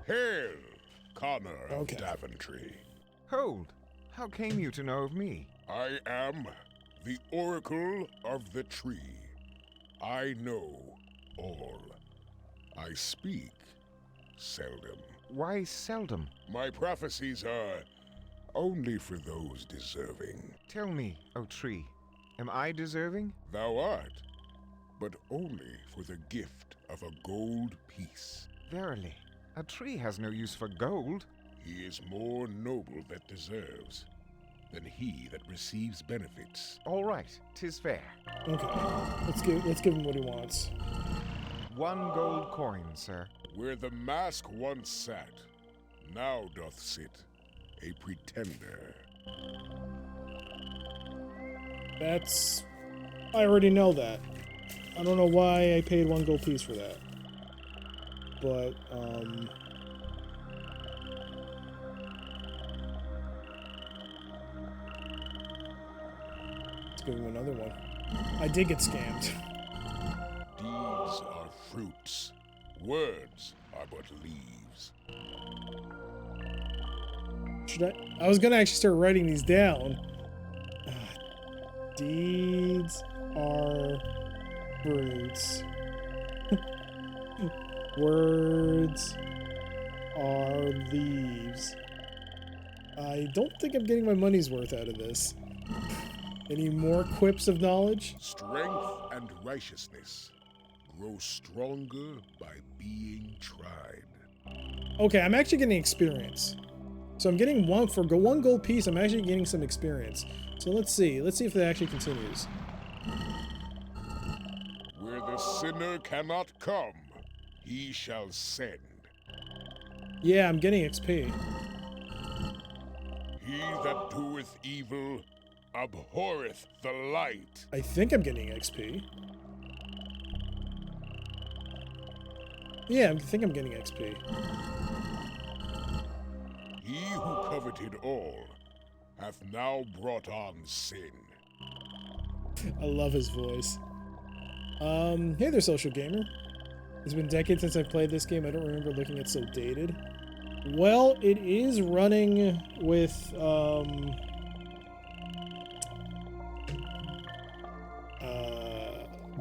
Hail, Connor Okay. of Daventry. Hold! How came you to know of me? I am the Oracle of the Tree. I know all. I speak seldom. Why seldom? My prophecies are only for those deserving. Tell me, O tree, am I deserving? Thou art, but only for the gift of a gold piece. Verily, a tree has no use for gold. He is more noble that deserves than he that receives benefits. All right, 'tis fair. Okay, let's give him what he wants. 1 gold coin, sir. Where the mask once sat, now doth sit a pretender. That's... I already know that. I don't know why I paid 1 gold piece for that. But, let's give him another one. I did get scammed. Deeds are fruits. Words are but leaves. I was gonna actually start writing these down. Deeds are fruits. Words are leaves. I don't think I'm getting my money's worth out of this. Any more quips of knowledge? Strength and righteousness grow stronger by being tried. Okay, I'm actually getting experience. So I'm getting 1 gold piece. I'm actually getting some experience. So let's see. Let's see if that actually continues. Where the sinner cannot come, he shall send. Yeah, I'm getting XP. He that doeth evil abhorreth the light. I think I'm getting XP. Yeah, I think I'm getting XP. He who coveted all hath now brought on sin. I love his voice. Hey there, social gamer. It's been decades since I've played this game. I don't remember looking at so dated. Well, it is running with,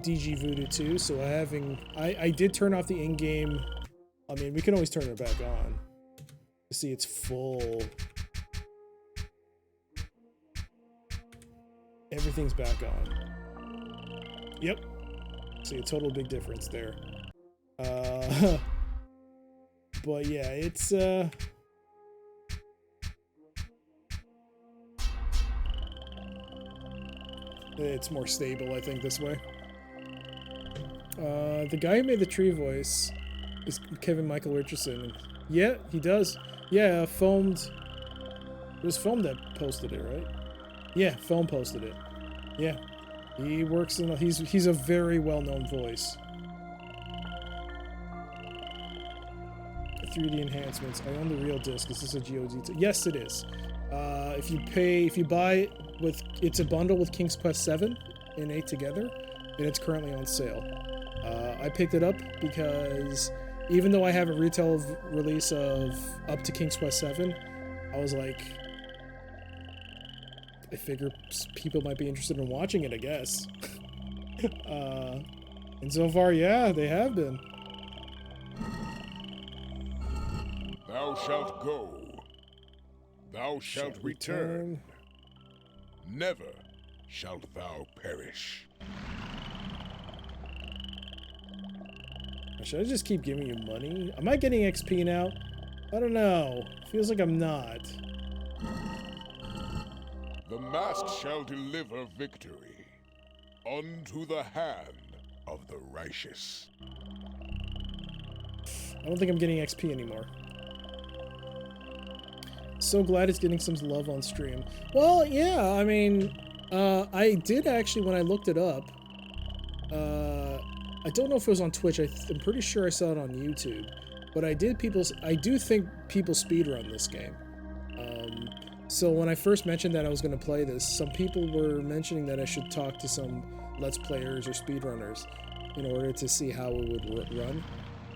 DG Voodoo 2, so I did turn off the in-game. I mean, we can always turn it back on. See, it's full. Everything's back on. Yep. See a total big difference there. But yeah, it's more stable, I think, this way. The guy who made the tree voice is Kevin Michael Richardson. Yeah, he does. Yeah, Foamed. It was Foam that posted it, right? Yeah, Foam posted it. Yeah, he works in. He's a very well-known voice. 3D enhancements. I own the real disc. Is this a GOD? Yes, it is. If you buy it with, it's a bundle with King's Quest 7 and 8 together, and it's currently on sale. I picked it up because even though I have a retail release of up to King's Quest 7, I was like, I figure people might be interested in watching it, I guess. And so far, yeah, they have been. Thou shalt go. Thou shalt return. Never shalt thou perish. Should I just keep giving you money? Am I getting XP now? I don't know. Feels like I'm not. The mask shall deliver victory unto the hand of the righteous. I don't think I'm getting XP anymore. So glad it's getting some love on stream. Well, yeah, I mean, I did actually, when I looked it up, I don't know if it was on Twitch. I'm pretty sure I saw it on YouTube, but I do think people speedrun this game. So when I first mentioned that I was going to play this, some people were mentioning that I should talk to some Let's Players or speedrunners in order to see how it would run.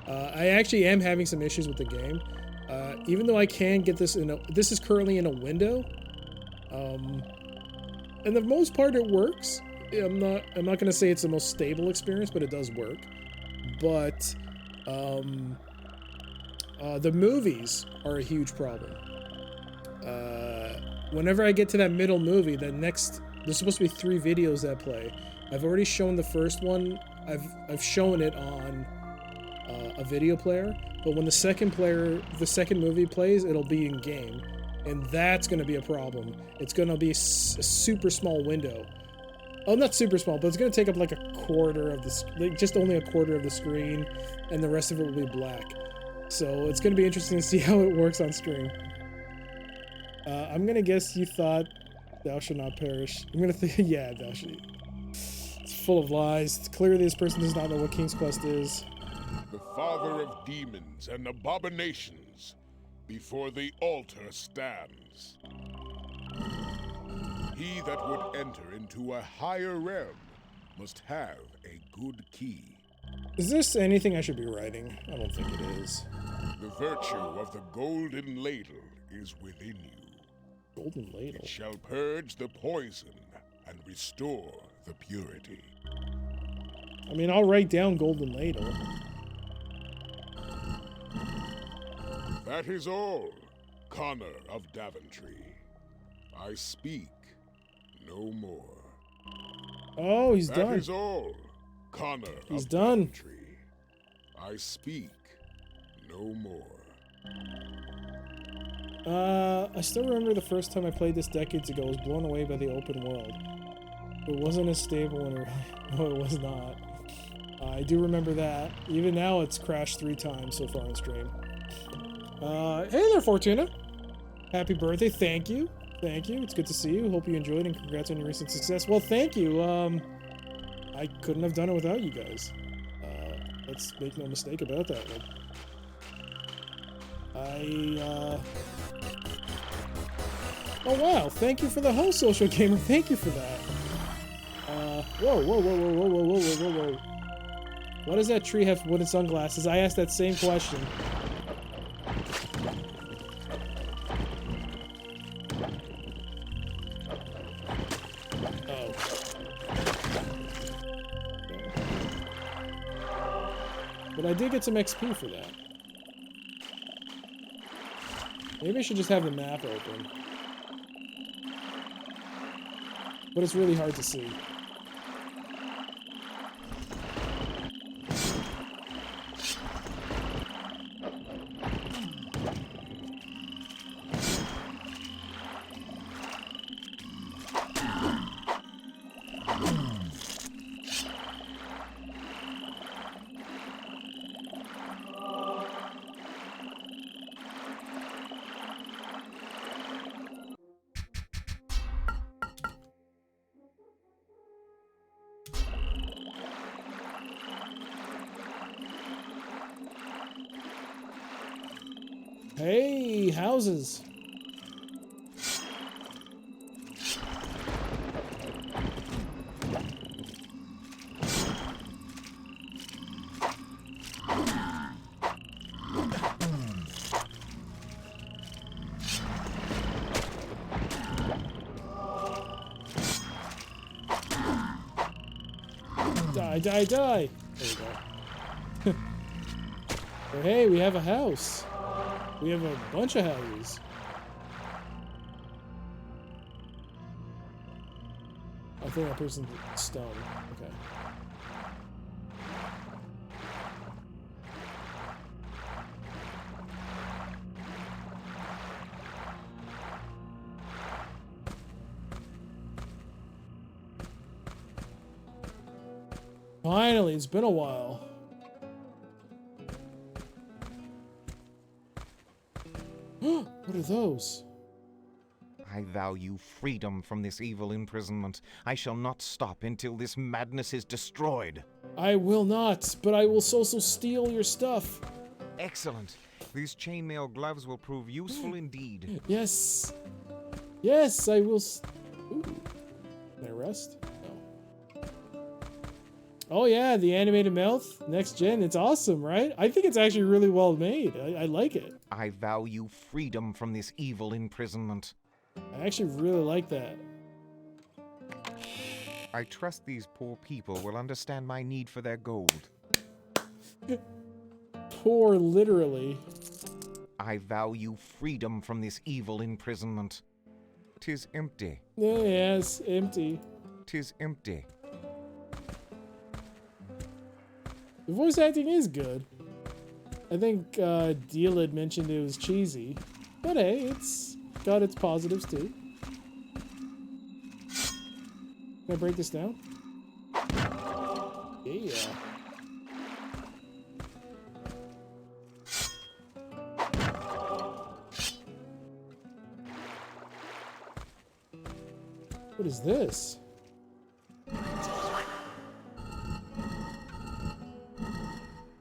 I actually am having some issues with the game. Even though I can get this this is currently in a window, and the most part it works. I'm not gonna say it's the most stable experience, but it does work. But the movies are a huge problem. Whenever I get to that middle movie, there's supposed to be 3 videos that play. I've already shown the first one. I've shown it on a video player, but when the second movie plays, it'll be in game, and that's going to be a problem. It's going to be a super small window. Oh, not super small, but it's going to take up like a quarter of just only a quarter of the screen, and the rest of it will be black. So it's going to be interesting to see how it works on stream. I'm going to guess you thought thou shalt not perish. I'm going to think, yeah, thou shalt. It's full of lies. It's clear this person does not know what King's Quest is. The father of demons and abominations before the altar stands. He that would enter into a higher realm must have a good key. Is this anything I should be writing? I don't think it is. The virtue of the golden ladle is within you. Golden ladle? It shall purge the poison and restore the purity. I mean, I'll write down golden ladle. That is all, Connor of Daventry. I speak no more. Oh, he's done. That is all, Connor He's of done. Daventry. I speak no more. I still remember the first time I played this decades ago. I was blown away by the open world. It wasn't as stable when no, it was not. I do remember that. Even now, it's crashed 3 times so far on stream. Hey there, Fortuna. Happy birthday. Thank you. Thank you. It's good to see you. Hope you enjoyed and congrats on your recent success. Well, thank you. I couldn't have done it without you guys. Let's make no mistake about that. Like, oh wow, thank you for the whole social gamer. Thank you for that. Whoa, whoa, whoa, whoa, whoa, whoa, whoa, whoa, whoa. Why does that tree have wooden sunglasses? I asked that same question. Oh. But I did get some XP for that. Maybe I should just have the map open. But it's really hard to see. Hey, houses. Die, die, die. There we go. Oh, hey, we have a house. We have a bunch of houses. I think that person's stone. Okay. Finally, it's been a while. What are those? I value freedom from this evil imprisonment. I shall not stop until this madness is destroyed. I will not, but I will also steal your stuff. Excellent. These chainmail gloves will prove useful indeed. Yes. Yes, I will. Ooh. Can I rest? No. Oh yeah, the animated mouth, next gen. It's awesome, right? I think it's actually really well made. I like it. I value freedom from this evil imprisonment. I actually really like that. I trust these poor people will understand my need for their gold. Poor, literally. I value freedom from this evil imprisonment. 'Tis empty. Yes, empty. 'Tis empty. The voice acting is good. I think Deal had mentioned it was cheesy, but hey, it's got its positives too. Can I break this down? Yeah. What is this?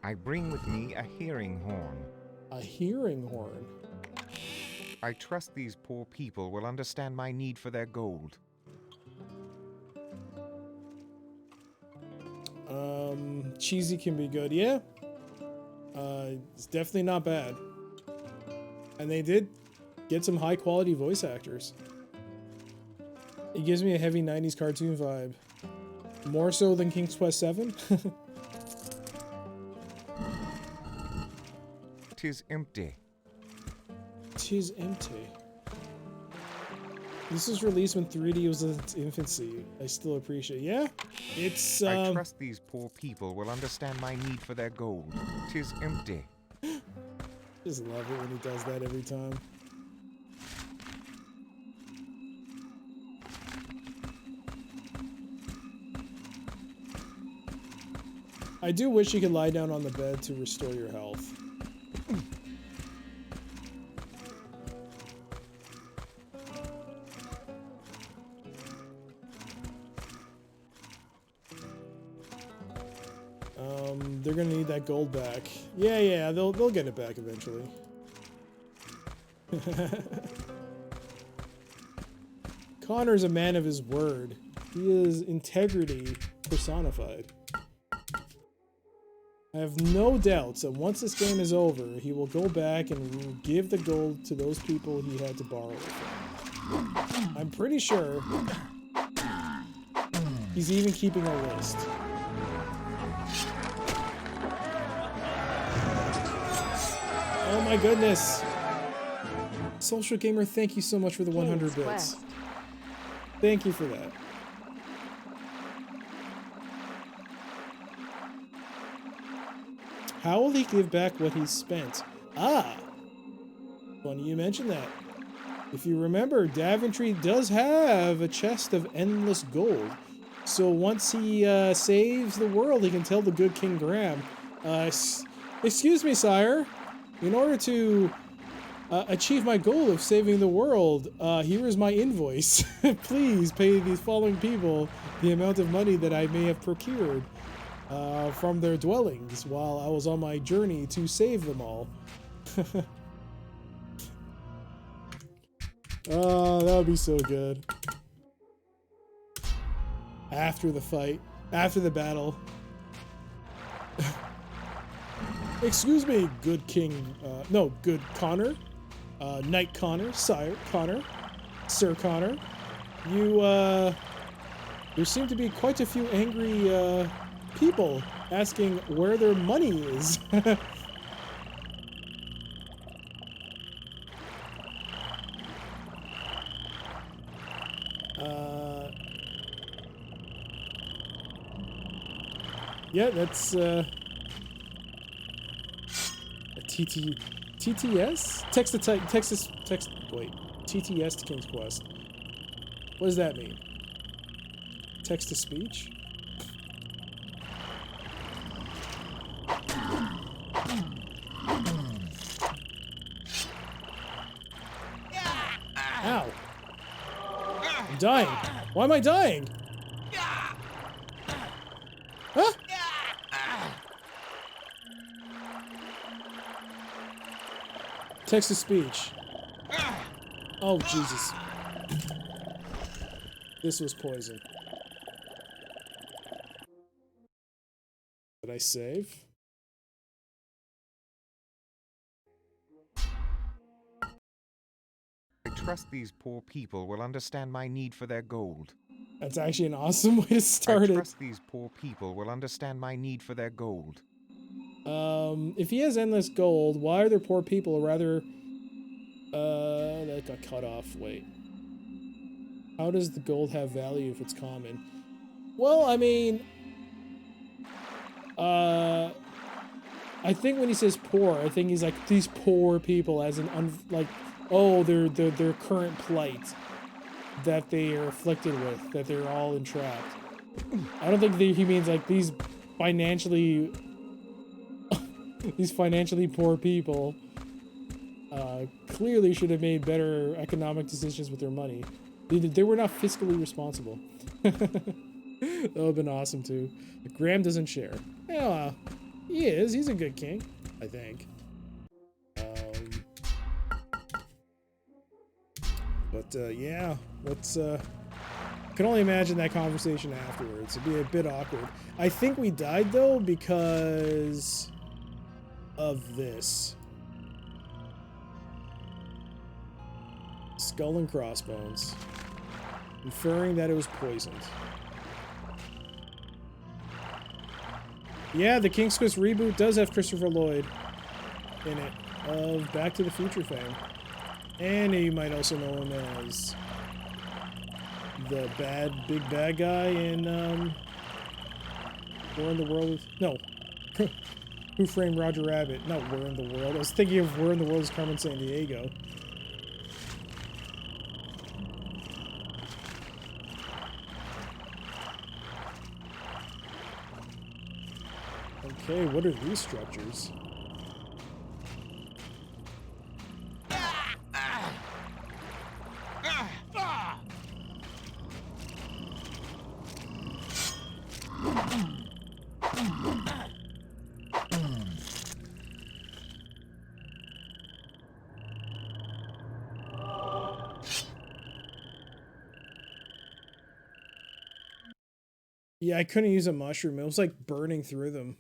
I bring with me a hearing horn. A hearing horn. I trust these poor people will understand my need for their gold. Cheesy can be good, yeah. It's definitely not bad. And they did get some high quality voice actors. It gives me a heavy 90s cartoon vibe. More so than King's Quest VII. 'Tis empty. 'Tis empty. This was released when 3D was in its infancy. I still appreciate it. Yeah, it's I trust these poor people will understand my need for their gold. 'Tis empty. Just love it when he does that every time. I do wish you could lie down on the bed to restore your health. They're gonna need that gold back. Yeah, they'll get it back eventually. Connor's a man of his word. He is integrity personified. I have no doubts that once this game is over, he will go back and give the gold to those people he had to borrow it from. I'm pretty sure he's even keeping a list. Oh my goodness! Social Gamer, thank you so much for the 100 bits. Quest. Thank you for that. How will he give back what he's spent? Ah! Funny you mentioned that. If you remember, Daventry does have a chest of endless gold. So once he saves the world, he can tell the good King Graham, excuse me, sire. In order to achieve my goal of saving the world, here is my invoice. Please pay these following people the amount of money that I may have procured from their dwellings while I was on my journey to save them all. Oh, that would be so good. After the fight, after the battle. Excuse me, good King, no, good Connor. Knight Connor, Sire Connor, Sir Connor. You, there seem to be quite a few angry, people asking where their money is. Yeah, that's, TTS? Wait. TTS to King's Quest. What does that mean? Text to speech? Ow. I'm dying. Why am I dying? Huh? Text to speech. Oh, Jesus. This was poison. Did I save? I trust these poor people will understand my need for their gold. That's actually an awesome way to start I it. trust these poor people will understand my need for their gold. If he has endless gold, why are there poor people? Or rather, that got cut off. Wait. How does the gold have value if it's common? Well, I mean, I think when he says poor, I think he's like these poor people, as in like, oh, their current plight that they are afflicted with, that they're all entrapped. I don't think he means like these financially poor people clearly should have made better economic decisions with their money. They were not fiscally responsible. That would have been awesome too. Graham doesn't share. Yeah, he is. He's a good king, I think. But yeah, let's. I can only imagine that conversation afterwards. It'd be a bit awkward. I think we died though because of this. Skull and crossbones, inferring that it was poisoned. Yeah, the King's Quest reboot does have Christopher Lloyd in it, of Back to the Future fame. And you might also know him as the big bad guy in Where in the World is... No. Who Framed Roger Rabbit? Not Where in the World. I was thinking of Where in the World is Carmen Sandiego. Okay, what are these structures? Yeah, I couldn't use a mushroom. It was like burning through them.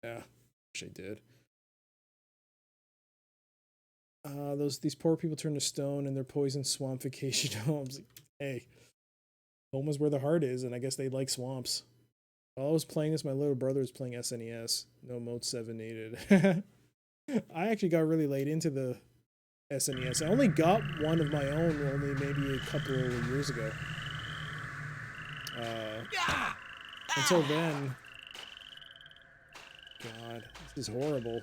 Yeah, wish I did. These poor people turn to stone in their poison swamp vacation homes. Hey, home is where the heart is, and I guess they like swamps. While I was playing this, my little brother was playing SNES. No mode 7 needed. I actually got really late into the SNES. I only got one of my own only maybe a couple of years ago. Until then, God, this is horrible.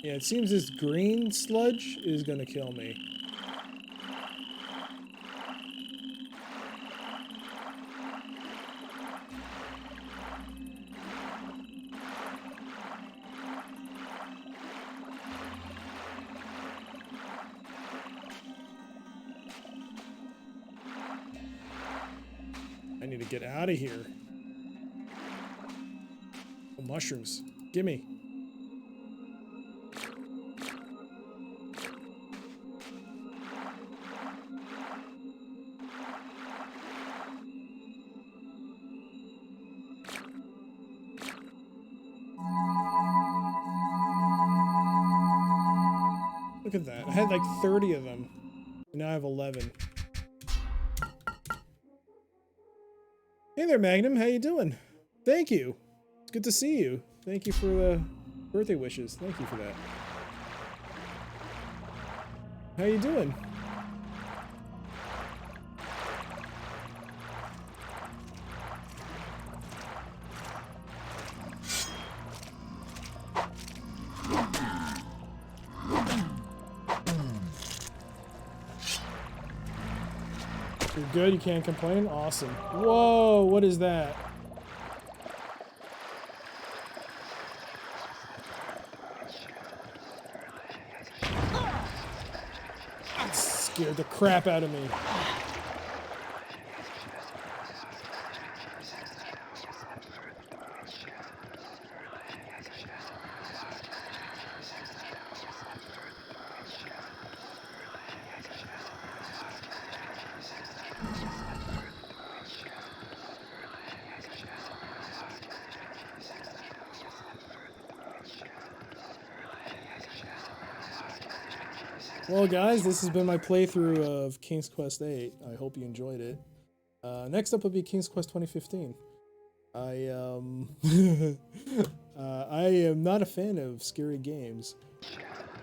Yeah, it seems this green sludge is gonna kill me. I need to get out of here. Oh, mushrooms. Gimme. Look at that. I had like 30 of them. And now I have 11. Hey there, Magnum. How you doing? Thank you. It's good to see you. Thank you for the birthday wishes. Thank you for that. How you doing? You're good? You can't complain? Awesome. Whoa, what is that? That scared the crap out of me. Well, guys, this has been my playthrough of King's Quest VIII. I hope you enjoyed it. Next up will be King's Quest 2015. I am not a fan of scary games.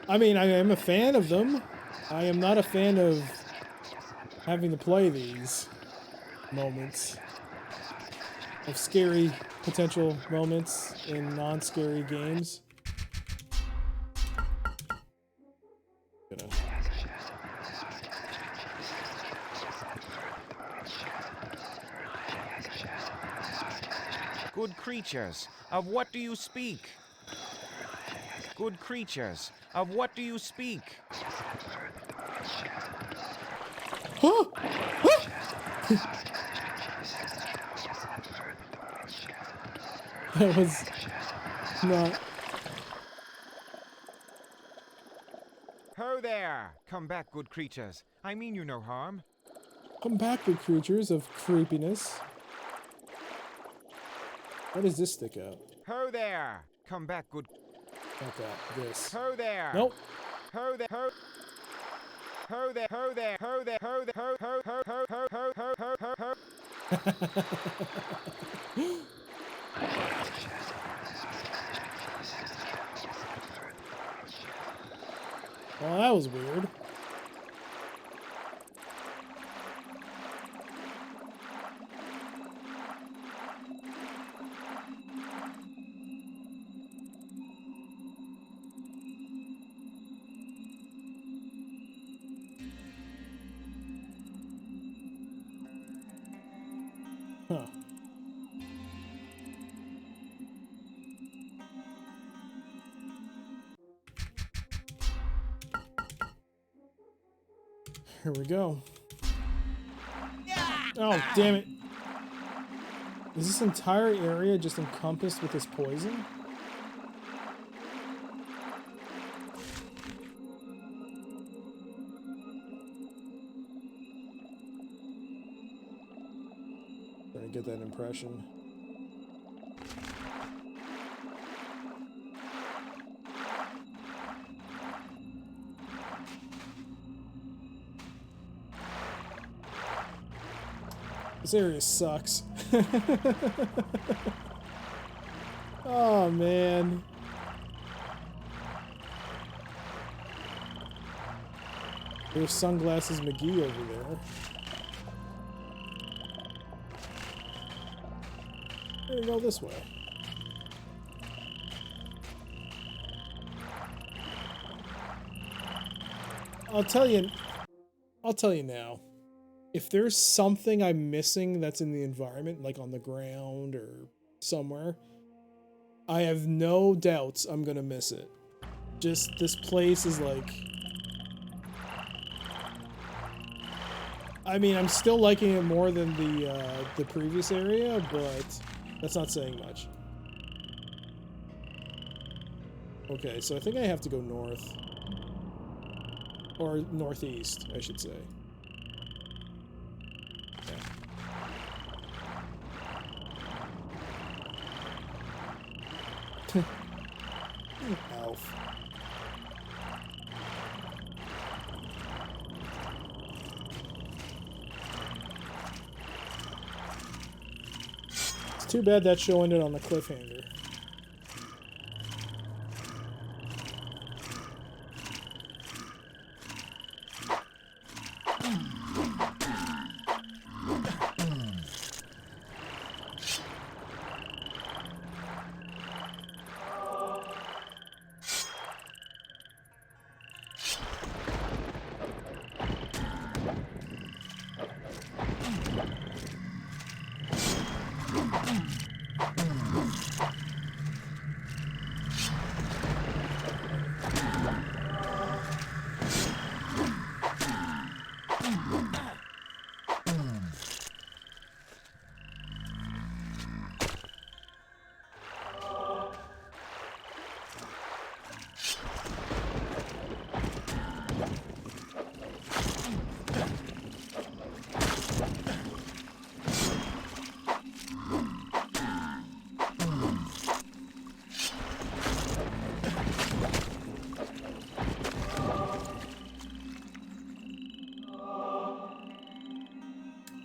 I mean, I am a fan of them. I am not a fan of having to play these moments of scary potential moments in non-scary games. Good creatures, of what do you speak? Good creatures, of what do you speak? Huh? That was not... Ho there! Come back, good creatures. I mean you no harm. Come back, good creatures of creepiness. Why does this stick out? Ho there! Come back, good... Not that. This. Ho there! Nope. Ho there! Ho... Ho there! Ho there! Ho there! Ho there! Ho ho ho ho ho ho ho ho ho ho. Well, that was weird. Huh. Here we go. Oh, damn it. Is this entire area just encompassed with this poison? get that impression. This area sucks. Oh, man. There's Sunglasses McGee over there. There we go this way. I'll tell you now. If there's something I'm missing that's in the environment, like on the ground or somewhere, I have no doubts I'm gonna miss it. Just, this place is like... I mean, I'm still liking it more than the previous area, but that's not saying much. Okay, so I think I have to go north. Or northeast, I should say. Elf. It's too bad that show ended on a cliffhanger.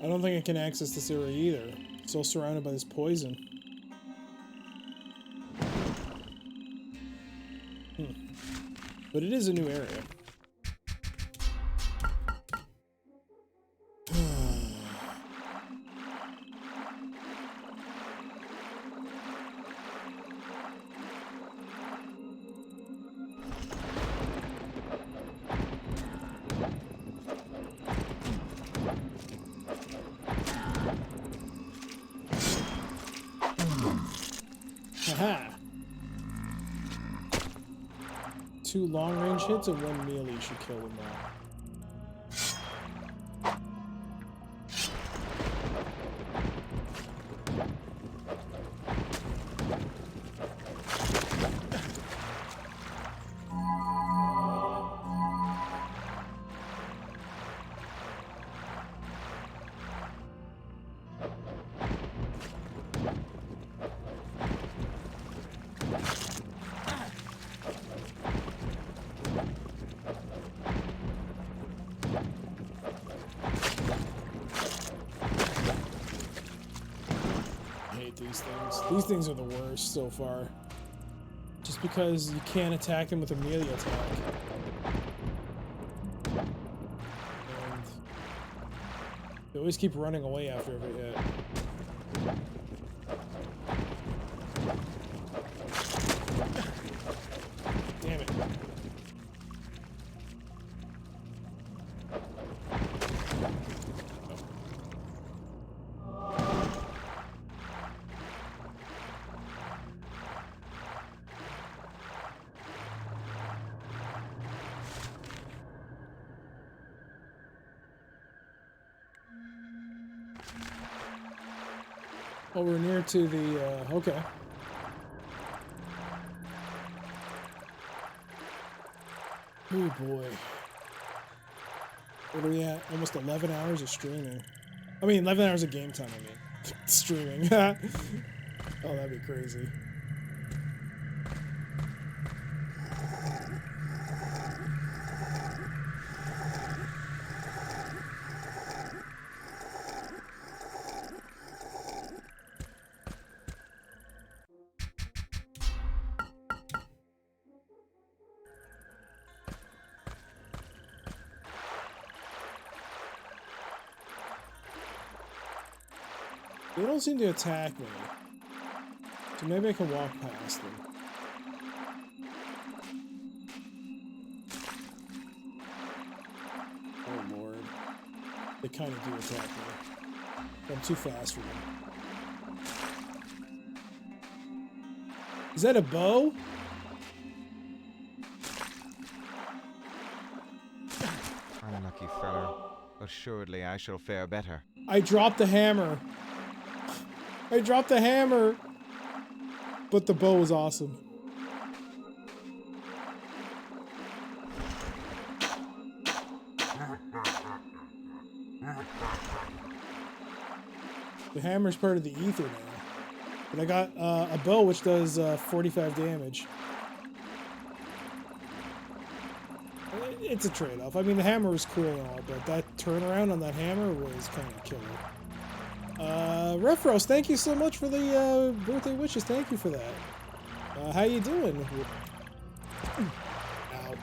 I don't think I can access this area either. Still surrounded by this poison. But it is a new area. Haha! 2 long-range hits and 1 melee should kill them all. These things are the worst so far. Just because you can't attack them with a melee attack. And they always keep running away after every hit. Damn it. Oh, we're near to the, okay. Oh boy. What are we at? Almost 11 hours of streaming. I mean, 11 hours of game time, I mean. Streaming. Oh, that'd be crazy. They don't seem to attack me. So maybe I can walk past them. Oh lord. They kind of do attack me. I'm too fast for them. Is that a bow? Unlucky fellow. Assuredly I shall fare better. I dropped the hammer. I dropped the hammer. But the bow was awesome. The hammer's part of the ether now. But I got a bow which does 45 damage. It's a trade-off. I mean, the hammer was cool and all, but that turnaround on that hammer was kind of killer. Refros, thank you so much for the birthday wishes. Thank you for that. How you doing? Ow.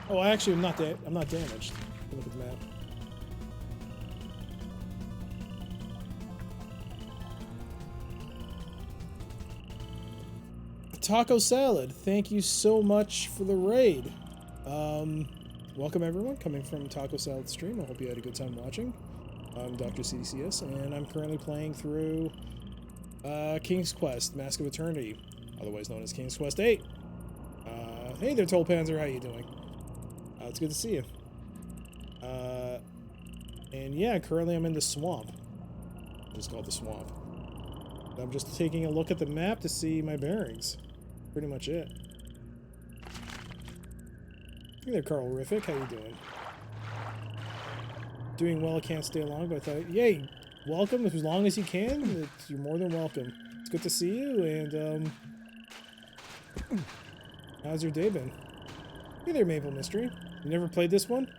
Oh, actually, I'm not damaged. Look at the map. Taco Salad, thank you so much for the raid. Welcome everyone coming from Taco Salad stream. I hope you had a good time watching. I'm Dr. CDCS, and I'm currently playing through King's Quest: Mask of Eternity, otherwise known as King's Quest VIII. Hey there, Tolpanzer, how you doing? It's good to see you. And yeah, currently I'm in the swamp. Just called the swamp. I'm just taking a look at the map to see my bearings. Pretty much it. Hey there, Carl Riffic. How you doing? Doing well. I can't stay long, but I thought, yay, welcome as long as you can. You're more than welcome. It's good to see you, and how's your day been? Hey there, Maple Mystery. You never played this one?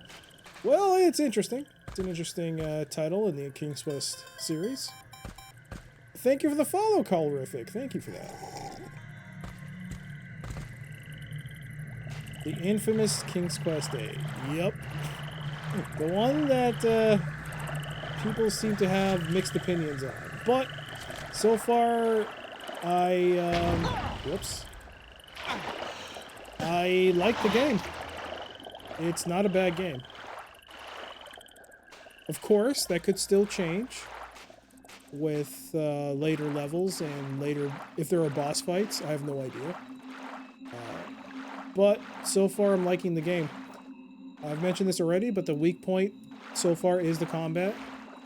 Well, it's interesting. It's an interesting title in the King's Quest series. Thank you for the follow, Colorific. Thank you for that. The infamous King's Quest VIII. Yep. The one that people seem to have mixed opinions on. But so far, whoops. I like the game. It's not a bad game. Of course, that could still change with later levels and later, if there are boss fights, I have no idea. But so far I'm liking the game. I've mentioned this already, but the weak point so far is the combat.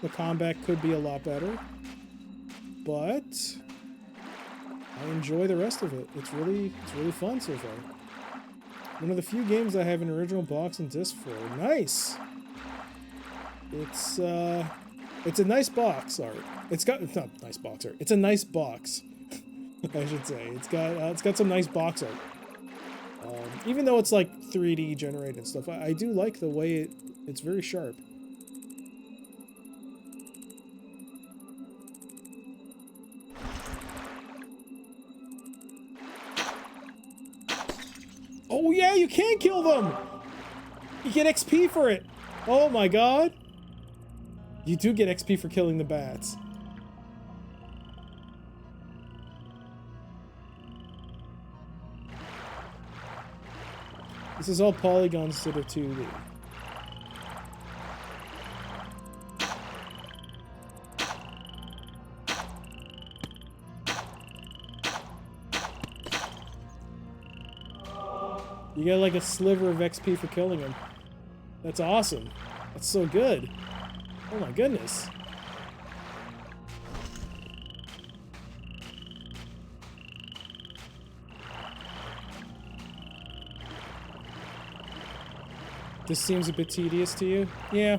The combat could be a lot better, but I enjoy the rest of it. It's really fun so far. One of the few games I have an original box and disc for. Nice! It's a nice box art. It's not nice box art. It's a nice box, I should say. It's got some nice box art. Even though it's like 3D generated and stuff, I do like the way it's very sharp. Oh yeah, you can kill them! You get XP for it! Oh my god! You do get XP for killing the bats. This is all polygons instead of 2D. You get like a sliver of XP for killing him. That's awesome. That's so good. Oh my goodness. This seems a bit tedious to you? Yeah.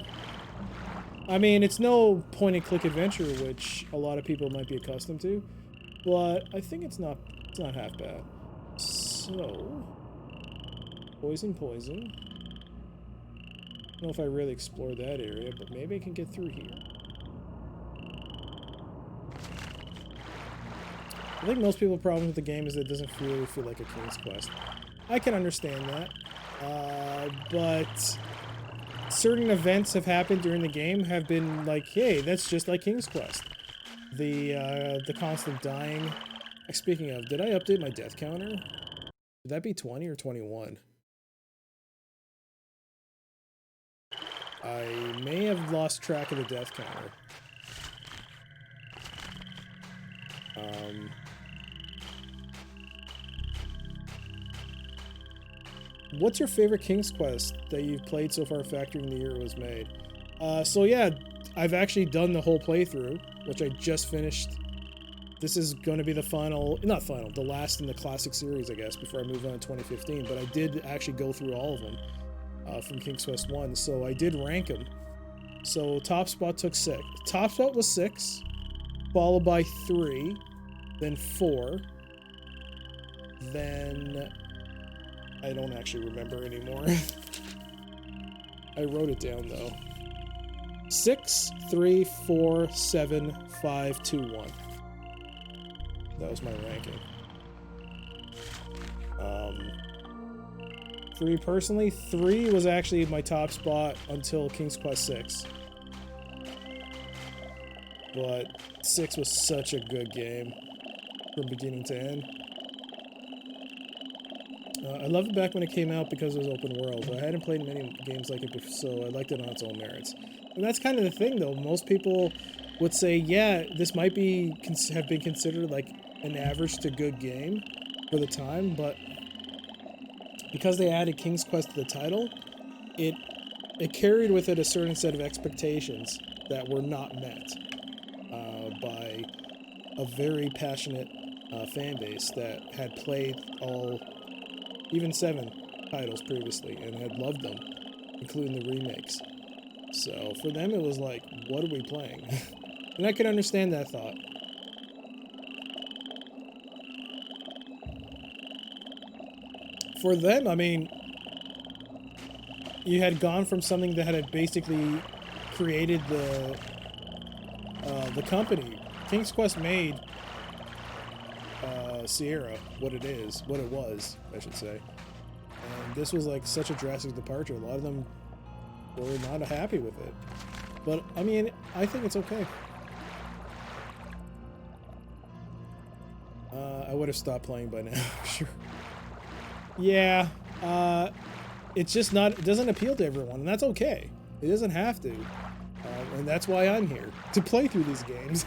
I mean, it's no point-and-click adventure, which a lot of people might be accustomed to, but I think it's not half bad. So, poison. I don't know if I really explored that area, but maybe I can get through here. I think most people's problem with the game is that it doesn't really feel like a King's Quest. I can understand that, but certain events have happened during the game have been like, hey, that's just like King's Quest. The constant dying. Speaking of, did I update my death counter? Would that be 20 or 21? I may have lost track of the death counter. What's your favorite King's Quest that you've played so far, factoring the year it was made? So yeah, I've actually done the whole playthrough, which I just finished. This is going to be the the last in the classic series, I guess, before I move on to 2015. But I did actually go through all of them from King's Quest 1, so I did rank them. So top spot took 6. Top spot was 6, followed by 3, then 4, then I don't actually remember anymore. I wrote it down though. 6, 3, 4, 7, 5, 2, 1. That was my ranking. For me personally, 3 was actually my top spot until King's Quest 6. But 6 was such a good game from beginning to end. I loved it back when it came out because it was open world. I hadn't played many games like it before, so I liked it on its own merits. And that's kind of the thing, though. Most people would say, yeah, this might have been considered like an average to good game for the time, but because they added King's Quest to the title, it carried with it a certain set of expectations that were not met by a very passionate fan base that had played even 7 titles previously and had loved them, including the remakes. So for them it was like, what are we playing? And I can understand that thought. For them, I mean, you had gone from something that had basically created the company. King's Quest made Sierra what it was, I should say. And this was like such a drastic departure. A lot of them were not happy with it. But, I mean, I think it's okay. I would have stopped playing by now, sure. Yeah, it's just not, it doesn't appeal to everyone, and that's okay. It doesn't have to. And that's why I'm here, to play through these games.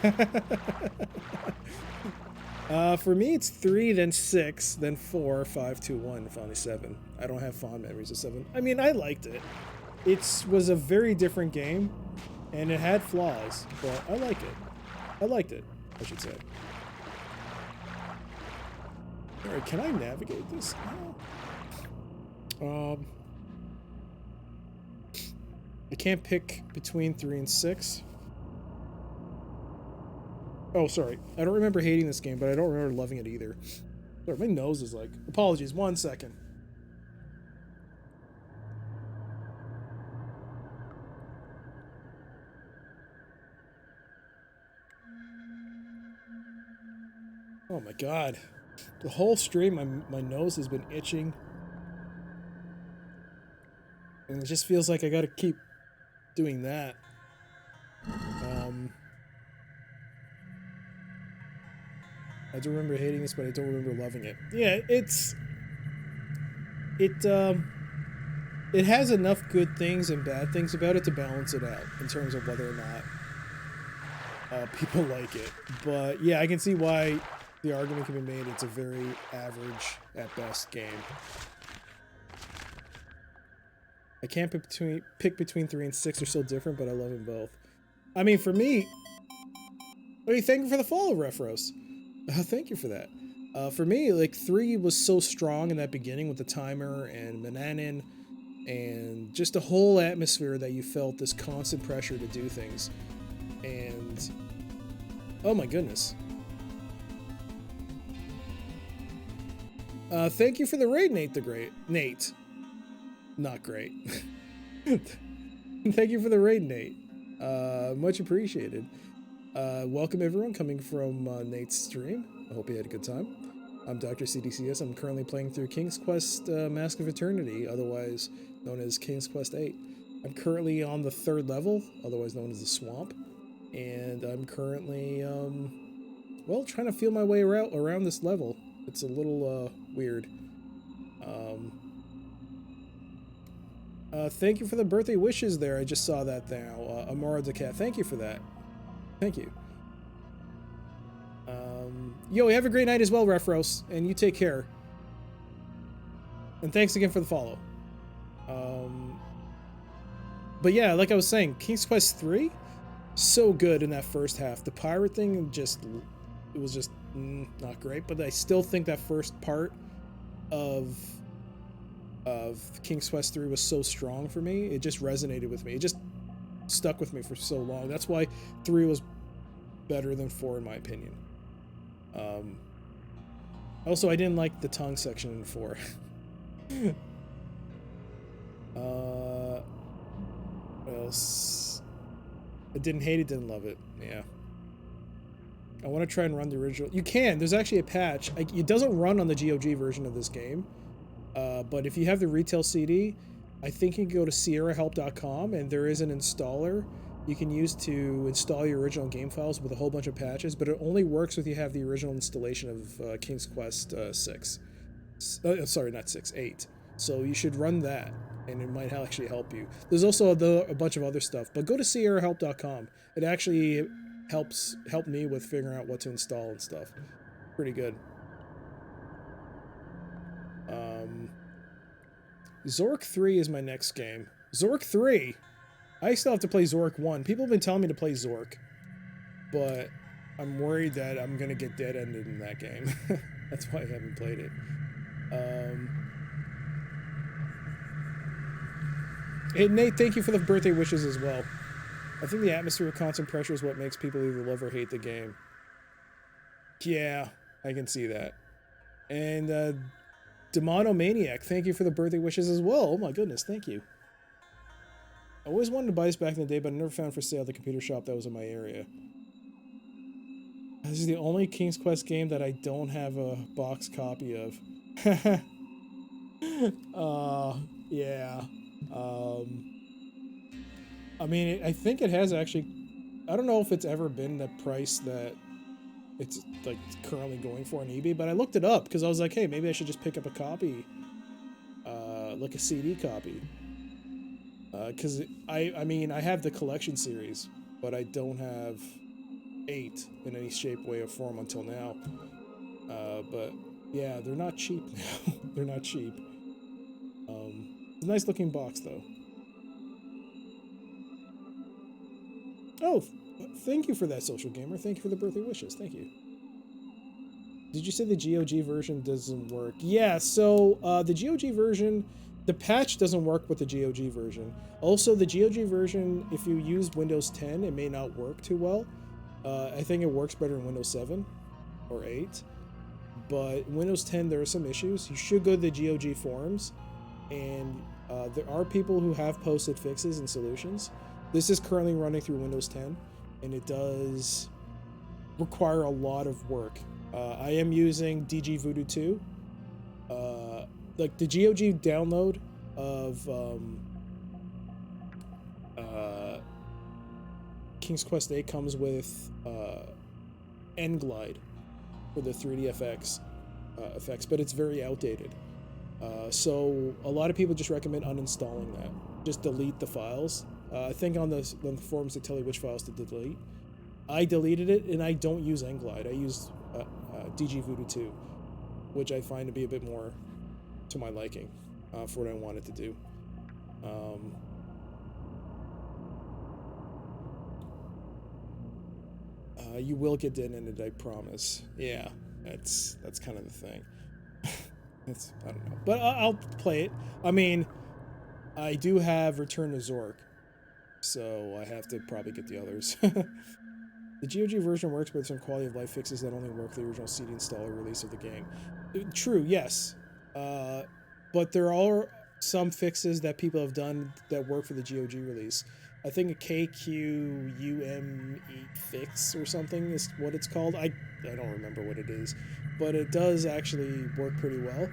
For me, it's 3, then 6, then 4, 5, 2, 1, finally 7. I don't have fond memories of 7. I mean, I liked it. It was a very different game, and it had flaws, but I like it. I liked it, I should say. Alright, can I navigate this now? I can't pick between 3 and 6. Oh, sorry. I don't remember hating this game, but I don't remember loving it either. Sorry, my nose is like... Apologies, 1 second. Oh my god. The whole stream, my nose has been itching. And it just feels like I gotta keep doing that. I do remember hating this, but I don't remember loving it. Yeah, it has enough good things and bad things about it to balance it out in terms of whether or not people like it. But yeah, I can see why the argument can be made it's a very average at best game. I can't pick between 3 and 6. They're so different, but I love them both. I mean, for me... Hey, thank you for the follow, Refros. Thank you for that. For me, like, 3 was so strong in that beginning with the timer and Mananin. and just the whole atmosphere that you felt, this constant pressure to do things. And oh my goodness. Thank you for the raid, Nate the Great. Nate. Not great. Thank you for the raid, Nate. Much appreciated. Welcome everyone coming from Nate's stream. I hope you had a good time. I'm Dr. CDCS. I'm currently playing through King's Quest Mask of Eternity, otherwise known as King's Quest VIII. I'm currently on the 3rd level, otherwise known as the Swamp. And I'm currently, well, trying to feel my way around this level. It's a little weird. Thank you for the birthday wishes there. I just saw that now. Amara the Cat, thank you for that. Thank you. Yo, have a great night as well, Refros, and you take care. And thanks again for the follow. But yeah, like I was saying, King's Quest 3, so good in that first half. The pirate thing it was just not great, but I still think that first part of King's Quest 3 was so strong for me. It just resonated with me. It just stuck with me for so long. That's why 3 was better than 4 in my opinion. Also, I didn't like the tongue section in 4. What else? I didn't hate it, didn't love it. Yeah. I want to try and run the original. You can. There's actually a patch. It doesn't run on the GOG version of this game. But if you have the retail CD, I think you can go to sierrahelp.com and there is an installer you can use to install your original game files with a whole bunch of patches, but it only works if you have the original installation of King's Quest 6. Sorry, not 6, 8. So you should run that, and it might actually help you. There's also a bunch of other stuff, but go to sierrahelp.com. It actually helped me with figuring out what to install and stuff. Pretty good. Zork 3 is my next game. Zork 3! I still have to play Zork 1. People have been telling me to play Zork, but I'm worried that I'm gonna get dead-ended in that game. That's why I haven't played it. Hey, Nate, thank you for the birthday wishes as well. I think the atmosphere of constant pressure is what makes people either love or hate the game. Yeah, I can see that. And, Demonomaniac, thank you for the birthday wishes as well. Oh my goodness, thank you. I always wanted to buy this back in the day, but I never found for sale at the computer shop that was in my area. This is the only King's Quest game that I don't have a box copy of. Yeah. I mean, I think it has actually... I don't know if it's ever been the price that it's like currently going for on eBay, but I looked it up because I was like, hey, maybe I should just pick up a copy, like a CD copy. Because I mean, I have the collection series, but I don't have 8 in any shape, way, or form until now. But yeah, they're not cheap now. They're not cheap. It's a nice looking box though. Oh, thank you for that, Social Gamer. Thank you for the birthday wishes. Thank you. Did you say the GOG version doesn't work? Yeah, so the GOG version, the patch doesn't work with the GOG version. Also, the GOG version, if you use Windows 10, it may not work too well. I think it works better in Windows 7 or 8. But in Windows 10, there are some issues. You should go to the GOG forums, and there are people who have posted fixes and solutions. This is currently running through Windows 10, and it does require a lot of work. I am using DG Voodoo 2. Like the GOG download of King's Quest 8 comes with N-Glide for the 3DFX effects, but it's very outdated. So a lot of people just recommend uninstalling that. Just delete the files. I think on the forums they tell you which files to delete. I deleted it, and I don't use N-Glide. I use DG Voodoo 2, which I find to be a bit more to my liking for what I wanted to do. You will get dead-ended, I promise. Yeah, that's kind of the thing. I don't know, but I'll play it. I mean, I do have Return to Zork, so I have to probably get the others. The GOG version works, but there's some quality of life fixes that only work for the original CD installer release of the game. True, yes. But there are some fixes that people have done that work for the GOG release. I think a KQUME fix or something is what it's called. I don't remember what it is, but it does actually work pretty well.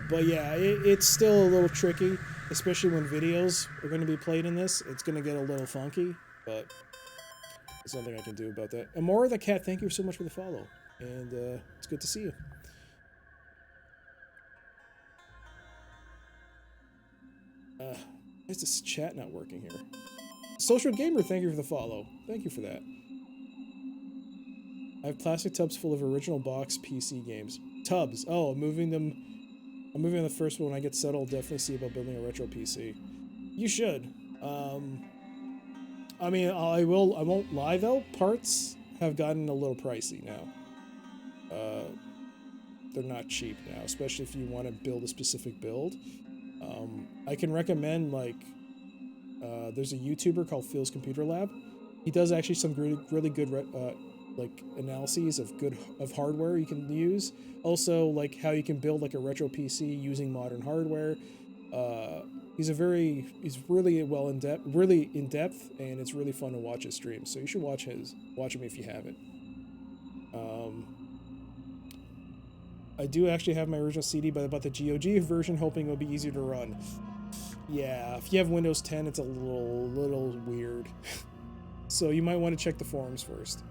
But yeah, it's still a little tricky, especially when videos are going to be played in this. It's going to get a little funky, but there's nothing I can do about that. Amora the Cat, thank you so much for the follow, and it's good to see you. Why is this chat not working here? Social Gamer, thank you for the follow. Thank you for that. I have plastic tubs full of original box PC games. Tubs. Oh, I'm moving them. I'm moving on the first one. When I get settled, definitely see about building a retro PC. You should. I mean, I won't lie though. Parts have gotten a little pricey now. They're not cheap now, especially if you want to build a specific build. I can recommend there's a YouTuber called Phil's Computer Lab. He does actually some really good like analyses of hardware you can use. Also, like how you can build like a retro PC using modern hardware. He's really really in depth, and it's really fun to watch his streams. So you should watch him if you haven't. I do actually have my original CD, but I bought the GOG version, hoping it would be easier to run. Yeah, if you have Windows 10, it's a little weird. So you might want to check the forums first.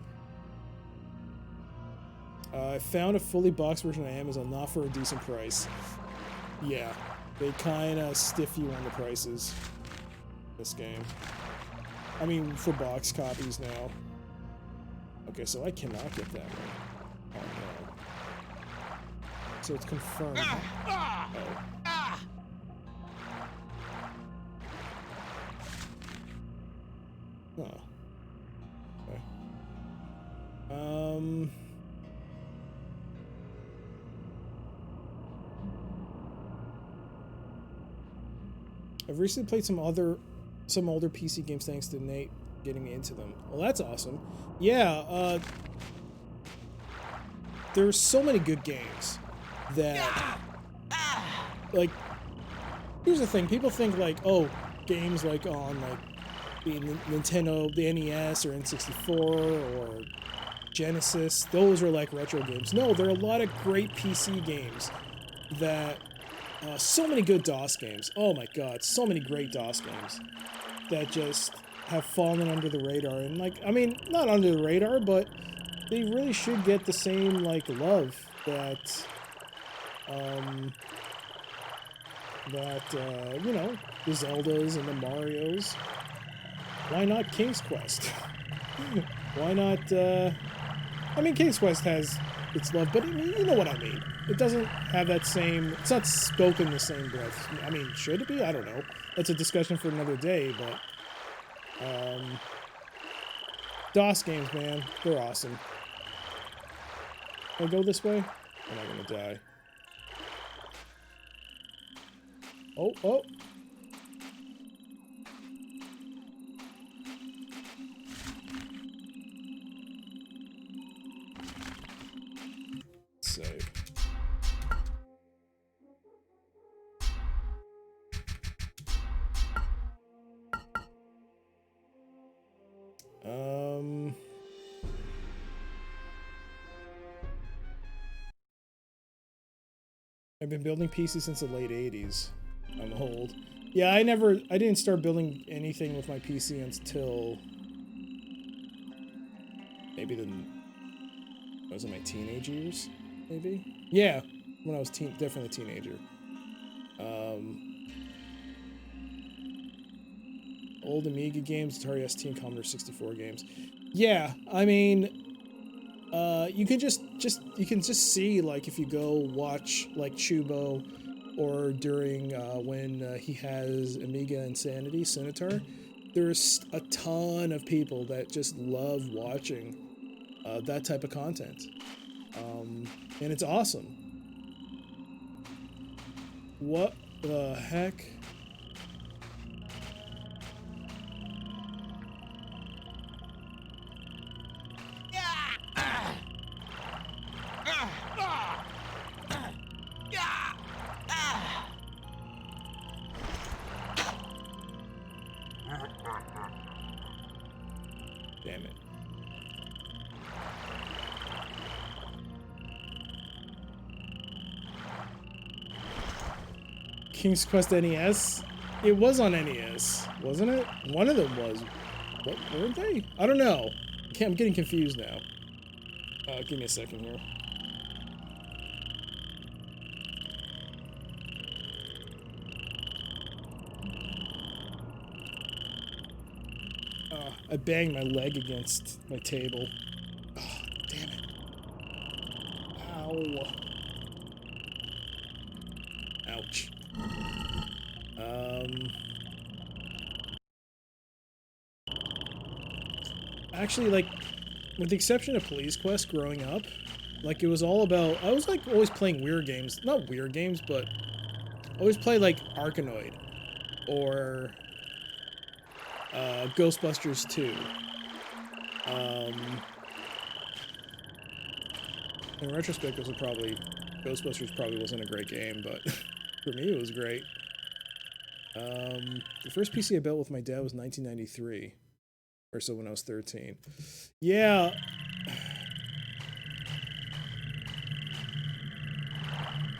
I found a fully boxed version on Amazon, not for a decent price. Yeah, they kind of stiff you on the prices. This game. I mean, for box copies now. Okay, so I cannot get that one. Oh no. So it's confirmed. Oh. Huh. Okay. I've recently played some older PC games thanks to Nate getting me into them. Well, that's awesome. Yeah, there's so many good games that, like, here's the thing. People think, like, oh, games, like, on, like, the Nintendo, the NES, or N64, or Genesis, those are, like, retro games. No, there are a lot of great PC games that... so many good DOS games. Oh my god, so many great DOS games that just have fallen under the radar. And, like, I mean, not under the radar, but they really should get the same, like, love that, you know, the Zeldas and the Marios. Why not King's Quest? Why not, I mean, King's Quest has its love, but you know what I mean. It doesn't have that same... It's not spoken the same breath. I mean, should it be? I don't know. That's a discussion for another day, but... DOS games, man. They're awesome. Can I go this way? Am I gonna die? Oh, oh! Save. I've been building PCs since the late 80s. I'm old. Yeah, I didn't start building anything with my PC until maybe was in my teenage years, maybe? Yeah, when I was definitely a teenager. Old Amiga games, Atari ST, and Commodore 64 games. Yeah, I mean, you can just see, like, if you go watch, like, Chubo, or during when he has Amiga Insanity, Scimitar, there's a ton of people that just love watching that type of content. And it's awesome. What The heck? Damn it. King's Quest NES? It was on NES, wasn't it? One of them was. What, weren't they? I don't know. I'm getting confused now. Give me a second here. I banged my leg against my table. Oh, damn it. Ow. Ouch. Actually, like, with the exception of Police Quest growing up, like, it was all about, I was, like, always playing weird games. Not weird games, but I always play, like, Arkanoid. Or, Ghostbusters 2. In retrospect, Ghostbusters probably wasn't a great game, but for me, it was great. The first PC I built with my dad was 1993. Or so when I was 13. Yeah.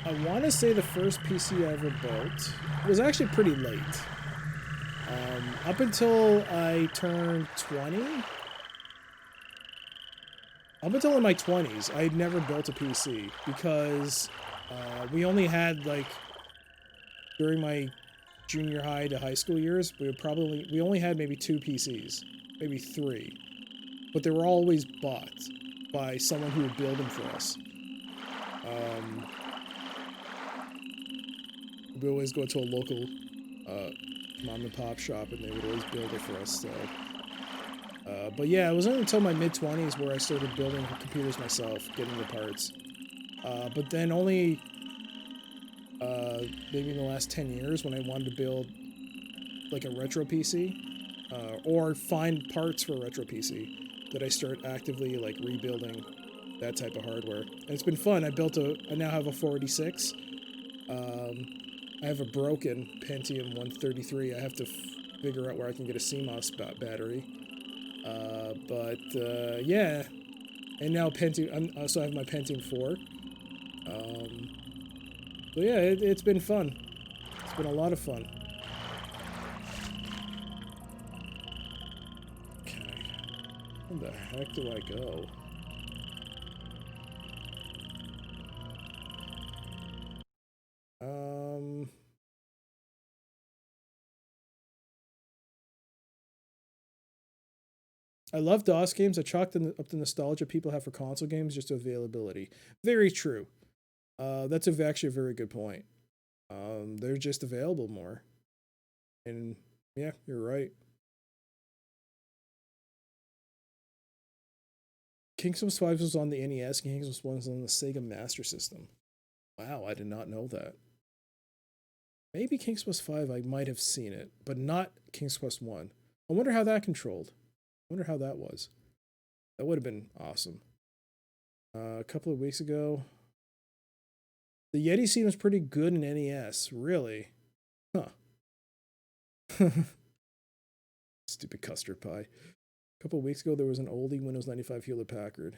I want to say the first PC I ever built was actually pretty late. Up until I turned 20. Up until in my 20s, I had never built a PC because we only had, like, during my junior high to high school years, we only had maybe 2 PCs. Maybe 3, but they were always bought by someone who would build them for us. We always go to a local mom and pop shop, and they would always build it for us. So, but yeah, it wasn't until my mid-20s where I started building computers myself, getting the parts. But then only maybe in the last 10 years when I wanted to build like a retro PC. Or find parts for a retro PC that I start actively like rebuilding that type of hardware. And it's been fun. I now have a 486. I have a broken Pentium 133. I have to figure out where I can get a CMOS battery. Yeah. And now Pentium, so I have my Pentium 4. So yeah, it's been fun. It's been a lot of fun. Where the heck do I go? I love DOS games. I chalked up the nostalgia people have for console games just to availability. Very true. That's actually a very good point. They're just available more. And yeah, you're right. King's Quest 5 was on the NES, King's Quest 1 was on the Sega Master System. Wow, I did not know that. Maybe King's Quest 5, I might have seen it, but not King's Quest 1. I wonder how that controlled. I wonder how that was. That would have been awesome. A couple of weeks ago, the Yeti scene was pretty good in NES. Really? Huh. Stupid custard pie. A couple of weeks ago, there was an oldie Windows 95 Hewlett Packard.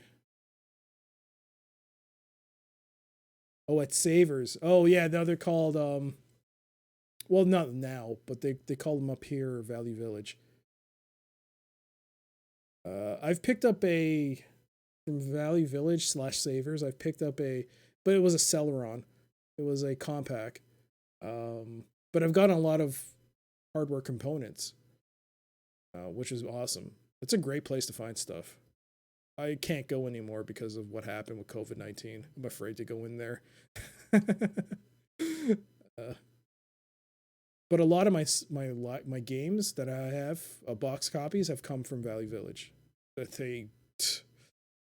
Oh, at Savers. Oh, yeah, now they're called, well, not now, but they call them up here Valley Village. I've picked up from Valley Village / Savers, I've picked up but it was a Celeron. It was a compact. But I've gotten a lot of hardware components, which is awesome. It's a great place to find stuff. I can't go anymore because of what happened with COVID-19. I'm afraid to go in there. But a lot of my games that I have, box copies, have come from Valley Village. That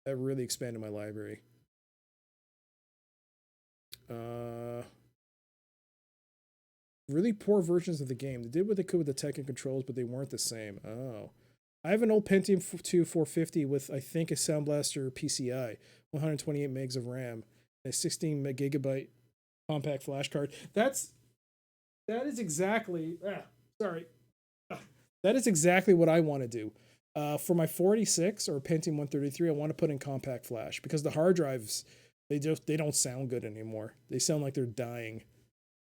really expanded my library. really poor versions of the game. They did what they could with the tech and controls, but they weren't the same. Oh. I have an old Pentium 2 450 with, I think, a Sound Blaster PCI, 128 megs of RAM, and a 16 gigabyte compact flash card. That is exactly, that is exactly what I want to do. For my 486 or Pentium 133, I want to put in compact flash because the hard drives, they don't sound good anymore. They sound like they're dying.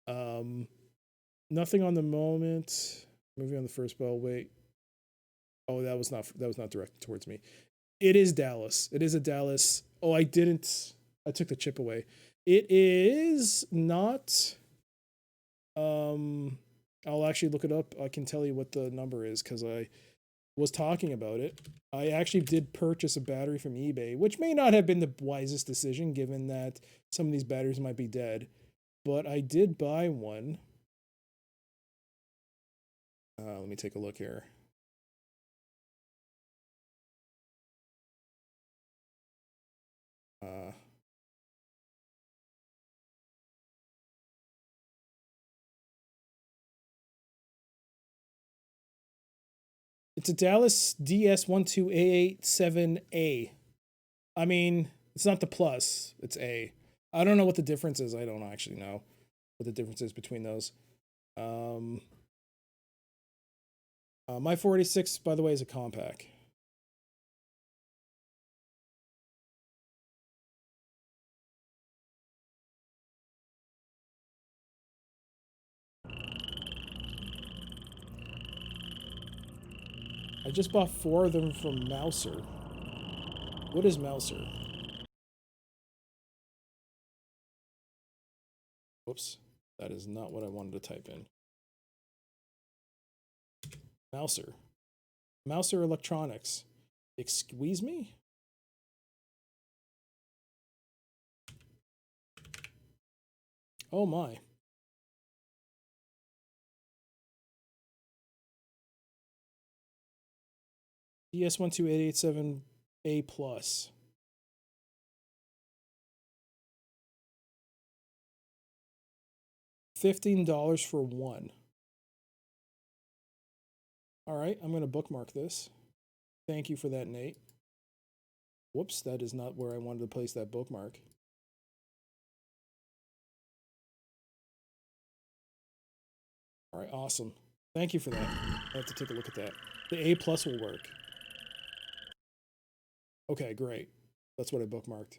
Nothing on the moment. Moving on the first ball. Wait. Oh, that was not directed towards me. It is Dallas. It is a Dallas. Oh, I took the chip away. It is not. I'll actually look it up. I can tell you what the number is because I was talking about it. I actually did purchase a battery from eBay, which may not have been the wisest decision given that some of these batteries might be dead, but I did buy one. Let me take a look here. It's a Dallas DS12887A. I mean, it's not the plus, it's A. I don't know what the difference is. I don't actually know what the difference is between those. My 486, by the way, is a compact. I just bought 4 of them from Mouser. What is Mouser? Whoops. That is not what I wanted to type in. Mouser. Mouser Electronics. Excuse me? Oh my. DS12887A plus. $15 for one. All right, I'm going to bookmark this. Thank you for that, Nate. Whoops, that is not where I wanted to place that bookmark. All right, awesome. Thank you for that. I have to take a look at that. The A plus will work. Okay, great. That's what I bookmarked.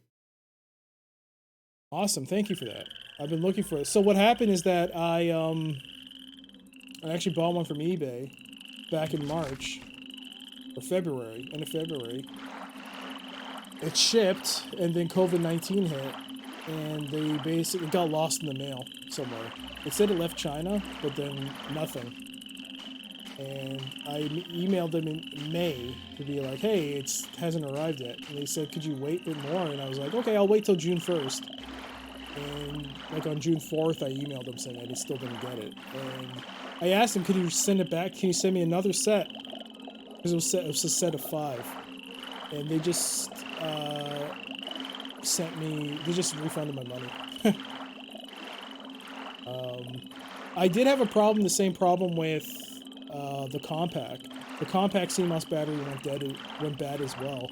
Awesome, thank you for that. I've been looking for it. So what happened is that I actually bought one from eBay back in March or February, end of February. It shipped, and then COVID-19 hit, and they basically got lost in the mail somewhere. It said it left China, but then nothing. And I emailed them in May to be like, hey, it hasn't arrived yet. And they said, could you wait a bit more? And I was like, okay, I'll wait till June 1st. And like on June 4th, I emailed them saying I still didn't get it. And I asked them, could you send it back? Can you send me another set? Because it was a set of 5. And they just they just refunded my money. I did have a problem, the same problem with the compact. The compact CMOS battery went bad as well.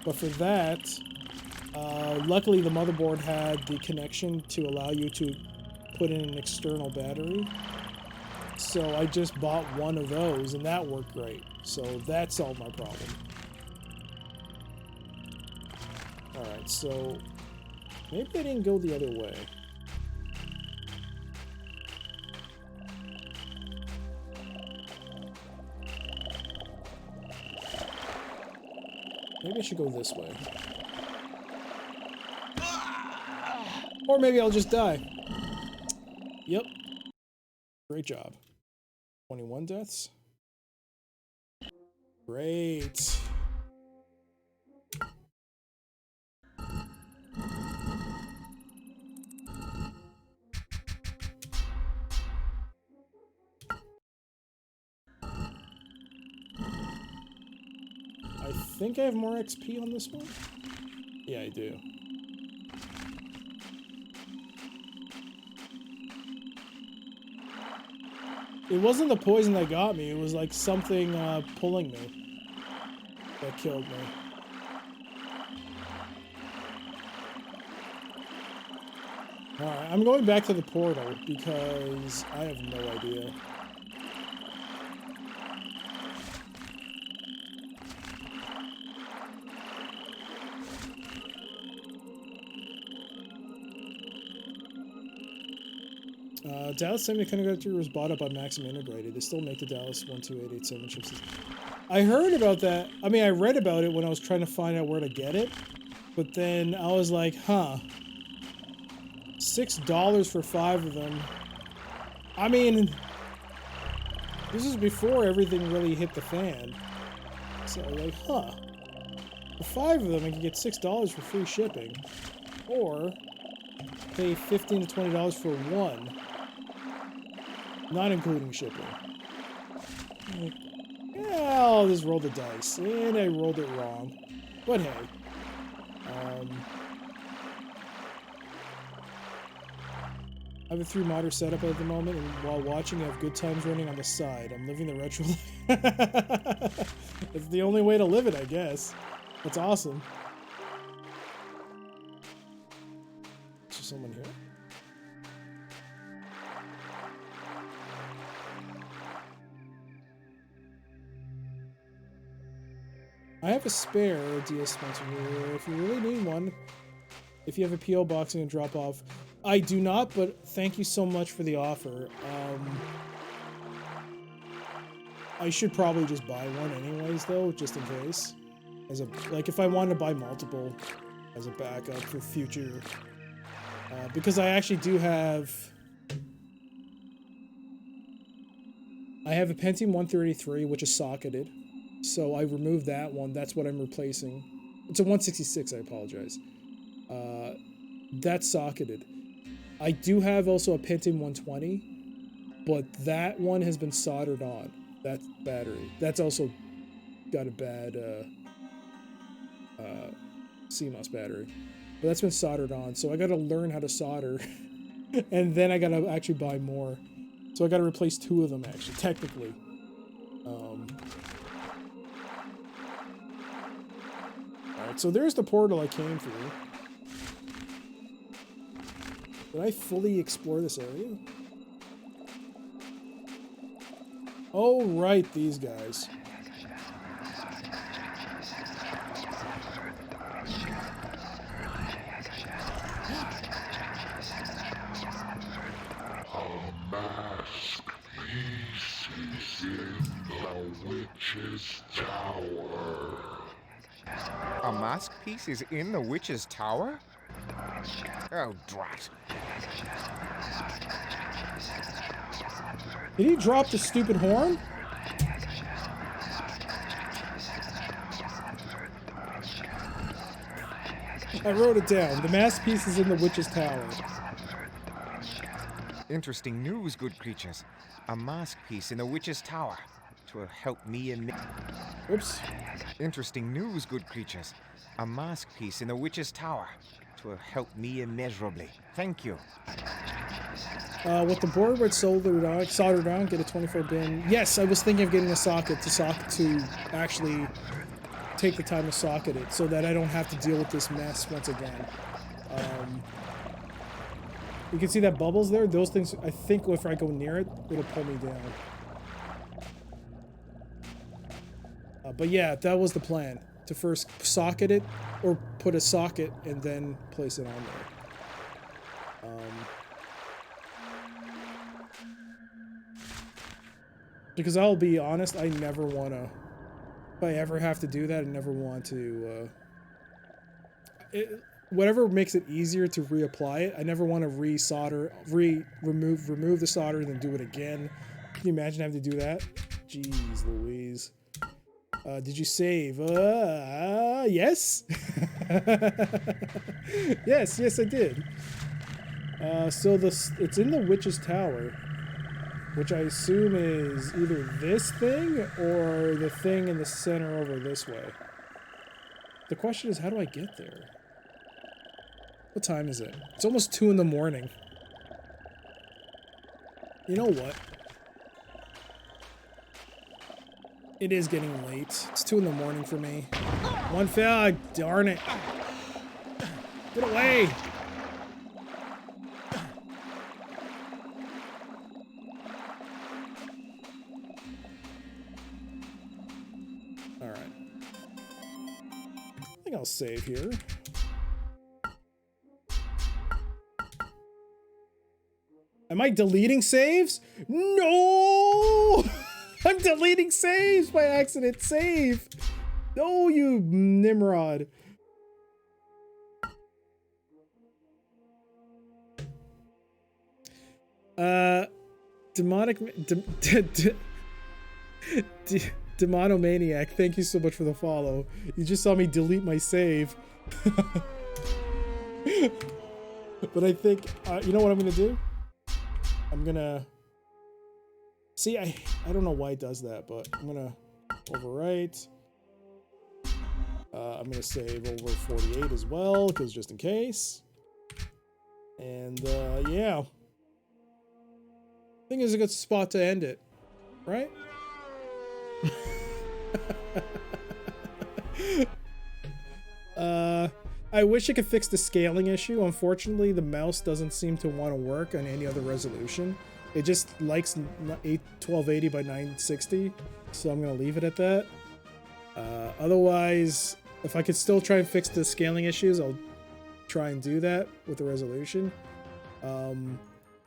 But for that, luckily the motherboard had the connection to allow you to put in an external battery. So I just bought one of those and that worked great. So that solved my problem. Alright, so maybe I didn't go the other way. Maybe I should go this way. Or maybe I'll just die. Yep. Great job. 21 deaths. Great. I think I have more XP on this one. Yeah, I do. It wasn't the poison that got me. It was like something pulling me that killed me. Alright, I'm going back to the portal because I have no idea. Dallas Semiconductor was bought up by Maxim Integrated. They still make the Dallas 12887 chipsets. I heard about that. I mean, I read about it when I was trying to find out where to get it. But then I was like, huh. $6 for 5 of them. I mean, this is before everything really hit the fan. So like, huh. For 5 of them, I can get $6 for free shipping. Or pay $15 to $20 for one. Not including shipping. Yeah, I'll just roll the dice. And I rolled it wrong. But hey. I have a 3-modder setup at the moment, and while watching, I have good times running on the side. I'm living the retro life. It's the only way to live it, I guess. That's awesome. Is there someone here? I have a spare DS sponsor here. If you really need one, if you have a PO box and drop off. I do not, but thank you so much for the offer. I should probably just buy one anyways, though, just in case. As a, like, if I wanted to buy multiple as a backup for future. Because I actually do have... I have a Pentium 133, which is socketed. So I removed that one. That's what I'm replacing. It's a 166, I apologize. That's socketed. I do have also a Pentium 120, but that one has been soldered on. That battery. That's also got a bad CMOS battery. But that's been soldered on, so I gotta learn how to solder. And then I gotta actually buy more. So I gotta replace 2 of them, actually, technically. Alright, so there's the portal I came through. Did I fully explore this area? Oh, right, these guys. A mask piece is in the witch's tower. A mask piece is in the witch's tower? Oh, drat. Did he drop the stupid horn? I wrote it down. The masterpiece is in the witch's tower. Interesting news, good creatures. A mask piece in the witch's tower. 'Twill help me in... Oops. Interesting news, good creatures. A mask piece in the witch's tower. 'Twill help me immeasurably. Thank you. With the board where it's soldered on, get a 24 bin. Yes, I was thinking of getting a socket to actually take the time to socket it so that I don't have to deal with this mess once again. You can see that bubbles there. Those things, I think if I go near it, it'll pull me down. But yeah, that was the plan. To first socket it, or put a socket and then place it on there. Because I'll be honest, I never want to... If I ever have to do that, I never want to... whatever makes it easier to reapply it, I never want to re-solder, remove the solder and then do it again. Can you imagine having to do that? Jeez Louise. Did you save? Yes? yes, I did. So it's in the witch's tower, which I assume is either this thing or the thing in the center over this way. The question is, how do I get there? What time is it? It's almost 2 in the morning. You know what? It is getting late. It's 2 in the morning for me. One fail. Darn it. Get away. All right. I think I'll save here. Am I deleting saves? No! I'm deleting saves by accident. Save. No, you Nimrod. Demonomaniac, thank you so much for the follow. You just saw me delete my save. But I think, you know what I'm gonna do? I'm gonna... See, I don't know why it does that, but I'm gonna overwrite. I'm gonna save over 48 as well, because just in case. And, yeah. I think it's a good spot to end it, right? I wish I could fix the scaling issue. Unfortunately, the mouse doesn't seem to want to work on any other resolution. It just likes 1280 by 960, so I'm gonna leave it at that. Otherwise, if I could still try and fix the scaling issues, I'll try and do that with the resolution. I'll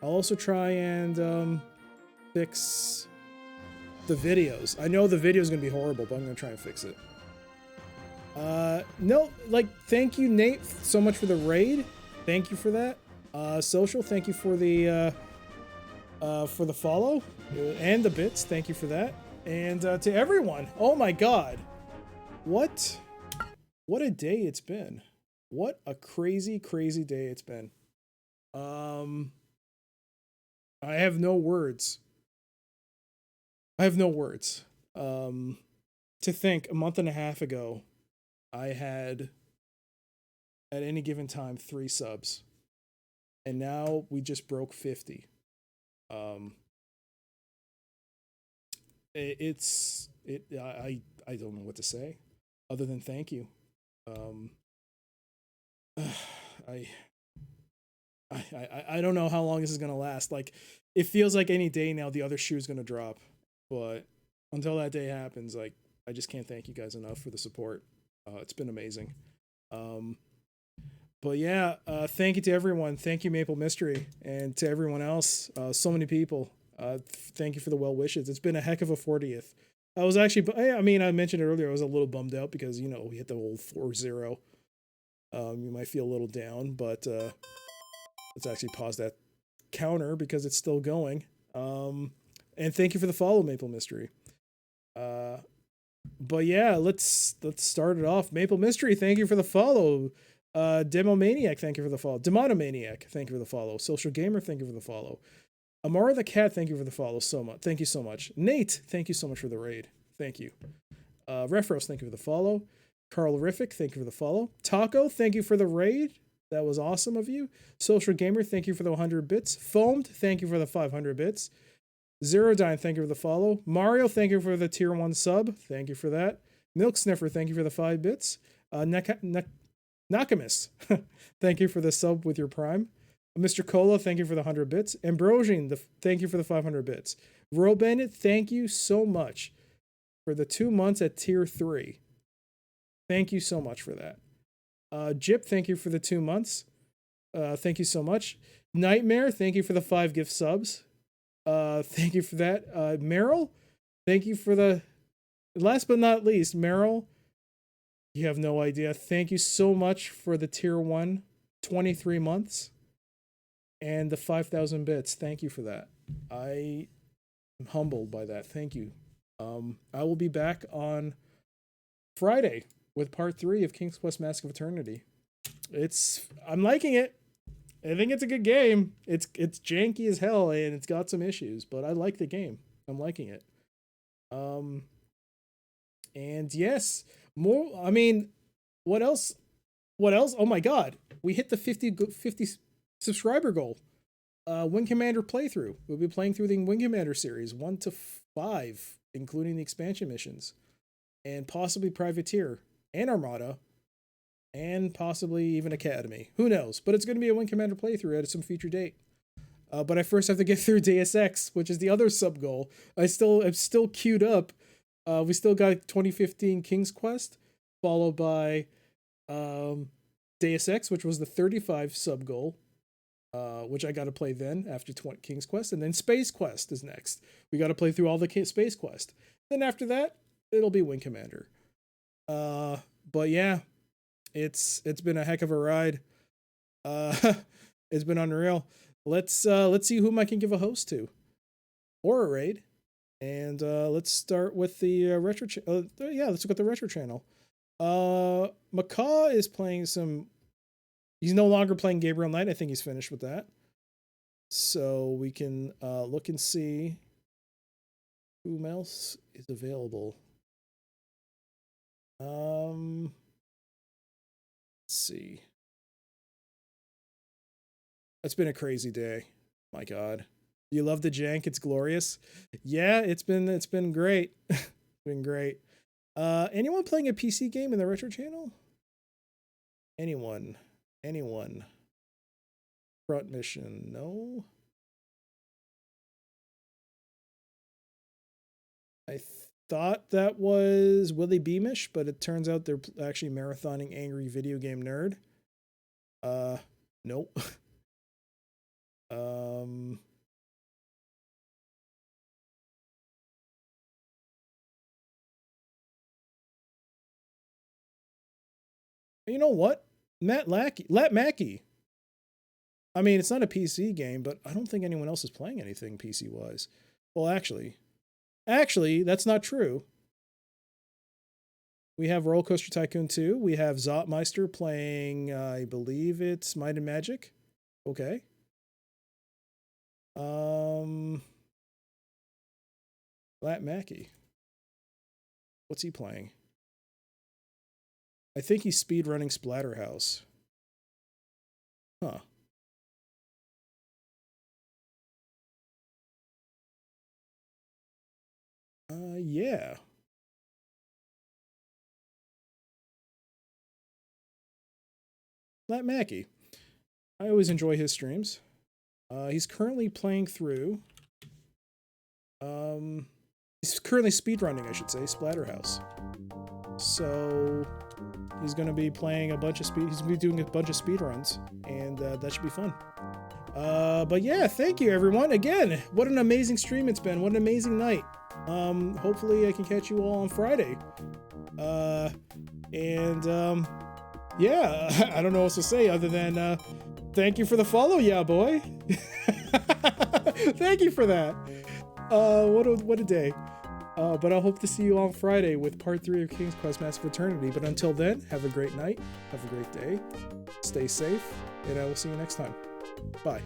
also try and fix the videos. I know the video is gonna be horrible, but I'm gonna try and fix it. No, like, thank you, Nate, so much for the raid. Thank you for that. Social, thank you for the follow and the bits. Thank you for that. And to everyone, oh my god, what a day it's been. What a crazy day it's been. I have no words. To think a month and a half ago, I had at any given time 3 subs, and now we just broke 50. I don't know what to say other than thank you. I don't know how long this is gonna last. Like, it feels like any day now the other shoe is gonna drop, but until that day happens, like, I just can't thank you guys enough for the support. It's been amazing. But yeah, thank you to everyone. Thank you, Maple Mystery, and to everyone else. So many people. Thank you for the well wishes. It's been a heck of a 40th. I was actually, I mean, I mentioned it earlier, I was a little bummed out because, you know, we hit the whole 4-0. You might feel a little down, but let's actually pause that counter because it's still going. And thank you for the follow, Maple Mystery. But yeah, let's start it off. Maple Mystery, thank you for the follow. Demomaniac, thank you for the follow. Demonomaniac, thank you for the follow. Social Gamer, thank you for the follow. Amara the Cat, thank you for the follow so much. Thank you so much. Nate, thank you so much for the raid. Thank you. Refros, thank you for the follow. Carl Riffic, thank you for the follow. Taco, thank you for the raid. That was awesome of you. Social Gamer, thank you for the 100 bits. Foamed, thank you for the 500 bits. Zerodyne, thank you for the follow. Mario, thank you for the tier 1 sub. Thank you for that. Milk Sniffer, thank you for the 5 bits. Nakamis, thank you for the sub with your prime. Mr. Cola, thank you for the 100 bits. Ambrosian, thank you for the 500 bits. Robandit, thank you so much for the 2 months at tier 3. Thank you so much for that. Jip, thank you for the 2 months. Thank you so much. Nightmare, thank you for the 5 gift subs. Thank you for that. Meryl, thank you for the... Last but not least, Meryl, you have no idea. Thank you so much for the tier 1, 23 months. And the 5,000 bits. Thank you for that. I am humbled by that. Thank you. I will be back on Friday with part 3 of King's Quest Mask of Eternity. I'm liking it. I think it's a good game. It's janky as hell and it's got some issues, but I like the game. I'm liking it. And yes, more. I mean, what else? Oh my god, we hit the 50 subscriber goal. Wing Commander playthrough. We'll be playing through the Wing Commander series 1 to 5 including the expansion missions, and possibly Privateer, and Armada, and possibly even Academy. Who knows? But it's going to be a Wing Commander playthrough at some future date. But I first have to get through Deus Ex, which is the other sub goal. I'm still queued up. We still got 2015 King's Quest, followed by Deus Ex, which was the 35 sub goal, which I got to play then after King's Quest, and then Space Quest is next. We got to play through all the Space Quest. Then after that, it'll be Wing Commander. But yeah, it's been a heck of a ride. It's been unreal. Let's see whom I can give a host to, or a raid, and let's start with the retro. Yeah, let's look at the retro channel. Macaw is playing some. He's no longer playing Gabriel Knight. I think he's finished with that. So we can look and see whom else is available. Let's see. It's been a crazy day. My God. You love the jank? It's glorious. Yeah, it's been great. It's been great. Anyone playing a PC game in the retro channel? Anyone? Front mission? No. I thought that was Willie Beamish, but it turns out they're actually marathoning Angry Video Game Nerd. Nope. You know what? Matt Mackey. I mean, it's not a PC game, but I don't think anyone else is playing anything PC-wise. Well, actually, that's not true. We have Roller Coaster Tycoon 2. We have Zotmeister playing, I believe it's Might and Magic. Okay. Matt Mackey. What's he playing? I think he's speedrunning Splatterhouse. Huh. Yeah. Matt Mackey. I always enjoy his streams. He's currently playing through. He's currently speedrunning, I should say, Splatterhouse. So he's going to be playing a bunch of he's going to be doing a bunch of speedruns, and that should be fun. But yeah, thank you everyone. Again, what an amazing stream it's been. What an amazing night. Hopefully I can catch you all on Friday. Yeah, I don't know what else to say other than thank you for the follow, yeah boy. Thank you for that. What a day. But I'll hope to see you on Friday with part 3 of King's Quest Massive Eternity. But until then, have a great night, have a great day, stay safe, and I will see you next time. Bye.